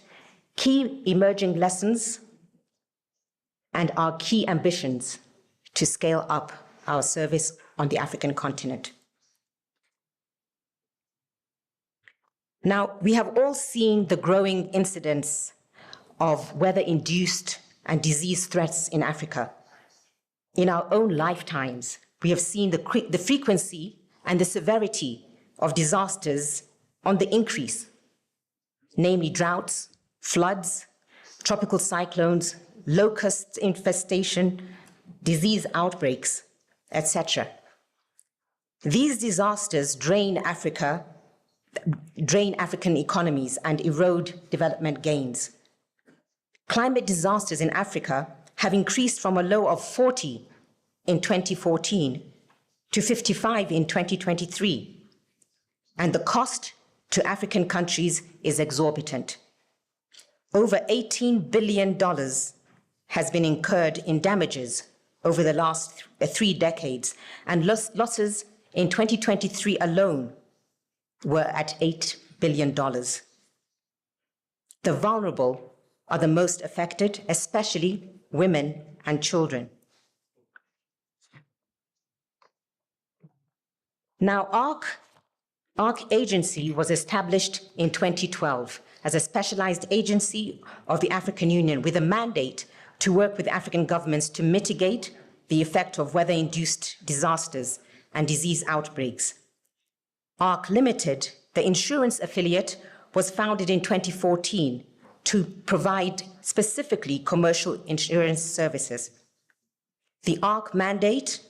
key emerging lessons, and our key ambitions to scale up our service on the African continent. Now, we have all seen the growing incidence of weather-induced and disease threats in Africa. In our own lifetimes, we have seen the frequency and the severity of disasters on the increase, namely droughts, floods, tropical cyclones, locust infestation, disease outbreaks, etc. These disasters drain African economies and erode development gains. Climate disasters in Africa have increased from a low of 40 in 2014 to 55 in 2023, and the cost to African countries is exorbitant. Over $18 billion has been incurred in damages over the last 3 decades, and losses in 2023 alone were at $8 billion. The vulnerable are the most affected, especially women and children. Now, ARC agency was established in 2012 as a specialized agency of the African Union with a mandate to work with African governments to mitigate the effect of weather-induced disasters and disease outbreaks. ARC Limited, the insurance affiliate, was founded in 2014 to provide specifically commercial insurance services. The ARC mandate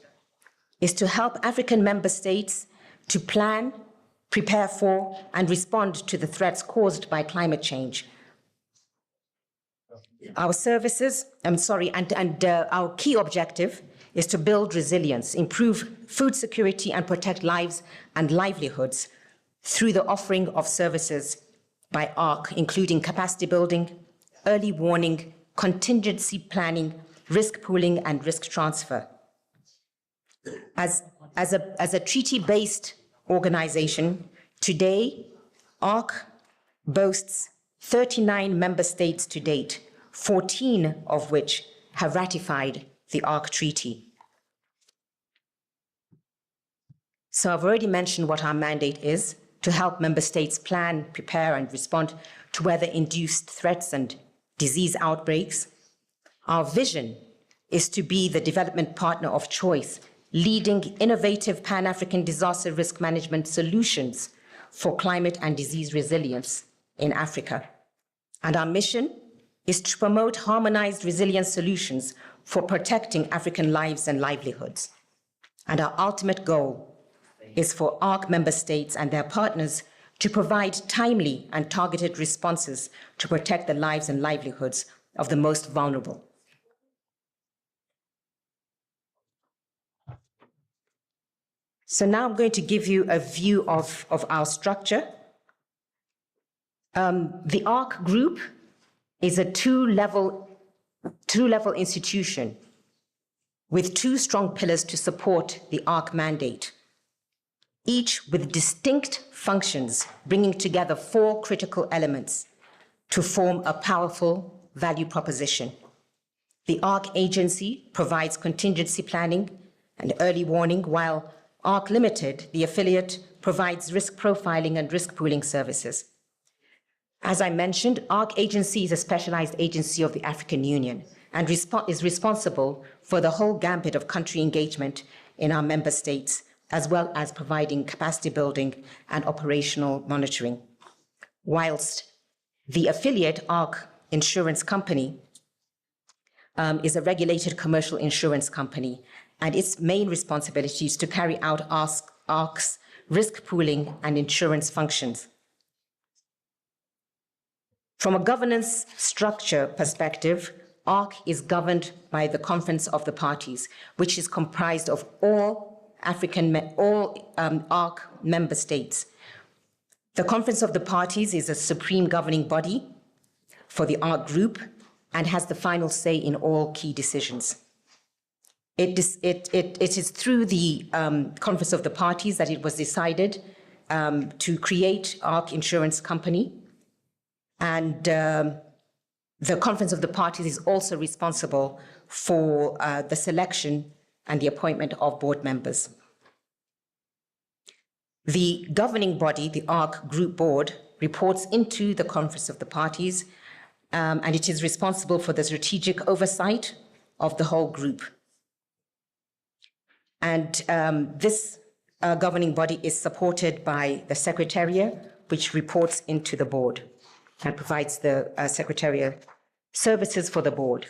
is to help African member states to plan, prepare for, and respond to the threats caused by climate change. Our services, our key objective is to build resilience, improve food security, and protect lives and livelihoods through the offering of services by ARC, including capacity building, early warning, contingency planning, risk pooling, and risk transfer. As a treaty-based organization, today, ARC boasts 39 member states to date, 14 of which have ratified the ARC Treaty. So I've already mentioned what our mandate is: to help member states plan, prepare, and respond to weather-induced threats and disease outbreaks. Our vision is to be the development partner of choice, leading innovative Pan-African disaster risk management solutions for climate and disease resilience in Africa. And our mission is to promote harmonized resilience solutions for protecting African lives and livelihoods. And our ultimate goal is for ARC member states and their partners to provide timely and targeted responses to protect the lives and livelihoods of the most vulnerable. So now I'm going to give you a view of our structure. The ARC group is a two-level institution with two strong pillars to support the ARC mandate, each with distinct functions, bringing together four critical elements to form a powerful value proposition. The ARC agency provides contingency planning and early warning, while ARC Limited, the affiliate, provides risk profiling and risk pooling services. As I mentioned, ARC agency is a specialized agency of the African Union and is responsible for the whole gambit of country engagement in our member states, as well as providing capacity building and operational monitoring. Whilst the affiliate, ARC Insurance Company, is a regulated commercial insurance company, and its main responsibility is to carry out ARC's risk pooling and insurance functions. From a governance structure perspective, ARC is governed by the Conference of the Parties, which is comprised of all ARC member states. The Conference of the Parties is a supreme governing body for the ARC group and has the final say in all key decisions. It is through the Conference of the Parties that it was decided to create ARC Insurance Company, and the Conference of the Parties is also responsible for the selection and the appointment of board members. The governing body, the ARC Group Board, reports into the Conference of the Parties, and it is responsible for the strategic oversight of the whole group. And this governing body is supported by the Secretariat, which reports into the board and provides the secretarial services for the board.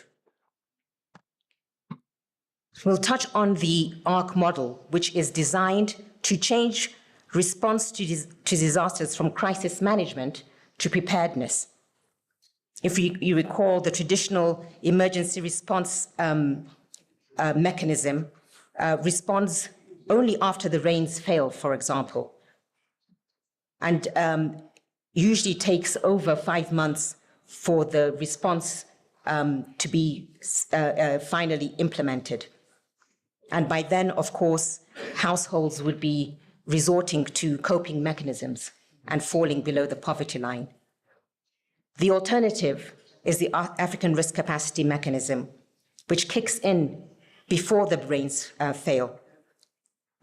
We'll touch on the ARC model, which is designed to change response to disasters from crisis management to preparedness. If you recall, the traditional emergency response mechanism responds only after the rains fail, for example, and usually takes over 5 months for the response to be finally implemented. And by then, of course, households would be resorting to coping mechanisms and falling below the poverty line. The alternative is the African Risk Capacity Mechanism, which kicks in before the rains fail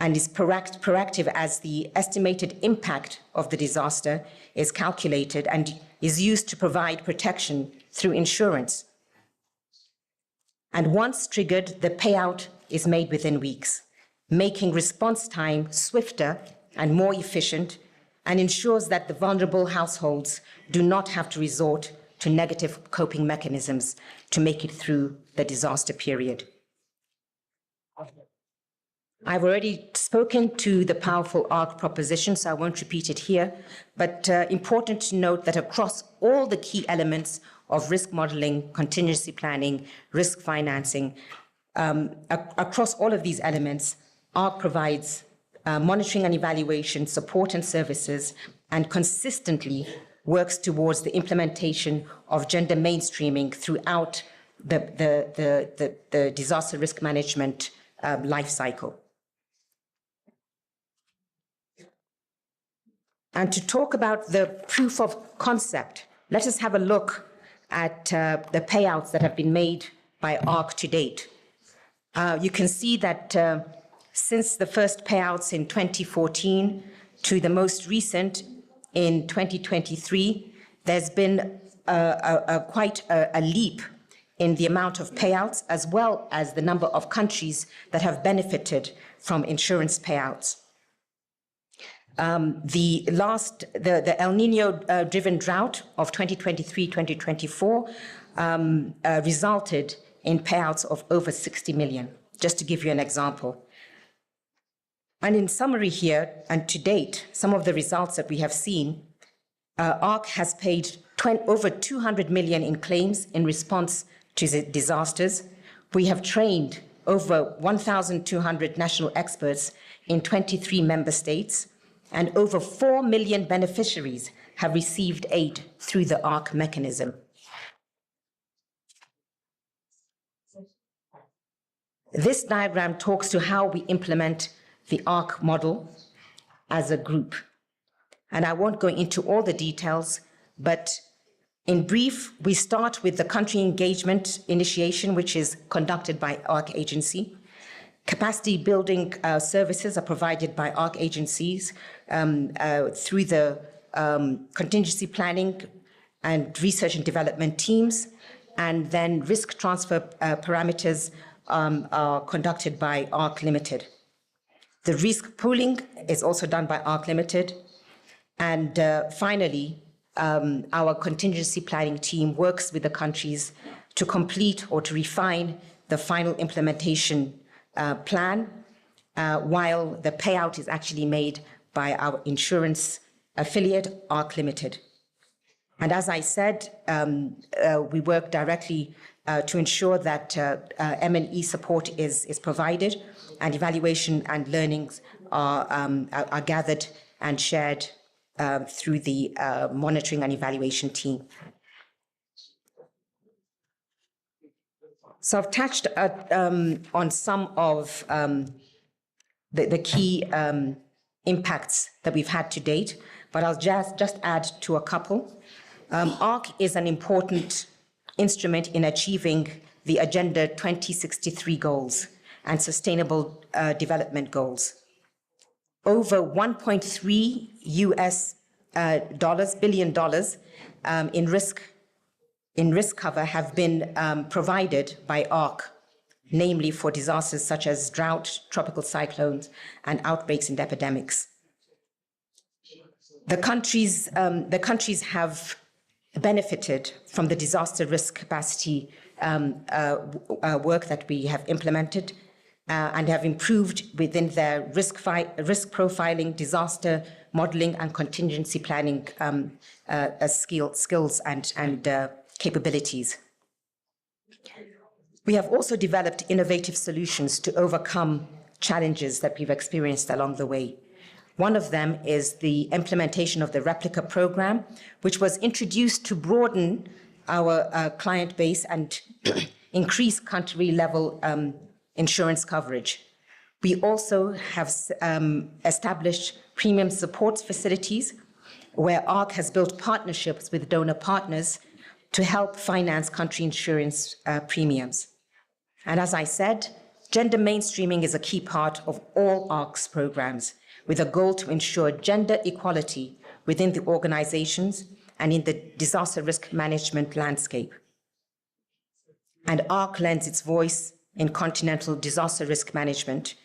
and is proactive as the estimated impact of the disaster is calculated and is used to provide protection through insurance. And once triggered, the payout is made within weeks, making response time swifter and more efficient, and ensures that the vulnerable households do not have to resort to negative coping mechanisms to make it through the disaster period. I've already spoken to the powerful ARC proposition, so I won't repeat it here, but important to note that across all the key elements of risk modeling, contingency planning, risk financing, across all of these elements, ARC provides monitoring and evaluation, support and services, and consistently works towards the implementation of gender mainstreaming throughout the disaster risk management life cycle. And to talk about the proof of concept, let us have a look at the payouts that have been made by ARC to date. You can see that since the first payouts in 2014 to the most recent in 2023, there's been quite a leap in the amount of payouts, as well as the number of countries that have benefited from insurance payouts. The El Nino driven drought of 2023-2024 resulted in payouts of over 60 million, just to give you an example. And in summary here, and to date, some of the results that we have seen, ARC has paid over 200 million in claims in response to the disasters. We have trained over 1,200 national experts in 23 member states, and over 4 million beneficiaries have received aid through the ARC mechanism. This diagram talks to how we implement the ARC model as a group. And I won't go into all the details, but in brief, we start with the country engagement initiation, which is conducted by ARC agency. Capacity building services are provided by ARC agencies through the contingency planning and research and development teams, and then risk transfer parameters are conducted by ARC Limited. The risk pooling is also done by ARC Limited. And finally, our contingency planning team works with the countries to complete or to refine the final implementation plan, while the payout is actually made by our insurance affiliate, ARC Limited. And as I said, we work directly to ensure that M&E support is provided, and evaluation and learnings are gathered and shared through the monitoring and evaluation team. So I've touched on some of the key impacts that we've had to date, but I'll just add to a couple. ARC is an important instrument in achieving the Agenda 2063 goals and Sustainable Development Goals. Over $1.3 billion in risk cover have been provided by ARC, namely for disasters such as drought, tropical cyclones, and outbreaks and epidemics. The countries have benefited from the disaster risk capacity work that we have implemented and have improved within their risk profiling, disaster modeling, and contingency planning skills and capabilities. We have also developed innovative solutions to overcome challenges that we've experienced along the way. One of them is the implementation of the replica program, which was introduced to broaden our client base and increase country-level insurance coverage. We also have established premium support facilities where ARC has built partnerships with donor partners to help finance country insurance premiums. And as I said, gender mainstreaming is a key part of all ARC's programs, with a goal to ensure gender equality within the organizations and in the disaster risk management landscape. And ARC lends its voice in continental disaster risk management,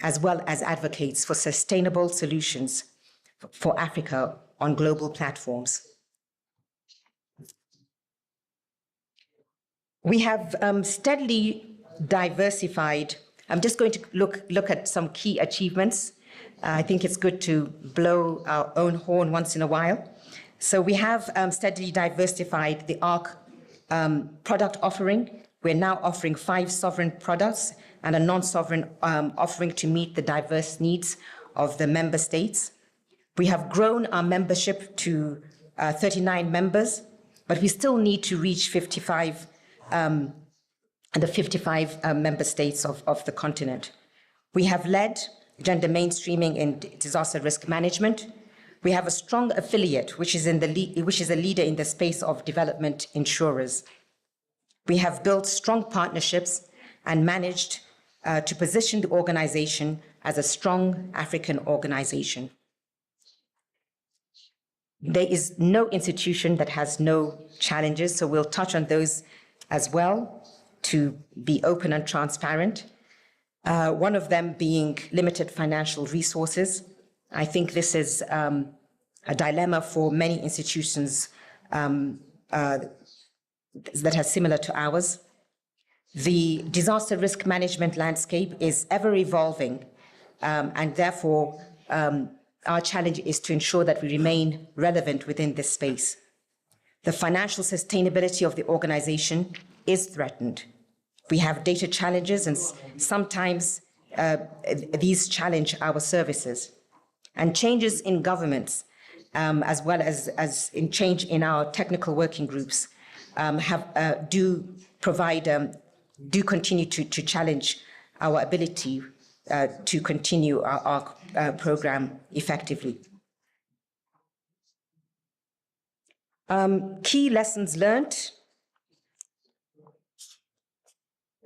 as well as advocates for sustainable solutions for Africa on global platforms. We have steadily diversified. I'm just going to look at some key achievements. I think it's good to blow our own horn once in a while. So we have steadily diversified the ARC product offering. We're now offering 5 sovereign products and a non-sovereign offering to meet the diverse needs of the member states. We have grown our membership to 39 members, but we still need to reach 55 member states of the continent. We have led gender mainstreaming in disaster risk management. We have a strong affiliate, which is a leader in the space of development insurers. We have built strong partnerships and managed to position the organization as a strong African organization. There is no institution that has no challenges, so we'll touch on those as well to be open and transparent. One of them being limited financial resources. I think this is a dilemma for many institutions that are similar to ours. The disaster risk management landscape is ever evolving and therefore our challenge is to ensure that we remain relevant within this space. The financial sustainability of the organization is threatened. We have data challenges, and sometimes these challenge our services. And changes in governments, as well as in change in our technical working groups, do continue to challenge our ability to continue our program effectively. Key lessons learned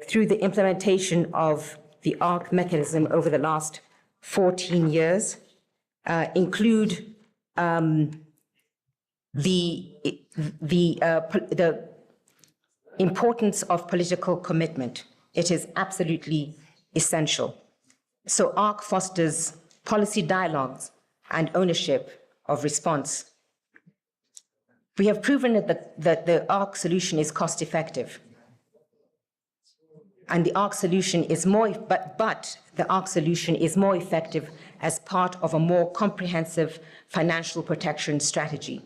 through the implementation of the ARC mechanism over the last 14 years include the importance of political commitment. It is absolutely essential. So ARC fosters policy dialogues and ownership of response. We have proven that the ARC solution is cost effective. And the ARC solution is but the ARC solution is more effective as part of a more comprehensive financial protection strategy.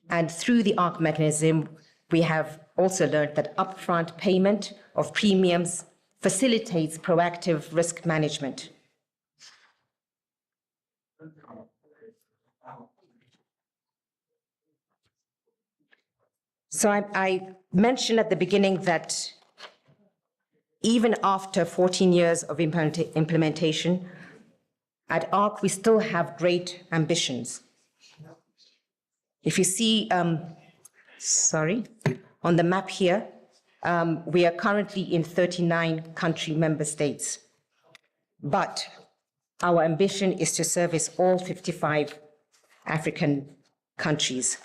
And through the ARC mechanism, we have also learned that upfront payment of premiums facilitates proactive risk management. So I mentioned at the beginning that even after 14 years of implementation, at ARC we still have great ambitions. If you see, on the map here, we are currently in 39 country member states. But our ambition is to service all 55 African countries.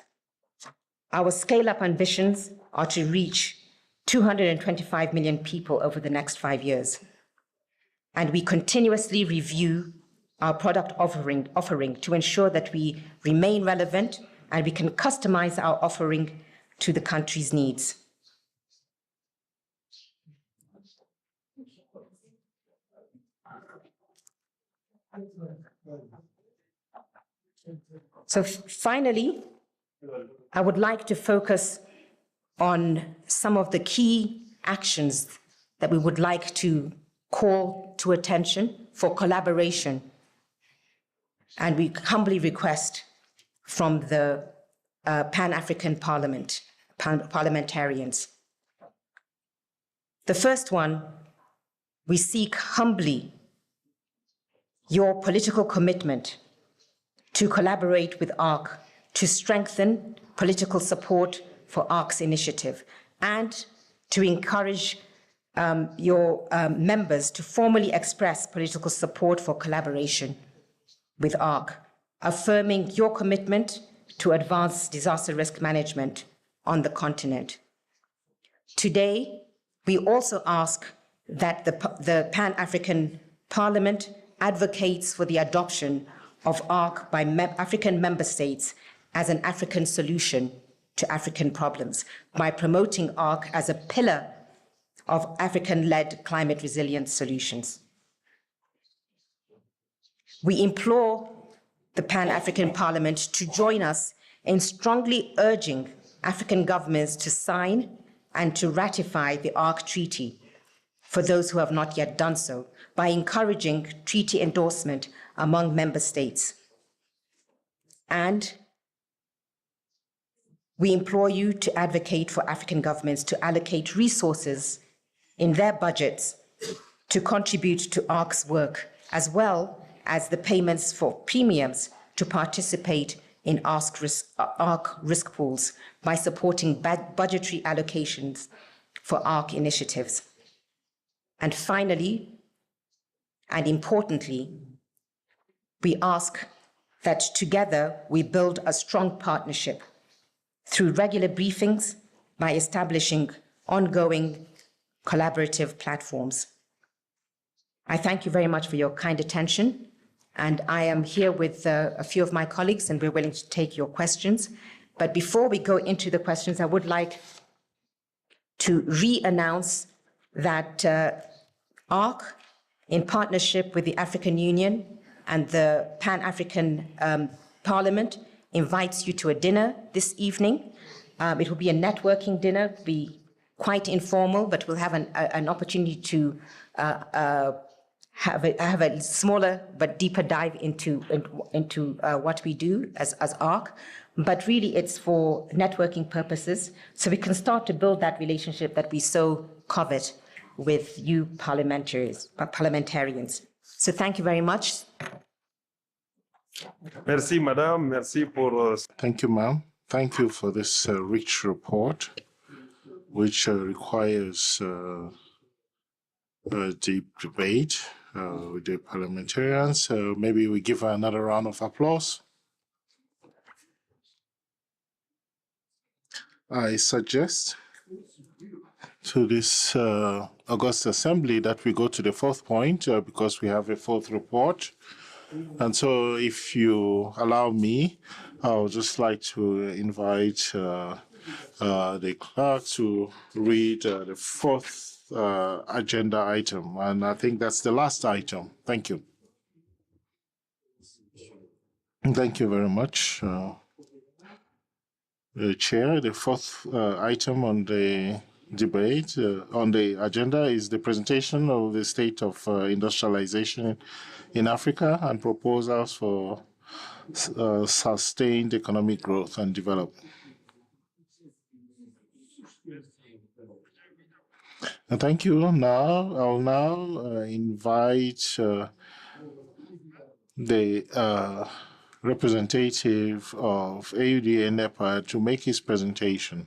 Our scale-up ambitions are to reach 225 million people over the next 5 years. And we continuously review our product offering to ensure that we remain relevant and we can customize our offering to the country's needs. So finally, I would like to focus on some of the key actions that we would like to call to attention for collaboration. And we humbly request from the Pan-African parliamentarians. The first one, we seek humbly your political commitment to collaborate with ARC to strengthen political support for ARC's initiative and to encourage your members to formally express political support for collaboration with ARC, affirming your commitment to advance disaster risk management on the continent. Today, we also ask that the Pan-African Parliament advocates for the adoption of ARC by African member states as an African solution to African problems by promoting ARC as a pillar of African-led climate resilience solutions. We implore the Pan-African Parliament to join us in strongly urging African governments to sign and to ratify the ARC Treaty for those who have not yet done so, by encouraging treaty endorsement among member states. And we implore you to advocate for African governments to allocate resources in their budgets to contribute to ARC's work, as well as the payments for premiums to participate in ARC risk pools by supporting budgetary allocations for ARC initiatives. And finally, and importantly, we ask that together we build a strong partnership through regular briefings by establishing ongoing collaborative platforms. I thank you very much for your kind attention, and I am here with a few of my colleagues, and we're willing to take your questions. But before we go into the questions, I would like to re-announce that ARC in partnership with the African Union and the Pan-African Parliament, invites you to a dinner this evening. It will be a networking dinner, be quite informal, but we'll have an opportunity to have a smaller but deeper dive into what we do as ARC. But really, it's for networking purposes, so we can start to build that relationship that we so covet with you parliamentarians. So thank you very much. Merci, madame. Merci pour. Thank you, ma'am. Thank you for this rich report, which requires a deep debate with the parliamentarians. Maybe we give her another round of applause. I suggest to this August Assembly that we go to the fourth point because we have a fourth report. And so if you allow me, I would just like to invite the clerk to read the fourth agenda item. And I think that's the last item. Thank you. Thank you very much. Chair, the fourth item on the debate on the agenda is the presentation of the state of industrialization in Africa and proposals for sustained economic growth and development. And thank you. I'll now invite the representative of AUDA NEPA to make his presentation.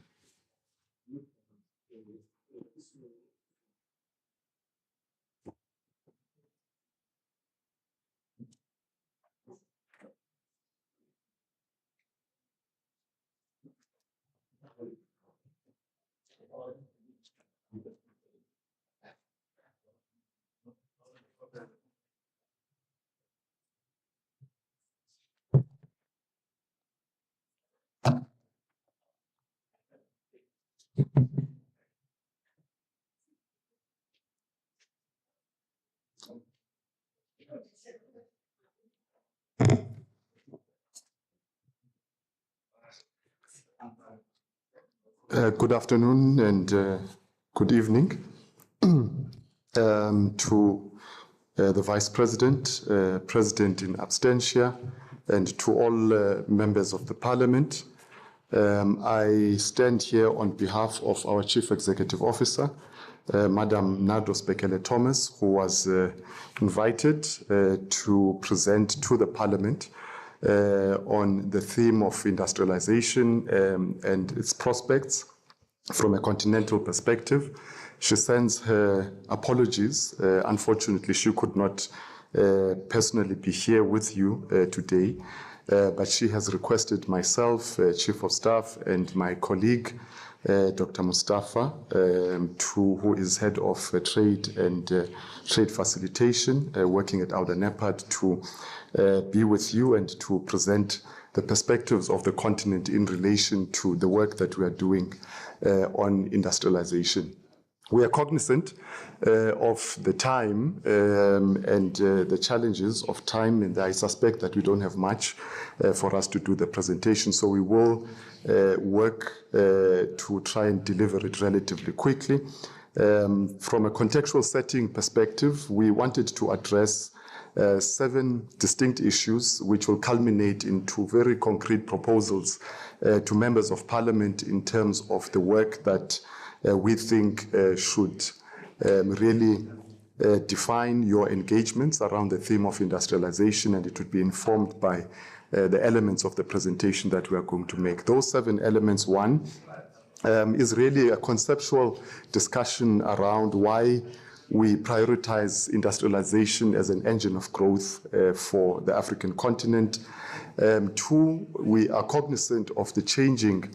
Good afternoon and good evening to the Vice President, President in absentia, and to all members of the Parliament. I stand here on behalf of our Chief Executive Officer, Madam Nados Bekele Thomas, who was invited to present to the Parliament on the theme of industrialization and its prospects from a continental perspective. She sends her apologies. Unfortunately, she could not personally be here with you today, but she has requested myself, Chief of Staff, and my colleague, Dr. Mustafa, who is Head of Trade and Trade Facilitation, working at AUDA NEPAD, to be with you and to present the perspectives of the continent in relation to the work that we are doing on industrialization. We are cognizant of the time and the challenges of time, and I suspect that we don't have much for us to do the presentation, so we will work to try and deliver it relatively quickly. From a contextual setting perspective, we wanted to address 7 distinct issues which will culminate into very concrete proposals to members of Parliament in terms of the work that we think should really define your engagements around the theme of industrialization, and it would be informed by the elements of the presentation that we are going to make. Those 7 elements, one, is really a conceptual discussion around why we prioritize industrialization as an engine of growth for the African continent. 2, we are cognizant of the changing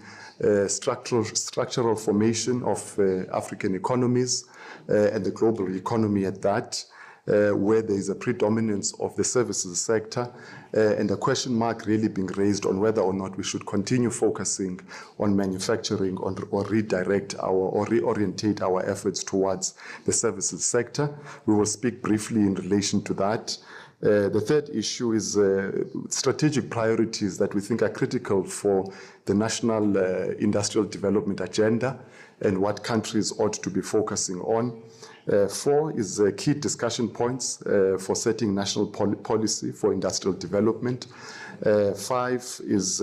structural formation of African economies and the global economy at that. where there is a predominance of the services sector, and a question mark really being raised on whether or not we should continue focusing on manufacturing or redirect or reorientate our efforts towards the services sector. We will speak briefly in relation to that. The third issue is strategic priorities that we think are critical for the national industrial development agenda and what countries ought to be focusing on. 4 is key discussion points for setting national policy for industrial development. 5 is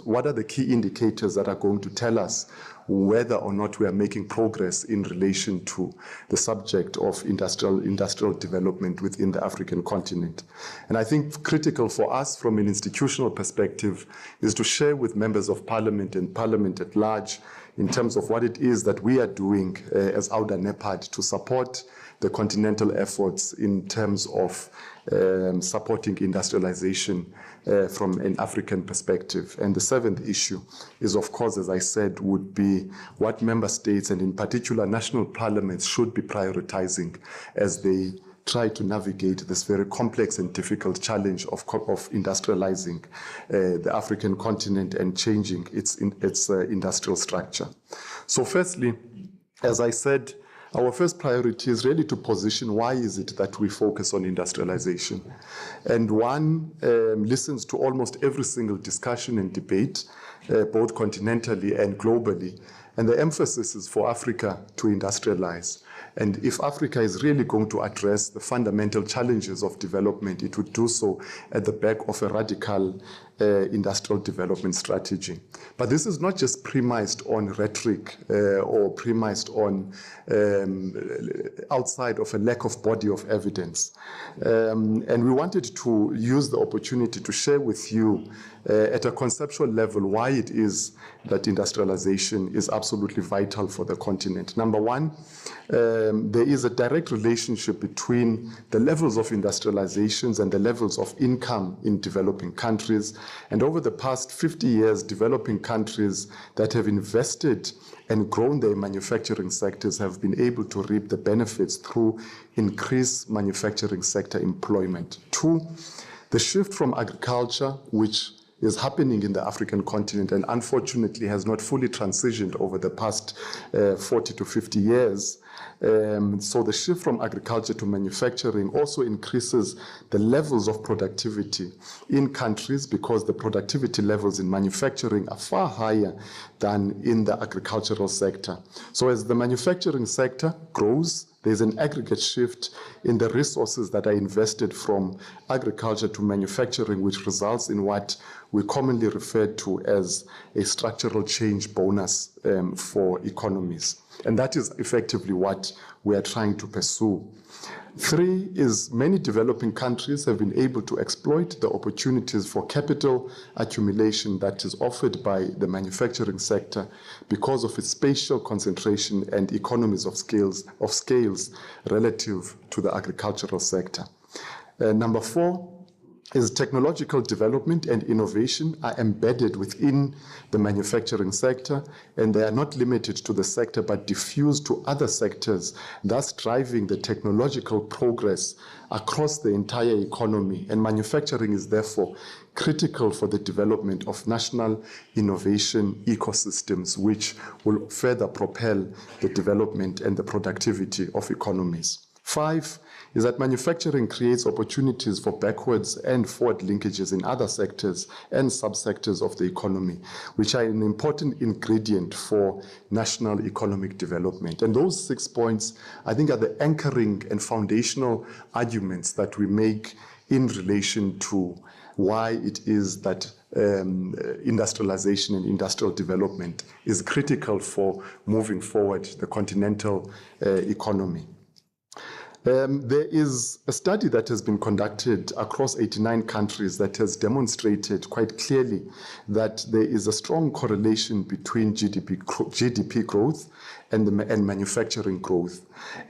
what are the key indicators that are going to tell us whether or not we are making progress in relation to the subject of industrial development within the African continent. And I think critical for us from an institutional perspective is to share with members of parliament and parliament at large in terms of what it is that we are doing as AUDA NEPAD to support the continental efforts in terms of supporting industrialization from an African perspective. And the 7th issue is, of course, as I said, would be what member states and in particular national parliaments should be prioritizing as they try to navigate this very complex and difficult challenge of industrializing the African continent and changing its industrial structure. So firstly, as I said, our first priority is really to position why is it that we focus on industrialization. And one listens to almost every single discussion and debate, both continentally and globally. And the emphasis is for Africa to industrialize. And if Africa is really going to address the fundamental challenges of development, it would do so at the back of a radical industrial development strategy. But this is not just premised on rhetoric or premised on outside of a lack of body of evidence. And we wanted to use the opportunity to share with you at a conceptual level why it is that industrialization is absolutely vital for the continent. Number one, there is a direct relationship between the levels of industrializations and the levels of income in developing countries. And over the past 50 years, developing countries that have invested and grown their manufacturing sectors have been able to reap the benefits through increased manufacturing sector employment. 2, the shift from agriculture, which is happening in the African continent and unfortunately has not fully transitioned over the past 40 to 50 years. So the shift from agriculture to manufacturing also increases the levels of productivity in countries because the productivity levels in manufacturing are far higher than in the agricultural sector. So as the manufacturing sector grows, there's an aggregate shift in the resources that are invested from agriculture to manufacturing, which results in what we commonly refer to as a structural change bonus for economies. And that is effectively what we are trying to pursue. 3 is many developing countries have been able to exploit the opportunities for capital accumulation that is offered by the manufacturing sector because of its spatial concentration and economies of scales relative to the agricultural sector. Number 4 is technological development and innovation are embedded within the manufacturing sector, and they are not limited to the sector but diffused to other sectors, thus driving the technological progress across the entire economy. And manufacturing is therefore critical for the development of national innovation ecosystems, which will further propel the development and the productivity of economies. 5 is that manufacturing creates opportunities for backwards and forward linkages in other sectors and subsectors of the economy, which are an important ingredient for national economic development. And those 6 points, I think, are the anchoring and foundational arguments that we make in relation to why it is that industrialization and industrial development is critical for moving forward the continental economy. There is a study that has been conducted across 89 countries that has demonstrated quite clearly that there is a strong correlation between GDP growth and manufacturing growth.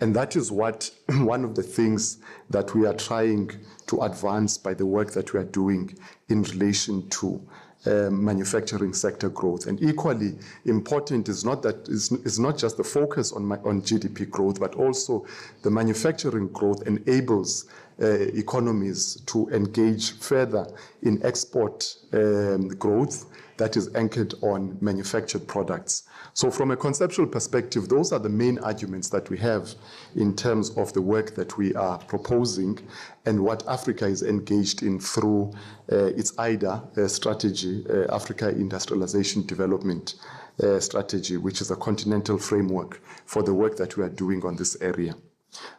And that is what one of the things that we are trying to advance by the work that we are doing in relation to manufacturing sector growth. And equally important is not just the focus on GDP growth, but also the manufacturing growth enables economies to engage further in export growth that is anchored on manufactured products. So from a conceptual perspective, those are the main arguments that we have in terms of the work that we are proposing and what Africa is engaged in through its IDA strategy, Africa Industrialization Development Strategy, which is a continental framework for the work that we are doing on this area.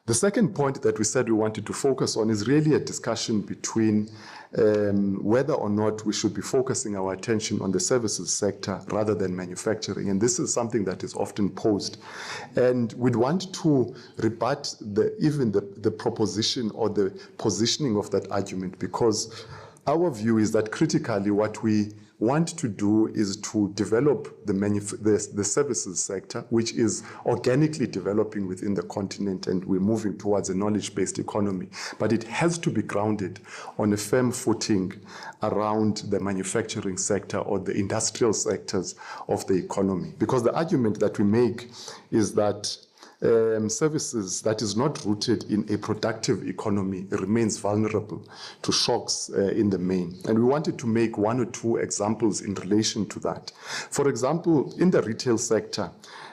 The second point that we said we wanted to focus on is really a discussion between whether or not we should be focusing our attention on the services sector rather than manufacturing. And this is something that is often posed. And we'd want to rebut even the proposition or the positioning of that argument, because our view is that critically what we want to do is to develop the services sector, which is organically developing within the continent, and we're moving towards a knowledge-based economy. But it has to be grounded on a firm footing around the manufacturing sector or the industrial sectors of the economy. Because the argument that we make is that services that is not rooted in a productive economy remains vulnerable to shocks in the main. And we wanted to make one or two examples in relation to that. For example, in the retail sector,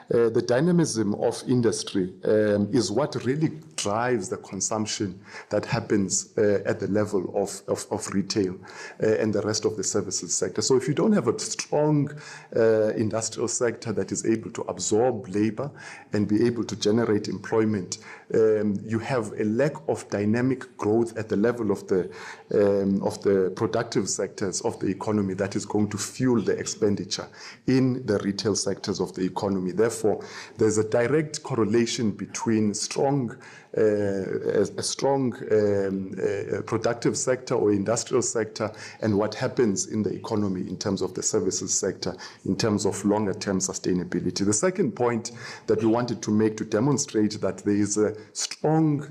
the dynamism of industry is what really drives the consumption that happens at the level of retail and the rest of the services sector. So if you don't have a strong industrial sector that is able to absorb labor and be able to generate employment, you have a lack of dynamic growth at the level of the productive sectors of the economy that is going to fuel the expenditure in the retail sectors of the economy. Therefore, there's a direct correlation between a strong productive sector or industrial sector and what happens in the economy in terms of the services sector, in terms of longer-term sustainability. The second point that we wanted to make to demonstrate that there is a strong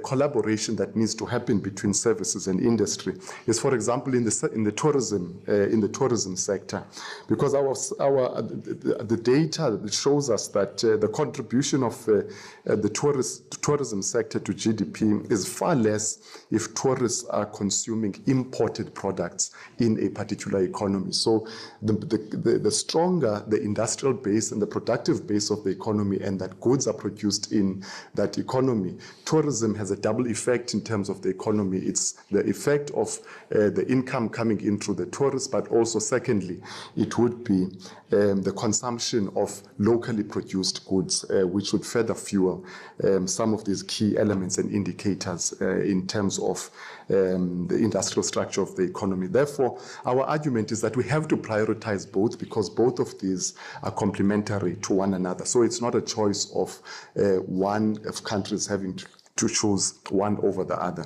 collaboration that needs to happen between services and industry is, for example, in the tourism sector, because the data shows us that the contribution of the tourism sector to GDP is far less if tourists are consuming imported products in a particular economy. So the stronger the industrial base and the productive base of the economy, and that goods are produced in that economy, tourism has a double effect in terms of the economy. It's the effect of the income coming in through the tourists, but also secondly, it would be the consumption of locally produced goods, which would further fuel some of these key elements and indicators in terms of the industrial structure of the economy. Therefore, our argument is that we have to prioritize both, because both of these are complementary to one another. So it's not a choice of one of countries having to choose one over the other.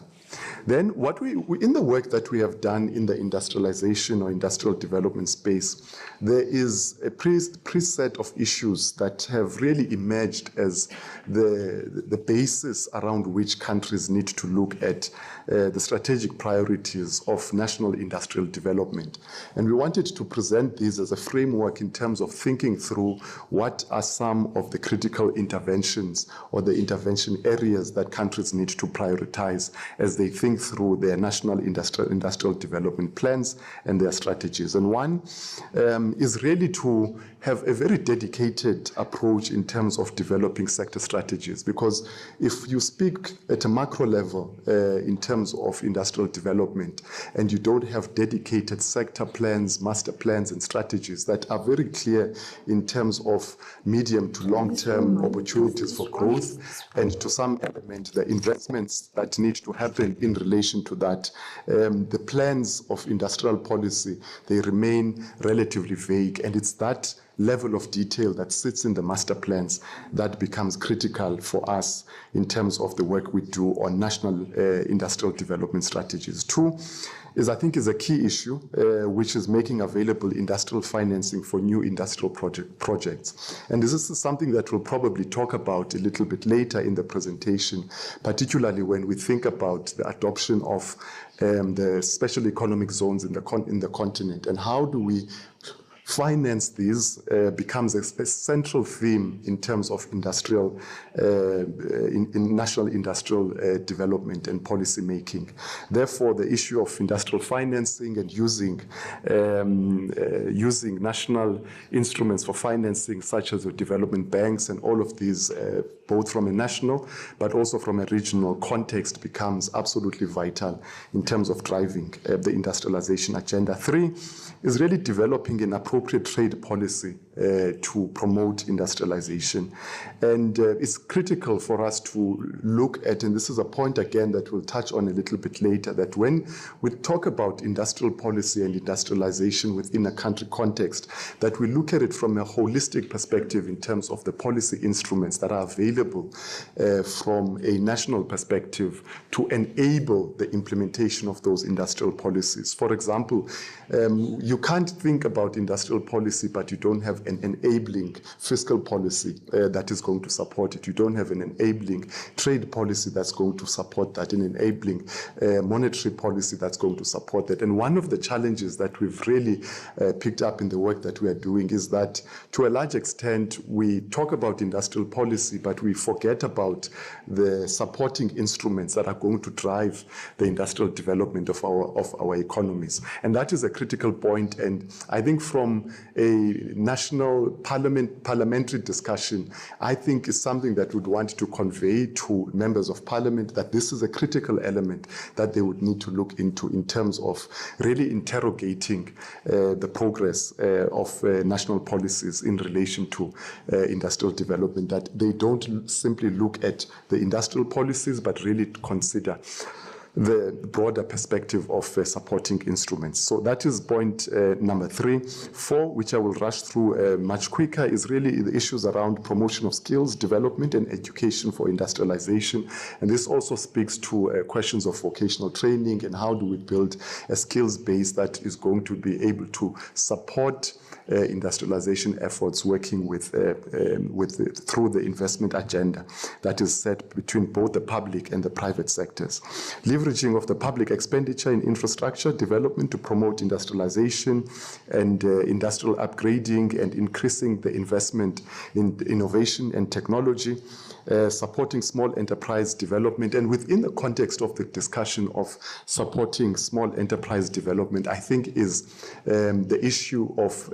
Then what in the work that we have done in the industrialization or industrial development space, there is a preset of issues that have really emerged as the basis around which countries need to look at the strategic priorities of national industrial development. And we wanted to present these as a framework in terms of thinking through what are some of the critical interventions or the intervention areas that countries need to prioritize as they think through their national industrial development plans and their strategies. And one is really to have a very dedicated approach in terms of developing sector strategies, because if you speak at a macro level in terms of industrial development and you don't have dedicated sector plans, master plans and strategies that are very clear in terms of medium to long-term opportunities for growth and to some element the investments that need to happen in relation to that, the plans of industrial policy, they remain relatively vague, and it's that level of detail that sits in the master plans that becomes critical for us in terms of the work we do on national industrial development strategies. Two is, I think, is a key issue, which is making available industrial financing for new industrial projects. And this is something that we'll probably talk about a little bit later in the presentation, particularly when we think about the adoption of the special economic zones in the continent, and how do we finance these becomes a central theme in terms of industrial, in national industrial development and policy making. Therefore, the issue of industrial financing and using national instruments for financing, such as the development banks and all of these, both from a national but also from a regional context, becomes absolutely vital in terms of driving the industrialization agenda. Three is really developing an appropriate trade policy to promote industrialization. And it's critical for us to look at, and this is a point again that we'll touch on a little bit later, that when we talk about industrial policy and industrialization within a country context, that we look at it from a holistic perspective in terms of the policy instruments that are available from a national perspective to enable the implementation of those industrial policies. For example, you can't think about industrial policy, but you don't have an enabling fiscal policy that is going to support it. You don't have an enabling trade policy that's going to support that, an enabling monetary policy that's going to support that. And one of the challenges that we've really picked up in the work that we are doing is that, to a large extent, we talk about industrial policy, but we forget about the supporting instruments that are going to drive the industrial development of our economies. And that is a critical point. And I think from a national parliamentary discussion, I think is something that we'd want to convey to members of parliament, that this is a critical element that they would need to look into in terms of really interrogating the progress of national policies in relation to industrial development, that they don't simply look at the industrial policies, but really consider the broader perspective of supporting instruments. So that is point number 3. 4, which I will rush through much quicker, is really the issues around promotion of skills, development and education for industrialization. And this also speaks to questions of vocational training and how do we build a skills base that is going to be able to support industrialization efforts, working with through the investment agenda that is set between both the public and the private sectors. Leveraging of the public expenditure in infrastructure development to promote industrialization and industrial upgrading, and increasing the investment in innovation and technology. Supporting small enterprise development. And within the context of the discussion of supporting small enterprise development, I think is the issue of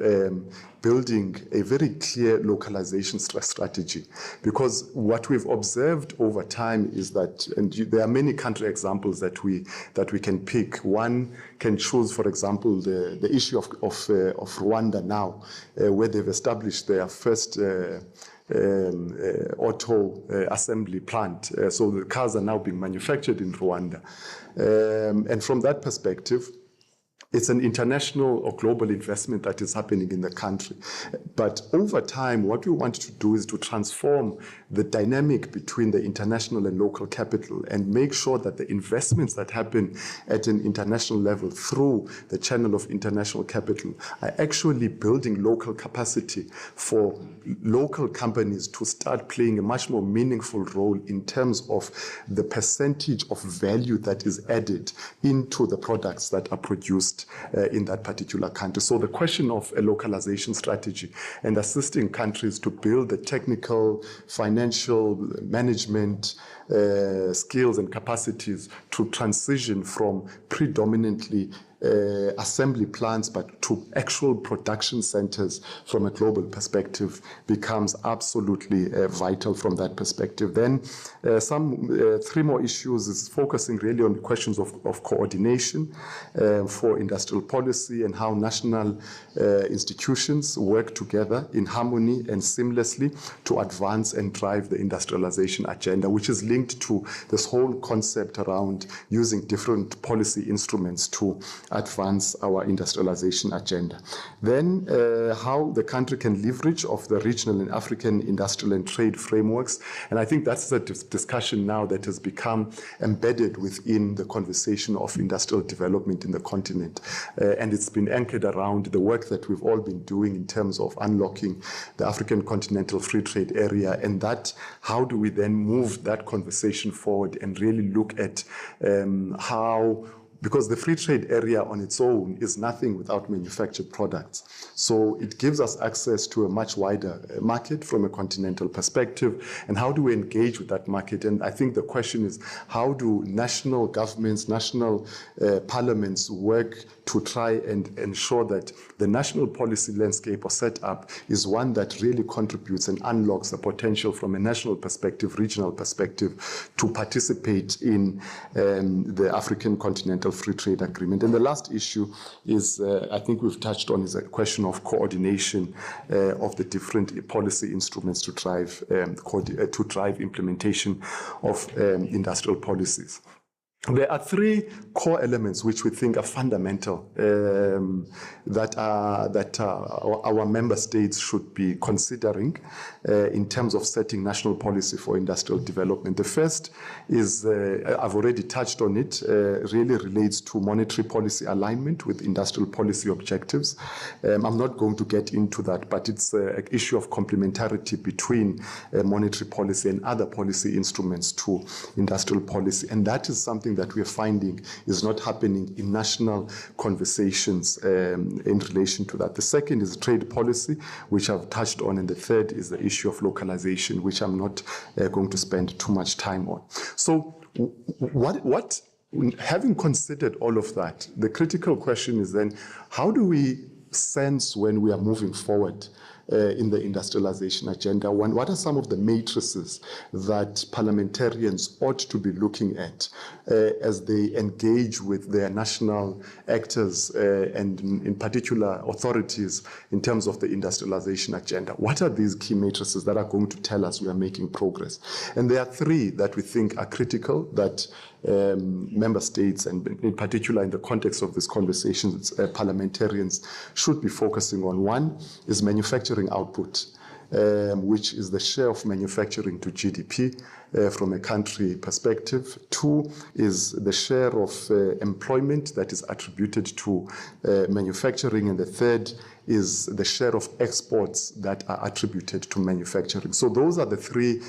building a very clear localization strategy. Because what we've observed over time is that, and there are many country examples that we can pick. One can choose, for example, the issue of Rwanda now, where they've established their first auto assembly plant. So the cars are now being manufactured in Rwanda. And from that perspective, it's an international or global investment that is happening in the country. But over time, what we want to do is to transform the dynamic between the international and local capital and make sure that the investments that happen at an international level through the channel of international capital are actually building local capacity for local companies to start playing a much more meaningful role in terms of the percentage of value that is added into the products that are produced in that particular country. So the question of a localization strategy and assisting countries to build the technical, financial, management skills and capacities to transition from predominantly assembly plants, but to actual production centers from a global perspective becomes absolutely vital from that perspective. Then 3 more issues is focusing really on questions of coordination for industrial policy and how national institutions work together in harmony and seamlessly to advance and drive the industrialization agenda, which is linked to this whole concept around using different policy instruments to advance our industrialization agenda. Then how the country can leverage of the regional and African industrial and trade frameworks. And I think that's the discussion now that has become embedded within the conversation of industrial development in the continent. And it's been anchored around the work that we've all been doing in terms of unlocking the African continental free trade area, and that how do we then move that conversation forward and really look at how, because the free trade area on its own is nothing without manufactured products. So it gives us access to a much wider market from a continental perspective. And how do we engage with that market? And I think the question is, how do national governments, national parliaments work to try and ensure that the national policy landscape or setup is one that really contributes and unlocks the potential from a national perspective, regional perspective, to participate in the African Continental Free Trade Agreement. And the last issue is, I think we've touched on, is a question of coordination of the different policy instruments to drive implementation of industrial policies. There are three core elements which we think are fundamental that our member states should be considering in terms of setting national policy for industrial development. The first is, I've already touched on it, really relates to monetary policy alignment with industrial policy objectives. I'm not going to get into that, but it's an issue of complementarity between monetary policy and other policy instruments to industrial policy. And that is something that we are finding is not happening in national conversations in relation to that. The second is trade policy, which I've touched on, and the third is the issue of localization, which I'm not going to spend too much time on. So having considered all of that, the critical question is then, how do we sense when we are moving forward in the industrialization agenda? What are some of the matrices that parliamentarians ought to be looking at as they engage with their national actors and in particular authorities in terms of the industrialization agenda? What are these key matrices that are going to tell us we are making progress? And there are three that we think are critical that member states, and in particular in the context of this conversation, parliamentarians should be focusing on. One is manufacturing output, which is the share of manufacturing to GDP from a country perspective. Two is the share of employment that is attributed to manufacturing. And the third is the share of exports that are attributed to manufacturing. So those are the three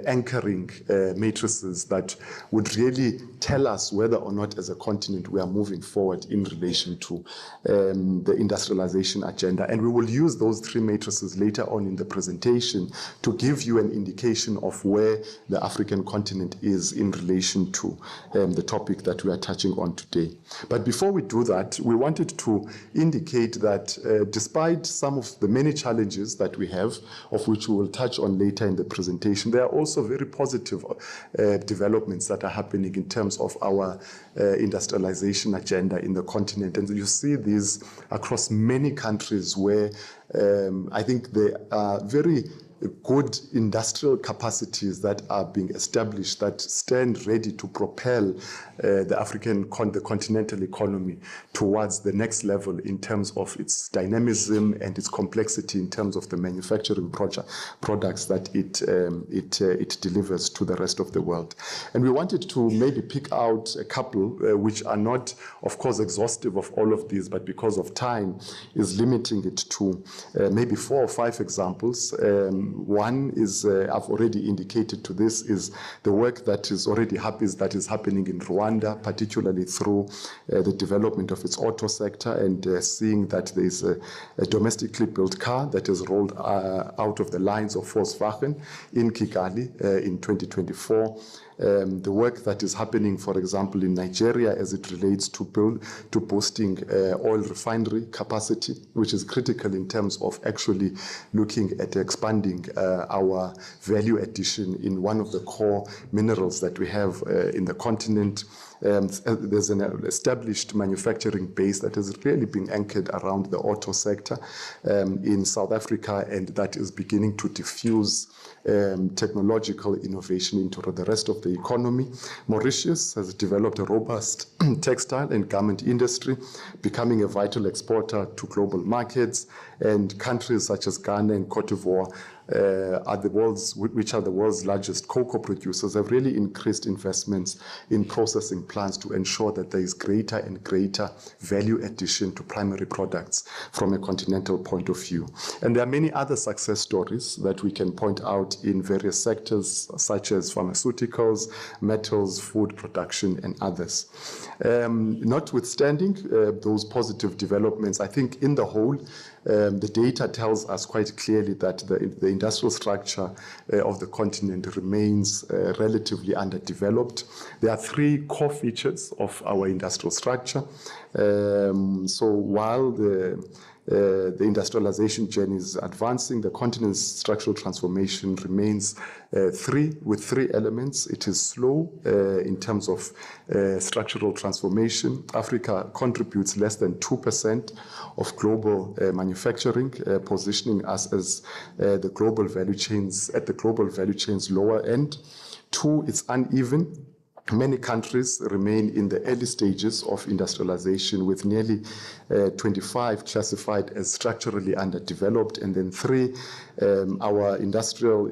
anchoring matrices that would really tell us whether or not as a continent we are moving forward in relation to the industrialization agenda. And we will use those three matrices later on in the presentation to give you an indication of where the African continent is in relation to the topic that we are touching on today. But before we do that, we wanted to indicate that despite some of the many challenges that we have, of which we will touch on later in the presentation, there are also very positive developments that are happening in terms of our industrialization agenda in the continent. And you see these across many countries where I think there are very good industrial capacities that are being established that stand ready to propel the continental economy towards the next level in terms of its dynamism and its complexity in terms of the manufacturing products that it delivers to the rest of the world. And we wanted to maybe pick out a couple which are not, of course, exhaustive of all of these, but because of time is limiting it to maybe 4 or 5 examples. One is, I've already indicated to this, is the work that is already happening in Rwanda, particularly through the development of its auto sector and seeing that there is a domestically built car that is rolled out of the lines of Volkswagen in Kigali in 2024. The work that is happening, for example, in Nigeria as it relates to boosting oil refinery capacity, which is critical in terms of actually looking at expanding our value addition in one of the core minerals that we have in the continent. there's an established manufacturing base that has really been anchored around the auto sector in South Africa, and that is beginning to diffuse technological innovation into the rest of the economy. Mauritius has developed a robust textile and garment industry, becoming a vital exporter to global markets, and countries such as Ghana and Cote d'Ivoire which are the world's largest cocoa producers, have really increased investments in processing plants to ensure that there is greater and greater value addition to primary products from a continental point of view. And there are many other success stories that we can point out in various sectors, such as pharmaceuticals, metals, food production, and others. Notwithstanding those positive developments, I think in the whole, the data tells us quite clearly that the industrial structure of the continent remains relatively underdeveloped. There are three core features of our industrial structure. So while the industrialization journey is advancing, the continent's structural transformation remains with three elements. It is slow in terms of structural transformation. Africa contributes less than 2% of global manufacturing, positioning us as the global value chains at the global value chain's lower end. Two, it's uneven. Many countries remain in the early stages of industrialization, with nearly 25 classified as structurally underdeveloped. And then three, our industrial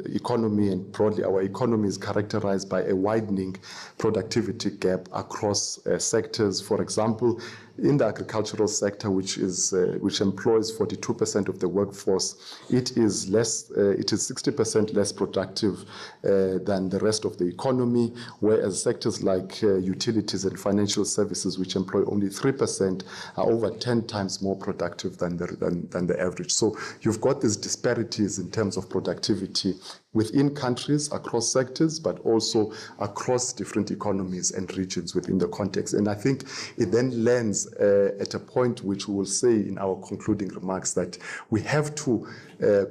economy and broadly our economy is characterized by a widening productivity gap across sectors. For example, in the agricultural sector, which employs 42% of the workforce, it is 60% less productive than the rest of the economy, whereas sectors like utilities and financial services, which employ only 3%, are over 10 times more productive than the average. So you've got these disparities in terms of productivity within countries, across sectors, but also across different economies and regions within the context. And I think it then lands at a point which we will say in our concluding remarks that we have to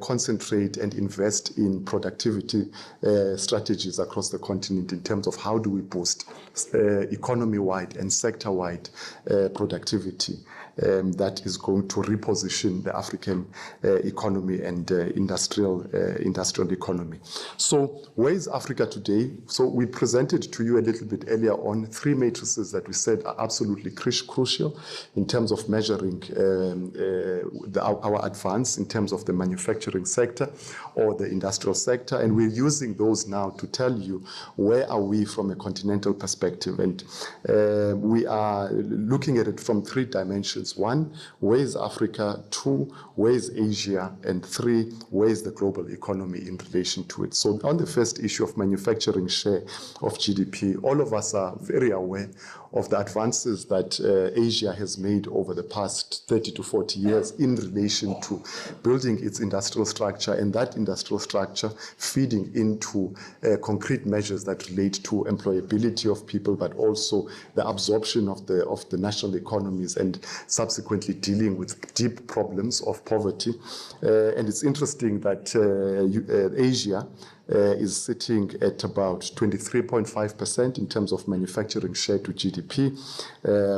concentrate and invest in productivity strategies across the continent in terms of how do we boost economy-wide and sector-wide productivity that is going to reposition the African economy and industrial economy. So where is Africa today? So we presented to you a little bit earlier on three matrices that we said are absolutely crucial in terms of measuring our advance in terms of the manufacturing sector or the industrial sector. And we're using those now to tell you where are we from a continental perspective. And we are looking at it from three dimensions. One, where is Africa? Two, where is Asia? And three, where is the global economy in relation to it? So on the first issue of manufacturing share of GDP, all of us are very aware of the advances that Asia has made over the past 30 to 40 years in relation to building its industrial structure, and that industrial structure feeding into concrete measures that relate to employability of people, but also the absorption of the national economies and subsequently dealing with deep problems of poverty. And it's interesting that Asia is sitting at about 23.5% in terms of manufacturing share to GDP.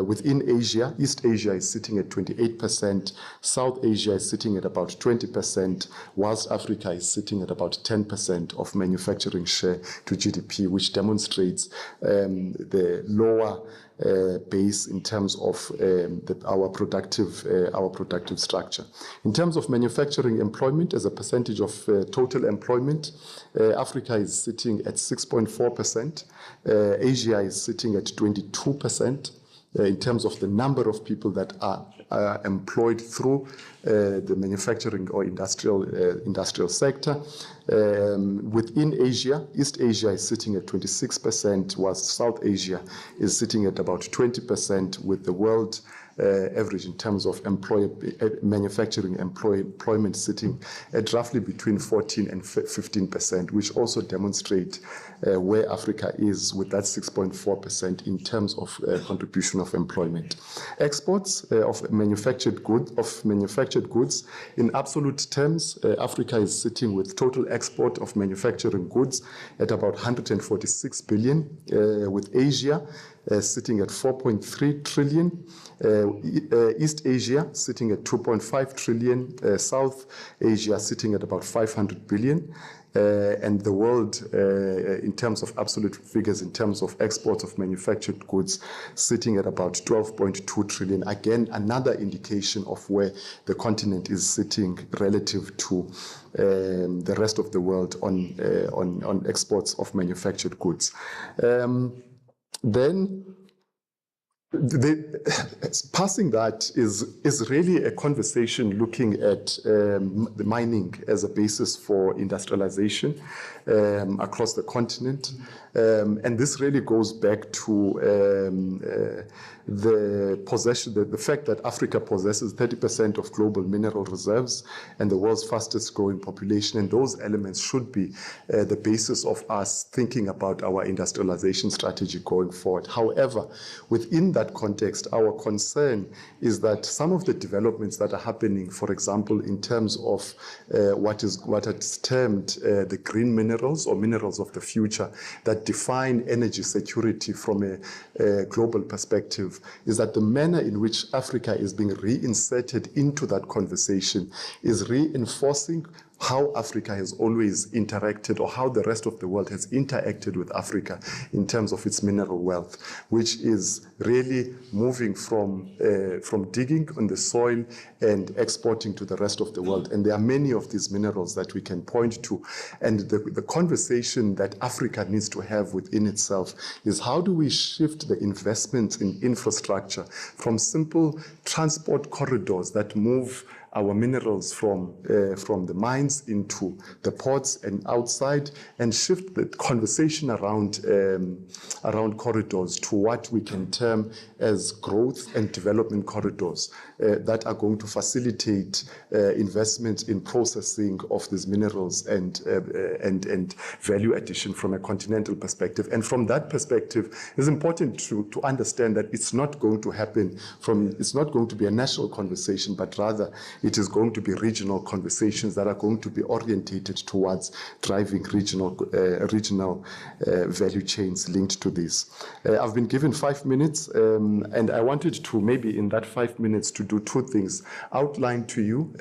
Within Asia, East Asia is sitting at 28%, South Asia is sitting at about 20%, whilst Africa is sitting at about 10% of manufacturing share to GDP, which demonstrates the lower base in terms of our productive structure. In terms of manufacturing employment as a percentage of total employment, Africa is sitting at 6.4%. Asia is sitting at 22%. In terms of the number of people that are employed through the manufacturing or industrial sector. Within Asia, East Asia is sitting at 26%, whilst South Asia is sitting at about 20%, with the world average in terms of manufacturing employment sitting at roughly between 14 and 15%, which also demonstrate where Africa is with that 6.4% in terms of contribution of employment. Exports of manufactured goods, in absolute terms, Africa is sitting with total export of manufacturing goods at about 146 billion, with Asia sitting at 4.3 trillion, East Asia sitting at 2.5 trillion, South Asia sitting at about 500 billion, and the world, in terms of absolute figures, in terms of exports of manufactured goods, sitting at about 12.2 trillion. Again, another indication of where the continent is sitting relative to the rest of the world on exports of manufactured goods. Passing that is really a conversation looking at the mining as a basis for industrialization across the continent. And this really goes back to the fact that Africa possesses 30% of global mineral reserves and the world's fastest growing population. And those elements should be the basis of us thinking about our industrialization strategy going forward. However, within that context, our concern is that some of the developments that are happening, for example, in terms of what is termed the green minerals or minerals of the future that define energy security from a global perspective, is that the manner in which Africa is being reinserted into that conversation is reinforcing how Africa has always interacted, or how the rest of the world has interacted with Africa in terms of its mineral wealth, which is really moving from digging on the soil and exporting to the rest of the world. And there are many of these minerals that we can point to. And the conversation that Africa needs to have within itself is, how do we shift the investments in infrastructure from simple transport corridors that move our minerals from the mines into the ports and outside, and shift the conversation around corridors to what we can term as growth and development corridors that are going to facilitate investment in processing of these minerals and value addition from a continental perspective. And from that perspective, it's important to understand that it's not going to happen it's not going to be a national conversation, but rather it is going to be regional conversations that are going to be orientated towards driving regional value chains linked to this. I've been given 5 minutes, and I wanted to maybe in that 5 minutes to do two things: outline to you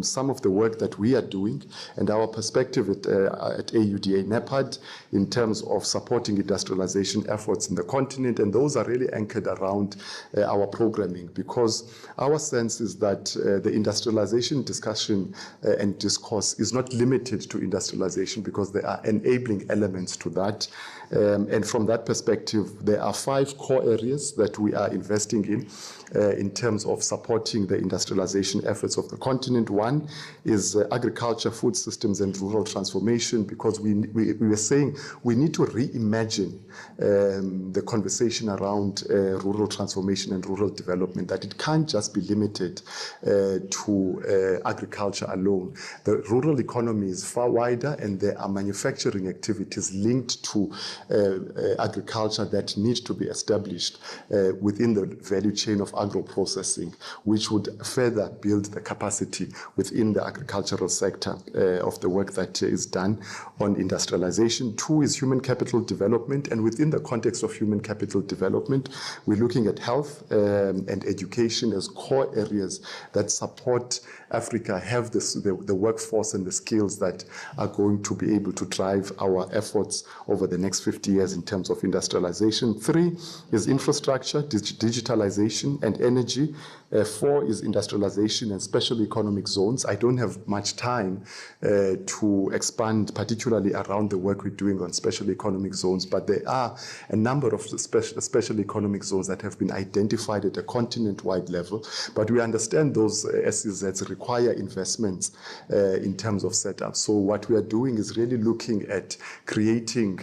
some of the work that we are doing and our perspective at AUDA NEPAD in terms of supporting industrialization efforts in the continent, and those are really anchored around our programming, because our sense is that the industrialization discussion and discourse is not limited to industrialization, because there are enabling elements to that. And from that perspective, there are 5 core areas that we are investing in terms of supporting the industrialization efforts of the continent. One is agriculture, food systems, and rural transformation, because we were saying we need to reimagine the conversation around rural transformation and rural development, that it can't just be limited to agriculture alone. The rural economy is far wider, and there are manufacturing activities linked to agriculture that need to be established within the value chain of agro-processing, which would further build the capacity within the agricultural sector of the work that is done on industrialization. 2 is human capital development, and within the context of human capital development, we're looking at health and education as core areas that support Africa have the workforce and the skills that are going to be able to drive our efforts over the next 50 years in terms of industrialization. 3 is infrastructure, digitalization, and energy. 4 is industrialization and special economic zones. I don't have much time to expand particularly around the work we're doing on special economic zones, but there are a number of special economic zones that have been identified at a continent-wide level. But we understand those SEZs require investments in terms of setup. So what we are doing is really looking at creating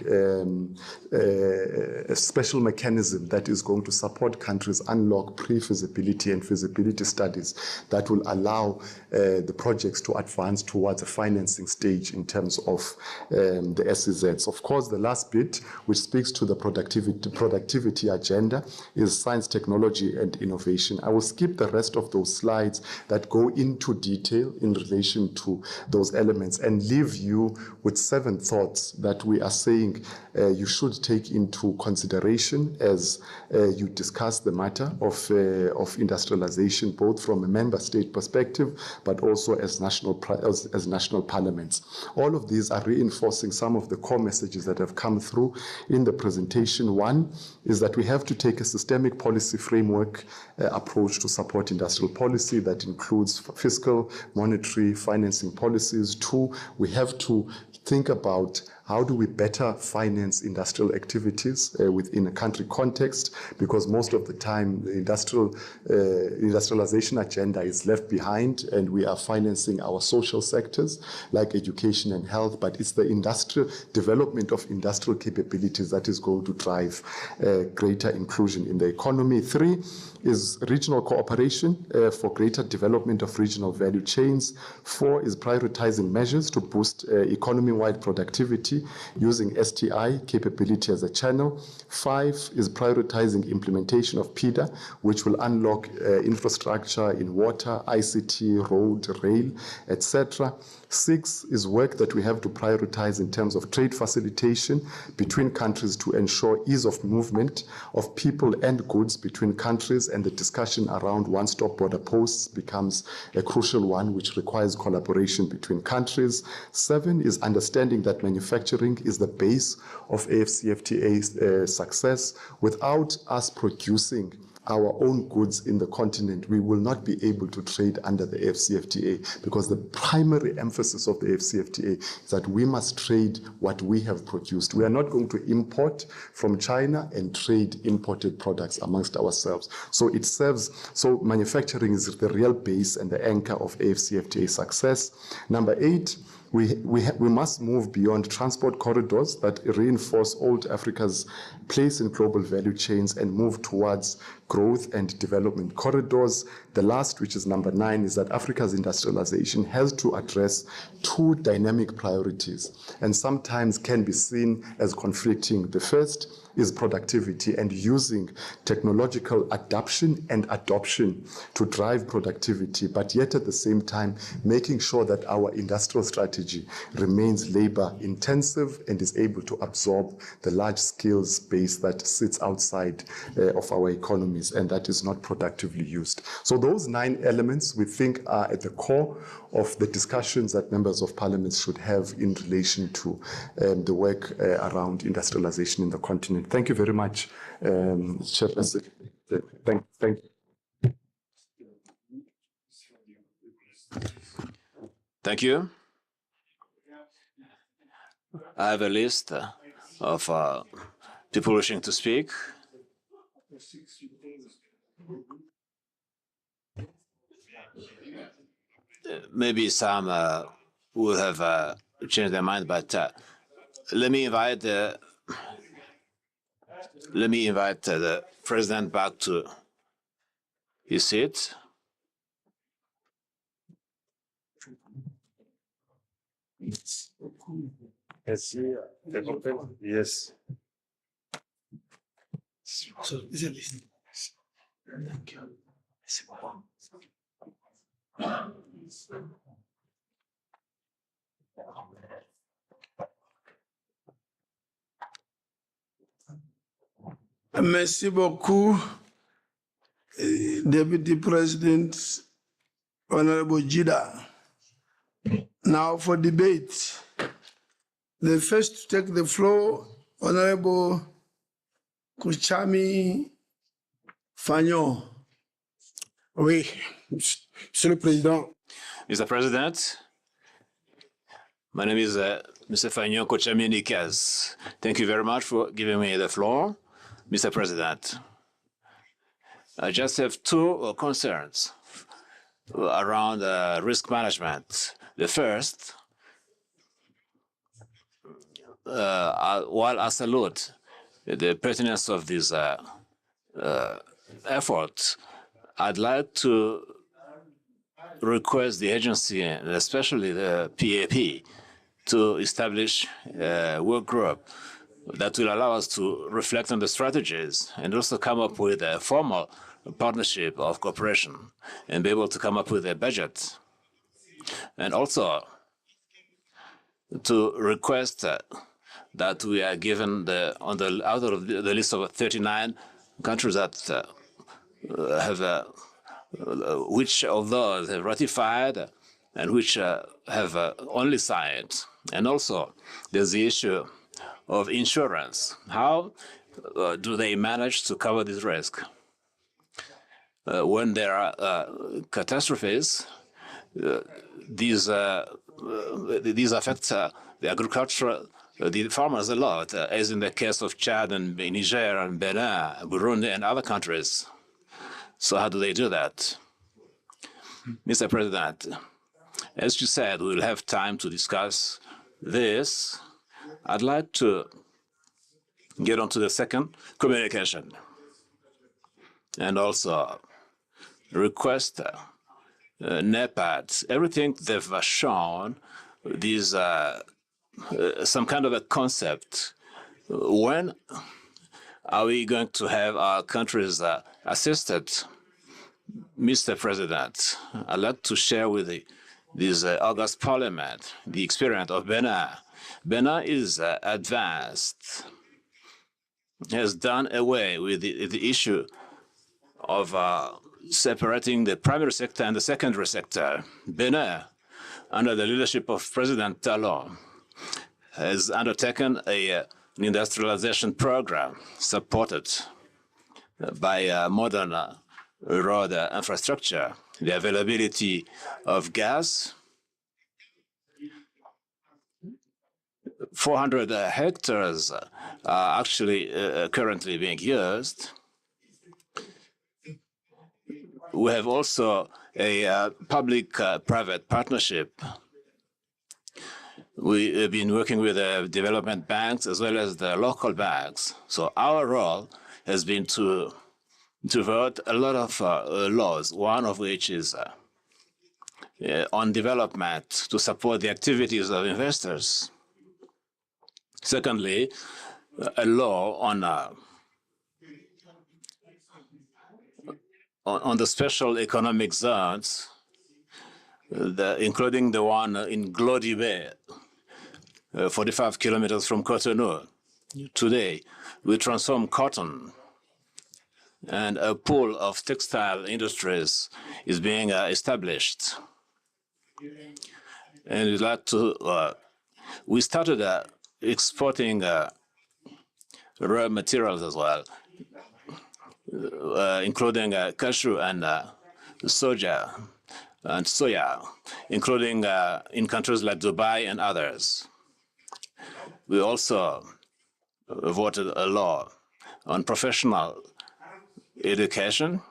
a special mechanism that is going to support countries unlock pre-feasibility and feasibility studies that will allow the projects to advance towards a financing stage in terms of the SEZs. Of course, the last bit, which speaks to the productivity agenda, is science, technology, and innovation. I will skip the rest of those slides that go into detail in relation to those elements and leave you with 7 thoughts that we are saying you should take into consideration as you discuss the matter of industrialization, both from a member state perspective, but also as national parliaments. All of these are reinforcing some of the core messages that have come through in the presentation. One is that we have to take a systemic policy framework approach to support industrial policy that includes fiscal, monetary, financing policies. 2, we have to think about how do we better finance industrial activities within a country context, because most of the time the industrialization agenda is left behind and we are financing our social sectors like education and health, but it's the industrial development of industrial capabilities that is going to drive greater inclusion in the economy. 3 is regional cooperation for greater development of regional value chains. 4 is prioritizing measures to boost economy-wide productivity using STI capability as a channel. 5 is prioritizing implementation of PIDA, which will unlock infrastructure in water, ICT, road, rail, etc. 6 is work that we have to prioritize in terms of trade facilitation between countries to ensure ease of movement of people and goods between countries, and the discussion around one-stop border posts becomes a crucial one, which requires collaboration between countries. 7 is understanding that manufacturing is the base of AfCFTA's success. Without us producing our own goods in the continent, we will not be able to trade under the AfCFTA, because the primary emphasis of the AfCFTA is that we must trade what we have produced. We are not going to import from China and trade imported products amongst ourselves. So manufacturing is the real base and the anchor of AfCFTA success. Number 8, we must move beyond transport corridors that reinforce old Africa's place in global value chains and move towards growth and development corridors. The last, which is number 9, is that Africa's industrialization has to address 2 dynamic priorities and sometimes can be seen as conflicting. The first is productivity and using technological adaptation and adoption to drive productivity, but yet at the same time making sure that our industrial strategy remains labor intensive and is able to absorb the large skills base that sits outside of our economies and that is not productively used. So those 9 elements we think are at the core of the discussions that members of parliament should have in relation to the work around industrialization in the continent. Thank you very much, Chairperson. Thank you. Thank you. I have a list of people wishing to speak. Maybe some will have changed their mind, but let me invite the president back to his seat. Yes. So, thank you. Merci beaucoup, Deputy President, Honorable Jida. Now for debate. The first to take the floor, Honorable Kuchami Fagnon. Oui, Monsieur le Président. Mr. President, my name is Mr. Fagnon Kochami Nikaz. Thank you very much for giving me the floor, Mr. President. I just have 2 concerns. around risk management. The first, while I salute the pertinence of this effort, I'd like to request the agency, and especially the PAP, to establish a work group that will allow us to reflect on the strategies and also come up with a formal partnership of cooperation and be able to come up with a budget. And also to request that we are given out of the list of 39 countries that have which of those have ratified and which have only signed. And also, there's the issue of insurance. How do they manage to cover this risk? When there are catastrophes, these affect the agriculture, the farmers a lot, as in the case of Chad and Niger and Benin, Burundi, and other countries. So how do they do that? Mr. President, as you said, we'll have time to discuss this. I'd like to get on to the second, communication, and also request NEPAD. Everything they've shown, these some kind of a concept. When are we going to have our countries assisted? Mr. President, I'd like to share with this August Parliament the experience of Benin. Benin is advanced, has done away with the issue of separating the primary sector and the secondary sector. Benin, under the leadership of President Talon, has undertaken an industrialization program supported by modern road infrastructure, the availability of gas. 400 hectares are actually currently being used. We have also a public-private partnership. We have been working with the development banks as well as the local banks. So our role has been to vote a lot of laws, one of which is on development to support the activities of investors. Secondly, a law on the special economic zones, including the one in Glody Bay, 45 kilometers from Cotonou. Today, we transform cotton, and a pool of textile industries is being established. And we'd like to, we started exporting raw materials as well, including cashew and soja and soya, including in countries like Dubai and others. We also voted a law on professional education,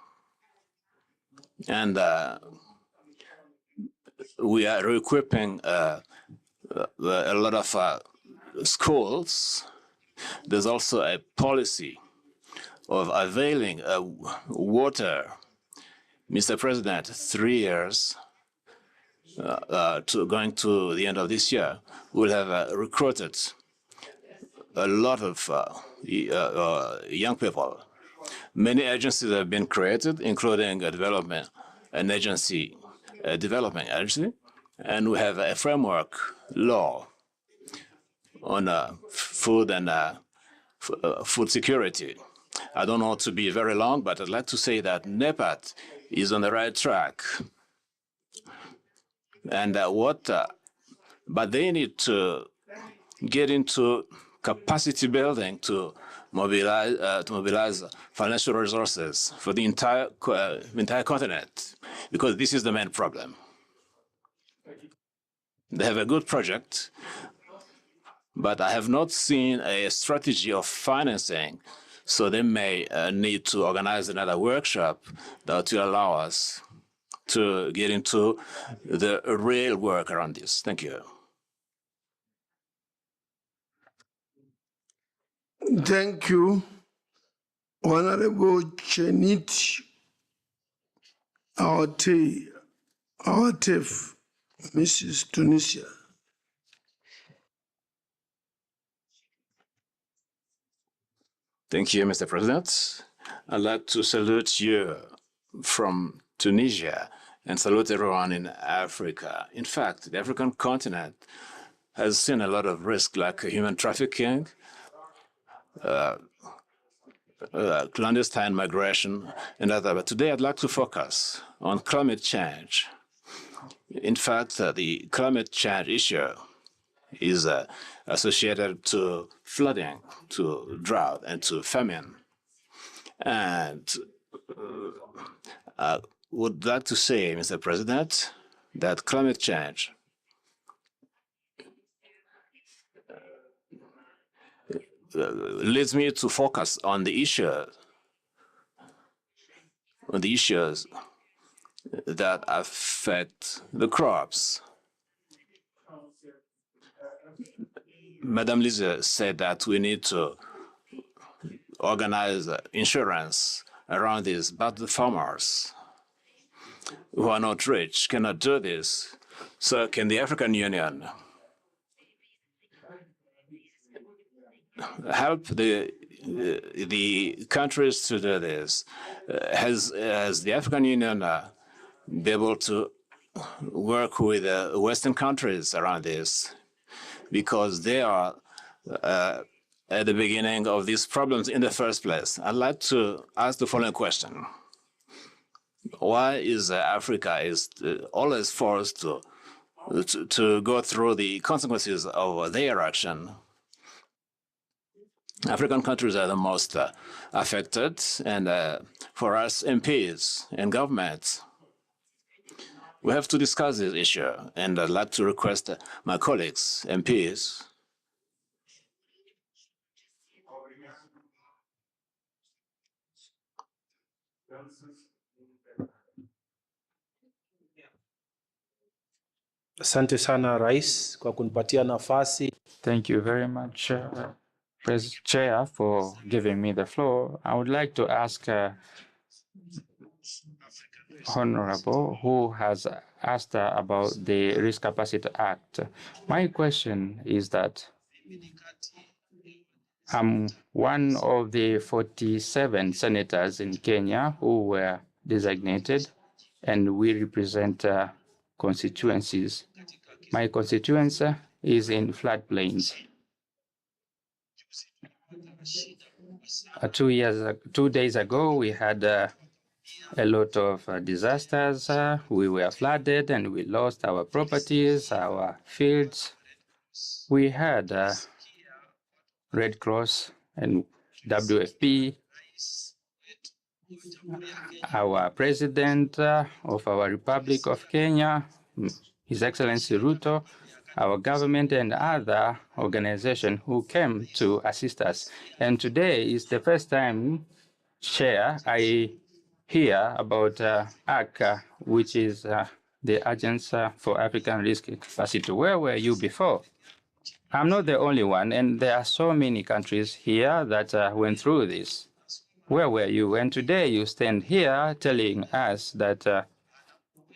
and we are equipping a lot of schools. There's also a policy of availing water. Mr. President, 3 years going to the end of this year, we'll have recruited a lot of young people. Many agencies have been created, including a development agency, and we have a framework law on food and food security. I don't want to be very long, but I'd like to say that NEPAD is on the right track. And but they need to get into capacity building to mobilize financial resources for the entire continent, because this is the main problem. They have a good project, but I have not seen a strategy of financing, so they may need to organize another workshop that will allow us to get into the real work around this. Thank you. Thank you, Honorable Chenit Aotif, Mrs. Tunisia. Thank you, Mr. President. I'd like to salute you from Tunisia and salute everyone in Africa. In fact, the African continent has seen a lot of risk like human trafficking, clandestine migration, and other. But today I'd like to focus on climate change. In fact, the climate change issue is associated to flooding, to drought, and to famine. And I would like to say, Mr. President, that climate change leads me to focus on the issues that affect the crops. Madame Lise said that we need to organize insurance around this, but the farmers who are not rich cannot do this. So can the African Union help the countries to do this? Has the African Union be able to work with Western countries around this? Because they are at the beginning of these problems in the first place. I'd like to ask the following question. Why is Africa always forced to go through the consequences of their action? African countries are the most affected, and for us MPs and governments, we have to discuss this issue, and I'd like to request my colleagues, MPs, Asante sana Rais kwa kunipatia nafasi. Thank you very much, Chair, for giving me the floor. I would like to ask Honorable who has asked about the Risk Capacity Act. My question is that I'm one of the 47 senators in Kenya who were designated, and we represent constituencies. My constituency is in floodplains. 2 days ago, we had a lot of disasters. We were flooded and we lost our properties, our fields. We had Red Cross and WFP. Our president of our Republic of Kenya, His Excellency Ruto, our government and other organizations who came to assist us. And today is the first time, Chair, I hear about ACA, which is the Agency for African Risk Capacity. Where were you before? I'm not the only one, and there are so many countries here that went through this. Where were you? And today you stand here telling us that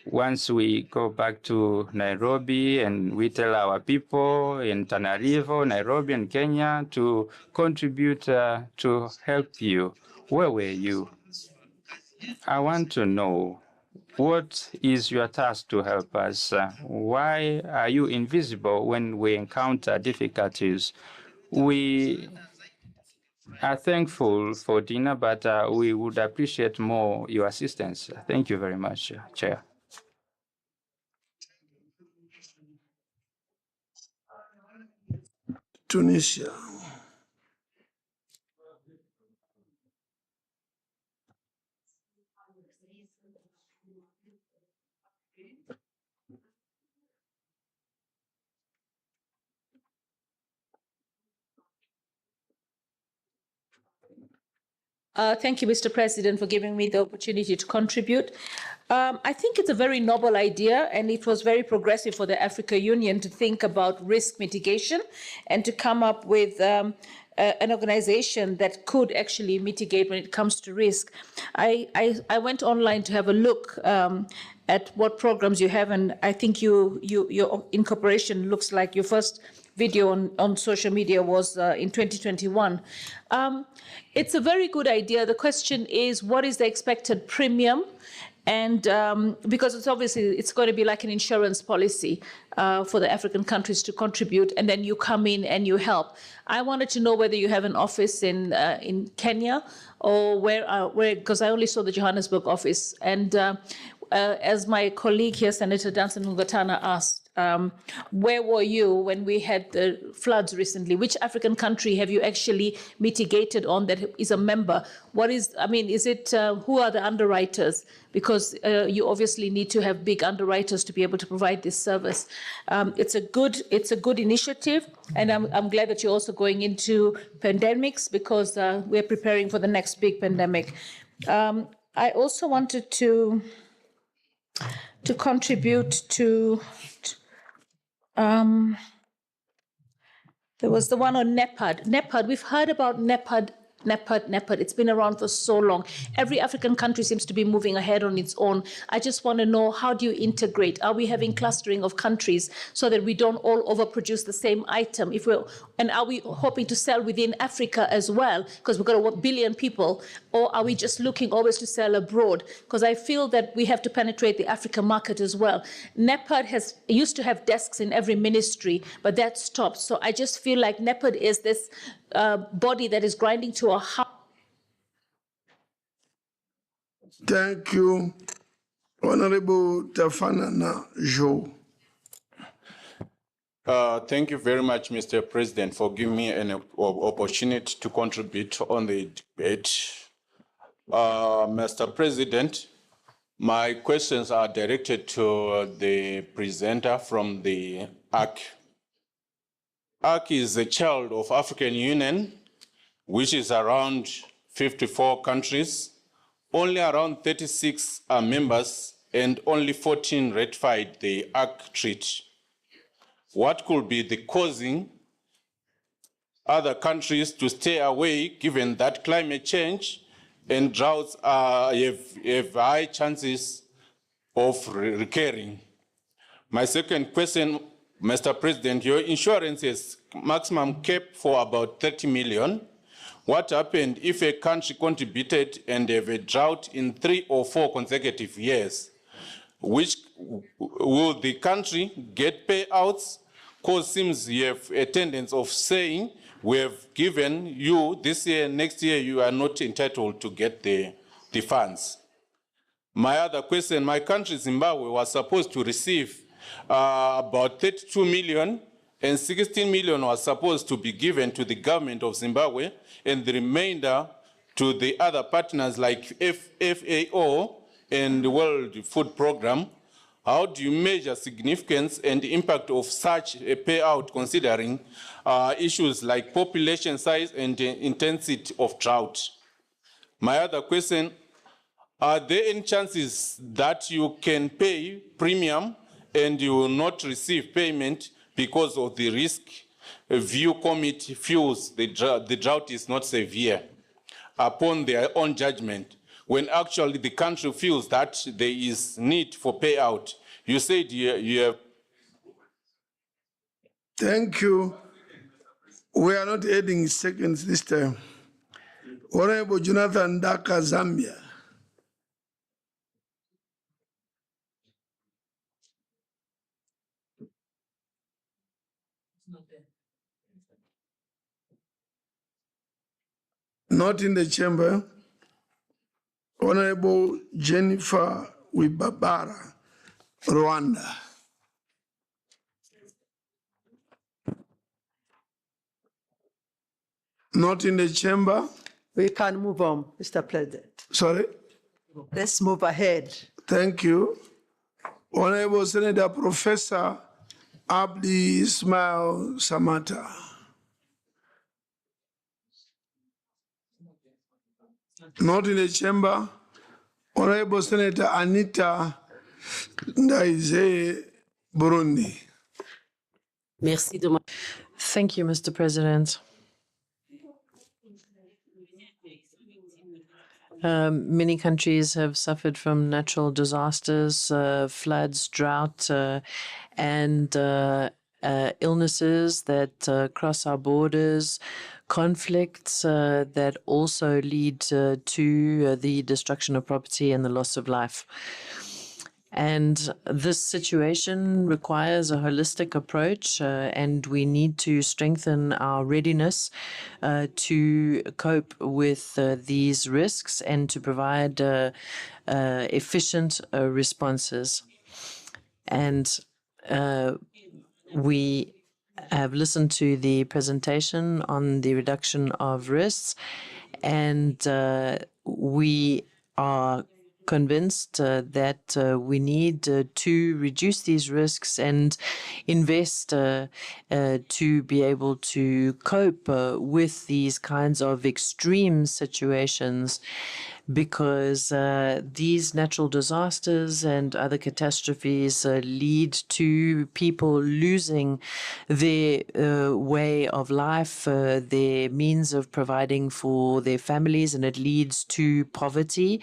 once we go back to Nairobi and we tell our people in Tanarivo, Nairobi and Kenya to contribute to help you. Where were you? I want to know, what is your task to help us? Why are you invisible when we encounter difficulties? We are thankful for dinner, but we would appreciate more your assistance. Thank you very much, Chair. Tunisia. Thank you, Mr. President, for giving me the opportunity to contribute. I think it's a very noble idea, and it was very progressive for the African Union to think about risk mitigation and to come up with an organization that could actually mitigate when it comes to risk. I went online to have a look at what programs you have, and I think your incorporation looks like your first video on social media was in 2021. It's a very good idea. The question is, what is the expected premium? And because it's going to be like an insurance policy for the African countries to contribute, and then you come in and you help. I wanted to know whether you have an office in Kenya or where, because I only saw the Johannesburg office. And as my colleague here, Senator Danson Ngatana, asked, where were you when we had the floods recently? Which African country have you actually mitigated on that is a member? Is it, who are the underwriters? Because you obviously need to have big underwriters to be able to provide this service. It's a good initiative, and I'm glad that you're also going into pandemics, because we're preparing for the next big pandemic. I also wanted to contribute to, there was the one on NEPAD. NEPAD, we've heard about NEPAD. It's been around for so long. Every African country seems to be moving ahead on its own. I just want to know, how do you integrate? Are we having clustering of countries so that we don't all overproduce the same item? And are we hoping to sell within Africa as well, because we've got 1 billion people? Or are we just looking always to sell abroad? Because I feel that we have to penetrate the African market as well. NEPAD used to have desks in every ministry, but that stopped. So I just feel like NEPAD is this body that is grinding to a halt. Thank you, Honorable Tafanana Joe. Thank you very much, Mr. President, for giving me an opportunity to contribute on the debate. Mr. President, my questions are directed to the presenter from the ARC. ARC is a child of African Union, which is around 54 countries. Only around 36 are members, and only 14 ratified the ARC Treaty. What could be the causing other countries to stay away, given that climate change and droughts have high chances of recurring? My second question, Mr. President, your insurance has maximum cap for about 30 million. What happened if a country contributed and have a drought in 3 or 4 consecutive years? Will the country get payouts? Because it seems you have a tendency of saying, we have given you this year, next year you are not entitled to get the funds. My other question, my country, Zimbabwe, was supposed to receive about 32 million, and 16 million was supposed to be given to the government of Zimbabwe, and the remainder to the other partners like FAO and the World Food Programme. How do you measure significance and the impact of such a payout, considering issues like population size and the intensity of drought? My other question, are there any chances that you can pay premium and you will not receive payment because of the risk view committee feels the drought is not severe upon their own judgment, when actually the country feels that there is need for payout? You said you have... Thank you. We are not adding seconds this time. Honorable Jonathan Daka, Zambia. Not in the chamber. Honorable Jennifer Wibabara, Rwanda. Not in the chamber. We can move on, Mr. President. Sorry? Let's move ahead. Thank you. Honorable Senator Professor Abdi Ismail Samata. Not in the chamber. Honorable Senator Anita Ndaize, Burundi. Thank you, Mr. President. Many countries have suffered from natural disasters, floods, drought, and illnesses that cross our borders, conflicts that also lead to the destruction of property and the loss of life. And this situation requires a holistic approach, and we need to strengthen our readiness to cope with these risks and to provide efficient responses. And we have listened to the presentation on the reduction of risks, and we are convinced that we need to reduce these risks and invest to be able to cope with these kinds of extreme situations, because these natural disasters and other catastrophes lead to people losing their way of life, their means of providing for their families, and it leads to poverty,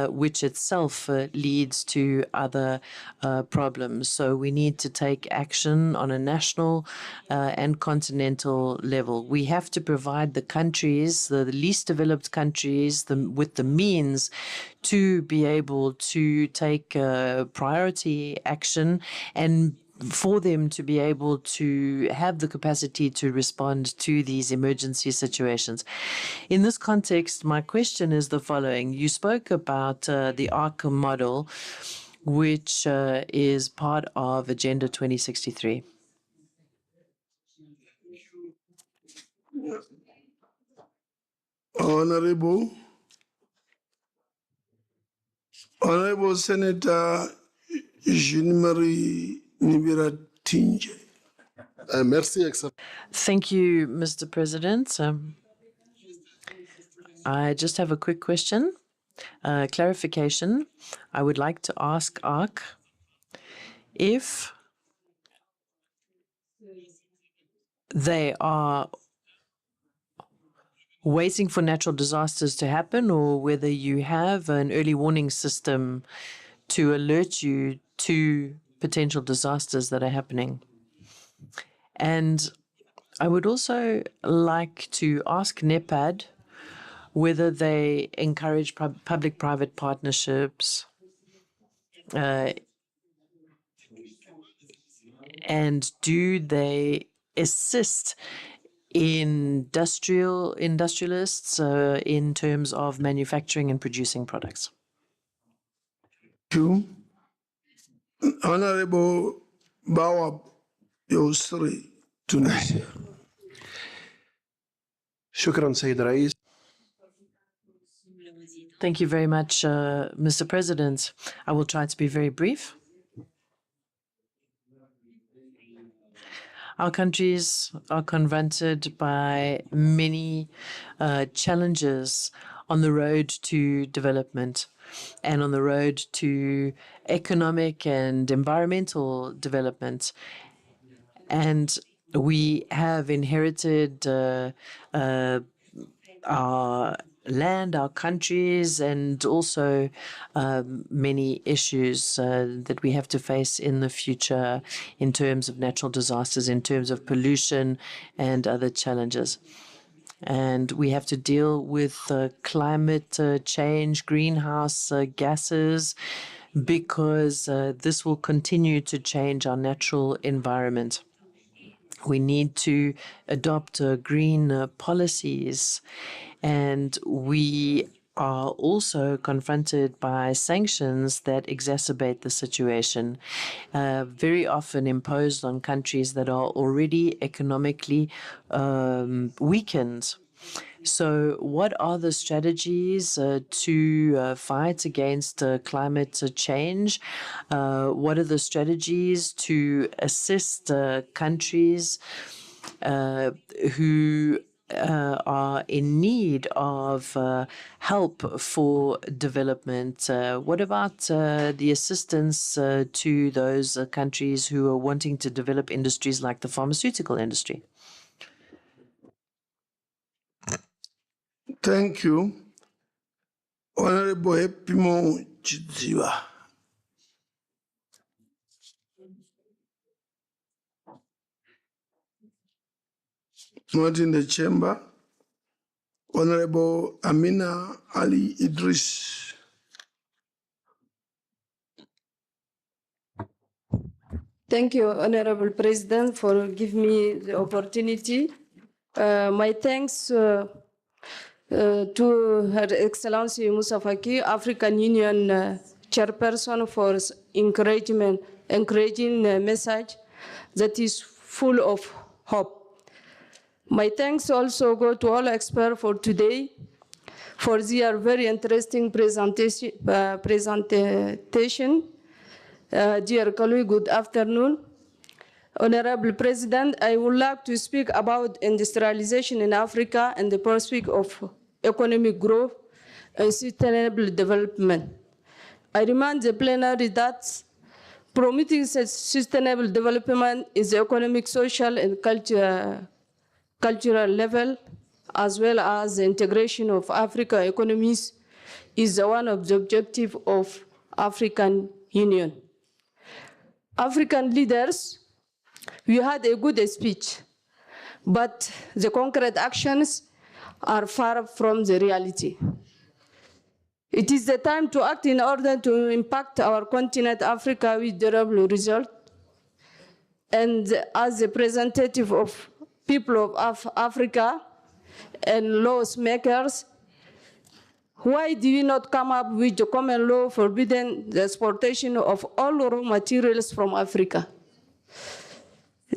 which itself leads to other problems. So we need to take action on a national and continental level. We have to provide the countries, the least developed countries, with the means to be able to take priority action and for them to be able to have the capacity to respond to these emergency situations. In this context, my question is the following. You spoke about the ARC model, which is part of Agenda 2063. Honorable Senator Jean-Marie Nibiratinje. Merci, Thank you, Mr. President. I just have a quick question, clarification. I would like to ask ARC if they are waiting for natural disasters to happen, or whether you have an early warning system to alert you to potential disasters that are happening. And I would also like to ask NEPAD whether they encourage public-private partnerships and do they assist industrialists in terms of manufacturing and producing products. Honorable Bawab Yusri, Tunisia. شكرا سيد الرئيس. Thank you very much, Mr. President. I will try to be very brief. Our countries are confronted by many challenges on the road to development and on the road to economic and environmental development. And we have inherited our land, our countries, and also many issues that we have to face in the future in terms of natural disasters, in terms of pollution and other challenges. And we have to deal with climate change, greenhouse gases, because this will continue to change our natural environment. We need to adopt green policies, and we are also confronted by sanctions that exacerbate the situation, very often imposed on countries that are already economically weakened. So what are the strategies to fight against climate change? What are the strategies to assist countries who are in need of help for development. What about the assistance to those countries who are wanting to develop industries like the pharmaceutical industry? Thank you. Honorable Epimo Chidziwa. Not in the chamber. Honorable Amina Ali Idris. Thank you, Honorable President, for giving me the opportunity. My thanks to Her Excellency Moussa Faki, African Union chairperson, for encouraging message that is full of hope. My thanks also go to all experts for today for their very interesting presentation. Dear colleague, good afternoon. Honorable President, I would like to speak about industrialization in Africa and the prospect of economic growth and sustainable development. I remind the plenary that promoting sustainable development is the economic, social, and cultural level, as well as the integration of African economies, is one of the objectives of African Union. African leaders, we had a good speech, but the concrete actions are far from the reality. It is the time to act in order to impact our continent, Africa, with durable results. And as a representative of people of Africa and laws makers, why do we not come up with a common law forbidding the exportation of all raw materials from Africa?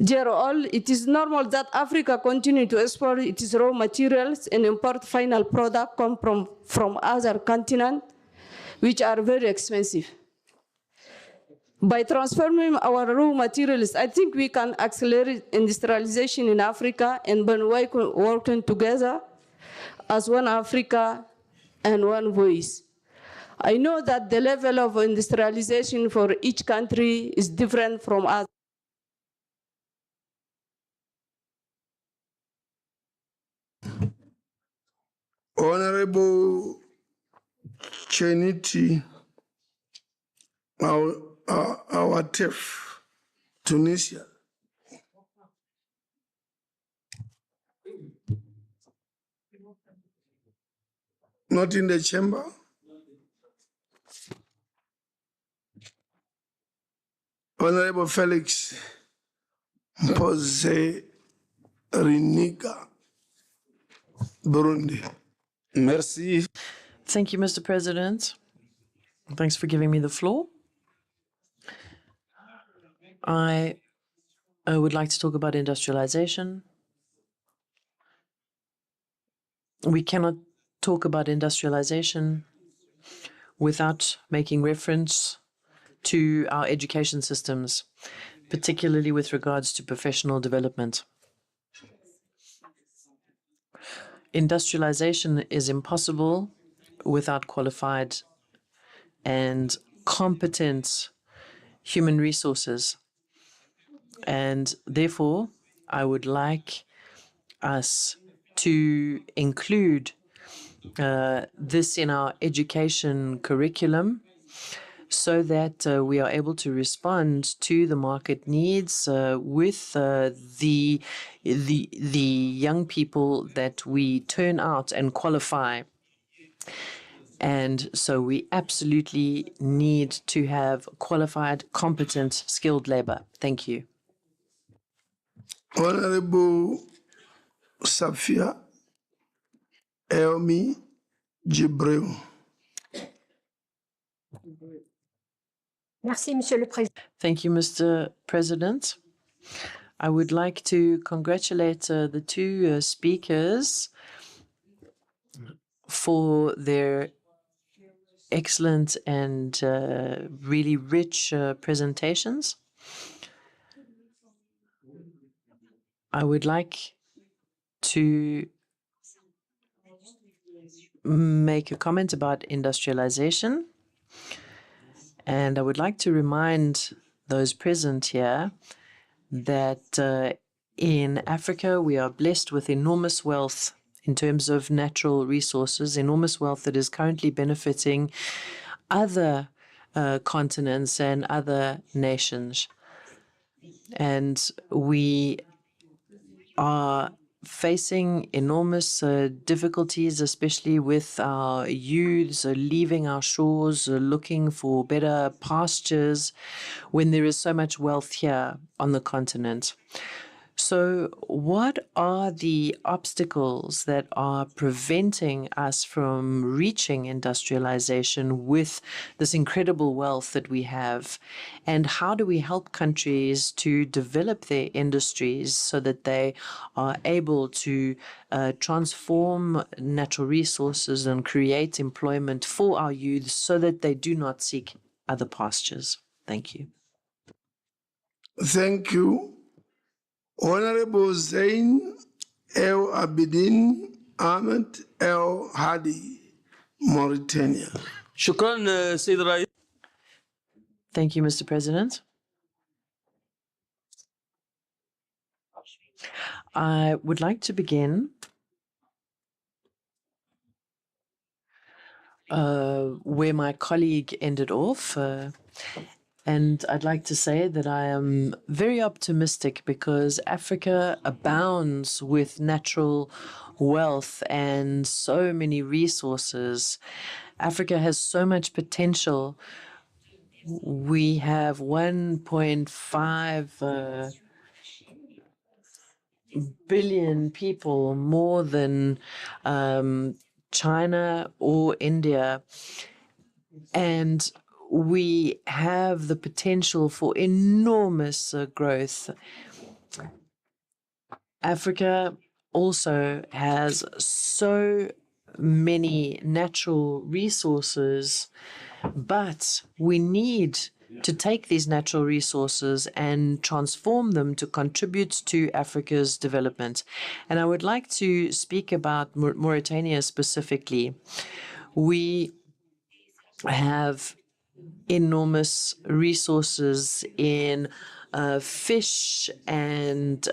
Dear all, it is normal that Africa continue to export its raw materials and import final product come from other continents, which are very expensive. By transforming our raw materials, I think we can accelerate industrialization in Africa and by working together as one Africa and one voice. I know that the level of industrialization for each country is different from us. Honorable Cheniti Awatef, Tunisia. Not in the chamber. Honorable Felix Mpose Riniga, Burundi. Merci. Thank you, Mr. President. Thanks for giving me the floor. I would like to talk about industrialization. We cannot talk about industrialization without making reference to our education systems, particularly with regards to professional development. Industrialization is impossible without qualified and competent human resources. And therefore, I would like us to include this in our education curriculum so that we are able to respond to the market needs with the young people that we turn out and qualify. And so we absolutely need to have qualified, competent, skilled labor. Thank you. Honorable Safia Elmi Jibril. Merci, Monsieur le Président. Thank you, Mr. President. I would like to congratulate the two speakers for their excellent and really rich presentations. I would like to make a comment about industrialization. And I would like to remind those present here that in Africa, we are blessed with enormous wealth in terms of natural resources, enormous wealth that is currently benefiting other continents and other nations. And we are facing enormous difficulties, especially with our youths leaving our shores, looking for better pastures when there is so much wealth here on the continent. So what are the obstacles that are preventing us from reaching industrialization with this incredible wealth that we have? And how do we help countries to develop their industries so that they are able to transform natural resources and create employment for our youth so that they do not seek other pastures? Thank you. Thank you. Honorable Zain El Abidin Ahmed El Hadi, Mauritania. شكرا سيد الرئيس. Thank you, Mr. President. I would like to begin where my colleague ended off. And I'd like to say that I am very optimistic because Africa abounds with natural wealth and so many resources. Africa has so much potential. We have 1.5 billion people, more than China or India. And we have the potential for enormous growth. Africa also has so many natural resources, but we need to take these natural resources and transform them to contribute to Africa's development. And I would like to speak about Mauritania specifically. We have enormous resources in fish and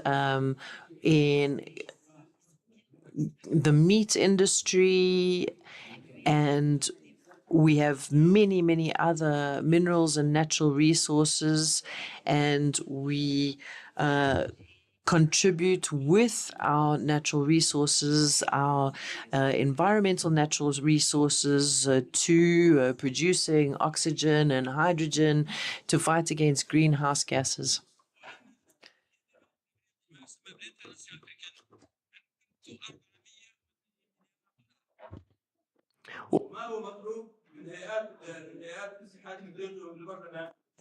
in the meat industry, and we have many, many other minerals and natural resources, and we contribute with our natural resources, our environmental natural resources to producing oxygen and hydrogen to fight against greenhouse gases.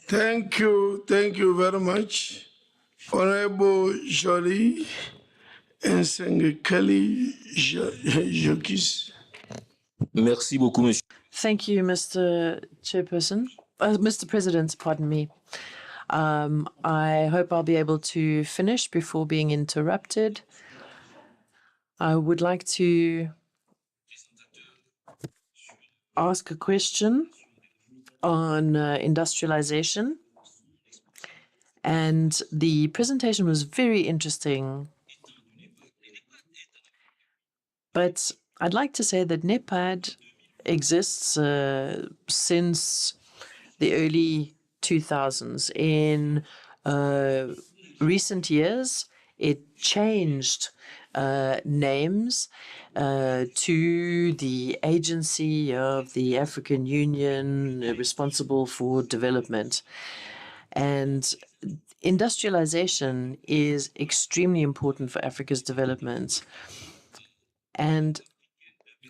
Thank you very much. Honorable Jolie Nsengekeli Jokis. Merci beaucoup, monsieur. Thank you, Mr. Chairperson. Mr. President, pardon me. I hope I'll be able to finish before being interrupted. I would like to ask a question on industrialization. And the presentation was very interesting. But I'd like to say that NEPAD exists since the early 2000s. In recent years, it changed names to the Agency of the African Union responsible for development. And industrialization is extremely important for Africa's development. And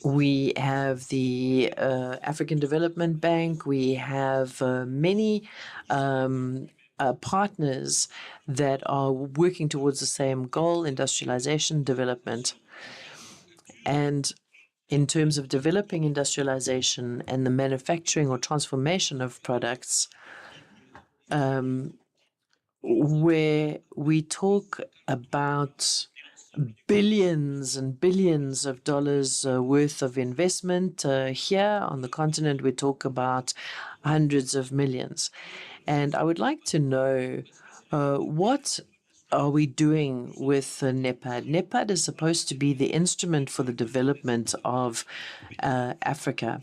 we have the African Development Bank. We have many partners that are working towards the same goal, industrialization, development. And in terms of developing industrialization and the manufacturing or transformation of products, where we talk about billions and billions of dollars worth of investment. Here on the continent, we talk about hundreds of millions. And I would like to know what are we doing with NEPAD? NEPAD is supposed to be the instrument for the development of Africa.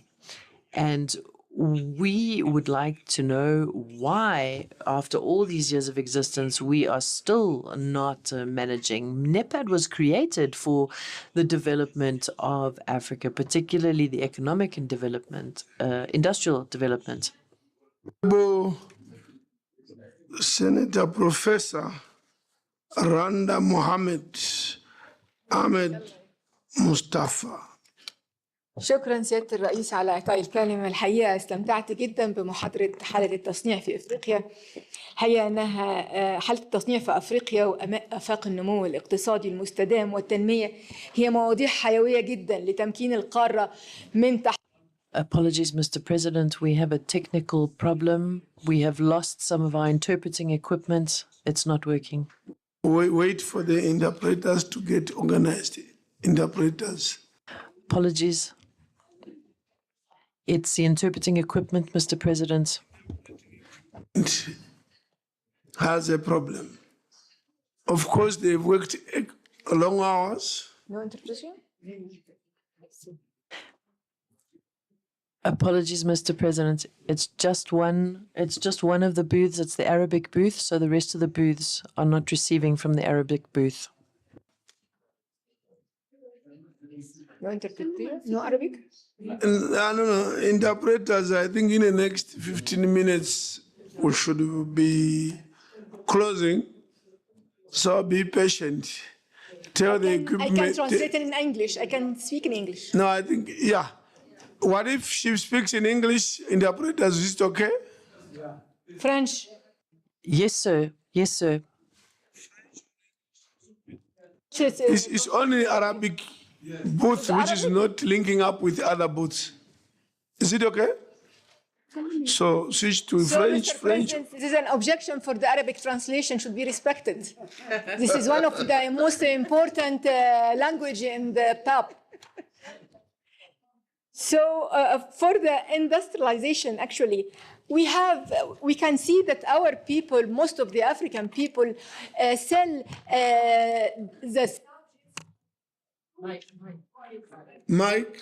And we would like to know why, after all these years of existence, we are still not managing. NEPAD was created for the development of Africa, particularly the economic and development, industrial development. Senator Professor Randa Mohammed Ahmed Mustafa. شكرا سيادة الرئيس على إعطاء الكلمة. الحقيقة استمتعت جدا بمحاضرة حالة التصنيع في إفريقيا. الحقيقة أنها حالة التصنيع في أفريقيا وآفاق النمو الاقتصادي المستدام والتنمية هي مواضيع حيوية جدا لتمكين القارة من تحت. Apologies, Mr. President. We have a technical problem. We have lost some of our interpreting equipment. It's not working. Wait for the interpreters to get organized. Interpreters. Apologies. It's the interpreting equipment, Mr. President. It has a problem. Of course, they've worked long hours. No interpretation? Apologies, Mr. President. It's just one of the booths. It's the Arabic booth, so the rest of the booths are not receiving from the Arabic booth. No interpretation? No Arabic? No. Interpreters, I think in the next 15 minutes we should be closing. So be patient. Tell the equipment. I can translate it in English. I can speak in English. No, I think, yeah. What if she speaks in English, interpreters, is it okay? Yeah. French. Yes, sir. Yes, sir. It's only Arabic booth which is not linking up with other booths. Is it okay? So switch to French. Mr. President, this is an objection for the Arabic translation should be respected. This is one of the most important language in the PAP. So for the industrialization, actually, we can see that our people, most of the African people, sell the Mike.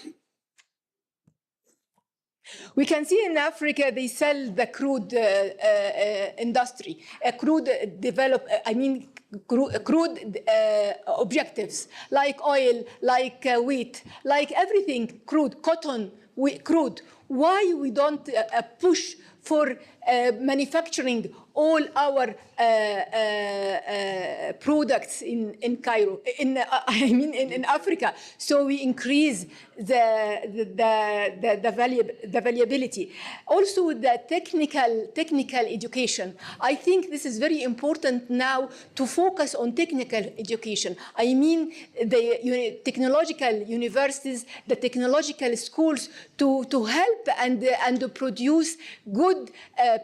We can see in Africa they sell the crude industry, crude objectives like oil, like wheat, like everything, crude, cotton, crude. Why we don't push for manufacturing all our products in Cairo, in Africa, so we increase the valuability. Also, the technical education. I think this is very important now to focus on technical education. I mean the technological universities, the technological schools to help and to produce good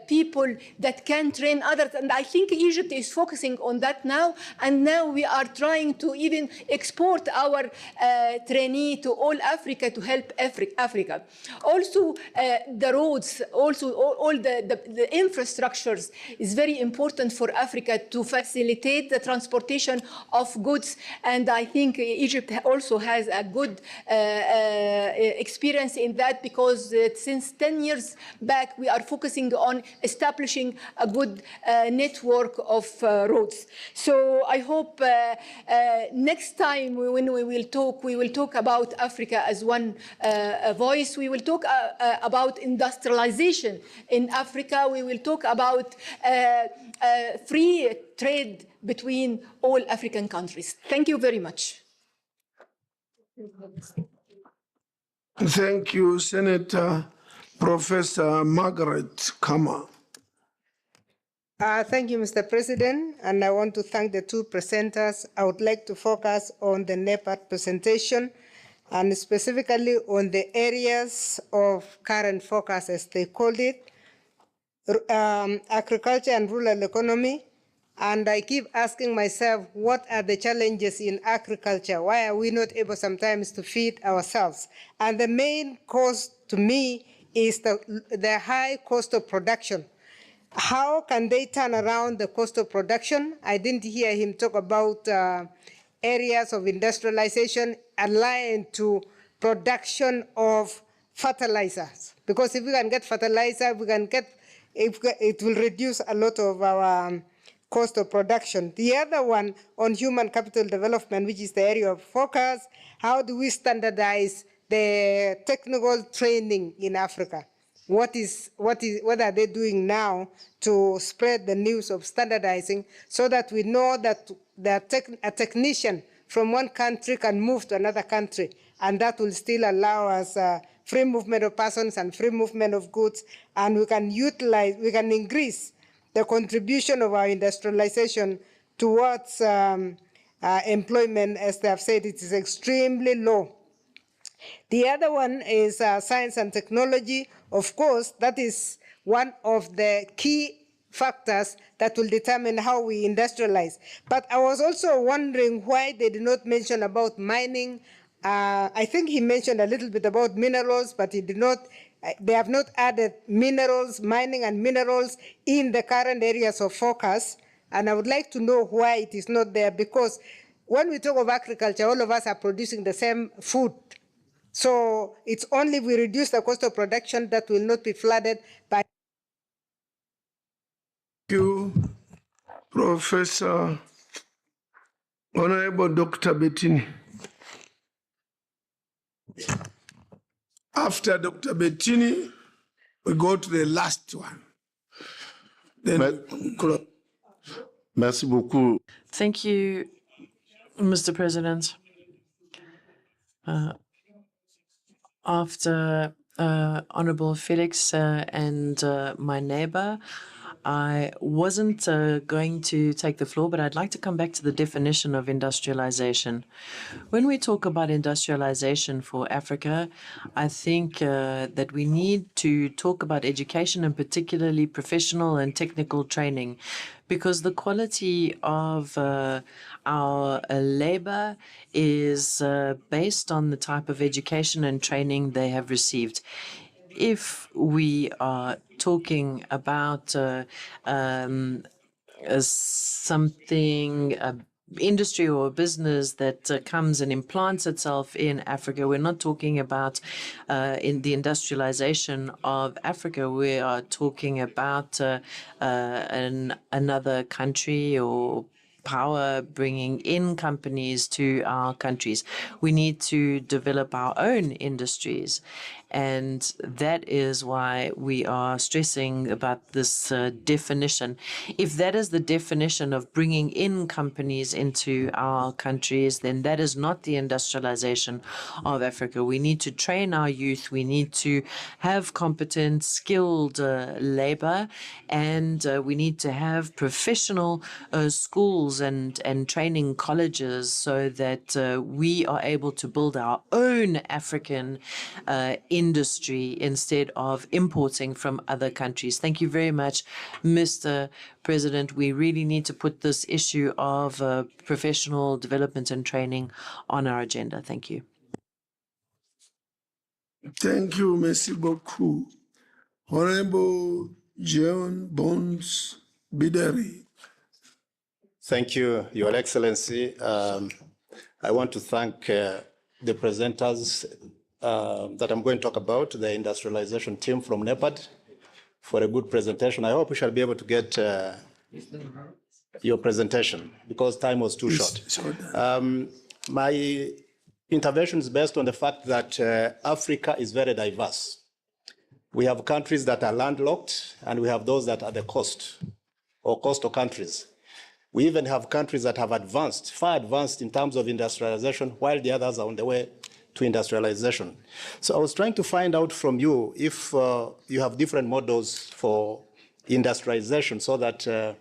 people that can train others. And I think Egypt is focusing on that now. And now we are trying to even export our trainee to all Africa to help Africa. Also, the roads, also all the infrastructures is very important for Africa to facilitate the transportation of goods. And I think Egypt also has a good experience in that, because since 10 years back, we are focusing on establishing a good network of roads. So I hope next time when we will talk about Africa as one voice. We will talk about industrialization in Africa. We will talk about free trade between all African countries. Thank you very much. Thank you, Senator Professor Margaret Kama. Thank you, Mr. President, and I want to thank the two presenters. I would like to focus on the NEPAD presentation and specifically on the areas of current focus, as they called it, agriculture and rural economy, And I keep asking myself, what are the challenges in agriculture? Why are we not able sometimes to feed ourselves? And the main cause to me is the high cost of production. How can they turn around the cost of production? I didn't hear him talk about areas of industrialization aligned to production of fertilizers. Because if we can get fertilizer, it will reduce a lot of our cost of production. The other one on human capital development, which is the area of focus, how do we standardize the technical training in Africa? What are they doing now to spread the news of standardizing so that we know that a technician from one country can move to another country, and that will still allow us free movement of persons and free movement of goods, and we can increase the contribution of our industrialization towards employment. As they have said, it is extremely low. The other one is science and technology. Of course, that is one of the key factors that will determine how we industrialize. But I was also wondering why they did not mention about mining. I think he mentioned a little bit about minerals, but he did not. They have not added minerals, mining and minerals in the current areas of focus. And I would like to know why it is not there, because when we talk of agriculture, all of us are producing the same food. So it's only if we reduce the cost of production that will not be flooded by. Thank you, Professor Honorable Dr. Bettini. After Dr. Bettini, we go to the last one. Then Merci beaucoup. Thank you, Mr. President. After Honorable Felix and my neighbor, I wasn't going to take the floor, but I'd like to come back to the definition of industrialization. When we talk about industrialization for Africa, I think that we need to talk about education, and particularly professional and technical training, because the quality of our labor is based on the type of education and training they have received. If we are talking about something, industry or business that comes and implants itself in Africa, we're not talking about in the industrialization of Africa. We are talking about another country or power bringing in companies to our countries. We need to develop our own industries. And that is why we are stressing about this definition. If that is the definition of bringing in companies into our countries, then that is not the industrialization of Africa. We need to train our youth. We need to have competent, skilled labor, and we need to have professional schools and training colleges so that we are able to build our own African industry instead of importing from other countries. Thank you very much, Mr. President. We really need to put this issue of professional development and training on our agenda. Thank you. Thank you, merci beaucoup. Honorable John Bones Bideri. Thank you, Your Excellency. I want to thank the presenters that I'm going to talk about, the industrialization team from NEPAD, for a good presentation. I hope we shall be able to get your presentation because time was too short. My intervention is based on the fact that Africa is very diverse. We have countries that are landlocked, and we have those that are the coast or coastal countries. We even have countries that have advanced, far advanced in terms of industrialization, while the others are on the way to industrialization. So I was trying to find out from you if you have different models for industrialization so that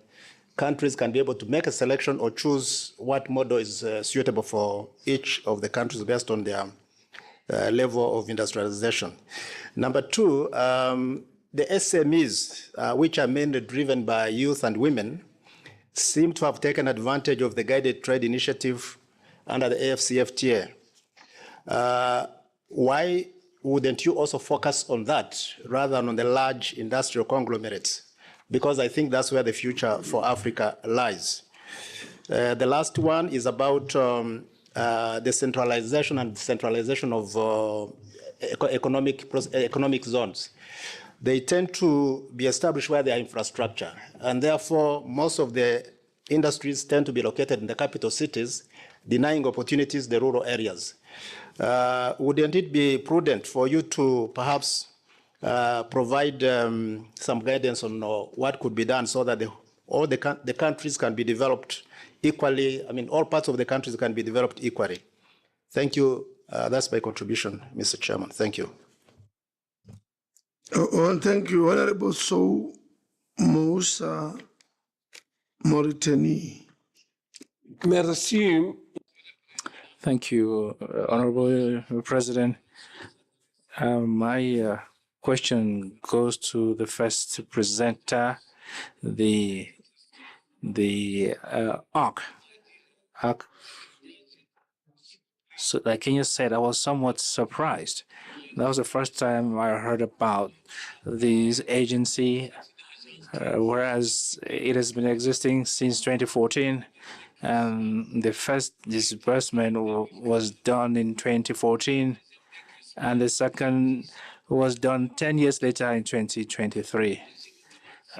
countries can be able to make a selection or choose what model is suitable for each of the countries based on their level of industrialization. Number two, the SMEs, which are mainly driven by youth and women, seem to have taken advantage of the guided trade initiative under the AFCFTA. Why wouldn't you also focus on that rather than on the large industrial conglomerates? Because I think that's where the future for Africa lies. The last one is about the centralization and decentralization of economic zones. They tend to be established where there are infrastructure, and therefore most of the industries tend to be located in the capital cities, denying opportunities the rural areas. Wouldn't it be prudent for you to perhaps provide some guidance on what could be done so that all the countries can be developed equally? I mean, all parts of the countries can be developed equally. Thank you. That's my contribution, Mr. Chairman. Thank you. Well, thank you, Honorable So Moussa Mauritanie. Merci. Thank you, Honorable President. My question goes to the first presenter, the ARC. So, like Kenya said, I was somewhat surprised. That was the first time I heard about this agency, whereas it has been existing since 2014. And the first disbursement was done in 2014, and the second was done 10 years later in 2023.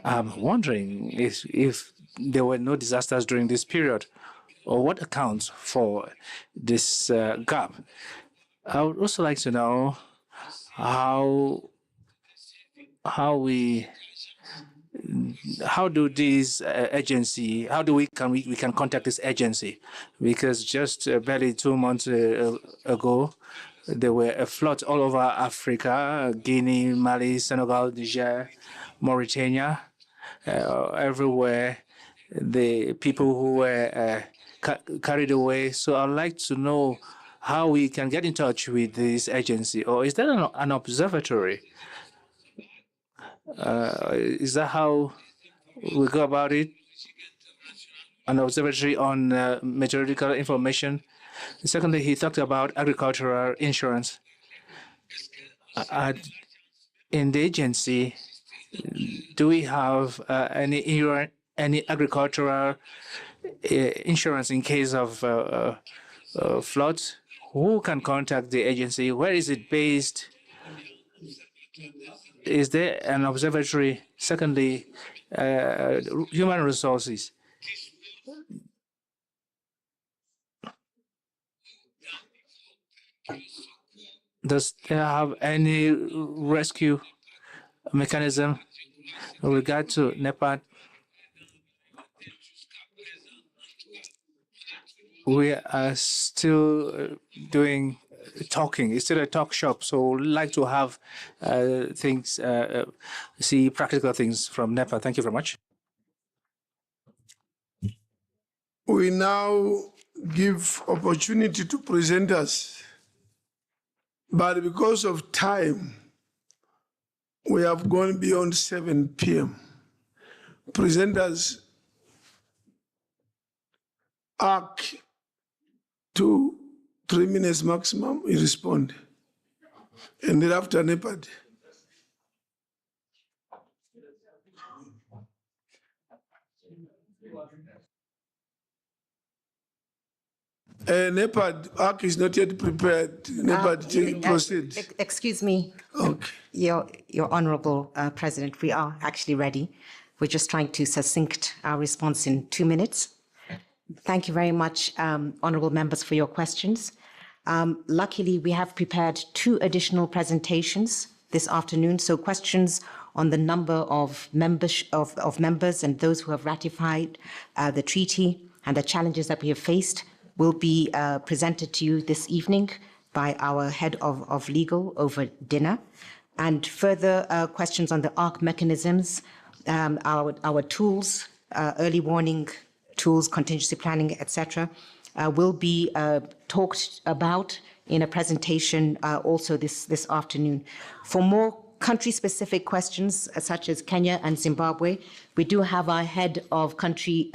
I'm wondering if there were no disasters during this period, or what accounts for this gap. I would also like to know how do these agency, how do we can contact this agency? Because just barely 2 months ago, there were a flood all over Africa, Guinea, Mali, Senegal, Niger, Mauritania, everywhere. The people who were carried away. So I'd like to know how we can get in touch with this agency, or is there an observatory? Is that how we go about it? An observatory on meteorological information. Secondly, he talked about agricultural insurance. In the agency, do we have any agricultural insurance in case of floods? Who can contact the agency? Where is it based? Is there an observatory? Secondly, human resources. Does it have any rescue mechanism with regard to Nepal? We are still doing talking. It's still a talk shop, so we'd like to have things, see practical things from Nepal. Thank you very much. We now give opportunity to presenters, but because of time, we have gone beyond 7 p.m. Presenters ask 2-3 minutes maximum, you respond. And then after NEPAD. NEPAD, ARC is not yet prepared. NEPAD, proceed. Excuse me, okay. Your Honourable President, we are actually ready. We're just trying to succinct our response in 2 minutes. Thank you very much, honourable members, for your questions. Luckily, we have prepared 2 additional presentations this afternoon. So questions on the number of members and those who have ratified the treaty and the challenges that we have faced will be presented to you this evening by our head of legal over dinner. And further questions on the ARC mechanisms, our tools, early warning tools, contingency planning, etc., will be talked about in a presentation also this afternoon. For more country-specific questions such as Kenya and Zimbabwe, we do have our head of country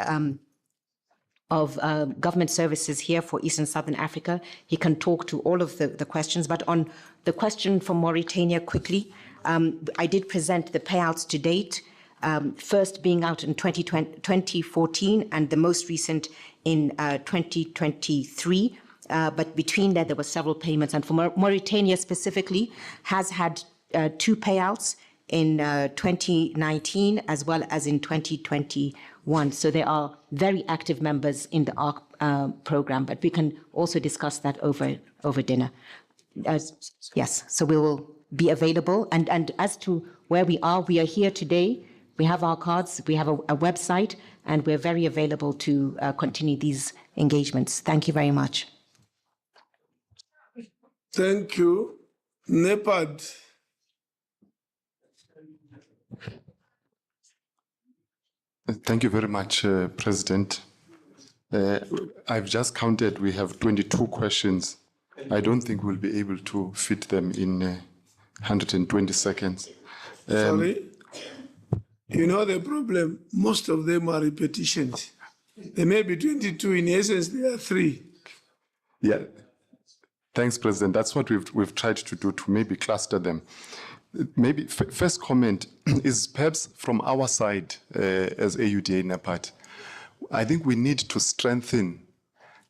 government services here for East and Southern Africa. He can talk to all of the questions. But on the question from Mauritania quickly, I did present the payouts to date, first being out in 2014 and the most recent in 2023. But between that, there were several payments. And for Mauritania specifically, has had 2 payouts in 2019 as well as in 2021. So they are very active members in the ARC program, but we can also discuss that over dinner. Yes, so we will be available. And as to where we are here today. We have our cards, we have a website, and we're very available to continue these engagements. Thank you very much. Thank you. NEPAD. Thank you very much, President. I've just counted, we have 22 questions. I don't think we'll be able to fit them in 120 seconds. Sorry? You know the problem, most of them are repetitions. There may be 22, in essence there are 3. Yeah, thanks, President. That's what we've tried to do, to maybe cluster them. Maybe first comment is perhaps from our side as AUDA NEPAD. I think we need to strengthen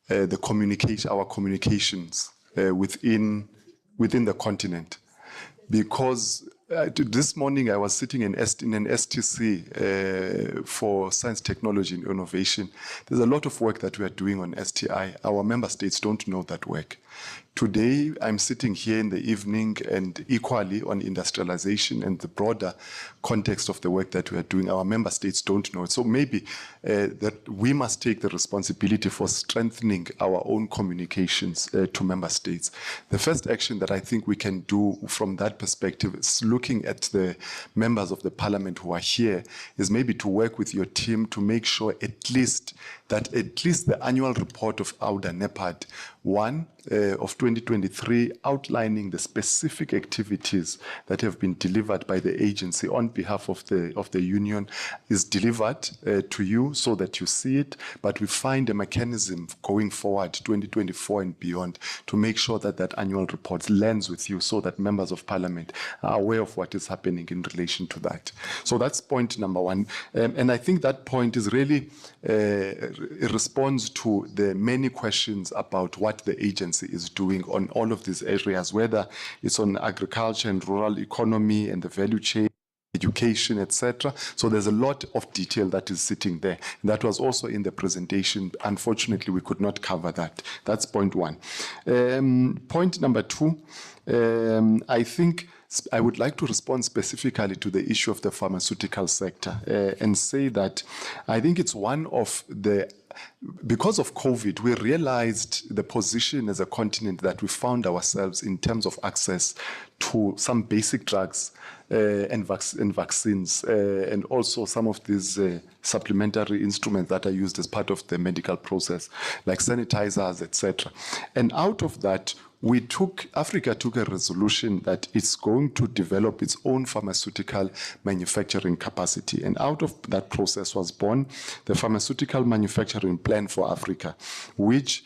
our communications within the continent, because this morning I was sitting in an STC for science, technology and innovation. There's a lot of work that we are doing on STI. Our member states don't know that work. Today, I'm sitting here in the evening and equally on industrialization and the broader context of the work that we are doing. Our member states don't know it. So maybe that we must take the responsibility for strengthening our own communications to member states. The first action that I think we can do from that perspective is looking at the members of the parliament who are here, is maybe to work with your team to make sure at least the annual report of AUDA NEPAD 1 of 2023 outlining the specific activities that have been delivered by the agency on behalf of the union is delivered to you so that you see it, but we find a mechanism going forward 2024 and beyond to make sure that that annual report lands with you so that members of parliament are aware of what is happening in relation to that. So that's point number 1. And I think that point is really it responds to the many questions about what the agency is doing on all of these areas, whether it's on agriculture and rural economy and the value chain, education, etc. So there's a lot of detail that is sitting there. That was also in the presentation. Unfortunately, we could not cover that. That's point 1. Point number 2, I think I would like to respond specifically to the issue of the pharmaceutical sector and say that I think it's one of because of COVID, we realized the position as a continent that we found ourselves in terms of access to some basic drugs and vaccines, and also some of these supplementary instruments that are used as part of the medical process, like sanitizers, etc. And out of that, Africa took a resolution that it's going to develop its own pharmaceutical manufacturing capacity. And out of that process was born the Pharmaceutical Manufacturing Plan for Africa, which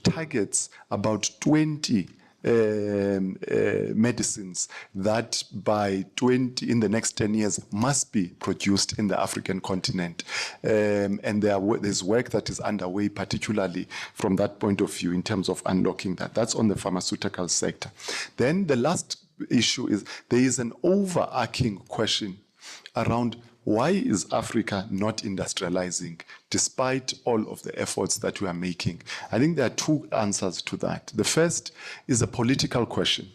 targets about 20 medicines that in the next 10 years must be produced in the African continent. And there's work that is underway, particularly from that point of view in terms of unlocking that. That's on the pharmaceutical sector. Then the last issue is there is an overarching question around why is Africa not industrializing despite all of the efforts that we are making? I think there are 2 answers to that. The first is a political question.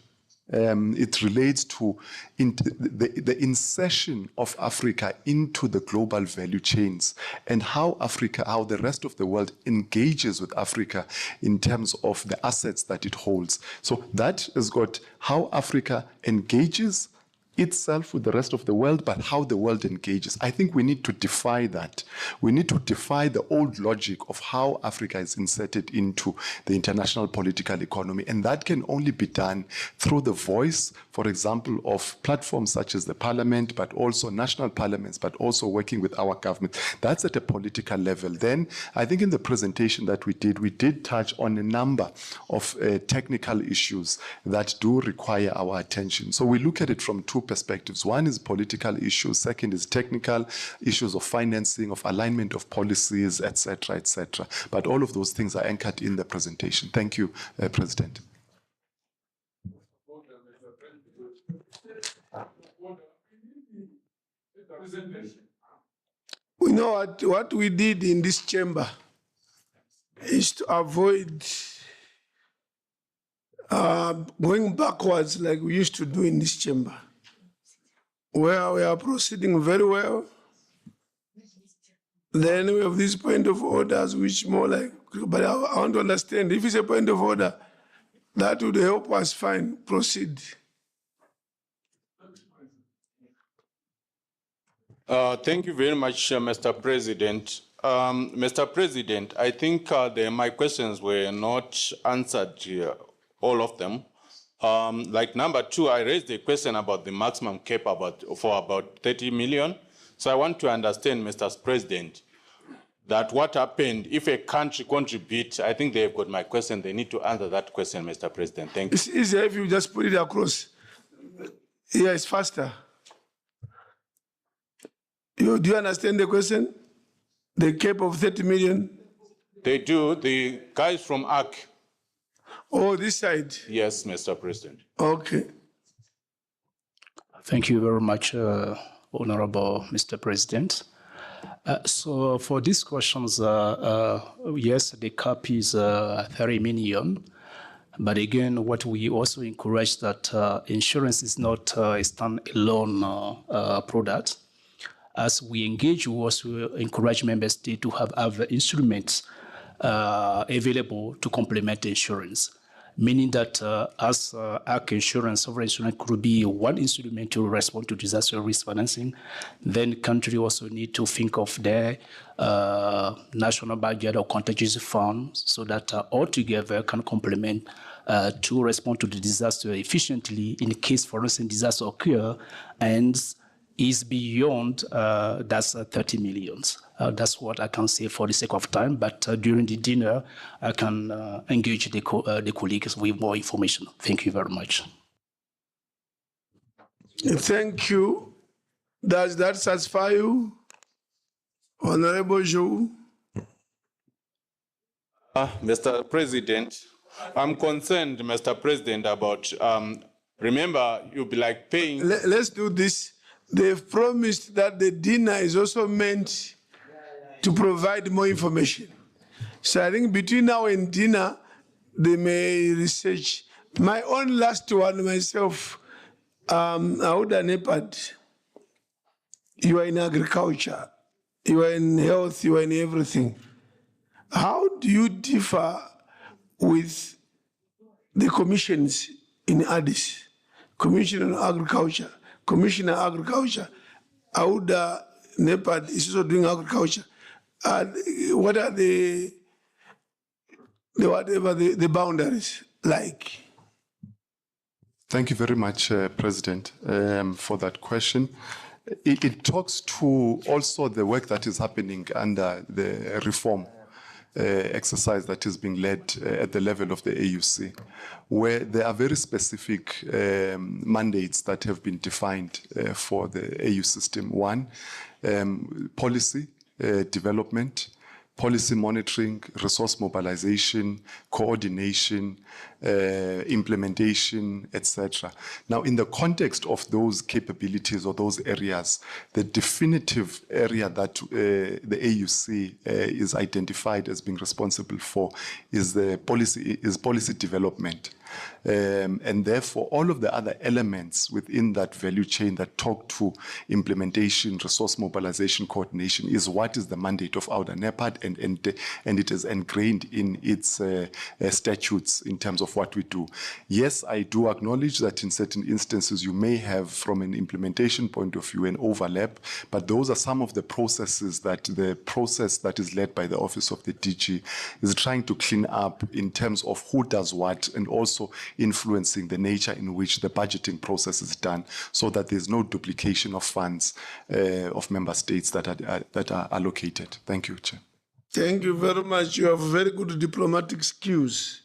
It relates to the insertion of Africa into the global value chains and how the rest of the world engages with Africa in terms of the assets that it holds. So that has got how Africa engages itself with the rest of the world, but how the world engages. I think we need to defy that. We need to defy the old logic of how Africa is inserted into the international political economy. And that can only be done through the voice, for example, of platforms such as the parliament, but also national parliaments, but also working with our government. That's at a political level. Then I think in the presentation that we did touch on a number of technical issues that do require our attention. So we look at it from two perspectives. One is political issues. Second is technical issues of financing, of alignment of policies, etc., etc. But all of those things are anchored in the presentation. Thank you, President. We know what we did in this chamber is to avoid going backwards like we used to do in this chamber, where we are proceeding very well. Then we have this point of orders, which more like, but I want to understand, if it's a point of order, that would help us fine, proceed. Thank you very much, Mr. President. Mr. President, I think my questions were not answered here, all of them. Like number 2, I raised a question about the maximum cap for about 30 million. So I want to understand, Mr. President, that what happened if a country contributes. I think they've got my question. They need to answer that question, Mr. President. Thank you. It's easier if you just put it across. Yeah, it's faster. Do you understand the question? The cap of 30 million? They do. The guys from ARC. Oh, this side? Yes, Mr. President. Okay. Thank you very much, Honorable Mr. President. So for these questions, yes, the cap is 30 million. But again, what we also encourage that insurance is not a standalone product. As we engage, we also encourage member states to have other instruments available to complement insurance, meaning that as ARC insurance, sovereign insurance could be one instrument to respond to disaster risk financing, then countries also need to think of their national budget or contingency fund so that all together can complement to respond to the disaster efficiently in case, for instance, disaster occur and is beyond that's 30 million. That's what I can say for the sake of time, but during the dinner, I can engage the colleagues with more information. Thank you very much. Thank you. Does that satisfy you, Honorable Joe? Mr. President, I'm concerned, Mr. President, about, remember, you'll be like paying... Let's do this. They've promised that the dinner is also meant to provide more information. So I think between now and dinner, they may research. My own last one myself, Auda Nepad, you are in agriculture, you are in health, you are in everything. How do you differ with the commissions in Addis? Commission on Agriculture, Commissioner Agriculture, Auda Nepad is also doing agriculture. What are the boundaries like? Thank you very much, President, for that question. It talks to also the work that is happening under the reform exercise that is being led at the level of the AUC, where there are very specific mandates that have been defined for the AU system. One, policy development, policy monitoring, resource mobilization, coordination, implementation, etc. Now, in the context of those capabilities or those areas, the definitive area that the AUC is identified as being responsible for is policy development. And therefore, all of the other elements within that value chain that talk to implementation, resource mobilization, coordination is what is the mandate of Auda Nepad and it is ingrained in its statutes in terms of what we do. Yes, I do acknowledge that in certain instances you may have, from an implementation point of view, an overlap, but those are some of the processes that the process that is led by the Office of the DG is trying to clean up in terms of who does what, and also influencing the nature in which the budgeting process is done, so that there's no duplication of funds of member states that are allocated. Thank you, Chair. Thank you very much. You have very good diplomatic skills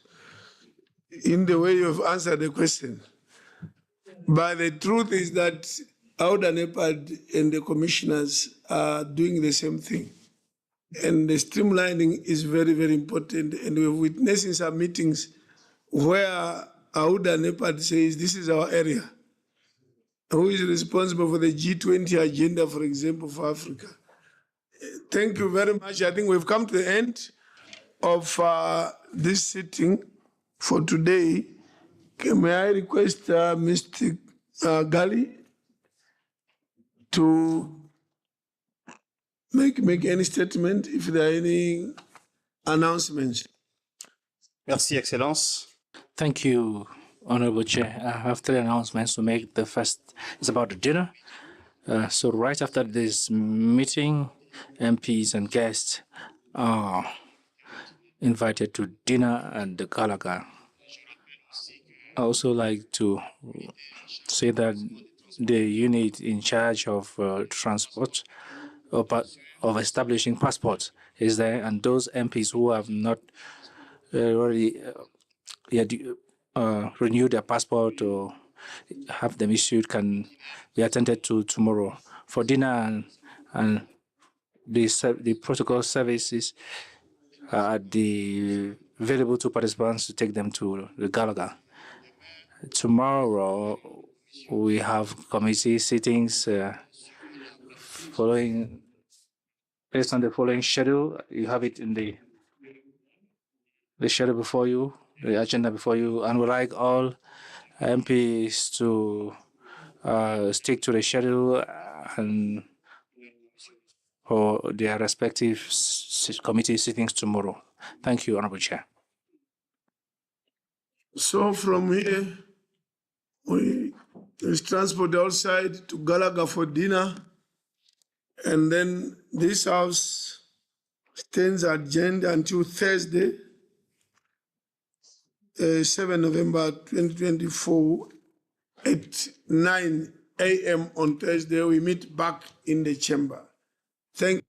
in the way you have answered the question. But the truth is that Auda NEPAD and the commissioners are doing the same thing. And the streamlining is very, very important. And we're witnessing some meetings where Auda NEPAD says, this is our area. Who is responsible for the G20 agenda, for example, for Africa? Thank you very much. I think we've come to the end of this sitting for today. May I request Mr. Gali to make any statement if there are any announcements. Merci, Excellence. Thank you, Honorable Chair. I have 3 announcements to make. The first is about the dinner. So right after this meeting, MPs and guests are invited to dinner at the Galaga. I also like to say that the unit in charge of transport of establishing passports is there, and those MPs who have not already yet renewed their passport or have them issued can be attended to tomorrow for dinner, and the protocol services are available to participants to take them to the Galaga. Tomorrow we have committee sittings following based on the following schedule. You have it in the schedule before you, the agenda before you, and we like all MPs to stick to the schedule and for their respective committee sittings tomorrow. Thank you, Honorable Chair. So from here, we transport outside to Galaga for dinner, and then this house stands adjourned until Thursday, 7 November 2024 at 9 a.m. on Thursday. We meet back in the chamber. Thank you.